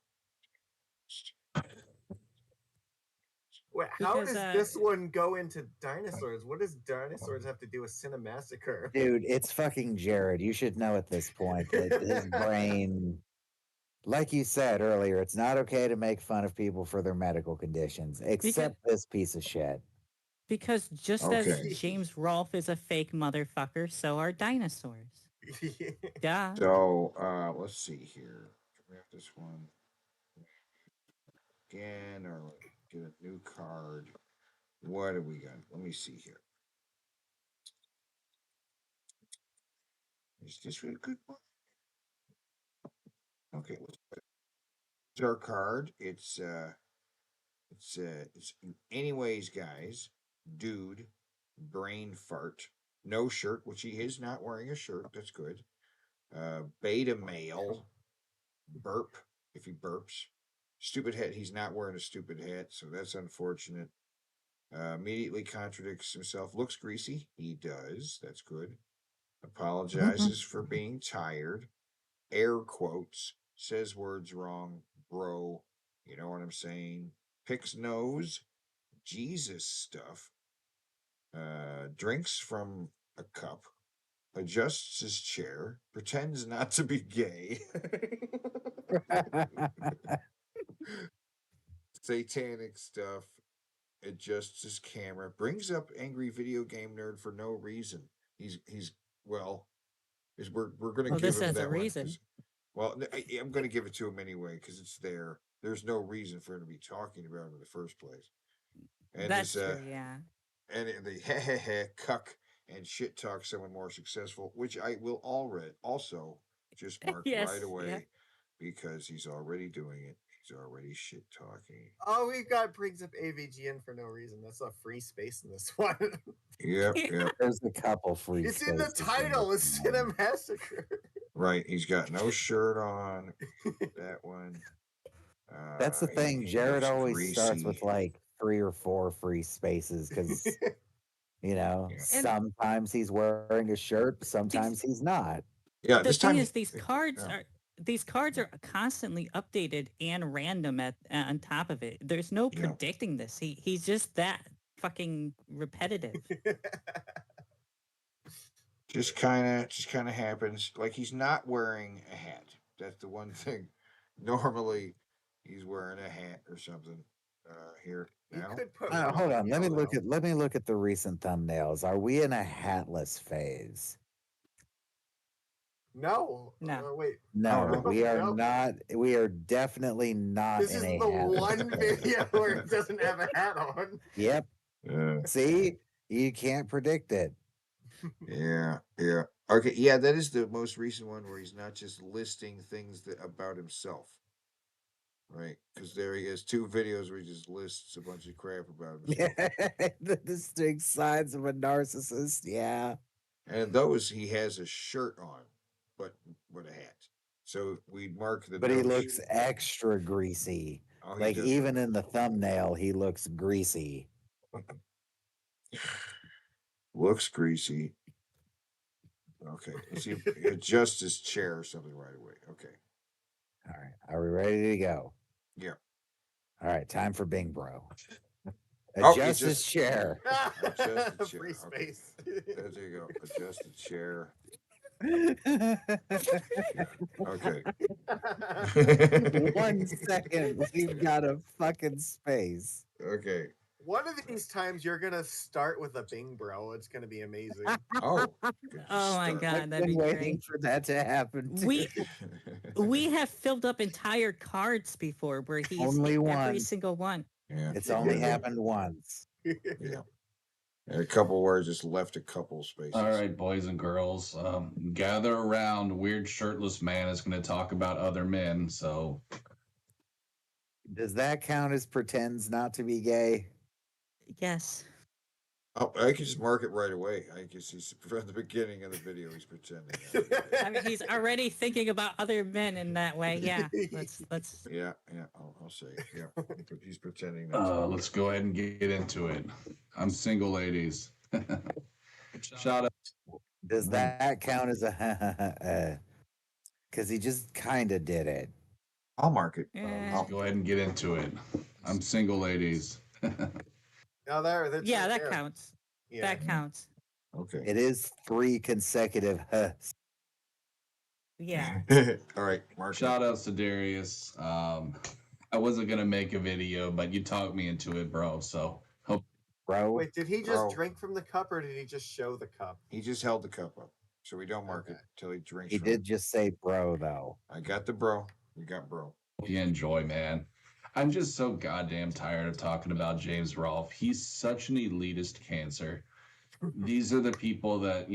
Speaker 12: Wait, how
Speaker 10: Because,
Speaker 12: does this one go into dinosaurs? What does dinosaurs have to do with Cinemassacre?
Speaker 8: Dude, it's fucking Jared. You should know at this point that his brain, like you said earlier, it's not okay to make fun of people for their medical conditions, except this piece of shit.
Speaker 10: Because just as James Rolfe is a fake motherfucker, so are dinosaurs. Duh.
Speaker 7: So, let's see here. Can we have this one again, or get a new card? What do we got? Let me see here. Is this a good one? Okay, it's our card. It's anyways, guys. Dude, brain fart, no shirt, which he is not wearing a shirt. That's good. Beta male, burp if he burps. Stupid hat. He's not wearing a stupid hat, so that's unfortunate. Immediately contradicts himself. Looks greasy. He does. That's good. Apologizes for being tired. Air quotes. Says words wrong. Bro. You know what I'm saying? Picks nose. Jesus stuff. Drinks from a cup. Adjusts his chair. Pretends not to be gay. Satanic stuff. Adjusts his camera. Brings up angry video game nerd for no reason. He's well. We're gonna give
Speaker 10: this
Speaker 7: him
Speaker 10: has
Speaker 7: that
Speaker 10: a
Speaker 7: one.
Speaker 10: reason.
Speaker 7: Well, I'm gonna give it to him anyway because it's there. There's no reason for him to be talking about him in the first place. And
Speaker 10: That's
Speaker 7: this,
Speaker 10: true, yeah.
Speaker 7: and the cuck and shit talk someone more successful, which I will also just mark
Speaker 10: Yes,
Speaker 7: right away
Speaker 10: yeah.
Speaker 7: because he's already doing it. He's already shit talking.
Speaker 12: Oh, we got brings up AVGN for no reason. That's a free space in this one.
Speaker 7: Yep.
Speaker 8: There's a couple free
Speaker 12: It's in the
Speaker 8: spaces
Speaker 12: title.
Speaker 8: this
Speaker 12: It's
Speaker 8: one.
Speaker 12: Cinemassacre.
Speaker 7: Right. He's got no shirt on. That one.
Speaker 8: That's the thing.
Speaker 7: He
Speaker 8: Jared
Speaker 7: looks
Speaker 8: always starts
Speaker 7: greasy.
Speaker 8: with like 3 or 4 free spaces because, sometimes he's wearing a shirt, sometimes he's not.
Speaker 7: Yeah,
Speaker 10: The thing is, these cards are constantly updated and random on top of it. There's no predicting this. He's just that fucking repetitive.
Speaker 7: Just kind of happens. Like he's not wearing a hat. That's the one thing. Normally, he's wearing a hat or something. Here now.
Speaker 8: Hold on. Let me look at the recent thumbnails. Are we in a hatless phase?
Speaker 12: No.
Speaker 10: No.
Speaker 12: Wait.
Speaker 8: No, we are
Speaker 12: Nope.
Speaker 8: not. We are definitely not
Speaker 12: This
Speaker 8: in
Speaker 12: is
Speaker 8: a
Speaker 12: the
Speaker 8: hatless
Speaker 12: one
Speaker 8: phase.
Speaker 12: video where it doesn't have a hat on.
Speaker 8: Yep. See, you can't predict it.
Speaker 7: Yeah. Okay, yeah, that is the most recent one where he's not just listing things about himself. Right? Because there he has 2 videos where he just lists a bunch of crap about himself.
Speaker 8: The distinct signs of a narcissist. Yeah.
Speaker 7: And those he has a shirt on, but with a hat. So we mark the.
Speaker 8: But he
Speaker 7: no
Speaker 8: looks
Speaker 7: shirt.
Speaker 8: extra greasy.
Speaker 7: Oh, he
Speaker 8: Like
Speaker 7: does
Speaker 8: even in the thumbnail, he looks greasy.
Speaker 7: Looks greasy. Okay. Let's see. Adjust his chair or something right away. Okay.
Speaker 8: All right. Are we ready to go?
Speaker 7: Yeah.
Speaker 8: All right. Time for Bing Bro.
Speaker 7: Oh,
Speaker 8: Adjust his chair.
Speaker 7: Adjust the chair.
Speaker 12: Free
Speaker 7: Okay.
Speaker 12: space.
Speaker 7: There you go. Adjust the chair. Okay.
Speaker 8: 1 second, we've got a fucking space.
Speaker 7: Okay.
Speaker 12: One of these times you're gonna start with a Bing bro. It's gonna be amazing.
Speaker 7: Oh.
Speaker 10: Oh my
Speaker 7: start.
Speaker 10: god,
Speaker 8: I've
Speaker 10: that'd
Speaker 8: been
Speaker 10: be
Speaker 8: waiting
Speaker 10: great.
Speaker 8: for that to happen too.
Speaker 10: We have filled up entire cards before where he's
Speaker 8: Only
Speaker 10: hit
Speaker 8: one.
Speaker 10: every single one.
Speaker 7: Yeah.
Speaker 8: It's only happened once.
Speaker 7: Yeah. And a couple words just left a couple spaces.
Speaker 1: All right, boys and girls, gather around. Weird shirtless man is going to talk about other men. So,
Speaker 8: Does that count as pretends not to be gay?
Speaker 10: Yes.
Speaker 7: Oh, I can just mark it right away. I can see from the beginning of the video he's pretending.
Speaker 10: I mean, he's already thinking about other men in that way. Yeah. Let's.
Speaker 7: Yeah. I'll say. Yeah. He's pretending. Not
Speaker 1: let's go ahead and get into it. I'm single, ladies. Shout out.
Speaker 8: Does that count as a because he just kind of did it.
Speaker 7: I'll mark it.
Speaker 1: Let's go ahead and get into it. I'm single, ladies.
Speaker 12: Now that's
Speaker 10: Yeah,
Speaker 12: right
Speaker 10: that
Speaker 12: there.
Speaker 10: counts.
Speaker 12: Yeah.
Speaker 10: That counts.
Speaker 7: Okay.
Speaker 8: It is 3 consecutive hus.
Speaker 10: Yeah.
Speaker 7: All right. Mark.
Speaker 1: Shout outs to Darius. I wasn't gonna make a video, but you talked me into it, bro. So hope.
Speaker 8: Bro.
Speaker 12: Wait, did he just
Speaker 7: Bro.
Speaker 12: drink from the cup or did he just show the cup?
Speaker 7: He just held the cup up, so we don't mark it till he drinks.
Speaker 8: He
Speaker 7: from
Speaker 8: did
Speaker 7: it.
Speaker 8: just say bro though.
Speaker 7: I got the bro. We got bro.
Speaker 1: You enjoy, man. I'm just so goddamn tired of talking about James Rolfe. He's such an elitist cancer. These are the people that,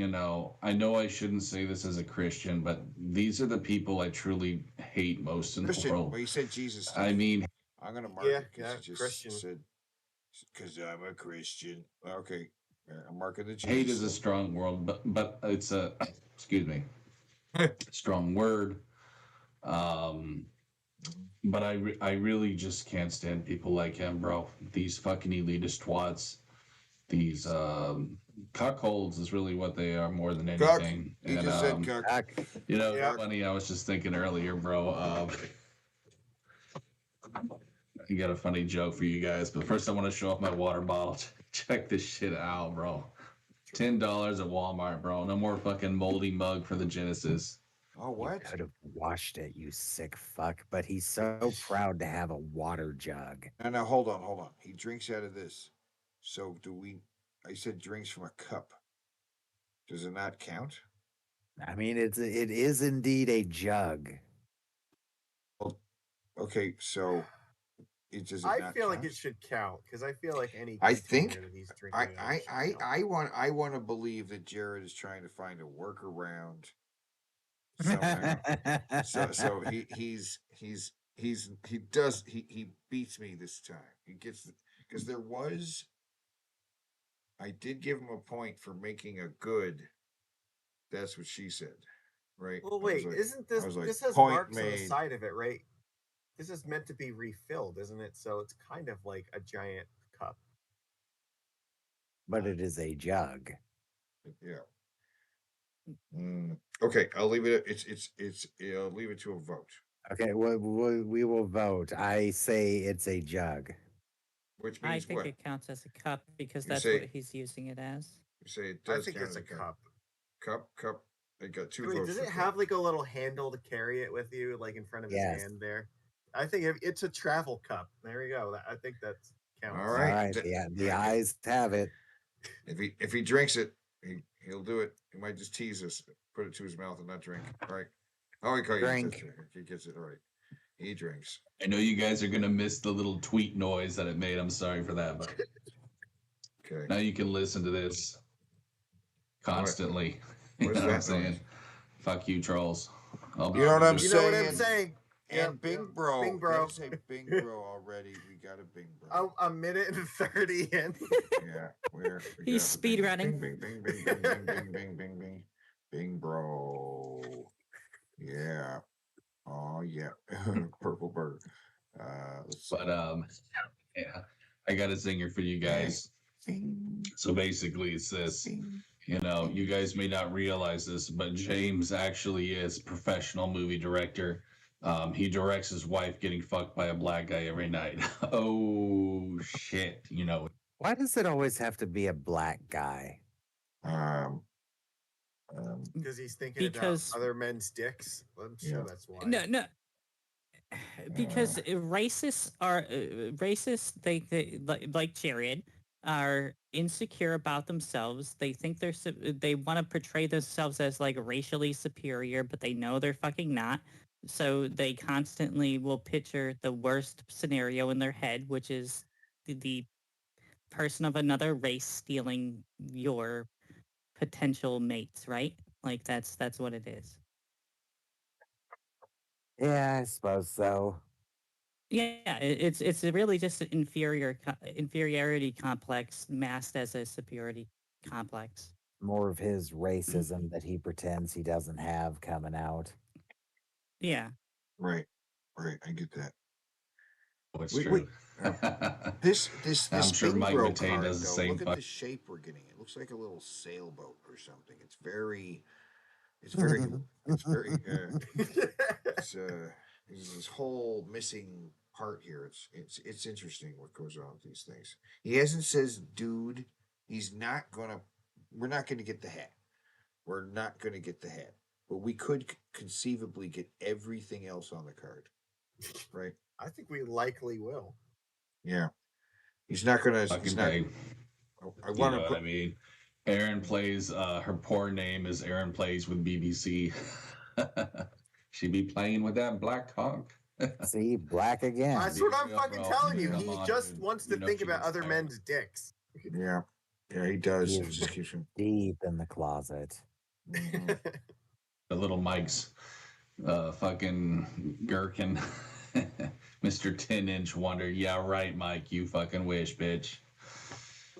Speaker 1: I know I shouldn't say this as a Christian, but these are the people I truly hate most in
Speaker 7: Christian.
Speaker 1: the world.
Speaker 7: Well, you said Jesus.
Speaker 1: I mean,
Speaker 7: I'm gonna mark
Speaker 12: Yeah,
Speaker 7: it because
Speaker 12: yeah,
Speaker 7: he just
Speaker 12: Christian.
Speaker 7: said because I'm a Christian. Okay. I'm marking the Jesus.
Speaker 1: hate is a strong word, but it's a, excuse me, strong word. But I really just can't stand people like him, bro. These fucking elitist twats. These cuckolds is really what they are more than
Speaker 7: Cuck.
Speaker 1: anything.
Speaker 7: He just said cuck.
Speaker 1: It's funny. I was just thinking earlier, bro. I got a funny joke for you guys, but first I want to show off my water bottle. Check this shit out, bro. $10 at Walmart, bro. No more fucking moldy mug for the Genesis.
Speaker 7: Oh, what?
Speaker 8: You could have washed it, you sick fuck. But he's so proud to have a water jug.
Speaker 7: No, hold on. He drinks out of this. So do we? I said drinks from a cup. Does it not count?
Speaker 8: I mean, it is indeed a jug.
Speaker 7: Well, okay, so it does.
Speaker 12: I feel like it should count because I feel like any.
Speaker 7: I think
Speaker 12: container that he's drinking out should count.
Speaker 7: I want to believe that Jared is trying to find a workaround somehow. so he beats me this time. He gets because there was. I did give him a point for making a good. That's what she said, right?
Speaker 12: Well,
Speaker 7: I was
Speaker 12: wait,
Speaker 7: like-
Speaker 12: isn't
Speaker 7: I
Speaker 12: this
Speaker 7: was like,
Speaker 12: this has
Speaker 7: point
Speaker 12: marks on the
Speaker 7: made.
Speaker 12: side of it, right? This is meant to be refilled, isn't it? So it's kind of like a giant cup.
Speaker 8: But it is a jug.
Speaker 7: Yeah. Okay, I'll leave it. I'll leave it to a vote.
Speaker 8: Okay, we will vote. I say it's a jug.
Speaker 7: Which
Speaker 10: I
Speaker 7: means
Speaker 10: think
Speaker 7: what?
Speaker 10: it counts as a cup because
Speaker 7: You
Speaker 10: that's
Speaker 7: say-
Speaker 10: what he's using it as.
Speaker 7: You say it
Speaker 12: I
Speaker 7: does
Speaker 12: think
Speaker 7: count
Speaker 12: it's
Speaker 7: as
Speaker 12: a cup.
Speaker 7: Cup. They got 2
Speaker 12: Wait,
Speaker 7: votes.
Speaker 12: does
Speaker 7: for
Speaker 12: it
Speaker 7: cup.
Speaker 12: have like a little handle to carry it with you, like in front of
Speaker 8: Yes.
Speaker 12: his hand there? I think it's a travel cup. There you go. I think that counts.
Speaker 7: All right.
Speaker 8: All right, the eyes have it.
Speaker 7: If he drinks it, he'll do it. He might just tease us, put it to his mouth and not drink. All right. Oh,
Speaker 8: Drink.
Speaker 7: He gets it. All right. He drinks.
Speaker 1: I know you guys are gonna miss the little tweet noise that it made. I'm sorry for that, but
Speaker 7: Okay.
Speaker 1: now you can listen to this constantly. You
Speaker 7: What is
Speaker 1: know what I'm
Speaker 7: that
Speaker 1: saying?
Speaker 7: noise?
Speaker 1: Fuck you, trolls.
Speaker 7: You know what I'm
Speaker 12: You
Speaker 7: saying?
Speaker 12: know what I'm saying?
Speaker 7: And
Speaker 12: Yep,
Speaker 7: Bing
Speaker 12: yep.
Speaker 7: Bro.
Speaker 12: Bing Bro.
Speaker 7: Gotta say Bing Bro already. We got a Bing Bro.
Speaker 12: A minute and 30 in.
Speaker 7: Yeah. We
Speaker 10: He's
Speaker 7: got a
Speaker 10: speed
Speaker 7: Bing,
Speaker 10: running.
Speaker 7: Bing, bing, bing, bing, bing, bing, bing, bing, bing. Bing Bro. Yeah. Oh yeah. Purple bird. Let's see.
Speaker 1: But yeah, I got a zinger for you guys. So basically, it's this. You guys may not realize this, but James actually is a professional movie director. He directs his wife getting fucked by a black guy every night. Oh shit!
Speaker 8: Why does it always have to be a black guy?
Speaker 12: Because he's thinking
Speaker 10: Because
Speaker 12: about other men's dicks. I'm sure that's why.
Speaker 10: no, because racists are racists. They like Jared are insecure about themselves. They think they want to portray themselves as like racially superior, but they know they're fucking not. So they constantly will picture the worst scenario in their head, which is the person of another race stealing your potential mates, right? Like that's what it is.
Speaker 8: Yeah, I suppose so.
Speaker 10: Yeah, it's really just an inferiority complex masked as a superiority complex.
Speaker 8: More of his racism that he pretends he doesn't have coming out.
Speaker 10: Yeah.
Speaker 7: Right. I get that.
Speaker 1: What's
Speaker 7: Wait,
Speaker 1: true?
Speaker 7: This
Speaker 1: I'm sure
Speaker 7: Spin
Speaker 1: Mike
Speaker 7: Bro
Speaker 1: Matei
Speaker 7: card,
Speaker 1: does the
Speaker 7: though.
Speaker 1: same.
Speaker 7: Look at the shape we're getting. It looks like a little sailboat or something. It's very. It's very. There's this whole missing part here. It's interesting what goes on with these things. He hasn't says, dude. He's not gonna. We're not gonna get the hat. We're not gonna get the hat. But we could conceivably get everything else on the card, right?
Speaker 12: I think we likely will.
Speaker 7: Yeah, he's not gonna.
Speaker 1: Fucking
Speaker 7: He's not.
Speaker 1: pay.
Speaker 7: I
Speaker 1: You
Speaker 7: want
Speaker 1: know
Speaker 7: to
Speaker 1: what
Speaker 7: put.
Speaker 1: I mean? Aaron plays. Her poor name is Aaron plays with BBC. She be playing with that black cock.
Speaker 8: See, black again.
Speaker 12: That's what I'm
Speaker 1: Yeah,
Speaker 12: fucking
Speaker 1: bro.
Speaker 12: telling you.
Speaker 1: Come
Speaker 12: He
Speaker 1: on,
Speaker 12: just
Speaker 1: dude.
Speaker 12: wants to
Speaker 1: You know
Speaker 12: think
Speaker 1: she
Speaker 12: about
Speaker 1: gets
Speaker 12: other
Speaker 1: tired.
Speaker 12: men's dicks.
Speaker 7: Yeah, he does.
Speaker 8: He
Speaker 7: It
Speaker 8: is
Speaker 7: just keeps him.
Speaker 8: deep in the closet.
Speaker 1: The little Mike's fucking gherkin. Mr. 10-inch wonder. Yeah, right, Mike. You fucking wish, bitch.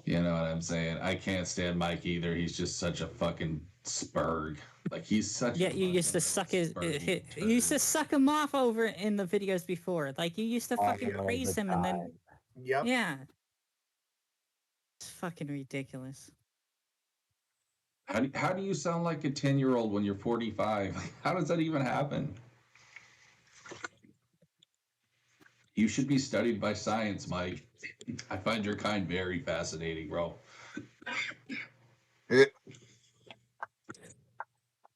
Speaker 1: You know what I'm saying? I can't stand Mike either. He's just such a fucking spurg. Like he's such.
Speaker 10: Yeah, you used to suck you used to suck him off over in the videos before. Like you used to fucking
Speaker 8: All
Speaker 10: praise
Speaker 8: the
Speaker 10: him and then
Speaker 8: time.
Speaker 12: Yep.
Speaker 10: yeah. It's fucking ridiculous.
Speaker 1: How do you sound like a 10-year-old when you're 45? How does that even happen? You should be studied by science, Mike. I find your kind very fascinating, bro.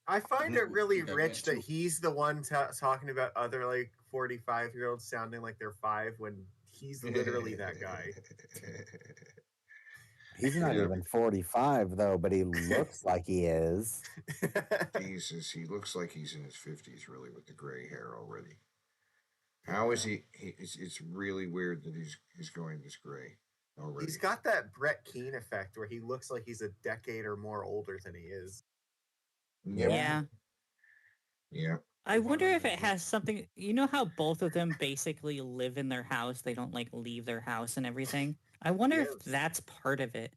Speaker 12: I find it really
Speaker 1: I
Speaker 12: rich
Speaker 1: went
Speaker 12: that he's the one talking about other like 45-year-olds sounding like they're 5 when he's literally that guy.
Speaker 8: He's not even 45 though, but he looks like he is.
Speaker 7: Jesus, he looks like he's in his 50s, really, with the gray hair already. How is he? It's really weird that he's going this gray already.
Speaker 12: He's got that Brett Keane effect where he looks like he's a decade or more older than he is.
Speaker 10: Yeah.
Speaker 7: Yeah.
Speaker 10: I wonder if it has something. You know how both of them basically live in their house. They don't like leave their house and everything. I wonder if that's part of it.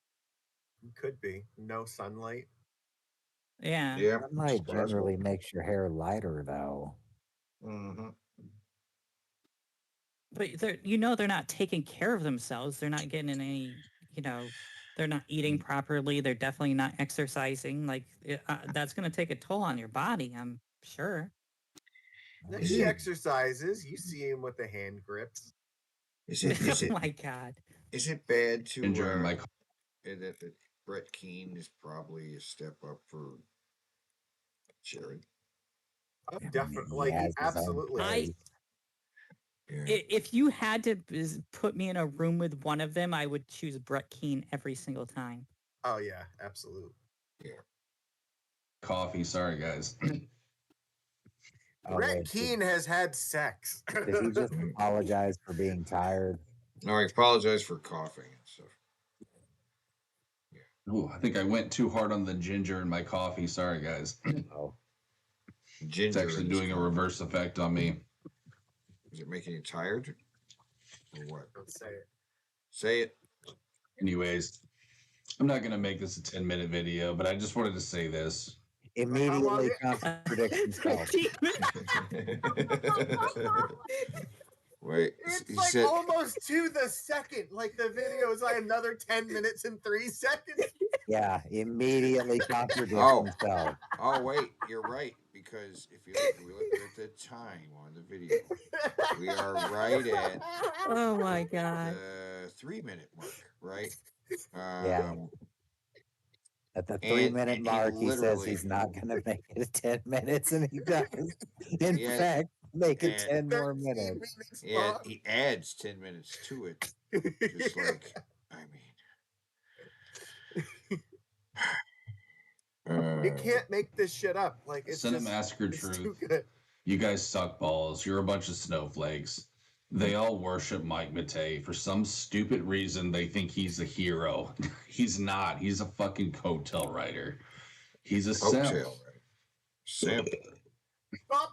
Speaker 12: Could be. No sunlight.
Speaker 10: Yeah.
Speaker 8: Sunlight generally makes your hair lighter though.
Speaker 7: Mm-hmm.
Speaker 10: But they're not taking care of themselves. They're not getting any, they're not eating properly. They're definitely not exercising. Like that's going to take a toll on your body, I'm sure.
Speaker 12: He exercises. You see him with the hand grips.
Speaker 7: Is it?
Speaker 10: Oh my God.
Speaker 7: Is it bad to
Speaker 1: Enjoy my
Speaker 7: that Brett Keane is probably a step up for Jared?
Speaker 12: Oh, definitely, absolutely.
Speaker 10: If you had to put me in a room with one of them, I would choose Brett Keane every single time.
Speaker 12: Oh yeah, absolutely.
Speaker 7: Yeah.
Speaker 1: Coffee, sorry guys.
Speaker 12: Brett Keane has had sex.
Speaker 8: Did he just apologize for being tired?
Speaker 7: No, I apologize for coughing and stuff.
Speaker 1: Ooh, I think I went too hard on the ginger in my coffee. Sorry, guys.
Speaker 8: Oh.
Speaker 7: Ginger
Speaker 1: it's actually doing a reverse effect on me.
Speaker 7: Is it making you tired? Or what?
Speaker 12: Let's say it.
Speaker 7: Say it.
Speaker 1: Anyways, I'm not going to make this a 10-minute video, but I just wanted to say this.
Speaker 8: Immediately contradict himself.
Speaker 7: Wait,
Speaker 12: It's
Speaker 7: he
Speaker 12: like
Speaker 7: said,
Speaker 12: almost to the second. Like the video is like another 10 minutes and 3 seconds.
Speaker 8: Yeah, immediately contradicts himself.
Speaker 7: Oh, wait, you're right. Because if you look at the time on the video, we are right at
Speaker 10: oh my God,
Speaker 7: the 3-minute mark, right?
Speaker 8: Yeah. At the
Speaker 7: And-
Speaker 8: 3-minute
Speaker 7: and he
Speaker 8: mark, he says
Speaker 7: literally-
Speaker 8: he's not going to make it 10 minutes, and he does. In
Speaker 7: Yeah,
Speaker 8: fact, make it
Speaker 7: and-
Speaker 8: 10 more minutes.
Speaker 7: Yeah, he adds 10 minutes to it. Just like, I mean,
Speaker 12: It can't make this shit up. Like it's just
Speaker 1: Cinemassacre
Speaker 12: it's
Speaker 1: Truth.
Speaker 12: too good.
Speaker 1: You guys suck balls. You're a bunch of snowflakes. They all worship Mike Matei. For some stupid reason, they think he's a hero. He's not. He's a fucking coattail writer. He's a simp.
Speaker 7: Coattail Simp.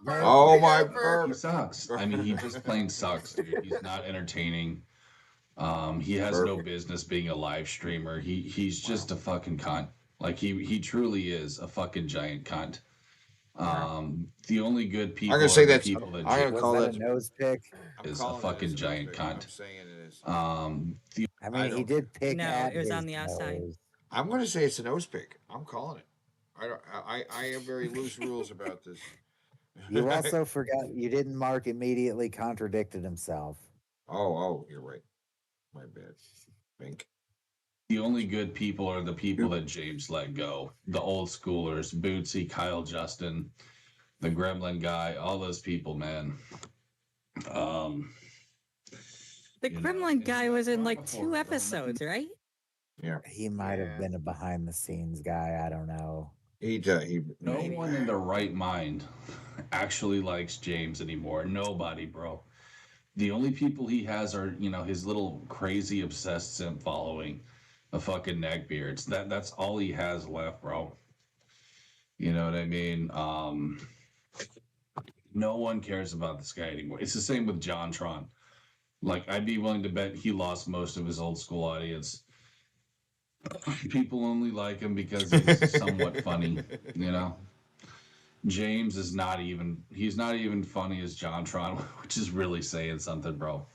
Speaker 1: Oh
Speaker 7: my
Speaker 1: He sucks. I mean, he just plain sucks, dude. He's not entertaining. He has no business being a live streamer. He's just a fucking cunt. Like he truly is a fucking giant cunt. The only good people
Speaker 7: I'm gonna say
Speaker 1: are the
Speaker 7: that's.
Speaker 1: people that
Speaker 7: I'm gonna call
Speaker 8: Was that
Speaker 7: that
Speaker 8: a nose pick?
Speaker 1: is a fucking giant cunt.
Speaker 7: I'm saying it is.
Speaker 8: I mean, he did pick
Speaker 10: No,
Speaker 8: at
Speaker 10: it was
Speaker 8: his
Speaker 10: on the outside.
Speaker 8: nose.
Speaker 7: I'm going to say it's a nose pick. I'm calling it. I have very loose rules about this.
Speaker 8: You also forgot you didn't mark immediately contradicted himself.
Speaker 7: Oh, you're right. My bad. Bink.
Speaker 1: The only good people are the people that James let go. The old schoolers, Bootsy, Kyle Justin, the Gremlin guy, all those people, man.
Speaker 10: The Gremlin guy was in like 2 episodes, right?
Speaker 7: Yeah.
Speaker 8: He might have been a behind the scenes guy. I don't know.
Speaker 1: No one in their right mind actually likes James anymore. Nobody, bro. The only people he has are, his little crazy obsessed simp following, the fucking neckbeards. That's all he has left, bro. You know what I mean? No one cares about this guy anymore. It's the same with JonTron. Like, I'd be willing to bet he lost most of his old school audience. People only like him because he's somewhat funny, James is he's not even funny as JonTron, which is really saying something, bro.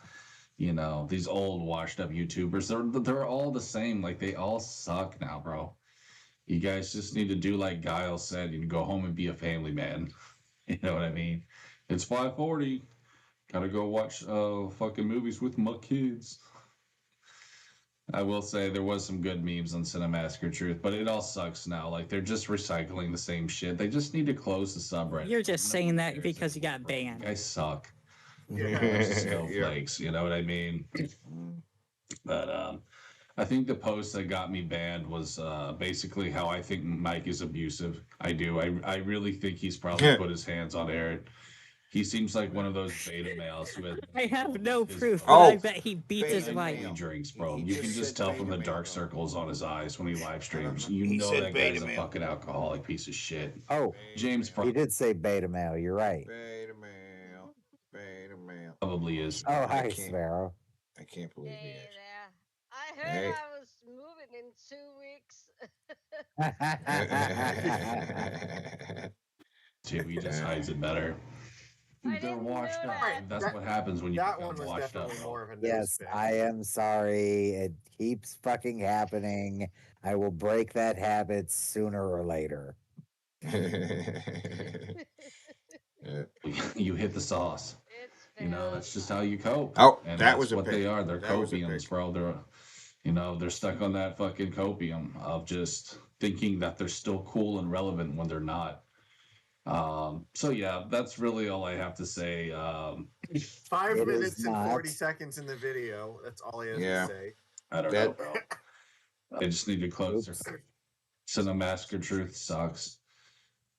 Speaker 1: These old washed up YouTubers, they're all the same. Like, they all suck now, bro. You guys just need to do like Guile said, go home and be a family man. You know what I mean? It's 5:40. Gotta go watch fucking movies with my kids. I will say there was some good memes on Cinemassacre Truth, but it all sucks now. Like, they're just recycling the same shit. They just need to close the subreddit.
Speaker 10: You're just saying that because you got banned.
Speaker 1: You guys suck.
Speaker 7: Yeah.
Speaker 1: Snowflakes, you know what I mean? But I think the post that got me banned was basically how I think Mike is abusive. I do. I really think he's probably put his hands on Aaron. He seems like one of those beta males who has.
Speaker 10: I have no proof, but I bet he beats his wife.
Speaker 1: He drinks, bro. You can just tell from the dark circles on his eyes when he live streams. You
Speaker 7: He
Speaker 1: know
Speaker 7: said
Speaker 1: that guy's
Speaker 7: beta
Speaker 1: a
Speaker 7: male.
Speaker 1: fucking alcoholic piece of shit.
Speaker 8: Oh,
Speaker 1: James
Speaker 8: he did say beta male. You're right.
Speaker 7: Beta male. Beta male.
Speaker 1: Probably is.
Speaker 8: Oh, hi, Sparrow.
Speaker 7: I can't believe he is.
Speaker 18: I heard
Speaker 7: Hey.
Speaker 18: I was moving in 2 weeks.
Speaker 1: He just hides it better. They're washed up. That's what happens when you
Speaker 12: That
Speaker 1: become
Speaker 12: one was
Speaker 1: washed up.
Speaker 12: definitely more of a nose
Speaker 8: Yes,
Speaker 12: pick.
Speaker 8: I am sorry. It keeps fucking happening. I will break that habit sooner or later.
Speaker 1: You hit the sauce. That's just how you cope.
Speaker 7: Oh,
Speaker 1: and
Speaker 7: that
Speaker 1: that's
Speaker 7: was a
Speaker 1: what
Speaker 7: pick.
Speaker 1: they are. They're
Speaker 7: That was a
Speaker 1: copiums,
Speaker 7: pick.
Speaker 1: bro. They're stuck on that fucking copium of just thinking that they're still cool and relevant when they're not. So yeah, that's really all I have to say.
Speaker 12: 5
Speaker 8: It
Speaker 12: minutes
Speaker 8: is
Speaker 12: and
Speaker 8: not.
Speaker 12: 40 seconds in the video. That's all he has
Speaker 7: Yeah.
Speaker 12: to say.
Speaker 1: I don't know, bro. They just need to close
Speaker 8: Oops.
Speaker 1: their Cinemassacre Truth sucks.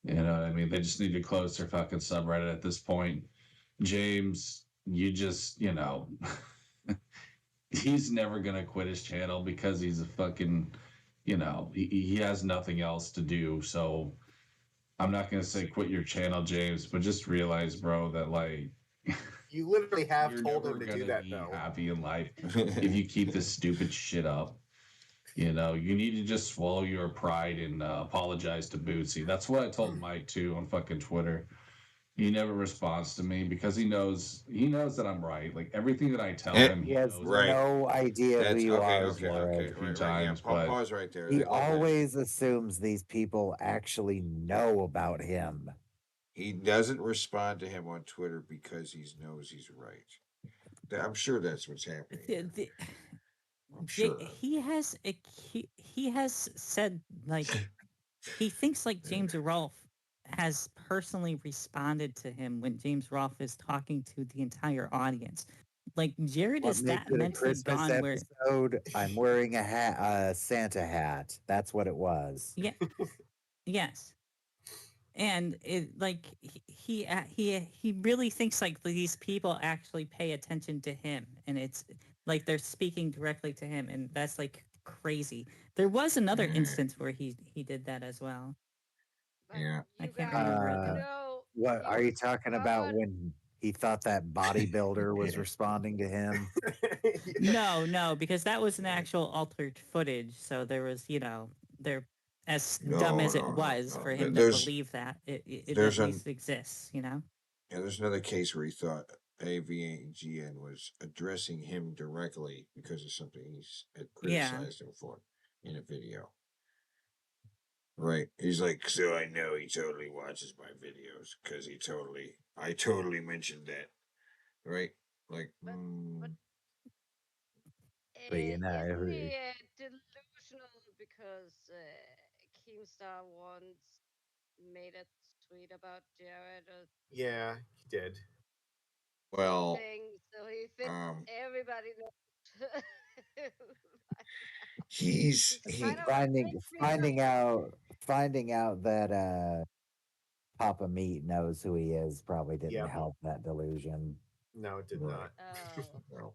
Speaker 1: You know what I mean? They just need to close their fucking subreddit at this point. James, you just, he's never gonna quit his channel because he's a fucking, he has nothing else to do. So I'm not gonna say quit your channel, James, but just realize, bro, that like
Speaker 12: You literally have
Speaker 1: you're
Speaker 12: told
Speaker 1: never
Speaker 12: him to
Speaker 1: gonna
Speaker 12: do that,
Speaker 1: be
Speaker 12: though.
Speaker 1: happy in life if you keep this stupid shit up. You need to just swallow your pride and apologize to Bootsy. That's what I told Mike too on fucking Twitter. He never responds to me because he knows that I'm right. Like, everything that I tell him,
Speaker 8: He has
Speaker 1: knows.
Speaker 7: Right.
Speaker 8: no idea
Speaker 7: That's
Speaker 8: who you
Speaker 7: okay.
Speaker 8: are,
Speaker 7: Okay.
Speaker 8: Zora.
Speaker 7: Okay.
Speaker 1: a few
Speaker 7: Right.
Speaker 1: times,
Speaker 7: Yeah.
Speaker 1: but
Speaker 7: Pause right there.
Speaker 8: He
Speaker 7: That-
Speaker 8: always assumes these people actually know about him.
Speaker 7: He doesn't respond to him on Twitter because he knows he's right. I'm sure that's what's happening. I'm sure.
Speaker 10: He has a he has said like he thinks like James Rolfe has personally responded to him when James Rolfe is talking to the entire audience. Like Jared
Speaker 8: What
Speaker 10: is
Speaker 8: makes
Speaker 10: that
Speaker 8: it a
Speaker 10: mentally
Speaker 8: Christmas
Speaker 10: gone where
Speaker 8: episode? I'm wearing a hat, a Santa hat. That's what it was.
Speaker 10: yeah, yes. And it like he really thinks like these people actually pay attention to him, and it's like they're speaking directly to him, and that's like crazy. There was another instance where he did that as well.
Speaker 7: Yeah.
Speaker 10: I can't remember it though.
Speaker 8: What are you talking about when he thought that bodybuilder was responding to him?
Speaker 10: No, because that was an actual altered footage. So there was, there as dumb as it was for him to
Speaker 7: There's
Speaker 10: believe that it
Speaker 7: there's
Speaker 10: at
Speaker 7: an
Speaker 10: least exists.
Speaker 7: yeah, there's another case where he thought AVGN was addressing him directly because of something he's had
Speaker 10: Yeah.
Speaker 7: criticized him for in a video. Right. He's like, so I know he totally watches my videos because I totally mentioned that. Right? Like,
Speaker 8: But you know,
Speaker 18: Isn't he delusional because Keemstar once made a tweet about Jared or
Speaker 12: Yeah, he did.
Speaker 7: well,
Speaker 18: thing, so he thinks everybody knows.
Speaker 7: he's
Speaker 8: finding out that Papa Meat knows who he is probably didn't
Speaker 12: Yep.
Speaker 8: help that delusion.
Speaker 12: No, it did not.
Speaker 7: No.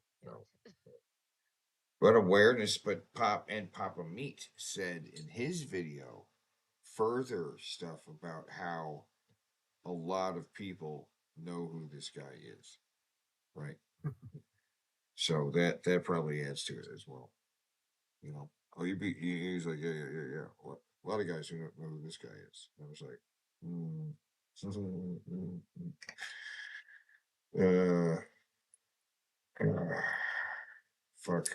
Speaker 7: But awareness, but Papa Meat said in his video further stuff about how a lot of people know who this guy is. Right. So that probably adds to it as well. You know. Oh, he's like, yeah. A lot of guys who don't know who this guy is. And I was like, fuck.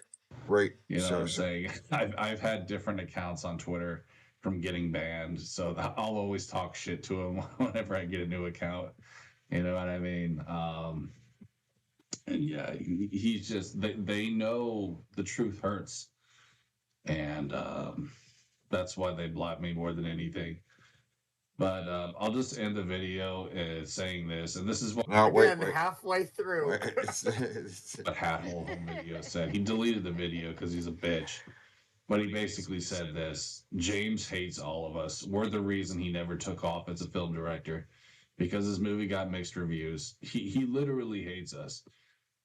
Speaker 7: Right.
Speaker 1: You know what I'm saying? I've had different accounts on Twitter from getting banned, so I'll always talk shit to him whenever I get a new account. You know what I mean? And yeah, he's just they know the truth hurts, and that's why they block me more than anything. But I'll just end the video saying this, and this is what
Speaker 12: halfway through.
Speaker 1: what Hathole Home Video said. He deleted the video because he's a bitch. But he basically said this: James hates all of us. We're the reason he never took off as a film director because his movie got mixed reviews. He literally hates us.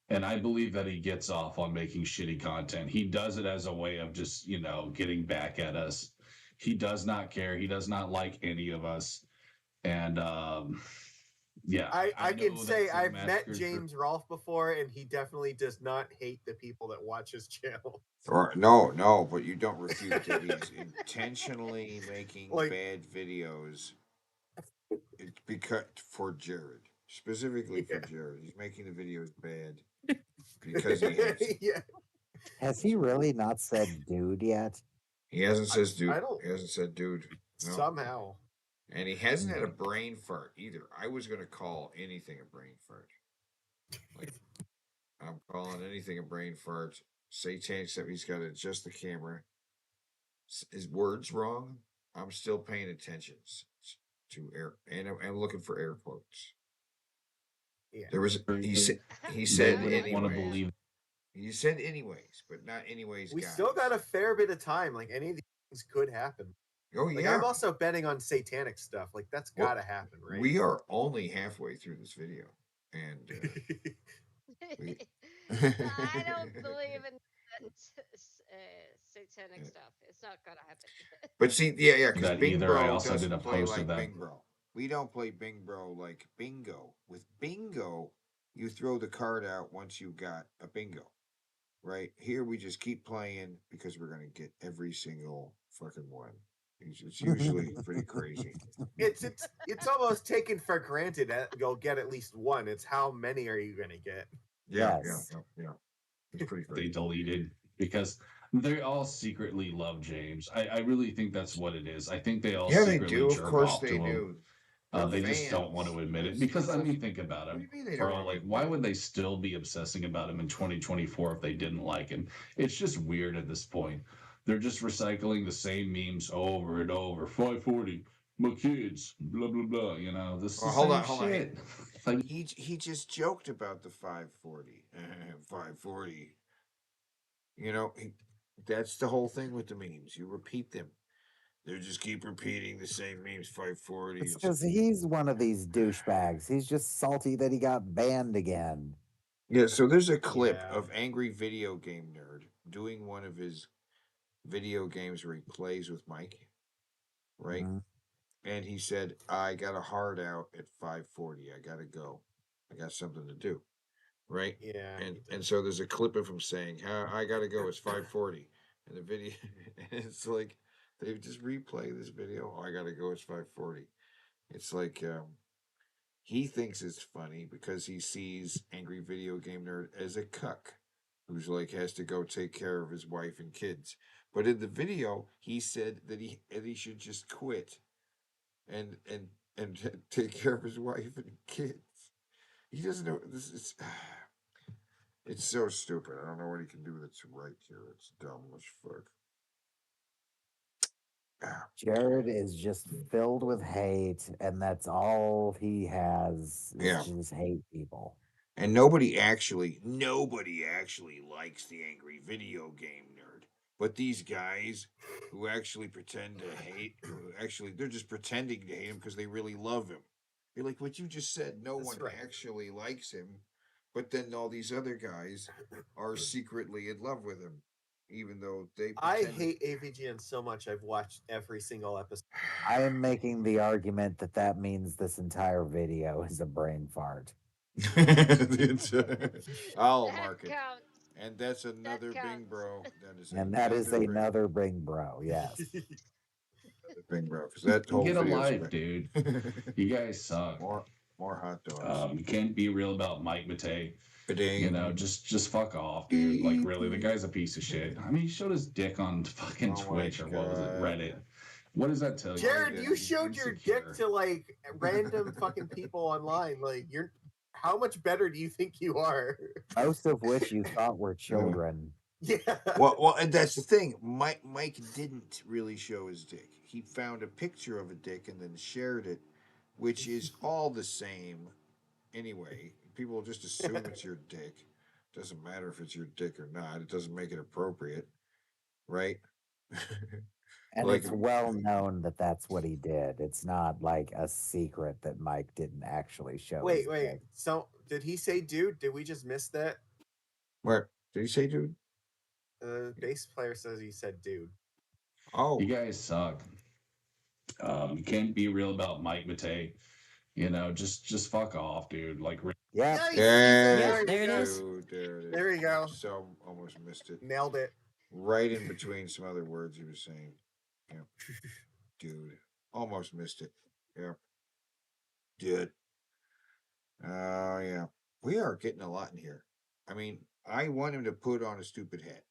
Speaker 1: And I believe that he gets off on making shitty content. He does it as a way of just, getting back at us. He does not care. He does not like any of us. And yeah.
Speaker 12: I can say I've met James Rolfe before, and he definitely does not hate the people that watch his channel.
Speaker 7: Or no, but you don't refute that he's intentionally making bad videos. It's because for Jared, specifically for Jared, he's making the videos bad because he hates it.
Speaker 12: Yeah.
Speaker 8: Has he really not said dude yet?
Speaker 7: He hasn't said dude. He hasn't said dude. No.
Speaker 12: Somehow.
Speaker 7: And he hasn't had a brain fart either. I was going to call anything a brain fart. Like, I'm calling anything a brain fart. Satanic stuff. He's got to adjust the camera. His words wrong. I'm still paying attention to air, and I'm looking for air quotes.
Speaker 12: Yeah.
Speaker 7: There was he said anyways. He said anyways, but not anyways.
Speaker 12: We
Speaker 7: guys.
Speaker 12: still got a fair bit of time. Like any of these things could happen.
Speaker 7: Oh
Speaker 12: like,
Speaker 7: yeah.
Speaker 12: I'm also betting on satanic stuff. Like that's got to happen, right?
Speaker 7: We are only halfway through this video, and
Speaker 18: I don't believe in satanic stuff. It's not gonna happen.
Speaker 7: But see, yeah, because
Speaker 1: That
Speaker 7: Bing
Speaker 1: either.
Speaker 7: Bro
Speaker 1: I also
Speaker 7: doesn't
Speaker 1: did a
Speaker 7: play
Speaker 1: post of
Speaker 7: like
Speaker 1: that.
Speaker 7: Bing Bro. We don't play Bing Bro like bingo. With bingo, you throw the card out once you got a bingo. Right? Here we just keep playing because we're gonna get every single fucking one. It's usually pretty crazy.
Speaker 12: It's almost taken for granted that you'll get at least one. It's how many are you gonna get?
Speaker 7: Yeah. It's pretty crazy.
Speaker 1: They deleted because they all secretly love James. I really think that's what it is. I think they all secretly
Speaker 7: do. Of
Speaker 1: jerk
Speaker 7: course
Speaker 1: off
Speaker 7: they
Speaker 1: to him.
Speaker 7: do.
Speaker 1: They just don't want to admit it because think about it, bro. Like, why would they still be obsessing about him in 2024 if they didn't like him? It's just weird at this point. They're just recycling the same memes over and over. 540, my kids, blah blah blah. You know, this is the same shit. Like,
Speaker 7: He just joked about the 540. 540. You know, that's the whole thing with the memes. You repeat them. They just keep repeating the same memes. 540.
Speaker 8: It's because he's one of these douchebags. He's just salty that he got banned again.
Speaker 7: Yeah, so there's a clip of Angry Video Game Nerd doing one of his video games where he plays with Mike, right? And he said, I got a hard out at 540. I gotta go. I got something to do. Right?
Speaker 12: Yeah.
Speaker 7: And so there's a clip of him saying, I gotta go, it's 540. And the video it's like they just replay this video. Oh, I gotta go, it's 540. It's like he thinks it's funny because he sees Angry Video Game Nerd as a cuck who's like has to go take care of his wife and kids. But in the video, he said that he should just quit and take care of his wife and kids. He doesn't know this is it's so stupid. I don't know what he can do that's right here. It's dumb as fuck.
Speaker 8: Jared is just filled with hate, and that's all he has is
Speaker 7: Yeah.
Speaker 8: just hate people.
Speaker 7: And nobody actually likes the Angry Video Game Nerd. But these guys who actually pretend to hate, they're just pretending to hate him because they really love him. You're like, what you just said, no one actually likes him. But then all these other guys are secretly in love with him, even though they
Speaker 12: I
Speaker 7: pretend.
Speaker 12: hate AVGN so much. I've watched every single episode.
Speaker 8: I am making the argument that means this entire video is a brain fart.
Speaker 7: I'll mark it. And that's another Bing Bro.
Speaker 8: That is another Bing Bro, yes.
Speaker 7: Bing Bro. Because that whole
Speaker 1: get a
Speaker 7: video's
Speaker 1: life, dude. You guys suck.
Speaker 7: More hot dogs.
Speaker 1: You can't be real about Mike Matei.
Speaker 7: Ba-ding.
Speaker 1: You know, just fuck off, dude. Like, really, the guy's a piece of shit. I mean, he showed his dick on fucking Twitch or what was it, Reddit. What does that tell you?
Speaker 12: Jared, you showed your dick to like random fucking people online. Like, how much better do you think you are?
Speaker 8: Most of which you thought were children.
Speaker 12: Yeah.
Speaker 7: Well, and that's the thing. Mike didn't really show his dick. He found a picture of a dick and then shared it, which is all the same anyway. People just assume it's your dick. Doesn't matter if it's your dick or not. It doesn't make it appropriate, right?
Speaker 8: And
Speaker 7: Like-
Speaker 8: it's well known that that's what he did. It's not like a secret that Mike didn't actually show. his
Speaker 12: Wait.
Speaker 8: dick.
Speaker 12: So, did he say dude? Did we just miss that?
Speaker 7: What did he say, dude?
Speaker 12: The bass player says he said dude.
Speaker 7: Oh,
Speaker 1: you guys suck. You can't be real about Mike Matei. You know, just fuck off, dude. Like,
Speaker 8: yeah,
Speaker 12: Nice.
Speaker 7: Yeah,
Speaker 12: There it is.
Speaker 7: dude, there it is.
Speaker 12: There you go.
Speaker 7: So almost missed it.
Speaker 12: Nailed it.
Speaker 7: Right in between some other words he was saying. Yeah. Dude. Almost missed it. Yeah. Dude. Yeah. We are getting a lot in here. I mean, I want him to put on a stupid hat.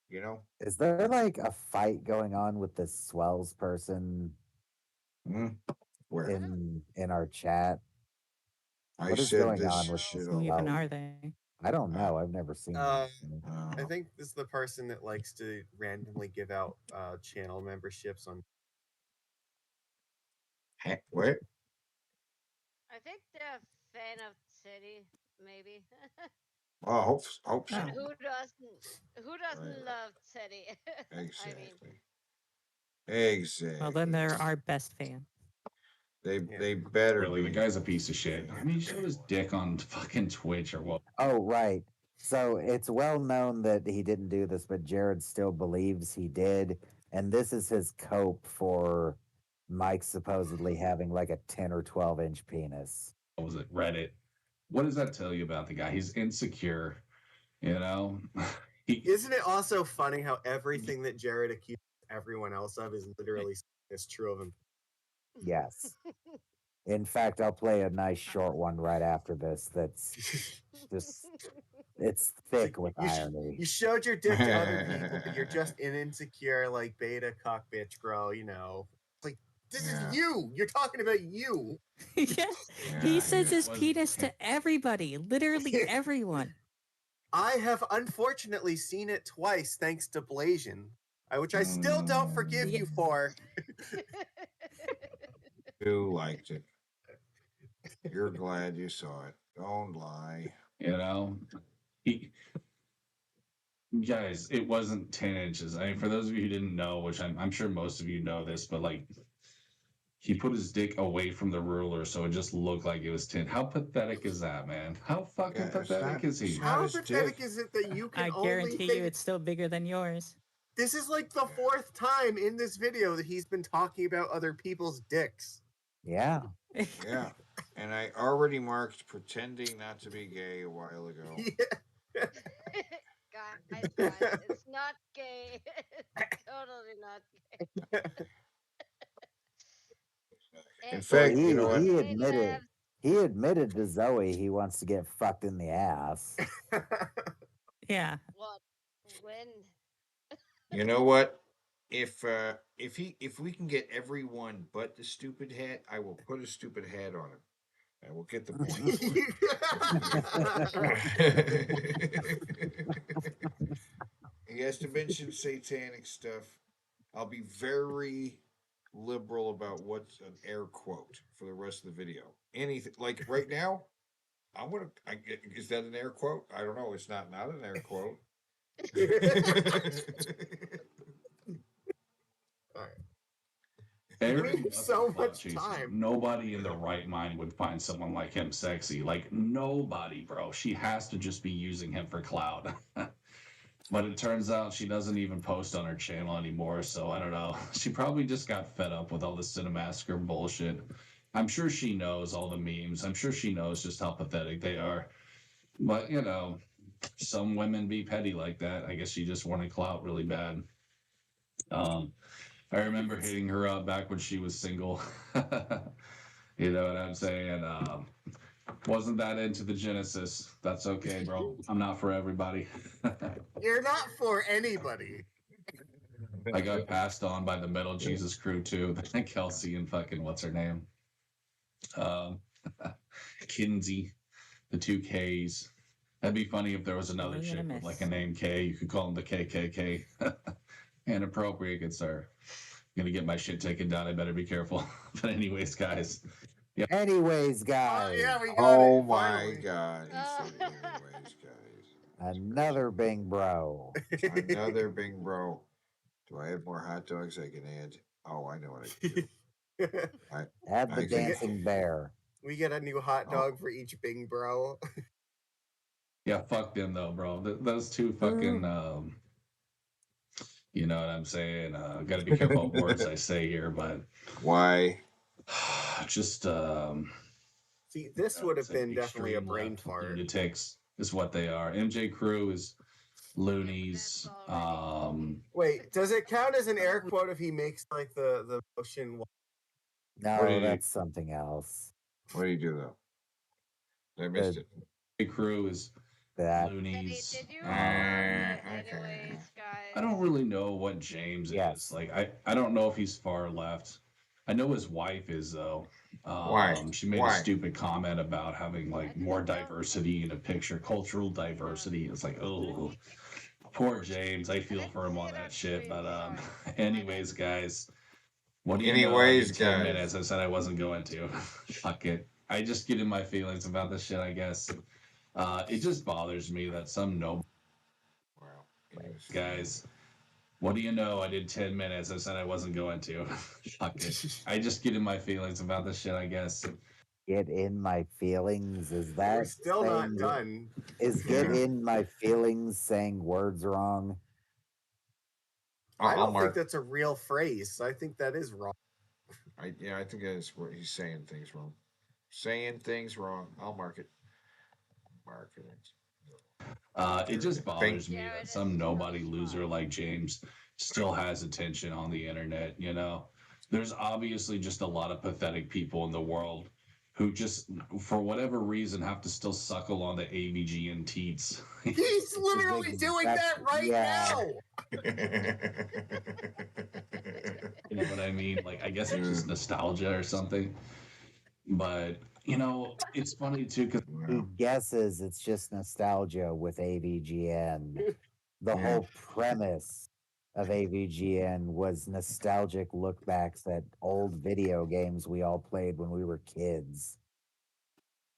Speaker 7: You know?
Speaker 8: Is there like a fight going on with this Swells person
Speaker 7: Where?
Speaker 8: in our chat?
Speaker 7: I
Speaker 8: What is
Speaker 7: said
Speaker 8: going
Speaker 7: this
Speaker 8: on with
Speaker 7: shit
Speaker 10: Who
Speaker 7: all
Speaker 10: even
Speaker 7: out.
Speaker 10: are they?
Speaker 8: I don't know. I've never seen that.
Speaker 12: I think this is the person that likes to randomly give out channel memberships on.
Speaker 7: What?
Speaker 18: I think they're a fan of Teddy, maybe.
Speaker 7: Oh, hope so.
Speaker 18: And who doesn't love Teddy? I mean,
Speaker 7: Exactly. Exactly.
Speaker 10: Well, then they're our best fan.
Speaker 7: They better
Speaker 1: really,
Speaker 7: be.
Speaker 1: the guy's a piece of shit. I mean, he showed his dick on fucking Twitch or what?
Speaker 8: Oh, right. So it's well known that he didn't do this, but Jared still believes he did. And this is his cope for Mike supposedly having like a 10 or 12-inch penis.
Speaker 1: What was it? Reddit. What does that tell you about the guy? He's insecure. You know?
Speaker 12: Isn't it also funny how everything that Jared accuses everyone else of is literally as true of him?
Speaker 8: Yes. In fact, I'll play a nice short one right after this that's just, it's thick with irony.
Speaker 12: You showed your dick to other people, but you're just an insecure, like, beta cock bitch girl, you know. Like, this is you! You're talking about you!
Speaker 10: Yeah. He says his penis to everybody, literally everyone.
Speaker 12: I have unfortunately seen it twice thanks to Blasian. which I still don't forgive you for.
Speaker 7: You liked it. You're glad you saw it. Don't lie.
Speaker 1: You know, guys, it wasn't 10 inches. I mean, for those of you who didn't know, which I'm sure most of you know this, but like, he put his dick away from the ruler, so it just looked like it was 10. How pathetic is that, man? How fucking pathetic is he?
Speaker 12: How pathetic is it that you can
Speaker 10: I
Speaker 12: only
Speaker 10: guarantee
Speaker 12: think
Speaker 10: you it's still bigger than yours.
Speaker 12: this is like the 4th time in this video that he's been talking about other people's dicks.
Speaker 8: Yeah.
Speaker 7: Yeah. And I already marked pretending not to be gay a while ago.
Speaker 18: Guys, it's not gay. It's totally not gay.
Speaker 7: In fact,
Speaker 8: he,
Speaker 7: you know what?
Speaker 8: he admitted to Zoe he wants to get fucked in the ass.
Speaker 10: Yeah.
Speaker 18: What? When?
Speaker 7: You know what? If we can get everyone but the stupid hat, I will put a stupid hat on him. I will get the point. He has to mention satanic stuff. I'll be very liberal about what's an air quote for the rest of the video. Anything like right now, is that an air quote? I don't know. It's not an air quote.
Speaker 1: Every
Speaker 12: so
Speaker 1: fucking
Speaker 12: much
Speaker 1: chaser,
Speaker 12: time.
Speaker 1: nobody in their right mind would find someone like him sexy. Like, nobody, bro. She has to just be using him for clout. But it turns out she doesn't even post on her channel anymore, so I don't know. She probably just got fed up with all the Cinemassacre bullshit. I'm sure she knows all the memes. I'm sure she knows just how pathetic they are. But, you know, some women be petty like that. I guess she just wanted clout really bad. I remember hitting her up back when she was single. You know what I'm saying? Wasn't that into the Genesis. That's okay, bro. I'm not for everybody.
Speaker 12: You're not for anybody.
Speaker 1: I got passed on by the Metal Jesus crew too. Kelsey and fucking what's her name? Kinsey, the 2 Ks. That'd be funny if there was another chick with like a name K. You could call them the KKK. Inappropriate, good sir. Gonna get my shit taken down. I better be careful. But anyways, guys. Yeah.
Speaker 8: Anyways, guys.
Speaker 12: Yeah, we got
Speaker 7: Oh
Speaker 12: it.
Speaker 7: my
Speaker 12: Finally.
Speaker 7: god. He said anyways, guys.
Speaker 8: Another Bing bro.
Speaker 7: Another Bing bro. Do I have more hot dogs I can add? Oh, I know what I can do.
Speaker 8: Add the dancing bear.
Speaker 12: We get a new hot dog for each Bing bro.
Speaker 1: Yeah, fuck them though, bro. Those two fucking you know what I'm saying? Gotta be careful what words I say here, but
Speaker 7: why?
Speaker 1: Just
Speaker 12: See, this would have been definitely a brain fart.
Speaker 1: Lunatics is what they are. MJ Crew is loonies.
Speaker 12: Wait, does it count as an air quote if he makes like the motion?
Speaker 8: No, that's something else.
Speaker 7: What do you do though? I missed it.
Speaker 1: MJ Crew is
Speaker 8: that.
Speaker 1: loonies.
Speaker 18: Did you anyways, guys?
Speaker 1: I don't really know what James is. Like I don't know if he's far left. I know his wife is though.
Speaker 7: Why?
Speaker 1: She made
Speaker 7: Why?
Speaker 1: a stupid comment about having like more diversity in a picture, cultural diversity. It's like, oh, poor James. I feel for him on that shit. But anyways, guys, what do you know? I did 10 minutes. I said I wasn't going to. Fuck it. I just get in my feelings about this shit, I guess. It just bothers me that some guys. What do you know? I did 10 minutes. I said I wasn't going to. Fuck it. I just get in my feelings about this shit, I guess.
Speaker 8: Get in my feelings. Is that
Speaker 12: We're still not
Speaker 8: saying-
Speaker 12: done.
Speaker 8: Is get in my feelings saying words wrong?
Speaker 12: I don't think that's a real phrase. I think that is wrong.
Speaker 7: I think that's what he's saying things wrong. Saying things wrong. I'll mark it. Mark it.
Speaker 1: It just bothers me that some nobody loser like James still has attention on the internet. You know, there's obviously just a lot of pathetic people in the world who just, for whatever reason, have to still suckle on the AVG and teats.
Speaker 12: He's literally doing that right now.
Speaker 1: You know what I mean? Like, I guess it's just nostalgia or something. But, you know, it's funny too because
Speaker 8: He guesses it's just nostalgia with AVGN. The whole premise of AVGN was nostalgic lookbacks at old video games we all played when we were kids.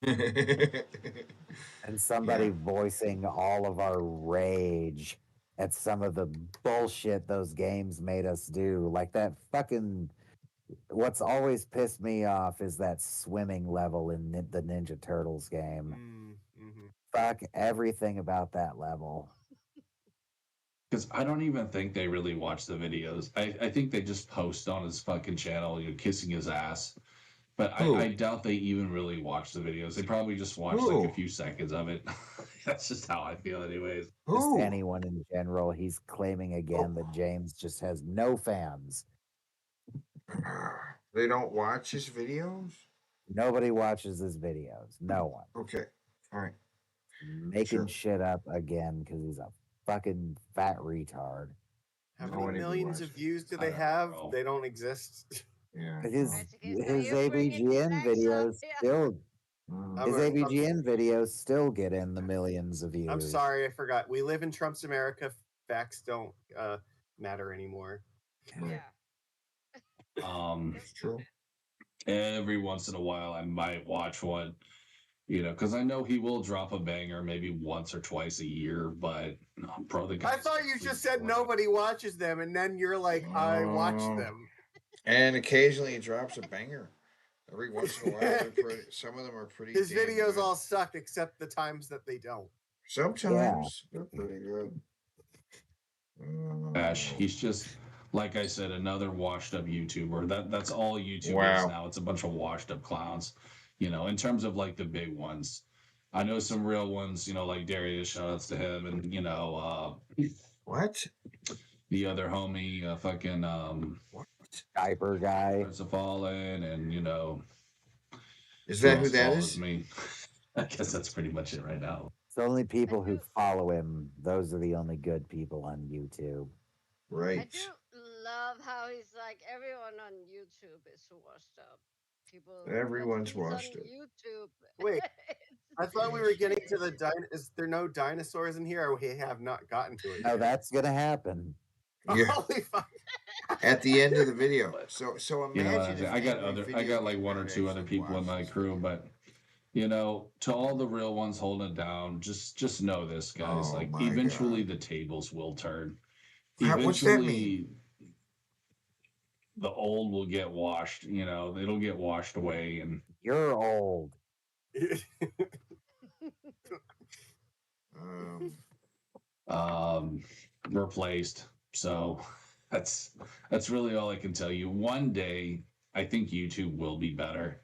Speaker 8: And somebody voicing all of our rage at some of the bullshit those games made us do. Like that fucking. What's always pissed me off is that swimming level in the Ninja Turtles game. Fuck everything about that level.
Speaker 1: Because I don't even think they really watch the videos. I think they just post on his fucking channel, kissing his ass. But I doubt they even really watch the videos. They probably just watch like a few seconds of it. That's just how I feel, anyways.
Speaker 8: Just anyone in general. He's claiming again that James just has no fans.
Speaker 7: They don't watch his videos?
Speaker 8: Nobody watches his videos. No one.
Speaker 7: Okay. All right.
Speaker 8: Making shit up again because he's a fucking fat retard.
Speaker 12: How many millions of views do they have? They don't exist.
Speaker 7: Yeah.
Speaker 8: His AVGN videos still. His AVGN videos still get in the millions of views.
Speaker 12: I'm sorry, I forgot. We live in Trump's America. Facts don't matter anymore.
Speaker 18: Yeah.
Speaker 1: It's true. Every once in a while, I might watch one, because I know he will drop a banger maybe once or twice a year. But bro, the guy.
Speaker 12: I thought you just said nobody watches them, and then you're like, I watch them.
Speaker 7: And occasionally he drops a banger. Every once in a while, some of them are pretty.
Speaker 12: His
Speaker 7: damn
Speaker 12: videos
Speaker 7: good.
Speaker 12: all suck except the times that they don't.
Speaker 7: Sometimes they're pretty good.
Speaker 1: Ash, he's just, like I said, another washed up YouTuber. That's all YouTube
Speaker 7: Wow.
Speaker 1: is now. It's a bunch of washed up clowns. In terms of like the big ones. I know some real ones, like Darius, shout outs to him, and
Speaker 7: what?
Speaker 1: The other homie, fucking
Speaker 8: diaper guy.
Speaker 1: Prince of Fallen, and
Speaker 7: Is that who
Speaker 1: else
Speaker 7: that
Speaker 1: follows
Speaker 7: is?
Speaker 1: me. I guess that's pretty much it right now.
Speaker 8: It's only people who follow him. Those are the only good people on YouTube.
Speaker 7: Right.
Speaker 18: I do love how he's like, everyone on YouTube is washed up. People.
Speaker 7: Everyone's
Speaker 18: he's on
Speaker 7: washed up.
Speaker 18: YouTube.
Speaker 12: Wait, I thought we were getting to the Is there no dinosaurs in here, or we have not gotten to it?
Speaker 8: No, that's gonna happen.
Speaker 7: Yeah.
Speaker 12: Holy fuck.
Speaker 7: At the end of the video. So imagine if
Speaker 1: I got
Speaker 7: every
Speaker 1: I got like
Speaker 7: video
Speaker 1: one or
Speaker 7: gamer
Speaker 1: two other
Speaker 7: actually
Speaker 1: people in my
Speaker 7: watches
Speaker 1: crew, but to all the real ones holding it down, just know this, guys.
Speaker 7: Oh
Speaker 1: like
Speaker 7: my
Speaker 1: eventually the tables will turn.
Speaker 7: What's that mean?
Speaker 1: The old will get washed. It'll get washed away, and
Speaker 8: you're old.
Speaker 1: Replaced. So that's really all I can tell you. One day, I think YouTube will be better.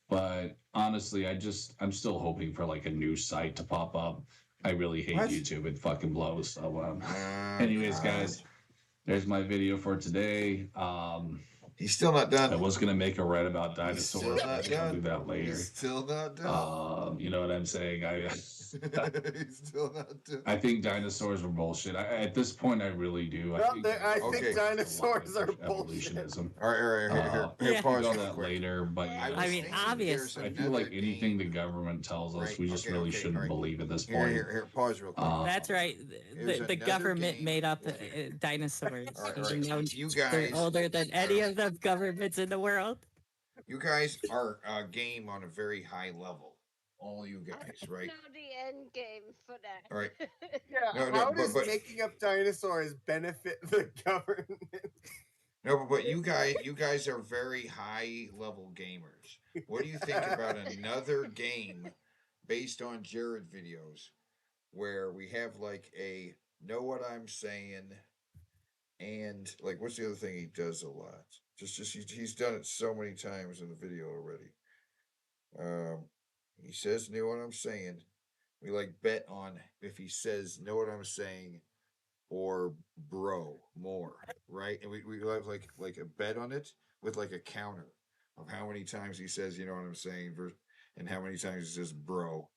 Speaker 1: But honestly, I'm still hoping for like a new site to pop up. I really hate YouTube. It fucking blows. So, anyways, guys, there's my video for today.
Speaker 7: He's still not done.
Speaker 1: I was gonna make a Reddit about dinosaurs.
Speaker 7: not
Speaker 1: But I'll do
Speaker 7: done.
Speaker 1: that later.
Speaker 7: He's still not done.
Speaker 1: You know what I'm saying?
Speaker 7: He's still not done.
Speaker 1: I think dinosaurs are bullshit. At this point, I really do.
Speaker 12: Well, I think dinosaurs are bullshit.
Speaker 1: Evolutionism.
Speaker 7: All right. Here, pause
Speaker 1: all
Speaker 7: real
Speaker 1: that
Speaker 7: quick.
Speaker 1: later, but
Speaker 10: I mean, obviously.
Speaker 1: I feel like anything the government tells us, we just really shouldn't believe at this point.
Speaker 7: Here, pause real quick.
Speaker 10: That's right.
Speaker 7: There's
Speaker 10: The
Speaker 7: another
Speaker 10: government
Speaker 7: game.
Speaker 10: made up dinosaurs.
Speaker 7: All right.
Speaker 10: Even though
Speaker 7: You
Speaker 10: they're
Speaker 7: guys-
Speaker 10: older than any of the governments in the world.
Speaker 7: You guys are game on a very high level. All you guys, right?
Speaker 18: Know the end game for that.
Speaker 7: All right.
Speaker 12: Yeah, how does making up dinosaurs benefit the government?
Speaker 7: No, but you guys are very high level gamers. What do you think about another game based on Jared videos where we have like a know what I'm saying and like what's the other thing he does a lot? He's done it so many times in the video already. He says know what I'm saying. We like bet on if he says know what I'm saying or bro more, right? And we have like a bet on it with like a counter of how many times he says you know what I'm saying and how many times he says bro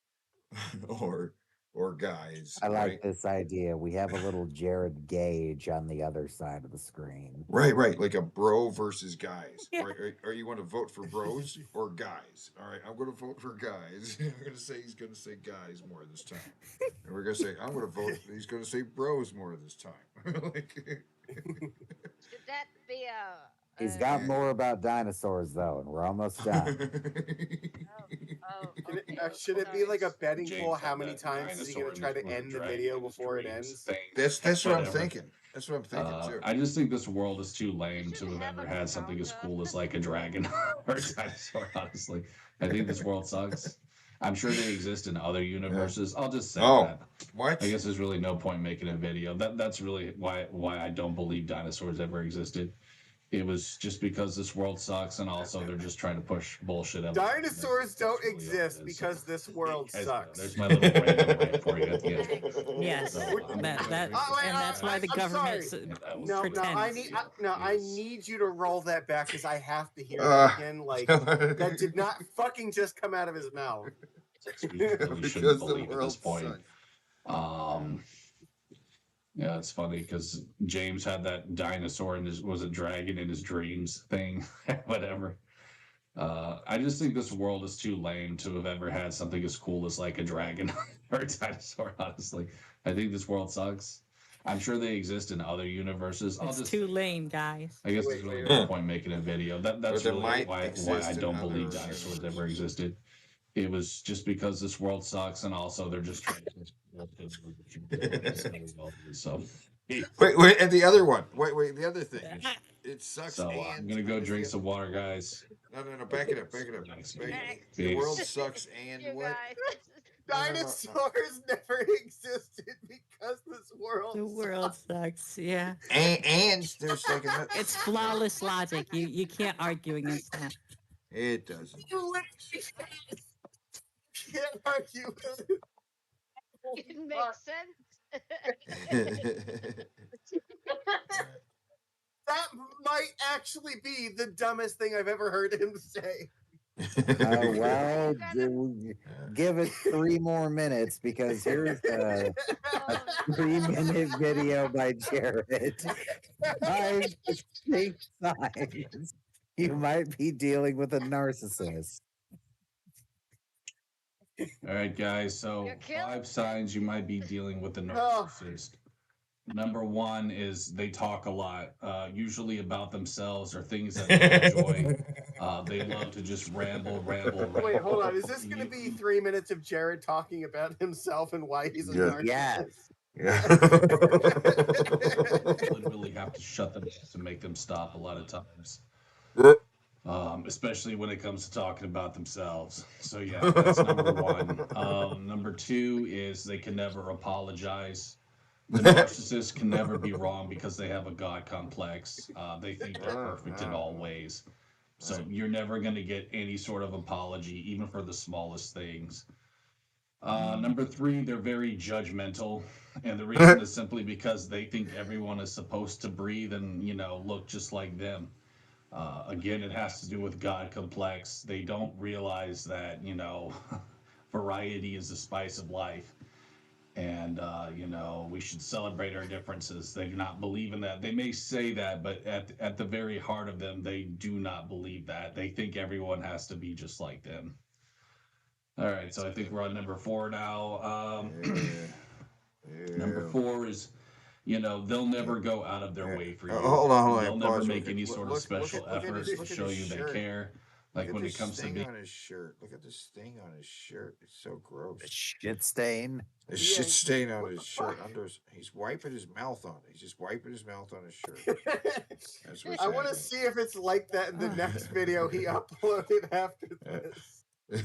Speaker 7: or or guys.
Speaker 8: I like
Speaker 7: right?
Speaker 8: this idea. We have a little Jared Gage on the other side of the screen.
Speaker 7: Right, like a bro versus guys.
Speaker 10: Yeah.
Speaker 7: Right, are you want to vote for bros or guys? All right, I'm going to vote for guys. I'm going to say he's going to say guys more this time, and we're going to say I'm going to vote. He's going to say bros more this time. Like,
Speaker 18: Should that be a?
Speaker 8: He's got more about dinosaurs though, and we're almost done.
Speaker 12: Should it be like a betting
Speaker 1: James
Speaker 12: pool?
Speaker 1: had
Speaker 12: How many
Speaker 1: that
Speaker 12: times is he going
Speaker 1: dinosaur
Speaker 12: to try to
Speaker 1: was a
Speaker 12: end the
Speaker 1: dragon
Speaker 12: video
Speaker 1: in his
Speaker 12: before it
Speaker 1: dreams
Speaker 12: ends?
Speaker 1: thing.
Speaker 7: that's what I'm
Speaker 1: Whatever.
Speaker 7: thinking. That's what I'm thinking too.
Speaker 1: I just think this world is too lame to have ever had something as cool as like a dragon or a dinosaur. Honestly, I think this world sucks. I'm sure they exist in other universes. I'll just say that.
Speaker 7: What?
Speaker 1: I guess there's really no point making a video. That's really why I don't believe dinosaurs ever existed. It was just because this world sucks, and also they're just trying to push bullshit up.
Speaker 12: Dinosaurs don't exist because this world sucks.
Speaker 1: There's my little random rant for you at the end.
Speaker 10: Yes,
Speaker 1: So,
Speaker 10: and that's why the
Speaker 12: I'm
Speaker 10: government
Speaker 12: sorry.
Speaker 10: pretends.
Speaker 12: I need you to roll that back because I have to hear that
Speaker 7: Uh,
Speaker 12: again. Like that did not fucking just come out of his mouth.
Speaker 1: We really shouldn't believe at this point. Yeah, it's funny because James had that dinosaur and was a dragon in his dreams thing, whatever. I just think this world is too lame to have ever had something as cool as like a dragon or a dinosaur. Honestly, I think this world sucks. I'm sure they exist in other universes.
Speaker 10: It's too lame, guys.
Speaker 1: I guess there's really no point making a video. That's
Speaker 7: there
Speaker 1: really
Speaker 7: might
Speaker 1: why
Speaker 7: exist
Speaker 1: I
Speaker 7: in
Speaker 1: don't
Speaker 7: other
Speaker 1: believe dinosaurs ever existed. It was just because this world sucks, and also they're just trying to. So,
Speaker 7: wait, and the other one. Wait, the other thing. It sucks.
Speaker 1: so I'm gonna go drink some water, guys.
Speaker 7: No, back it up. The world sucks and what?
Speaker 12: Dinosaurs never existed because this world.
Speaker 10: The world sucks. Yeah.
Speaker 7: And there's like another.
Speaker 10: It's flawless logic. You can't argue against that.
Speaker 7: It doesn't.
Speaker 12: You literally can't argue with it.
Speaker 18: It makes sense.
Speaker 12: That might actually be the dumbest thing I've ever heard him say.
Speaker 8: Well, give it 3 more minutes because here's a 3-minute video by Jared. 5 distinct signs you might be dealing with a narcissist.
Speaker 1: All right, guys. So 5 signs you might be dealing with a narcissist. Number 1 is they talk a lot, usually about themselves or things that they enjoy. They love to just ramble.
Speaker 12: Wait, hold on. Is this going to be 3 minutes of Jared talking about himself and why he's a narcissist?
Speaker 8: Yes.
Speaker 1: Literally have to shut them to make them stop a lot of times. Especially when it comes to talking about themselves. So yeah, that's number 1. Number 2 is they can never apologize. The narcissist can never be wrong because they have a God complex. They think they're perfect in all ways. So you're never going to get any sort of apology, even for the smallest things. Number 3, they're very judgmental. And the reason is simply because they think everyone is supposed to breathe and, look just like them. Again, it has to do with God complex. They don't realize that, variety is the spice of life. And, we should celebrate our differences. They do not believe in that. They may say that, but at the very heart of them, they do not believe that. They think everyone has to be just like them. All right, so I think we're on number 4 now. Number 4 is, they'll never go out of their way for you.
Speaker 7: Hold on.
Speaker 1: They'll never make any sort of special efforts to show you they care. Like when it comes to
Speaker 7: being on his shirt. Look at this thing on his shirt. It's so gross.
Speaker 8: A shit stain.
Speaker 7: A shit stain on his shirt. He's wiping his mouth on it. He's just wiping his mouth on his shirt. That's what's
Speaker 12: I want to see if it's like that in the next video he uploaded after this.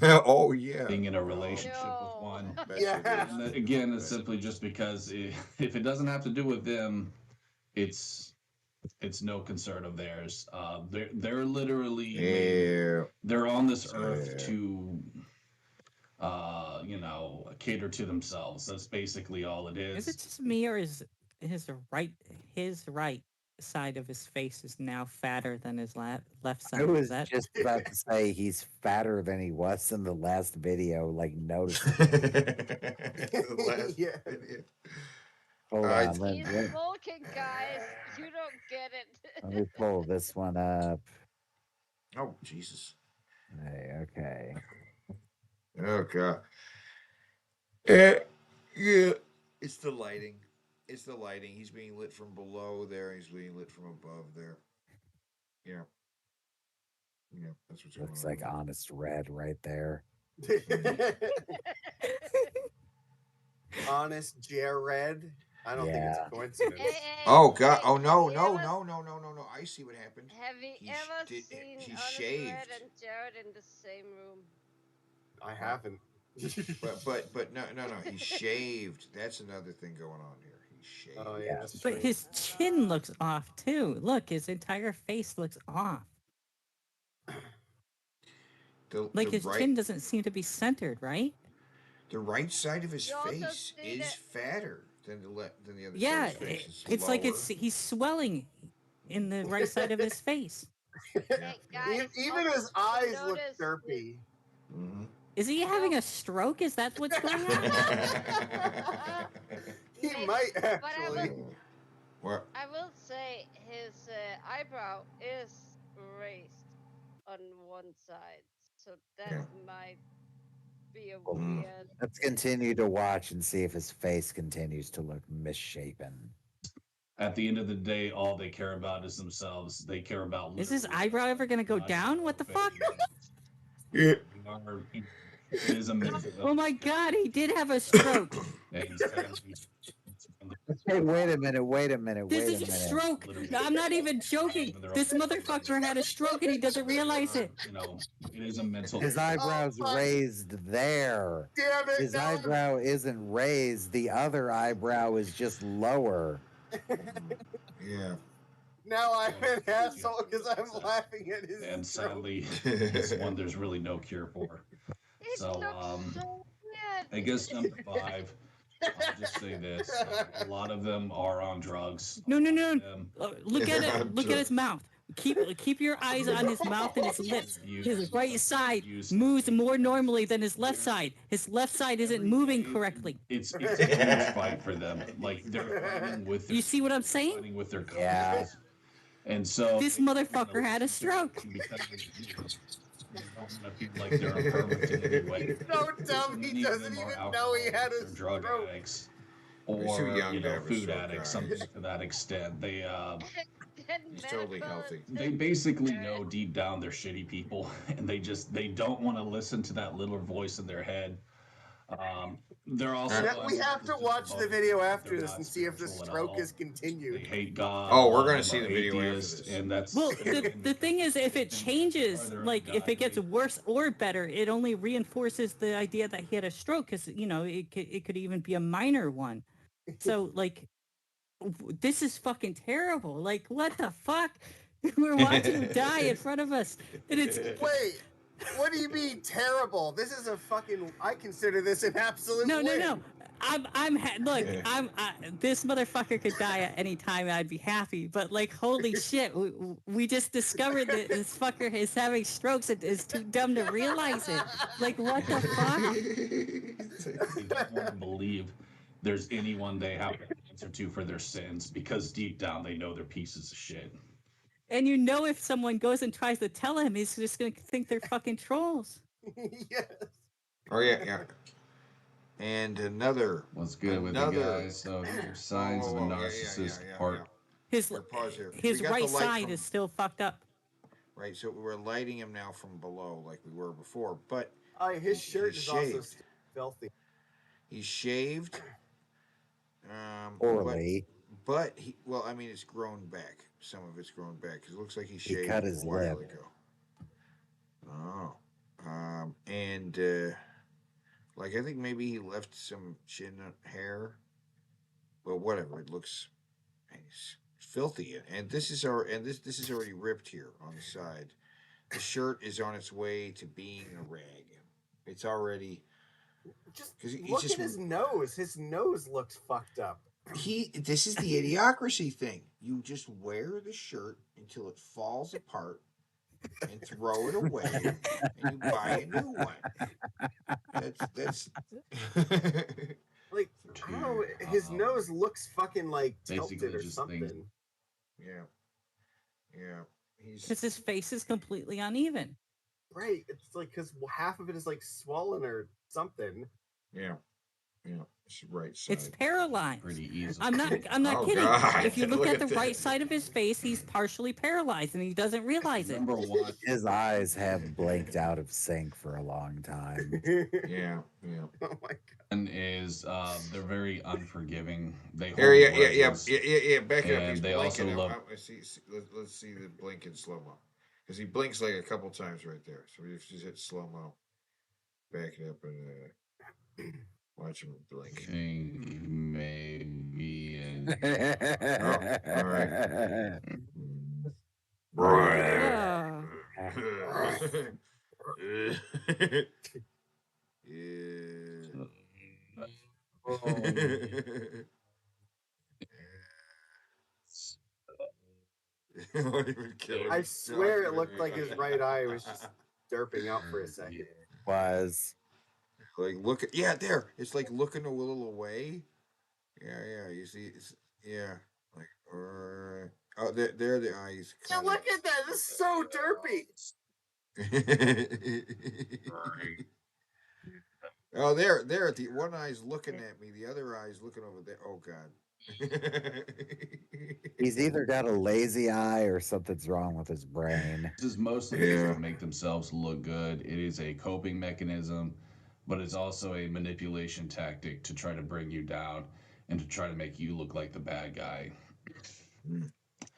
Speaker 7: Oh yeah.
Speaker 1: Being in a relationship with one.
Speaker 12: Yeah.
Speaker 1: And again, it's simply just because if it doesn't have to do with them, it's no concern of theirs. They're literally they're on this earth to cater to themselves. That's basically all it is.
Speaker 10: Is it just me or is his right side of his face is now fatter than his left side.
Speaker 8: I was
Speaker 10: Is that
Speaker 8: just about to say he's fatter than he was in the last video, like noticeable.
Speaker 12: Yeah.
Speaker 8: Hold on, let,
Speaker 18: He's
Speaker 8: let,
Speaker 18: smoking, guys. You don't get it.
Speaker 8: let me pull this one up.
Speaker 7: Oh, Jesus.
Speaker 8: Hey, okay.
Speaker 7: Oh, God. Yeah. It's the lighting. It's the lighting. He's being lit from below there. He's being lit from above there. Yeah. Yeah, that's what's
Speaker 8: Looks
Speaker 7: going
Speaker 8: like
Speaker 7: on.
Speaker 8: honest red right there.
Speaker 12: Honest Jared. I don't think it's
Speaker 8: Yeah.
Speaker 12: a coincidence.
Speaker 7: Oh, God. Oh, no, no, no, no, no, no, no. I see what happened.
Speaker 18: Have you ever seen
Speaker 7: He
Speaker 18: Honest
Speaker 7: shaved.
Speaker 18: Red and Jared in the same room?
Speaker 12: I haven't.
Speaker 7: But no. He shaved. That's another thing going on here. He shaved.
Speaker 12: Oh yeah, that's
Speaker 10: but
Speaker 12: true.
Speaker 10: his chin looks off too. Look, his entire face looks off. Like his chin doesn't seem to be centered, right?
Speaker 7: The right side of his
Speaker 18: You also
Speaker 7: face
Speaker 18: see
Speaker 7: is
Speaker 18: that-
Speaker 7: fatter than the than the other
Speaker 10: Yeah,
Speaker 7: side of his face.
Speaker 10: it's like he's swelling in the right side of his face.
Speaker 18: Hey, guys,
Speaker 12: Even
Speaker 18: also
Speaker 12: his eyes look
Speaker 18: notice
Speaker 12: derpy.
Speaker 10: Is he having a stroke? Is that what's going on?
Speaker 12: He
Speaker 18: Maybe,
Speaker 12: might
Speaker 18: but
Speaker 12: actually.
Speaker 7: What?
Speaker 18: I will say his eyebrow is raised on one side, so that might be a weird.
Speaker 8: Let's continue to watch and see if his face continues to look misshapen.
Speaker 1: At the end of the day, all they care about is themselves. They care about.
Speaker 10: Is his eyebrow ever going to go down? What the fuck?
Speaker 1: It is amazing.
Speaker 10: Oh my God, he did have a stroke.
Speaker 8: Hey, wait a minute.
Speaker 10: This is a stroke. I'm not even joking. This motherfucker had a stroke and he doesn't realize it.
Speaker 1: You know, it is a mental.
Speaker 8: His eyebrows raised there.
Speaker 12: Damn it!
Speaker 8: His eyebrow isn't raised. The other eyebrow is just lower.
Speaker 7: Yeah.
Speaker 12: Now I'm an asshole because I'm laughing at his.
Speaker 1: And
Speaker 12: stroke.
Speaker 1: sadly, this one there's really no cure for. So, I guess number 5. I'll just say this: a lot of them are on drugs.
Speaker 10: No. Look at it. Look at his mouth. Keep your eyes on his mouth and his lips. His right side moves more normally than his left side. His left side isn't moving correctly.
Speaker 1: It's a huge fight for them. Like they're fighting with.
Speaker 10: You see what I'm saying?
Speaker 1: Fighting with their conscience. And so
Speaker 10: this motherfucker had a stroke.
Speaker 1: Like they're imperfect in any way.
Speaker 12: He's so dumb. He doesn't even know he had a
Speaker 1: drug
Speaker 12: stroke.
Speaker 1: addicts
Speaker 7: They're
Speaker 1: or
Speaker 7: too young to have a
Speaker 1: food
Speaker 7: stroke,
Speaker 1: addicts,
Speaker 7: guys.
Speaker 1: something to that extent. They
Speaker 7: He's totally healthy.
Speaker 1: they basically know deep down they're shitty people, and they don't want to listen to that little voice in their head. They're also
Speaker 12: We have to watch the video after this and see if the stroke is continued.
Speaker 1: they hate God.
Speaker 7: Oh, we're
Speaker 1: gonna
Speaker 7: gonna see the video after this.
Speaker 1: and that's
Speaker 10: Well, the thing is, if it changes, like if it gets worse or better, it only reinforces the idea that he had a stroke because it could even be a minor one. So like, this is fucking terrible. Like, what the fuck? We're watching him die in front of us, and it's
Speaker 12: Wait, what do you mean terrible? This is a fucking. I consider this an absolute.
Speaker 10: no.
Speaker 12: win.
Speaker 10: Look, this motherfucker could die at any time. I'd be happy, but like, holy shit, we just discovered that this fucker is having strokes and is too dumb to realize it. Like, what the fuck?
Speaker 1: They don't want to believe there's anyone they have to answer to for their sins because deep down they know they're pieces of shit.
Speaker 10: And if someone goes and tries to tell him, he's just gonna think they're fucking trolls.
Speaker 12: Yes.
Speaker 7: Oh yeah. And another.
Speaker 1: What's good with you guys? So signs of a narcissist part.
Speaker 10: His
Speaker 7: pause here.
Speaker 10: his
Speaker 7: We got the
Speaker 10: right
Speaker 7: light
Speaker 10: side
Speaker 7: from-
Speaker 10: is still fucked up.
Speaker 7: Right, so we're lighting him now from below like we were before, but
Speaker 12: His shirt
Speaker 7: he's
Speaker 12: is also
Speaker 7: shaved.
Speaker 12: filthy.
Speaker 7: He's shaved.
Speaker 8: Poorly.
Speaker 7: But it's grown back. Some of it's grown back because it looks like he
Speaker 8: He
Speaker 7: shaved
Speaker 8: cut his
Speaker 7: a while
Speaker 8: lip.
Speaker 7: ago. Oh, I think maybe he left some chin hair. Well, whatever. It looks it's filthy, and this is this is already ripped here on the side. The shirt is on its way to being a rag. It's already
Speaker 12: Look at his nose. His nose looks fucked up.
Speaker 7: This is the idiocracy thing. You just wear the shirt until it falls apart and throw it away, and you buy a new one. That's
Speaker 12: like I don't know. His nose looks fucking like tilted or something.
Speaker 7: Yeah.
Speaker 10: Because his face is completely uneven.
Speaker 12: Right. It's like because half of it is like swollen or something.
Speaker 7: Yeah. It's right side.
Speaker 10: It's paralyzed.
Speaker 1: Pretty easy.
Speaker 10: I'm not
Speaker 7: Oh,
Speaker 10: kidding.
Speaker 7: God.
Speaker 10: If you look at the
Speaker 7: that.
Speaker 10: right side of his face, he's partially paralyzed and he doesn't realize it.
Speaker 1: Number one,
Speaker 8: his eyes have blanked out of sync for a long time.
Speaker 7: Yeah.
Speaker 12: Oh my god.
Speaker 1: and is they're very unforgiving. They hold
Speaker 7: Yeah.
Speaker 1: grudges,
Speaker 7: Back it up. He's
Speaker 1: and they also
Speaker 7: blinking.
Speaker 1: love.
Speaker 7: Let's see the blink in slow mo, because he blinks like a couple times right there. So we just hit slow mo. Back it up and watch him blink.
Speaker 1: Think maybe.
Speaker 7: All right.
Speaker 12: I swear it looked like his right eye was just derping out for a second.
Speaker 8: Was
Speaker 7: like there. It's like looking a little away. Yeah. You see, like oh, there the eyes.
Speaker 12: Yeah, look at that. This is so derpy.
Speaker 7: Oh, there. The one eye's looking at me. The other eye's looking over there. Oh God.
Speaker 8: He's either got a lazy eye or something's wrong with his brain.
Speaker 1: This is mostly to make themselves look good. It is a coping mechanism, but it's also a manipulation tactic to try to bring you down and to try to make you look like the bad guy.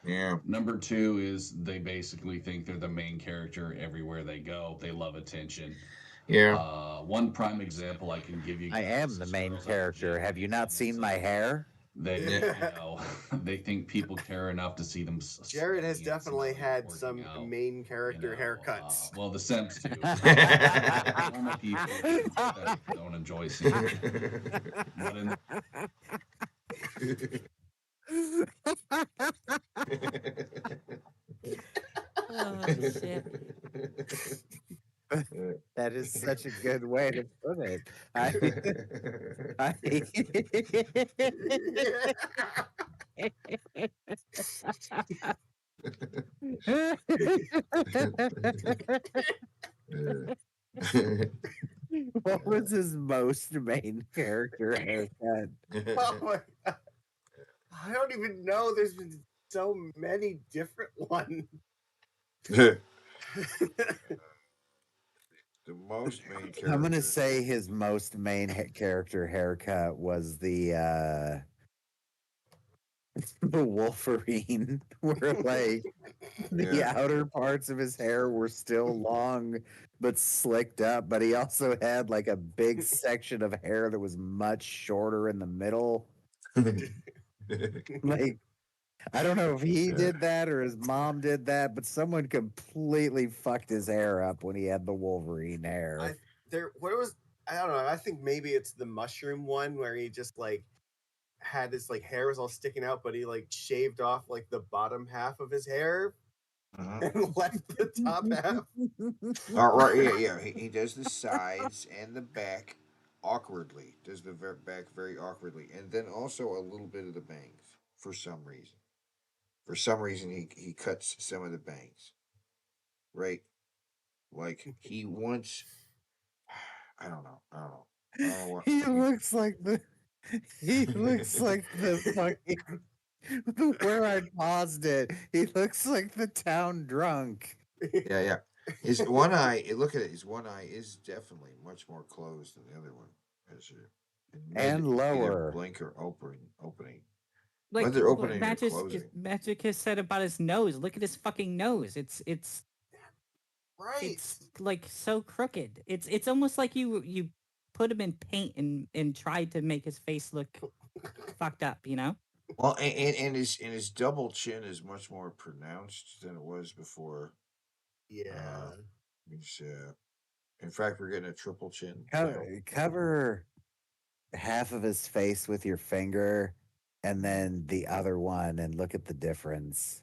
Speaker 7: Yeah.
Speaker 1: Number two is they basically think they're the main character everywhere they go. They love attention.
Speaker 7: Yeah.
Speaker 1: One prime example I can give you.
Speaker 8: I am the main character. Have you not seen my hair?
Speaker 1: They, they think people care enough to see them.
Speaker 12: Jared has definitely had some main character haircuts.
Speaker 1: Well, the Sims too. Normal people don't enjoy seeing it. But in
Speaker 10: Oh, shit.
Speaker 8: That is such a good way to put it. What was his most main character haircut?
Speaker 12: Oh my god. I don't even know. There's been so many different ones.
Speaker 7: The most main character.
Speaker 8: I'm gonna say his most main character haircut was the Wolverine, where like the outer parts of his hair were still long but slicked up, but he also had like a big section of hair that was much shorter in the middle. Like, I don't know if he did that or his mom did that, but someone completely fucked his hair up when he had the Wolverine hair.
Speaker 12: I don't know. I think maybe it's the mushroom one where he just like had his like hair was all sticking out, but he like shaved off like the bottom half of his hair and left the top half.
Speaker 7: Right, yeah. He does the sides and the back awkwardly. Does the back very awkwardly, and then also a little bit of the bangs for some reason. For some reason, he cuts some of the bangs. Right, like he wants. I don't know what.
Speaker 8: He looks like the fucking where I paused it. He looks like the town drunk.
Speaker 7: Yeah. His one eye. Look at it. His one eye is definitely much more closed than the other one.
Speaker 8: And lower.
Speaker 7: Blinker opening.
Speaker 10: Like
Speaker 7: Whether opening or
Speaker 10: Magic,
Speaker 7: closing.
Speaker 10: Magic has said about his nose. Look at his fucking nose. It's
Speaker 12: right.
Speaker 10: It's like so crooked. It's almost like you put him in paint and tried to make his face look fucked up. You know.
Speaker 7: Well, and his double chin is much more pronounced than it was before.
Speaker 12: Yeah.
Speaker 7: In fact, we're getting a triple chin.
Speaker 8: Cover half of his face with your finger and then the other one, and look at the difference.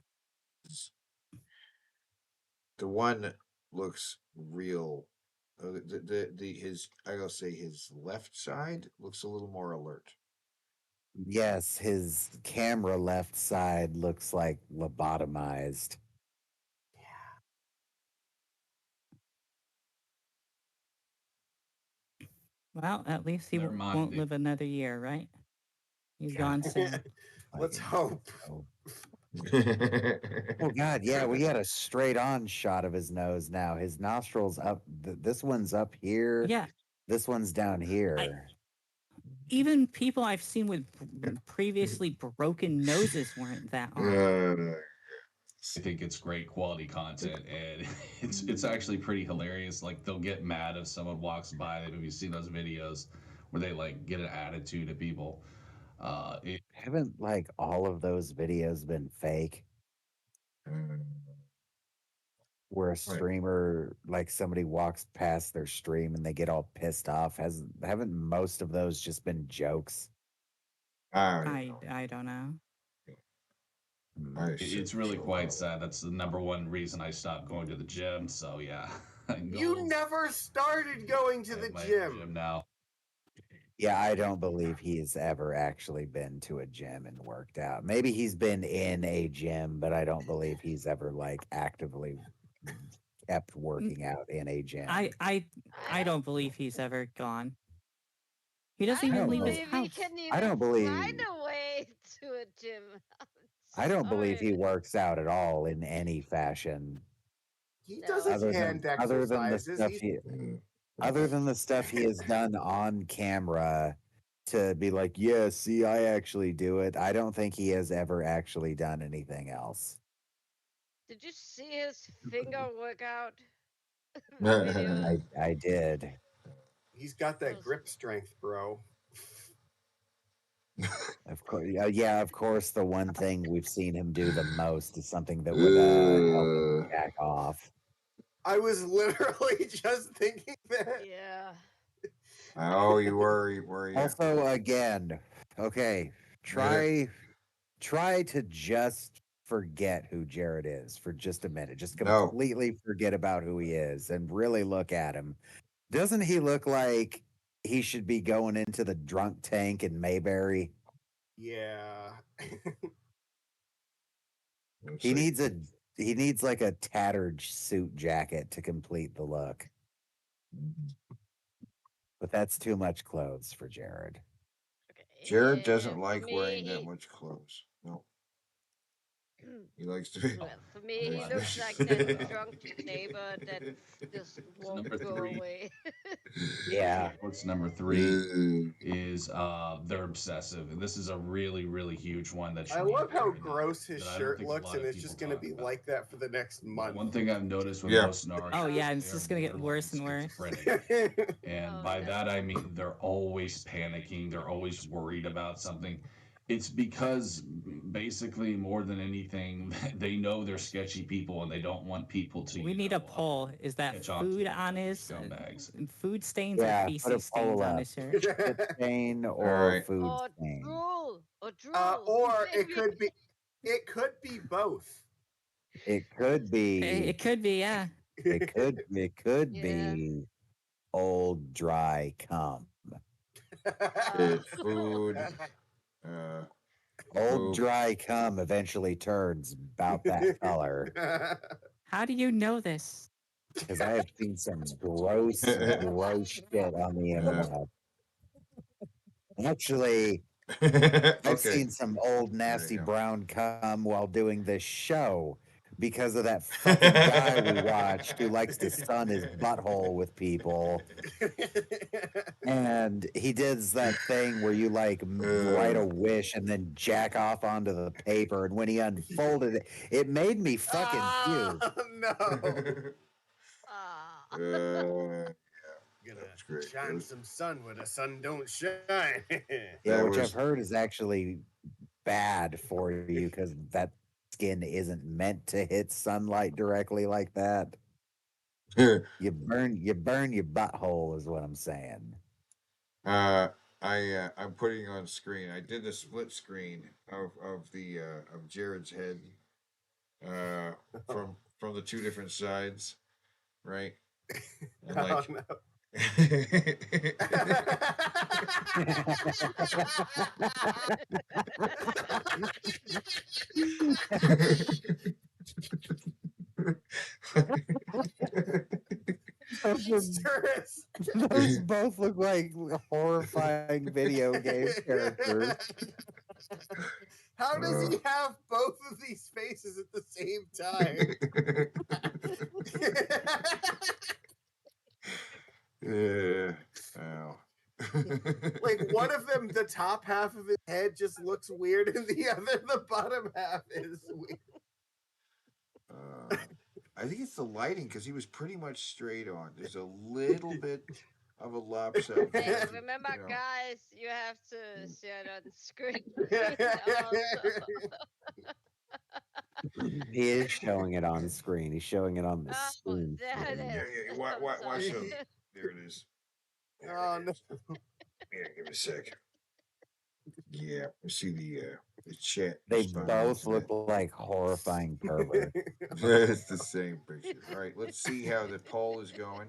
Speaker 7: The one looks real. His I gotta say his left side looks a little more alert.
Speaker 8: Yes, his camera left side looks like lobotomized.
Speaker 10: Well, at least he
Speaker 1: Never mind,
Speaker 10: won't
Speaker 1: dude.
Speaker 10: live another year, right? He's gone soon.
Speaker 12: Let's hope.
Speaker 8: Oh God, yeah, we got a straight on shot of his nose now. His nostrils up. This one's up here.
Speaker 10: Yeah.
Speaker 8: This one's down here.
Speaker 10: Even people I've seen with previously broken noses weren't that on.
Speaker 1: I think it's great quality content, and it's actually pretty hilarious. Like they'll get mad if someone walks by. Have you seen those videos where they like get an attitude at people?
Speaker 8: Haven't like all of those videos been fake? Where a streamer, like somebody walks past their stream and they get all pissed off. Haven't most of those just been jokes?
Speaker 10: I don't know.
Speaker 1: It's really quite sad. That's the number one reason I stopped going to the gym. So yeah,
Speaker 12: You never started going to the gym.
Speaker 1: now.
Speaker 8: Yeah, I don't believe he's ever actually been to a gym and worked out. Maybe he's been in a gym, but I don't believe he's ever like actively kept working out in a gym.
Speaker 10: I don't believe he's ever gone. He doesn't
Speaker 18: I
Speaker 10: even
Speaker 18: don't
Speaker 10: leave his
Speaker 18: believe
Speaker 10: house.
Speaker 18: he can even
Speaker 8: I don't believe-
Speaker 18: find a way to a gym.
Speaker 8: I don't believe he works out at all in any fashion.
Speaker 12: He does his hand exercises.
Speaker 8: Other than the stuff he has done on camera to be like, yeah, see, I actually do it. I don't think he has ever actually done anything else.
Speaker 18: Did you see his finger workout?
Speaker 8: I did.
Speaker 12: He's got that grip strength, bro.
Speaker 8: Of course, yeah. Of course, the one thing we've seen him do the most is something that would help him jack off.
Speaker 12: I was literally just thinking that.
Speaker 18: Yeah.
Speaker 7: Oh, you were.
Speaker 8: Also, again, okay, try to just forget who Jared is for just a minute. Just completely forget about who he is and really look at him. Doesn't he look like he should be going into the drunk tank in Mayberry?
Speaker 12: Yeah.
Speaker 8: He needs like a tattered suit jacket to complete the look. But that's too much clothes for Jared.
Speaker 7: Jared doesn't like wearing that much clothes. No. He likes to be.
Speaker 18: For me, he looks like that drunk neighbor that just won't go away.
Speaker 8: Yeah.
Speaker 1: What's number 3 is they're obsessive. And this is a really, really huge one that
Speaker 12: I love how gross his shirt looks, and it's just going to be like that for the next month.
Speaker 1: One thing I've noticed with
Speaker 7: Yeah.
Speaker 1: most narcs.
Speaker 10: Oh yeah, it's just gonna get worse and worse.
Speaker 1: And by that I mean they're always panicking, they're always worried about something. It's because basically more than anything, they know they're sketchy people and they don't want people to.
Speaker 10: We need a poll. Is that
Speaker 1: catch on to
Speaker 10: food on his food stains
Speaker 8: Yeah,
Speaker 10: or
Speaker 8: put a
Speaker 10: feces stains
Speaker 8: poll
Speaker 10: on
Speaker 8: up.
Speaker 10: his shirt?
Speaker 8: Shit stain or
Speaker 7: Alright.
Speaker 8: food
Speaker 18: Or
Speaker 8: stain.
Speaker 18: drool. Or drool.
Speaker 12: Or it could be both.
Speaker 8: It could be.
Speaker 10: It could be, yeah.
Speaker 8: It could be old dry cum.
Speaker 7: Food.
Speaker 8: Old dry cum eventually turns about that color.
Speaker 10: How do you know this?
Speaker 8: Because I have seen some gross shit on the internet. Actually, I've seen some old nasty brown cum while doing this show because of that fucking guy we watched who likes to sun his butthole with people. And he does that thing where you like write a wish and then jack off onto the paper. And when he unfolded it, it made me fucking puke.
Speaker 12: No. Gonna shine some sun where the sun don't shine.
Speaker 8: Yeah, which I've heard is actually bad for you because that skin isn't meant to hit sunlight directly like that. You burn your butthole is what I'm saying.
Speaker 7: I I'm putting on screen. I did a split screen of the of Jared's head from the two different sides, right? And like,
Speaker 12: no.
Speaker 8: Those both look like horrifying video game characters.
Speaker 12: How does he have both of these faces at the same time?
Speaker 7: Yeah. Ow.
Speaker 12: Like one of them, the top half of his head just looks weird, and the other, the bottom half is weird.
Speaker 7: I think it's the lighting because he was pretty much straight on. There's a little bit of a lopsided.
Speaker 18: Hey, remember, guys, you have to see it on screen.
Speaker 8: He is showing it on screen. He's showing it on the screen.
Speaker 18: There it is.
Speaker 7: Yeah. Watch them. There it is.
Speaker 12: Oh no.
Speaker 7: Yeah, give me a sec. Yeah, you see the chat.
Speaker 8: They both look like horrifying perverts.
Speaker 7: It's the same picture. All right, let's see how the poll is going.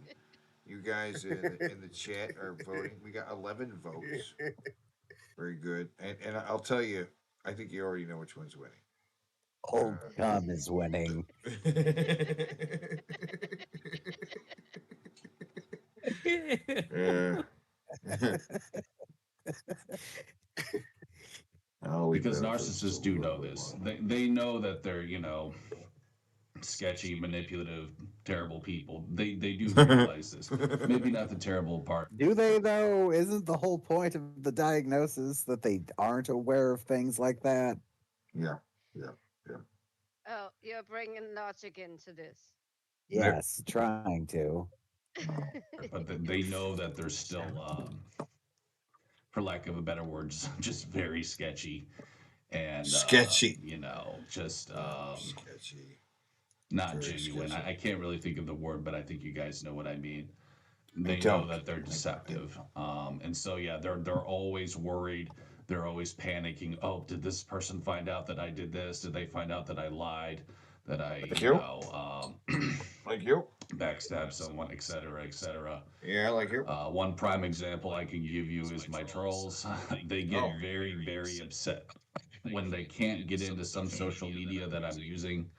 Speaker 7: You guys in the chat are voting. We got 11 votes. Very good. And I'll tell you, I think you already know which one's winning.
Speaker 8: Old Tom is winning.
Speaker 1: Because narcissists do know this. They know that they're, sketchy, manipulative, terrible people. They do realize this. Maybe not the terrible part.
Speaker 8: Do they though? Isn't the whole point of the diagnosis that they aren't aware of things like that?
Speaker 7: Yeah.
Speaker 18: Oh, you're bringing logic into this.
Speaker 8: Yes, trying to.
Speaker 1: But they know that they're still, for lack of a better word, just very sketchy. And
Speaker 7: sketchy.
Speaker 1: Just
Speaker 7: sketchy.
Speaker 1: Not
Speaker 7: Very
Speaker 1: genuine.
Speaker 7: sketchy.
Speaker 1: I can't really think of the word, but I think you guys know what I mean. They
Speaker 7: don't.
Speaker 1: know that they're deceptive, and so yeah, they're always worried. They're always panicking. Oh, did this person find out that I did this? Did they find out that I lied? That I,
Speaker 7: like you,
Speaker 1: backstab someone, etc., etc.
Speaker 7: Yeah, like you.
Speaker 1: One prime example I can give you is my trolls. They get very, very upset when they can't get into some social media that I'm using.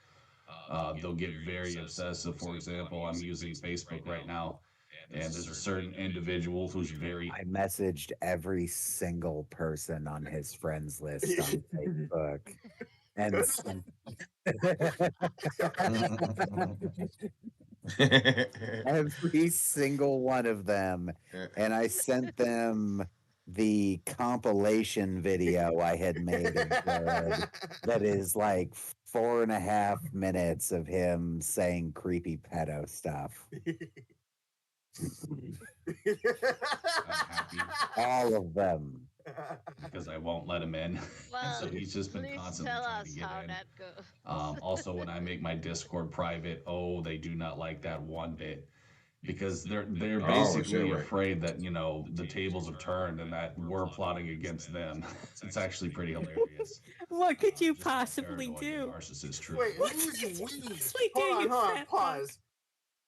Speaker 1: They'll get very obsessive. For example, I'm using Facebook right now, and there's a certain individual who's very.
Speaker 8: I messaged every single person on his friends list on Facebook. And every single one of them. And I sent them the compilation video I had made of Jared that is like 4.5 minutes of him saying creepy pedo stuff. All of them.
Speaker 1: Because I won't let him in.
Speaker 18: Well,
Speaker 1: so he's just been
Speaker 18: please
Speaker 1: constantly
Speaker 18: tell
Speaker 1: trying
Speaker 18: us
Speaker 1: to get
Speaker 18: how
Speaker 1: in.
Speaker 18: that goes.
Speaker 1: Also, when I make my Discord private, they do not like that one bit. Because they're basically afraid that, the tables have turned and that we're plotting against them. It's actually pretty hilarious.
Speaker 10: What could you possibly do?
Speaker 1: Narcissist true.
Speaker 12: Wait, who's we? Hold on, pause.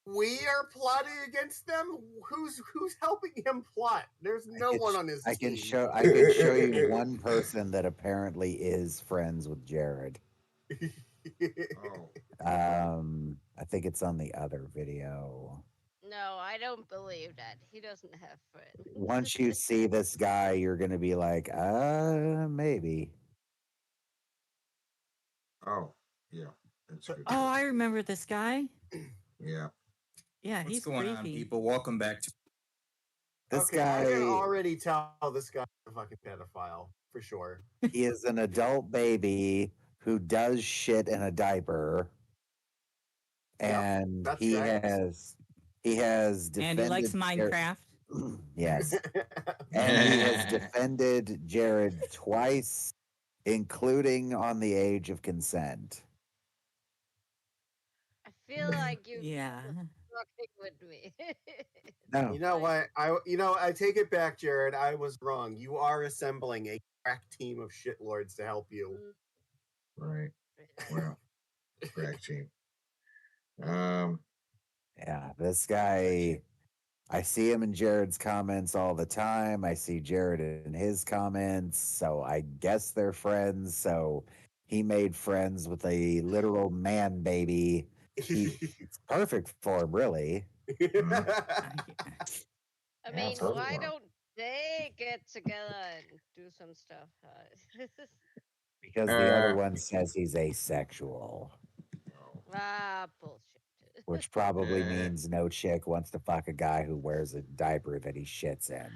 Speaker 12: We are plotting against them. Who's helping him plot? There's no one on his
Speaker 8: I
Speaker 12: team.
Speaker 8: can show you one person that apparently is friends with Jared. I think it's on the other video.
Speaker 18: No, I don't believe that. He doesn't have friends.
Speaker 8: Once you see this guy, you're gonna be like, maybe.
Speaker 7: Oh, yeah. That's good.
Speaker 10: Oh, I remember this guy.
Speaker 7: Yeah.
Speaker 10: Yeah,
Speaker 17: What's
Speaker 10: he's
Speaker 17: going
Speaker 10: creepy.
Speaker 17: on, people? Welcome back to
Speaker 8: This
Speaker 12: I can
Speaker 8: guy.
Speaker 12: already tell this guy's a fucking pedophile for sure.
Speaker 8: He is an adult baby who does shit in a diaper, and
Speaker 12: that's
Speaker 8: he
Speaker 12: right.
Speaker 8: has defended.
Speaker 10: And he likes Minecraft.
Speaker 8: Yes, and he has defended Jared twice, including on the age of consent.
Speaker 18: I feel like you
Speaker 10: Yeah.
Speaker 18: fucking with me.
Speaker 8: No.
Speaker 12: You know what? I take it back, Jared. I was wrong. You are assembling a crack team of shitlords to help you.
Speaker 7: Right. Well, crack team.
Speaker 8: Yeah, this guy, I see him in Jared's comments all the time. I see Jared in his comments. So I guess they're friends. So he made friends with a literal man baby. It's perfect for him, really.
Speaker 18: I mean,
Speaker 7: so
Speaker 18: why
Speaker 7: far.
Speaker 18: don't they get together and do some stuff?
Speaker 8: Because the other one says he's asexual,
Speaker 18: Bullshit.
Speaker 8: which probably means no chick wants to fuck a guy who wears a diaper that he shits in.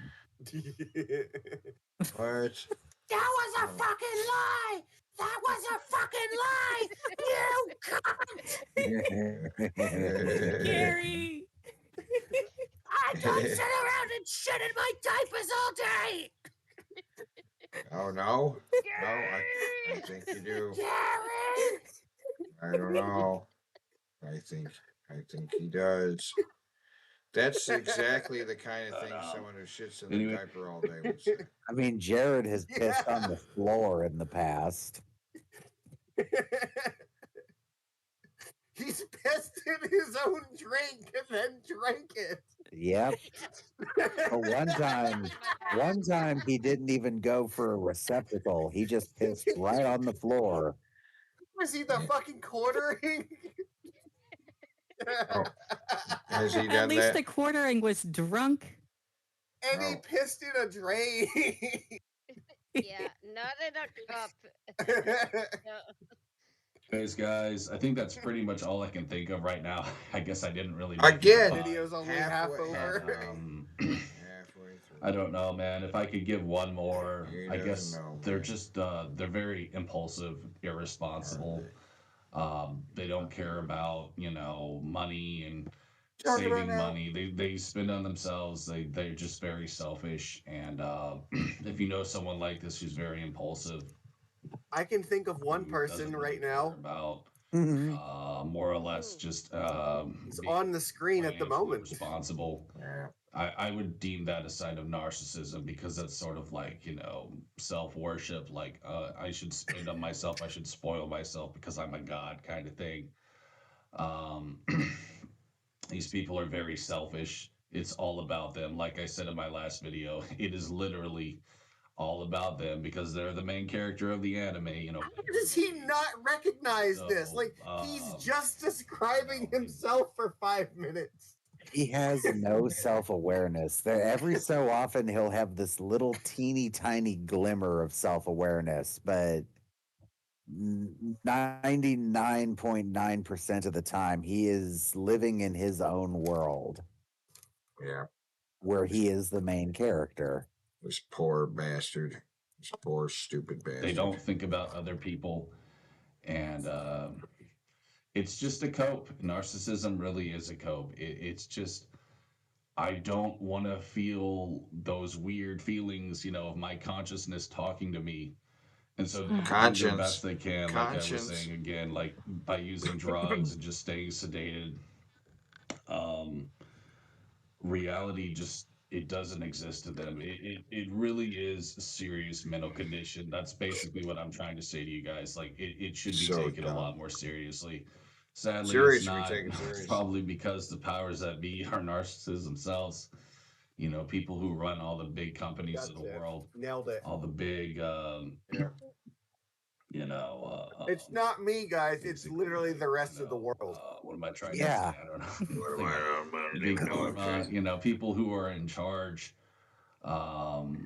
Speaker 7: What?
Speaker 6: That was a fucking lie! That was a fucking lie! You cunt!
Speaker 10: Gary!
Speaker 6: I don't sit around and shit in my diapers all day!
Speaker 7: Oh no? No, I think you do.
Speaker 6: Gary!
Speaker 7: I don't know. I think he does. That's exactly the kind of thing someone who shits in their diaper all day would say.
Speaker 8: I mean, Jared has pissed on the floor in the past.
Speaker 12: He's pissed in his own drink and then drank it.
Speaker 8: Yep. But one time he didn't even go for a receptacle. He just pissed right on the floor.
Speaker 12: Was he the fucking quartering?
Speaker 7: Has he
Speaker 10: At
Speaker 7: done
Speaker 10: least
Speaker 7: that?
Speaker 10: the quartering was drunk.
Speaker 12: And he pissed in a drain.
Speaker 18: Yeah, not in a cup. No.
Speaker 1: Guys, I think that's pretty much all I can think of right now. I guess I didn't really
Speaker 7: Again,
Speaker 1: make it
Speaker 12: video's only half over.
Speaker 1: I don't know, man. If I could give one more,
Speaker 7: He
Speaker 1: I
Speaker 7: doesn't
Speaker 1: guess
Speaker 7: know,
Speaker 1: they're just they're very impulsive, irresponsible. They don't care about money and
Speaker 7: Talk about
Speaker 1: saving
Speaker 7: now.
Speaker 1: money. They spend on themselves. They're just very selfish. And if you know someone like this who's very impulsive,
Speaker 12: I can think of one person right now.
Speaker 1: about
Speaker 8: Mm-hmm.
Speaker 1: more or less just
Speaker 12: He's
Speaker 1: being
Speaker 12: on the screen at the
Speaker 1: financially
Speaker 12: moment.
Speaker 1: responsible. I would deem that a sign of narcissism because that's sort of like, self worship. Like, I should spend on myself, I should spoil myself because I'm a god kind of thing. Um, these people are very selfish. It's all about them. Like I said in my last video, it is literally all about them because they're the main character of the anime.
Speaker 12: How does he not recognize this? Like, he's just describing himself for 5 minutes.
Speaker 8: He has no self-awareness. Every so often he'll have this little teeny tiny glimmer of self-awareness, but 99.9% of the time he is living in his own world.
Speaker 7: Yeah.
Speaker 8: Where he is the main character.
Speaker 7: This poor bastard. This poor stupid bastard.
Speaker 1: They don't think about other people, and it's just a cope. Narcissism really is a cope. It's just, I don't want to feel those weird feelings, of my consciousness talking to me. And so they do the best they can, like I was saying again, like by using drugs and just staying sedated. Reality just, it doesn't exist to them. It really is a serious mental condition. That's basically what I'm trying to say to you guys. Like, it should be
Speaker 7: So
Speaker 1: taken a
Speaker 7: dumb.
Speaker 1: lot more seriously. Sadly,
Speaker 7: Serious
Speaker 1: it's
Speaker 7: should be
Speaker 1: not.
Speaker 7: taken
Speaker 1: It's
Speaker 7: serious.
Speaker 1: probably because the powers that be are narcissists themselves. People who run all the big companies of the world,
Speaker 12: Nailed it.
Speaker 1: all the big,
Speaker 12: It's not me, guys. It's literally the rest of the world.
Speaker 1: what am I trying
Speaker 8: Yeah.
Speaker 1: to say? I don't know. People who are in charge, mental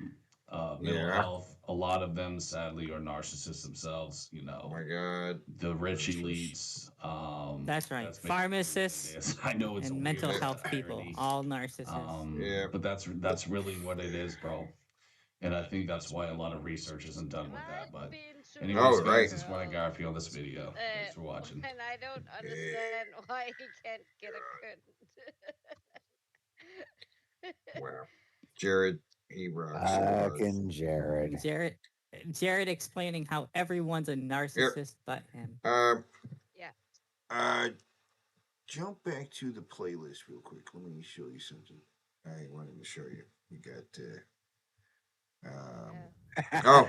Speaker 1: health. A lot of them, sadly, are narcissists themselves.
Speaker 7: Oh my God.
Speaker 1: The rich elites.
Speaker 10: That's right.
Speaker 1: basically
Speaker 10: Pharmacists
Speaker 1: what it is. I know it's
Speaker 10: and
Speaker 1: a
Speaker 10: mental
Speaker 1: weird
Speaker 10: health people,
Speaker 1: irony.
Speaker 10: all narcissists.
Speaker 1: But that's really what it is, bro. And I think that's why a lot of research isn't done with that. But anyways, guys, that's what I got for you on this video. Thanks for watching.
Speaker 18: And I don't understand why he can't get a good.
Speaker 7: Wow. Jared, he rocks.
Speaker 8: Fucking Jared.
Speaker 10: Jared explaining how everyone's a narcissist but him.
Speaker 18: Yeah.
Speaker 7: jump back to the playlist real quick. Let me show you something. I wanted to show you. We got. Oh.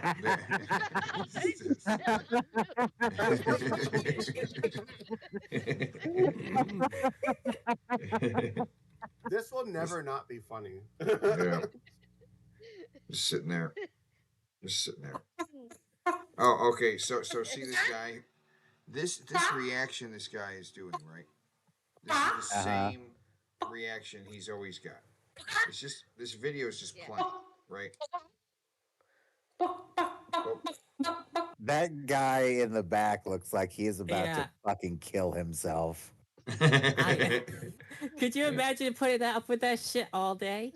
Speaker 12: This will never not be funny.
Speaker 7: Yeah. Just sitting there. Just sitting there. Oh, okay. So see this guy. This reaction this guy is doing, right? This is the same reaction he's always got. It's just this video is just playing, right?
Speaker 8: That guy in the back looks like he is about
Speaker 10: Yeah.
Speaker 8: to fucking kill himself.
Speaker 10: Could you imagine putting that up with that shit all day?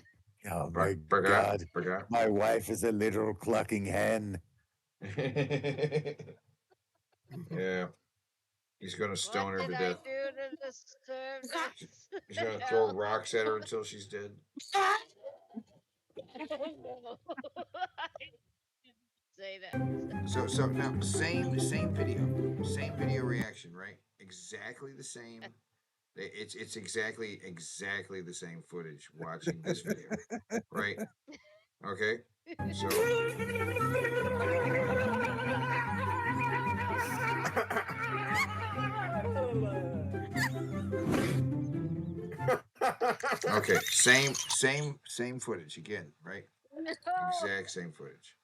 Speaker 8: Oh my god. My wife is a literal clucking hen.
Speaker 7: Yeah. He's gonna stone her
Speaker 18: What
Speaker 7: to
Speaker 18: did
Speaker 7: death.
Speaker 18: I do to deserve this?
Speaker 7: He's gonna throw rocks at her until she's dead.
Speaker 18: No. Say that.
Speaker 7: So now same video reaction, right? Exactly the same. It's exactly the same footage watching this video, right? Okay, so okay, same footage again, right? Exact same footage.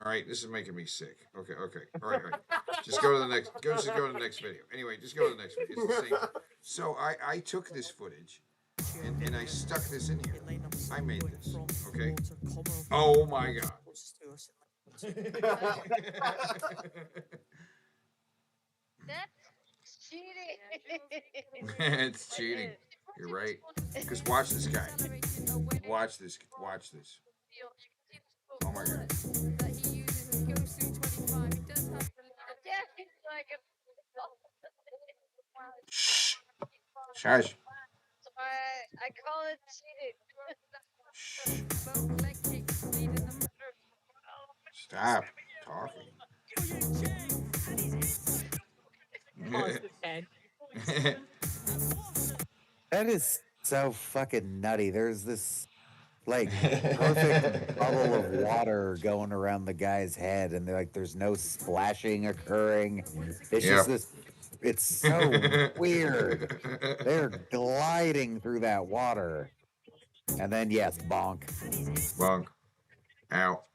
Speaker 7: All right, this is making me sick. Okay. All right. Just go to the next. Just go to the next video. Anyway, just go to the next video. It's the same. So I took this footage, and I stuck this in here. I made this. Okay. Oh my god.
Speaker 18: That's cheating.
Speaker 7: It's cheating. You're right. Because watch this guy. Watch this. Oh my god. Shh. Shush.
Speaker 18: So I call it cheating.
Speaker 7: Stop talking.
Speaker 8: That is so fucking nutty. There's this like perfect bubble of water going around the guy's head, and there's no splashing occurring. It's just this. It's so weird. They're gliding through that water, and then yes, bonk.
Speaker 7: Bonk. Ow.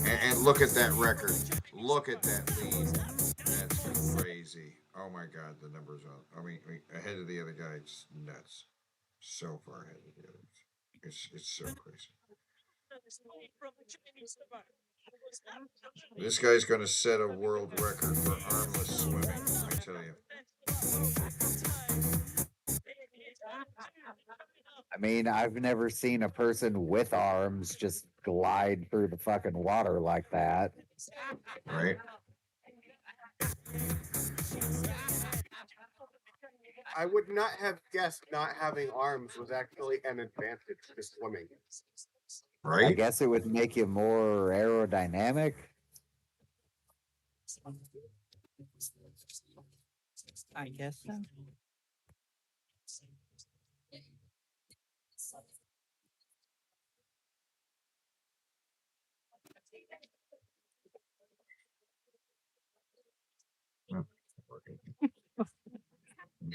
Speaker 7: And look at that record. Look at that lead. That's crazy. Oh my god, the numbers on. I mean, ahead of the other guy. It's nuts. So far ahead of the others. It's so crazy. This guy's going to set a world record for armless swimming, I tell you.
Speaker 8: I mean, I've never seen a person with arms just glide through the fucking water like that.
Speaker 7: Right?
Speaker 12: I would not have guessed not having arms was actually an advantage to swimming.
Speaker 7: Right?
Speaker 8: I guess it would make you more aerodynamic.
Speaker 10: I guess so.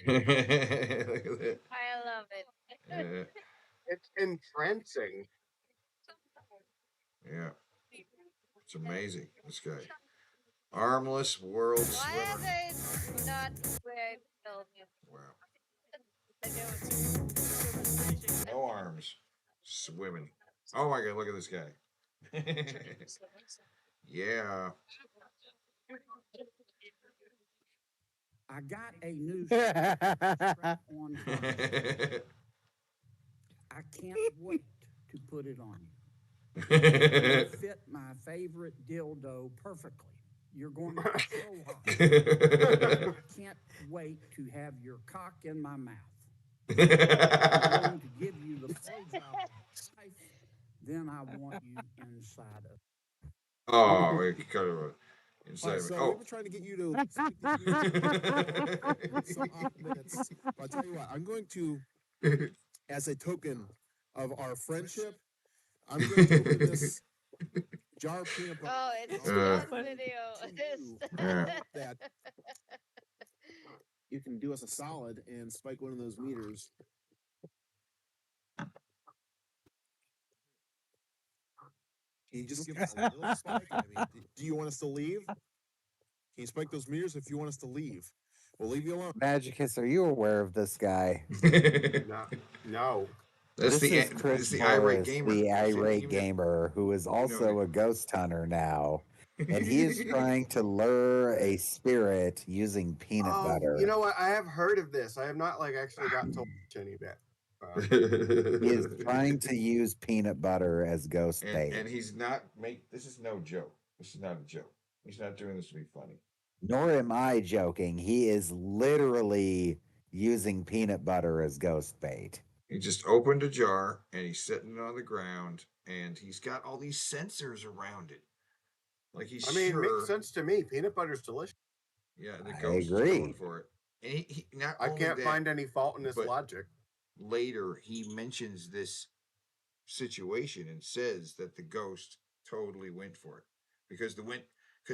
Speaker 18: I love it.
Speaker 12: It's entrancing.
Speaker 7: Yeah. It's amazing, this guy. Armless world
Speaker 18: Why are
Speaker 7: swimmer.
Speaker 18: they not where I built him?
Speaker 7: Wow.
Speaker 18: I
Speaker 7: No arms. Swimming. Oh my god, look at this guy. Yeah.
Speaker 17: I got a new strap on. I can't wait to put it on you. It'll fit my favorite dildo perfectly. You're going to be so hot. I can't wait to have your cock in my mouth. I'm going to give you the blowjob. Then I want you inside of.
Speaker 7: Oh, we cut it. inside of
Speaker 15: so
Speaker 7: it.
Speaker 15: we've
Speaker 7: Oh,
Speaker 15: been trying to get you to speak to some off minutes. I'll tell you what, I'm going to, as a token of our friendship, I'm going to open this jar of peanut butter.
Speaker 18: Oh, it's
Speaker 15: I'll
Speaker 18: one video.
Speaker 15: that you can do us a solid and spike one of those meters. Can you just give us a little spike? I mean, do you want us to leave? Can you spike those meters if you want us to leave? We'll leave you alone.
Speaker 8: Magicus, are you aware of this guy?
Speaker 12: No.
Speaker 7: That's
Speaker 8: This is
Speaker 7: the
Speaker 8: Chris
Speaker 7: the irate
Speaker 8: Morris,
Speaker 7: gamer.
Speaker 8: the
Speaker 7: That's it.
Speaker 8: irate
Speaker 7: Even-
Speaker 8: gamer, who is also a ghost hunter now, and he is trying to lure a spirit using peanut butter.
Speaker 12: You know what? I have heard of this. I have not like actually gotten to watch any of it.
Speaker 8: He is trying to use peanut butter as ghost bait.
Speaker 7: and he's not this is no joke. This is not a joke. He's not doing this to be funny.
Speaker 8: Nor am I joking. He is literally using peanut butter as ghost bait.
Speaker 7: He just opened a jar and he's setting it on the ground and he's got all these sensors around it. Like he's
Speaker 12: It makes sense to me. Peanut butter's delicious.
Speaker 7: Yeah, the
Speaker 8: I
Speaker 7: ghost is
Speaker 8: agree.
Speaker 7: going for it. And he not
Speaker 12: I
Speaker 7: only
Speaker 12: can't
Speaker 7: that,
Speaker 12: find any fault in this
Speaker 7: but
Speaker 12: logic.
Speaker 7: Later, he mentions this situation and says that the ghost totally went for it because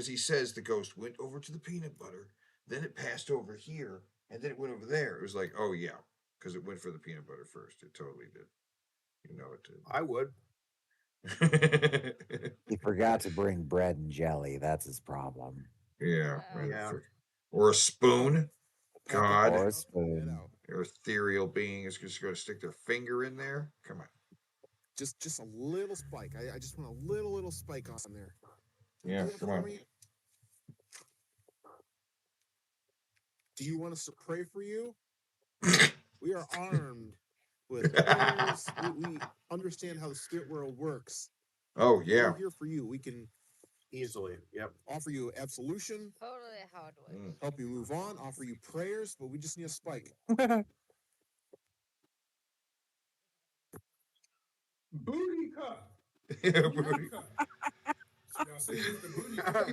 Speaker 7: he says the ghost went over to the peanut butter, then it passed over here, and then it went over there. It was like, oh yeah, because it went for the peanut butter first. It totally did. You know it did.
Speaker 12: I would.
Speaker 8: He forgot to bring bread and jelly. That's his problem.
Speaker 7: Yeah. Or a spoon. God.
Speaker 8: Or a spoon.
Speaker 7: Your ethereal being is just going to stick their finger in there. Come on.
Speaker 15: Just a little spike. I just want a little spike on there.
Speaker 7: Yeah, come on.
Speaker 15: Do you want us to pray for you? We are armed with prayers. We understand how the spirit world works.
Speaker 7: Oh, yeah.
Speaker 15: We're here for you. We can
Speaker 12: easily,
Speaker 15: offer you absolution,
Speaker 18: Totally how it works.
Speaker 15: help you move on, offer you prayers, but we just need a spike.
Speaker 2: Booty cup.
Speaker 7: Booty
Speaker 2: cup. Y'all see this, the booty cup?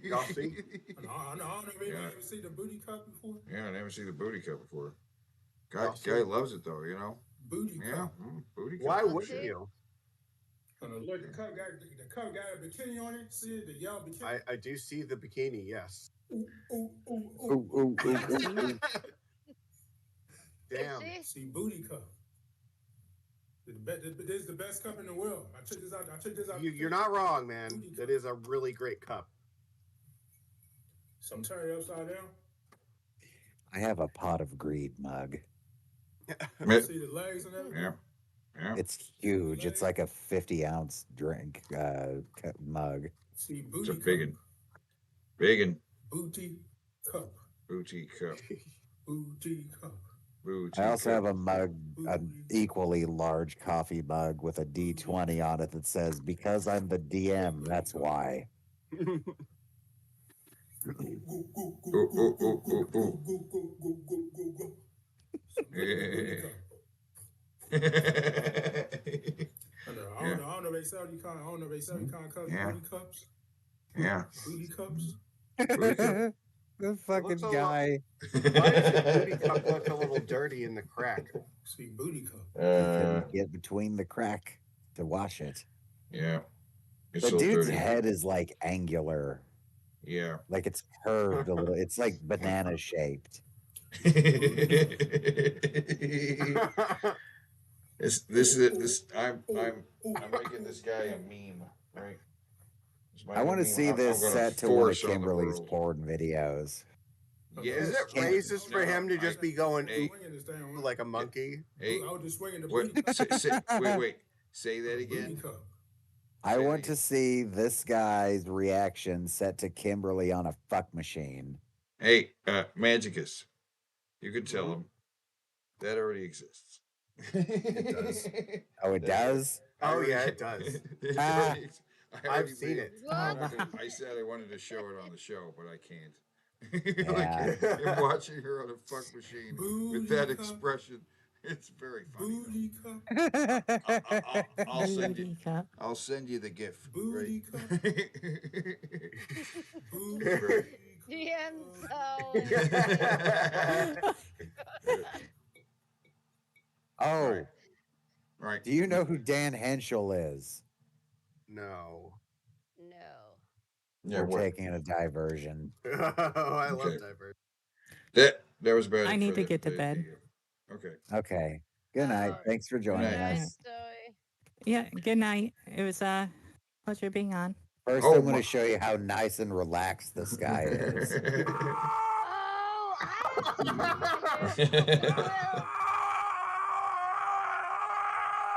Speaker 12: Y'all see?
Speaker 2: No, I don't know if anybody ever see the booty cup before.
Speaker 7: Yeah, I never seen the booty cup before.
Speaker 12: Y'all
Speaker 7: Guy loves it though, you know.
Speaker 2: Booty cup.
Speaker 7: Booty cup.
Speaker 12: Why would you?
Speaker 2: Look, the cup got a bikini on it. See it, the yellow bikini.
Speaker 12: I do see the bikini, yes. Damn.
Speaker 2: See booty cup. This is the best cup in the world. I checked this out.
Speaker 12: You're not wrong, man. That is a really great cup.
Speaker 2: Some turn it upside down.
Speaker 8: I have a pot of greed mug.
Speaker 2: See the legs and everything.
Speaker 7: Yeah.
Speaker 8: It's huge. It's like a 50-ounce drink mug.
Speaker 2: See
Speaker 7: It's
Speaker 2: booty
Speaker 7: a big one.
Speaker 2: Booty cup.
Speaker 7: Booty cup.
Speaker 2: Booty cup.
Speaker 8: I also have a mug, an equally large coffee mug with a D20 on it that says, "Because I'm the DM, that's why."
Speaker 2: I don't know if they sell you kind of cups.
Speaker 7: Yeah.
Speaker 2: Booty cups.
Speaker 7: Yeah.
Speaker 2: Booty cups.
Speaker 8: The fucking guy.
Speaker 12: Why does the booty cup look a little dirty in the crack?
Speaker 2: See booty cup.
Speaker 8: He couldn't get between the crack to wash it.
Speaker 7: Yeah. It's
Speaker 8: The
Speaker 7: so
Speaker 8: dude's
Speaker 7: dirty.
Speaker 8: head is like angular.
Speaker 7: Yeah.
Speaker 8: Like it's curved a little. It's like banana shaped.
Speaker 7: I'm making this guy a meme, right?
Speaker 8: I want to see this set to one of Kimberly's porn videos.
Speaker 7: Yes.
Speaker 12: Is it racist for him to just be going like a monkey?
Speaker 7: Hey,
Speaker 2: I was just swinging the
Speaker 7: wait,
Speaker 2: booty cup.
Speaker 7: wait. Say that again.
Speaker 8: I want to see this guy's reaction set to Kimberly on a fuck machine.
Speaker 7: Hey, Magicus, you can tell him that already exists.
Speaker 8: It does. Oh, it does?
Speaker 12: Oh yeah, it does. I've seen it.
Speaker 7: I said I wanted to show it on the show, but I can't.
Speaker 8: Yeah.
Speaker 7: Like, I'm watching her on a fuck machine with that expression. It's very funny.
Speaker 2: Booty cup.
Speaker 7: I'll send you the GIF.
Speaker 2: Booty
Speaker 7: Right?
Speaker 8: Oh,
Speaker 7: right.
Speaker 8: Do you know who Dan Henschel is?
Speaker 11: No.
Speaker 18: No.
Speaker 8: We're taking a diversion.
Speaker 11: Oh, I love
Speaker 7: Okay.
Speaker 11: diverse.
Speaker 7: That was bad.
Speaker 10: I need to get to bed.
Speaker 7: Okay.
Speaker 8: Okay. Good night. Thanks for joining us.
Speaker 10: Yeah, good night. It was a pleasure being on.
Speaker 8: First, I'm going to show you how nice and relaxed this guy is.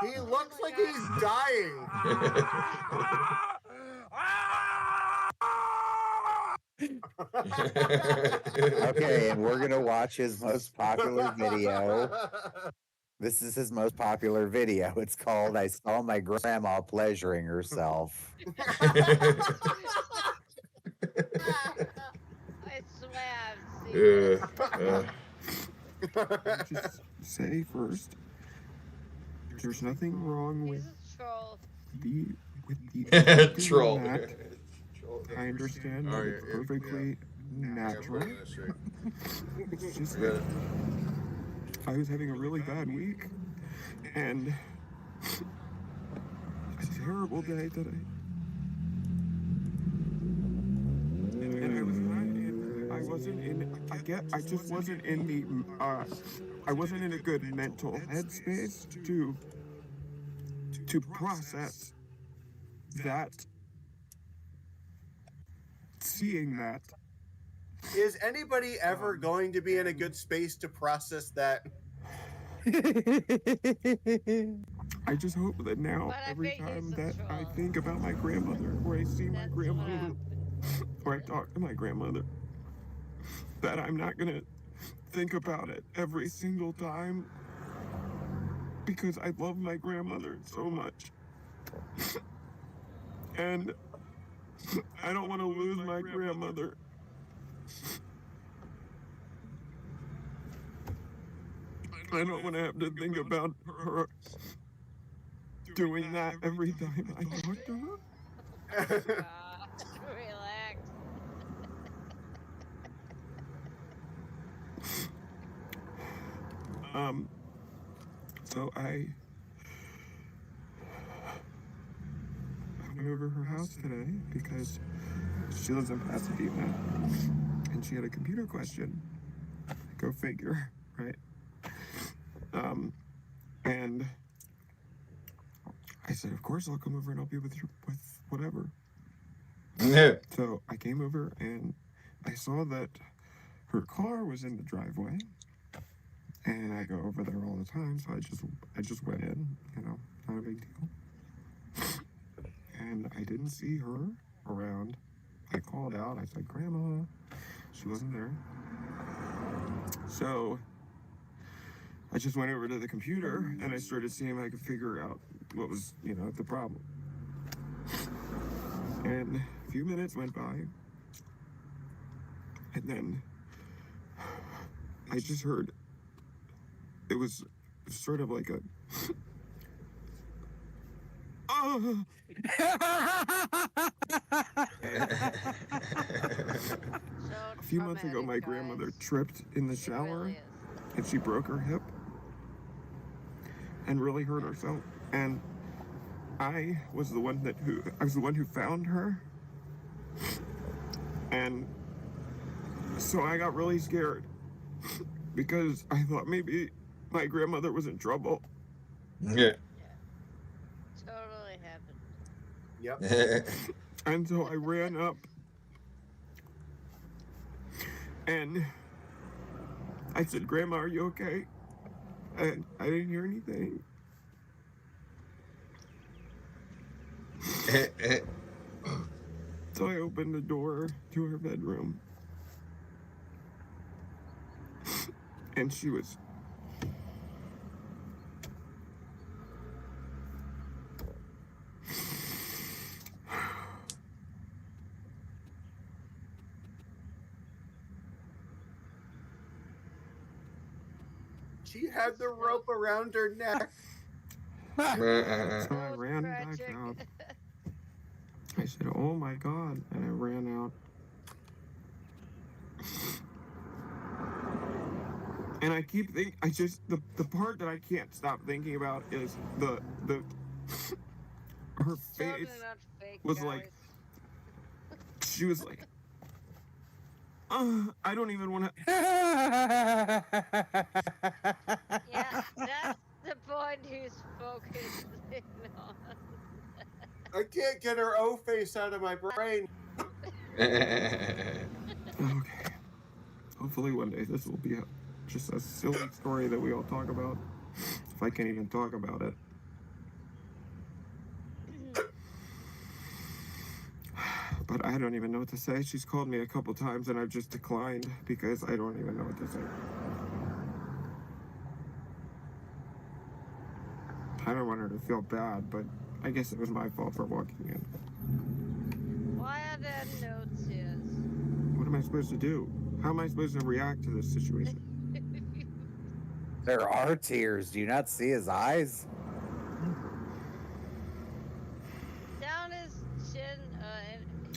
Speaker 11: He looks like he's dying.
Speaker 8: Okay, and we're going to watch his most popular video. This is his most popular video. It's called I Saw My Grandma Pleasuring Herself.
Speaker 18: I swear I've seen this.
Speaker 4: Just say first, there's nothing wrong with the
Speaker 7: Troll.
Speaker 4: that. I understand that it's perfectly natural. It's just that I was having a really bad week and a terrible day that I just wasn't in the I wasn't in a good mental headspace to process that, seeing that.
Speaker 11: Is anybody ever going to be in a good space to process that?
Speaker 4: I just hope that now, every time that I think about my grandmother, or I see my grandmother, or I talk to my grandmother, that I'm not gonna think about it every single time, because I love my grandmother so much. And I don't want to lose my grandmother. I don't want to have to think about her doing that every time I talk to her.
Speaker 18: Relax.
Speaker 4: So I went over her house today because she lives in Pasadena and she had a computer question. Go figure, right? And I said, of course I'll come over and help you with whatever.
Speaker 7: Yeah.
Speaker 4: So I came over and I saw that her car was in the driveway. And I go over there all the time, so I just went in, not a big deal. And I didn't see her around. I called out, I said, Grandma. She wasn't there. So I just went over to the computer and I started seeing if I could figure out what was, the problem. And a few minutes went by. And then I just heard, it was sort of like a, A few months ago, my grandmother tripped in the shower and she broke her hip and really hurt herself. And I was the one who found her. And so I got really scared because I thought maybe my grandmother was in trouble.
Speaker 7: Yeah.
Speaker 18: Totally happened.
Speaker 11: Yep.
Speaker 4: And so I ran up and I said, Grandma, are you okay? And I didn't hear anything. So I opened the door to her bedroom. And she was
Speaker 12: She had the rope around her neck.
Speaker 4: So I ran back out. I said, "Oh my God," and I ran out. And I keep thinking, the part that I can't stop thinking about is the her face was like, she was like, I don't even want to.
Speaker 18: Yeah, that's the point he's focusing on.
Speaker 12: I can't get her O face out of my brain.
Speaker 4: Okay. Hopefully one day this will be just a silly story that we all talk about. If I can't even talk about it. But I don't even know what to say. She's called me a couple times and I've just declined because I don't even know what to say. I don't want her to feel bad, but I guess it was my fault for walking in.
Speaker 18: Why are there no tears?
Speaker 4: What am I supposed to do? How am I supposed to react to this situation?
Speaker 8: There are tears. Do you not see his eyes?
Speaker 18: Down his chin.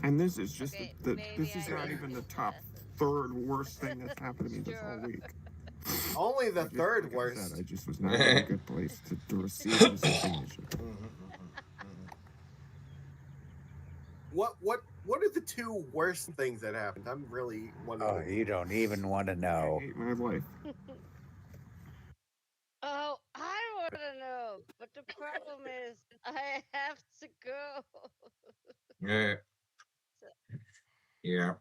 Speaker 4: And this is just
Speaker 18: Okay,
Speaker 4: this is not even the top third worst thing that's happened to me this whole week.
Speaker 12: Only the third worst.
Speaker 4: I just was not in a good place to receive this information.
Speaker 12: What are the two worst things that happened? I'm really wondering.
Speaker 8: Oh, you don't even want to know.
Speaker 4: I hate my life.
Speaker 18: Oh, I want to know, but the problem is I have to go.
Speaker 7: Yeah. Yeah.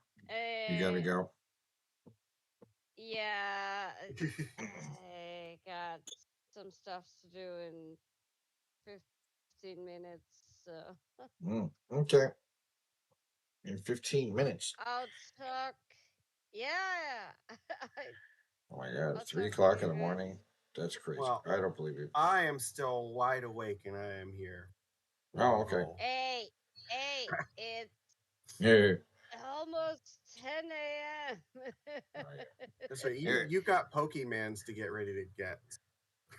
Speaker 7: You gotta go.
Speaker 18: Yeah, I got some stuff to do in 15 minutes, so.
Speaker 7: Okay. In 15 minutes.
Speaker 18: I'll talk. Yeah.
Speaker 7: Oh my God.
Speaker 18: I'll
Speaker 7: 3
Speaker 18: talk
Speaker 7: o'clock
Speaker 18: to
Speaker 7: in the
Speaker 18: you
Speaker 7: morning. That's crazy.
Speaker 12: Well,
Speaker 7: I don't believe it.
Speaker 12: I am still wide awake and I am here.
Speaker 7: Oh, okay.
Speaker 18: Hey, it's
Speaker 7: Yeah.
Speaker 18: almost 10 a.m.
Speaker 12: That's right. You got Pokemans to get ready to get.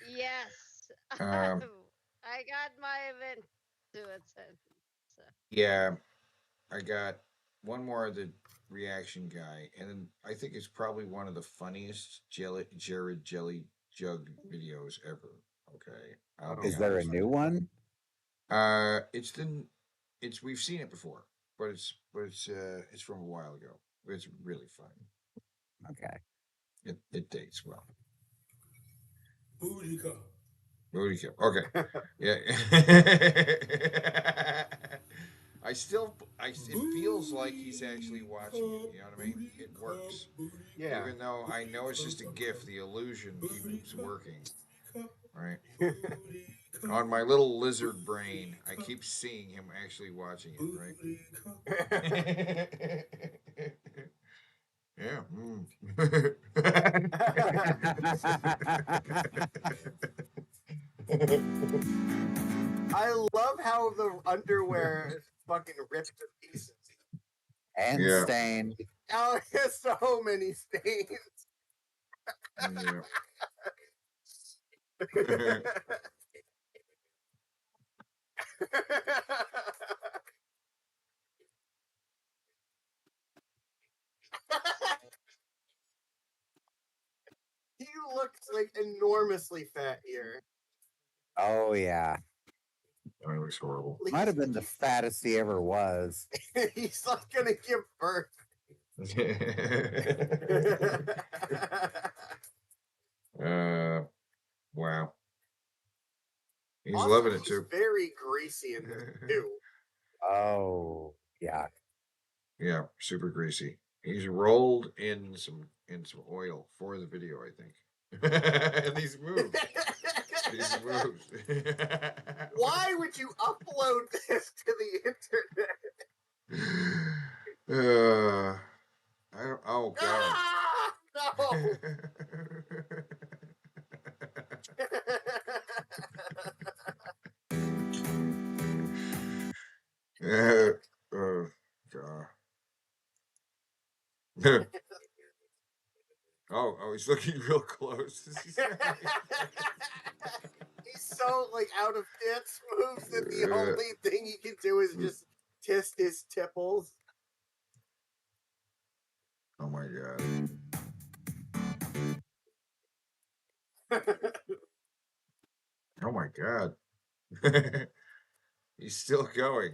Speaker 18: Yes.
Speaker 7: Um,
Speaker 18: I got my event to attend. So.
Speaker 7: Yeah. I got one more of the reaction guy, and then I think it's probably one of the funniest Jared Jelly Jug videos ever. Okay.
Speaker 8: Is there a new one?
Speaker 7: We've seen it before, but it's from a while ago. It's really funny.
Speaker 8: Okay.
Speaker 7: It dates well.
Speaker 2: Booty cup.
Speaker 7: Booty cup. Okay. Yeah. It feels like he's actually watching it. You know what I mean? It works.
Speaker 12: Yeah.
Speaker 7: Even though I know it's just a GIF, the illusion keeps working. Right? On my little lizard brain, I keep seeing him actually watching it, right? Yeah.
Speaker 12: I love how the underwear is fucking ripped to pieces.
Speaker 8: And
Speaker 7: Yeah.
Speaker 8: stained.
Speaker 12: Oh, there's so many stains.
Speaker 7: Yeah.
Speaker 12: He looks like enormously fat here.
Speaker 8: Oh yeah.
Speaker 7: That looks horrible.
Speaker 8: Might have been the fattest he ever was.
Speaker 12: He's like gonna give birth.
Speaker 7: Wow. He's
Speaker 12: Also,
Speaker 7: loving it
Speaker 12: he's
Speaker 7: too.
Speaker 12: very greasy in this too.
Speaker 8: Oh yeah.
Speaker 7: Yeah, super greasy. He's rolled in some oil for the video, I think. And these moves. These moves.
Speaker 12: Why would you upload this to the internet?
Speaker 7: I don't. Oh God.
Speaker 12: No.
Speaker 7: God. Oh, he's looking real close.
Speaker 12: He's so like out of dance moves that the only thing he can do is just test his tipples.
Speaker 7: Oh my god. Oh my god. He's still going.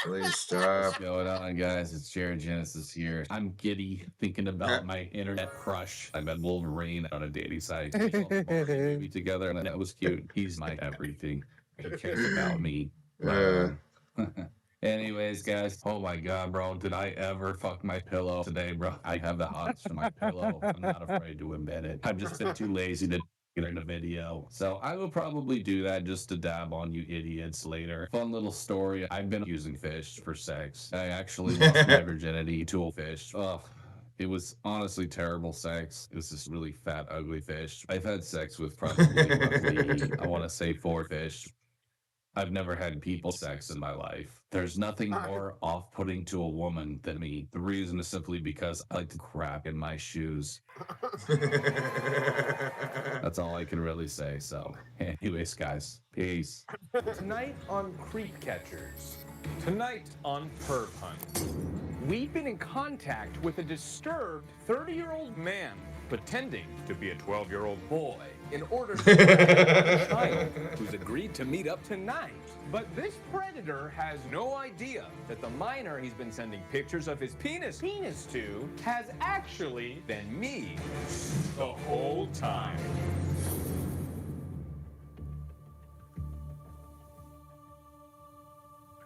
Speaker 7: Please stop.
Speaker 1: What's going on, guys? It's Jared Genesis here. I'm giddy thinking about my internet crush. I met Wolverine on a dating site. We saw the movie together, and that was cute. He's my everything. He cares about me. Anyways, guys, oh my god, bro, did I ever fuck my pillow today, bro? I have the hots for my pillow. I'm not afraid to admit it. I've just been too lazy to get in a video. So I will probably do that just to dab on you idiots later. Fun little story. I've been using fish for sex. I actually lost my virginity to a fish. Ugh. It was honestly terrible sex. It was this really fat, ugly fish. I've had sex with probably roughly, I want to say 4 fish. I've never had people sex in my life. There's nothing more off-putting to a woman than me. The reason is simply because I like to crap in my shoes. That's all I can really say. So, anyways, guys, peace.
Speaker 9: Tonight on Creep Catchers. Tonight on Perv Hunt. We've been in contact with a disturbed 30-year-old man pretending to be a 12-year-old boy in order to find a child who's agreed to meet up tonight. But this predator has no idea that the minor he's been sending pictures of his penis to has actually been me the whole time.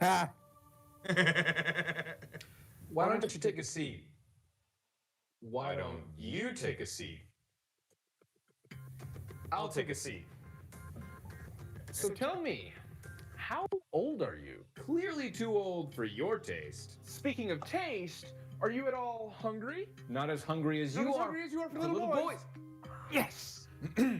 Speaker 3: Ha!
Speaker 9: Why don't you take a seat? Why don't you take a seat? I'll take a seat. So tell me, how old are you? Clearly too old for your taste. Speaking of taste, are you at all hungry? Not as hungry as you are.
Speaker 4: hungry as you are for
Speaker 9: the
Speaker 4: little boys.
Speaker 9: Yes! How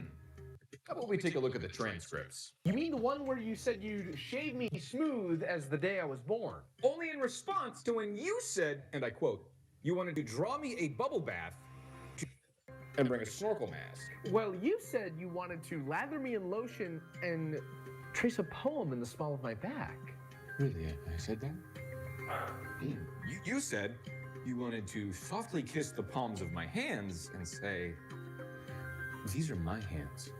Speaker 9: about we take a look at the transcripts?
Speaker 4: You mean the one where you said you'd shave me smooth as the day I was born?
Speaker 9: Only in response to when you said, and I quote, you wanted to draw me a bubble bath and bring a snorkel mask.
Speaker 4: Well, you said you wanted to lather me in lotion and trace a poem in the small of my back.
Speaker 9: Really? I said that? You said you wanted to softly kiss the palms of my hands and say, these are my hands.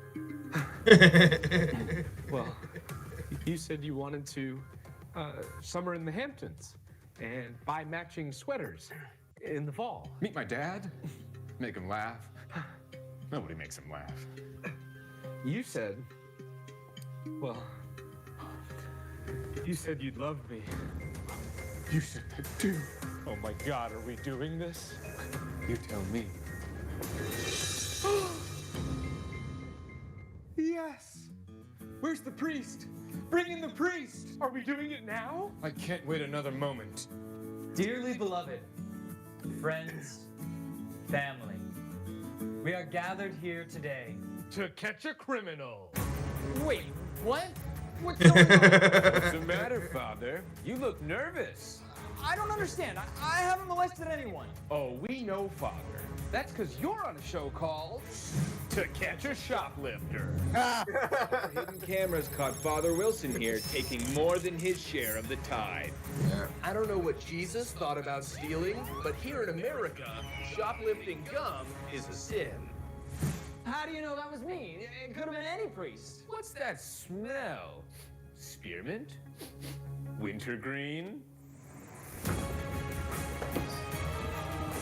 Speaker 4: Well, you said you wanted to summer in the Hamptons and buy matching sweaters in the fall.
Speaker 9: Meet my dad, make him laugh. Nobody makes him laugh.
Speaker 4: You said, well, you said you'd love me. You said that too. Oh my God, are we doing this?
Speaker 9: You tell me.
Speaker 4: Yes! Where's the priest? Bring in the priest! Are we doing it now?
Speaker 9: I can't wait another moment.
Speaker 19: Dearly beloved, friends, family, we are gathered here today
Speaker 4: to catch a criminal.
Speaker 19: Wait, what?
Speaker 4: What's going on?
Speaker 9: What's the matter, Father? You look nervous.
Speaker 19: I don't understand. I haven't molested anyone.
Speaker 4: Oh, we know, Father. That's because you're on a show called To Catch a Shoplifter.
Speaker 9: Hidden cameras caught Father Wilson here taking more than his share of the tide.
Speaker 7: Yeah.
Speaker 4: I don't know what Jesus thought about stealing, but here in America, shoplifting gum is a sin.
Speaker 19: How do you know that was me? It could have been any priest.
Speaker 4: What's that smell? Spearmint? Wintergreen?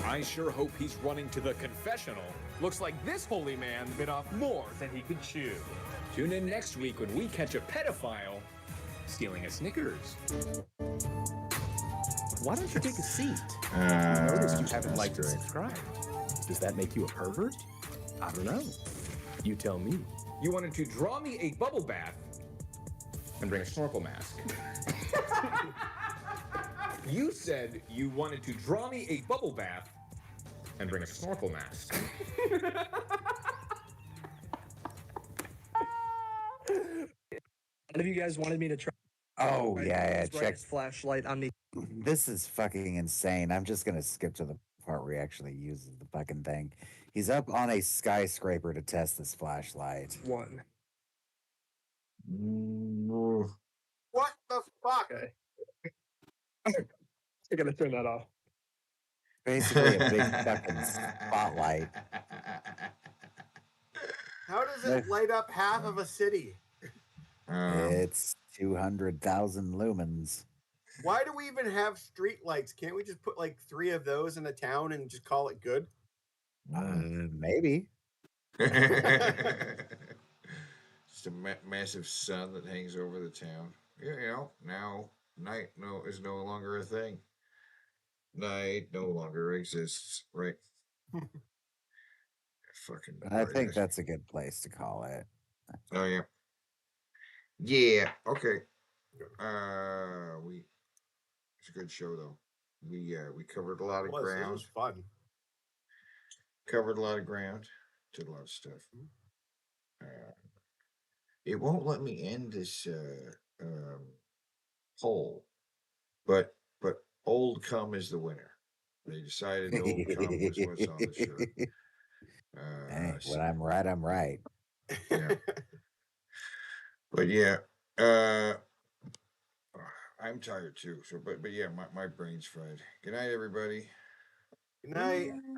Speaker 9: I sure hope he's running to the confessional.
Speaker 4: Looks like this holy man bit off more than he could chew.
Speaker 9: Tune in next week when we catch a pedophile stealing a Snickers.
Speaker 4: Why don't you take a seat? I noticed you haven't liked or subscribed. Does that make you a pervert? I don't know. You tell me.
Speaker 9: You wanted to draw me a bubble bath and bring a snorkel mask. You said you wanted to draw me a bubble bath and bring a snorkel mask.
Speaker 19: None of you guys wanted me to try.
Speaker 8: Oh yeah, check
Speaker 5: brightest flashlight on the.
Speaker 8: This is fucking insane. I'm just gonna skip to the part where he actually uses the fucking thing. He's up on a skyscraper to test this flashlight.
Speaker 5: One.
Speaker 12: What the fuck?
Speaker 5: Okay. I gotta turn that off.
Speaker 8: Basically a big fucking spotlight.
Speaker 12: How does it light up half of a city?
Speaker 8: It's 200,000 lumens.
Speaker 12: Why do we even have street lights? Can't we just put like 3 of those in a town and just call it good?
Speaker 8: Maybe.
Speaker 7: Just a massive sun that hangs over the town. Now night is no longer a thing. Night no longer exists, right? Fucking.
Speaker 8: I think that's a good place to call it.
Speaker 7: Oh yeah. Yeah. Okay. It's a good show though. We covered a lot of ground.
Speaker 12: It was fun.
Speaker 7: Covered a lot of ground. Did a lot of stuff. It won't let me end this poll, but old cum is the winner. They decided old cum was what's on the shirt.
Speaker 8: Hey, when I'm right, I'm right.
Speaker 7: Yeah. But yeah, I'm tired too. So, but yeah, my brain's fried. Good night, everybody.
Speaker 12: Good night.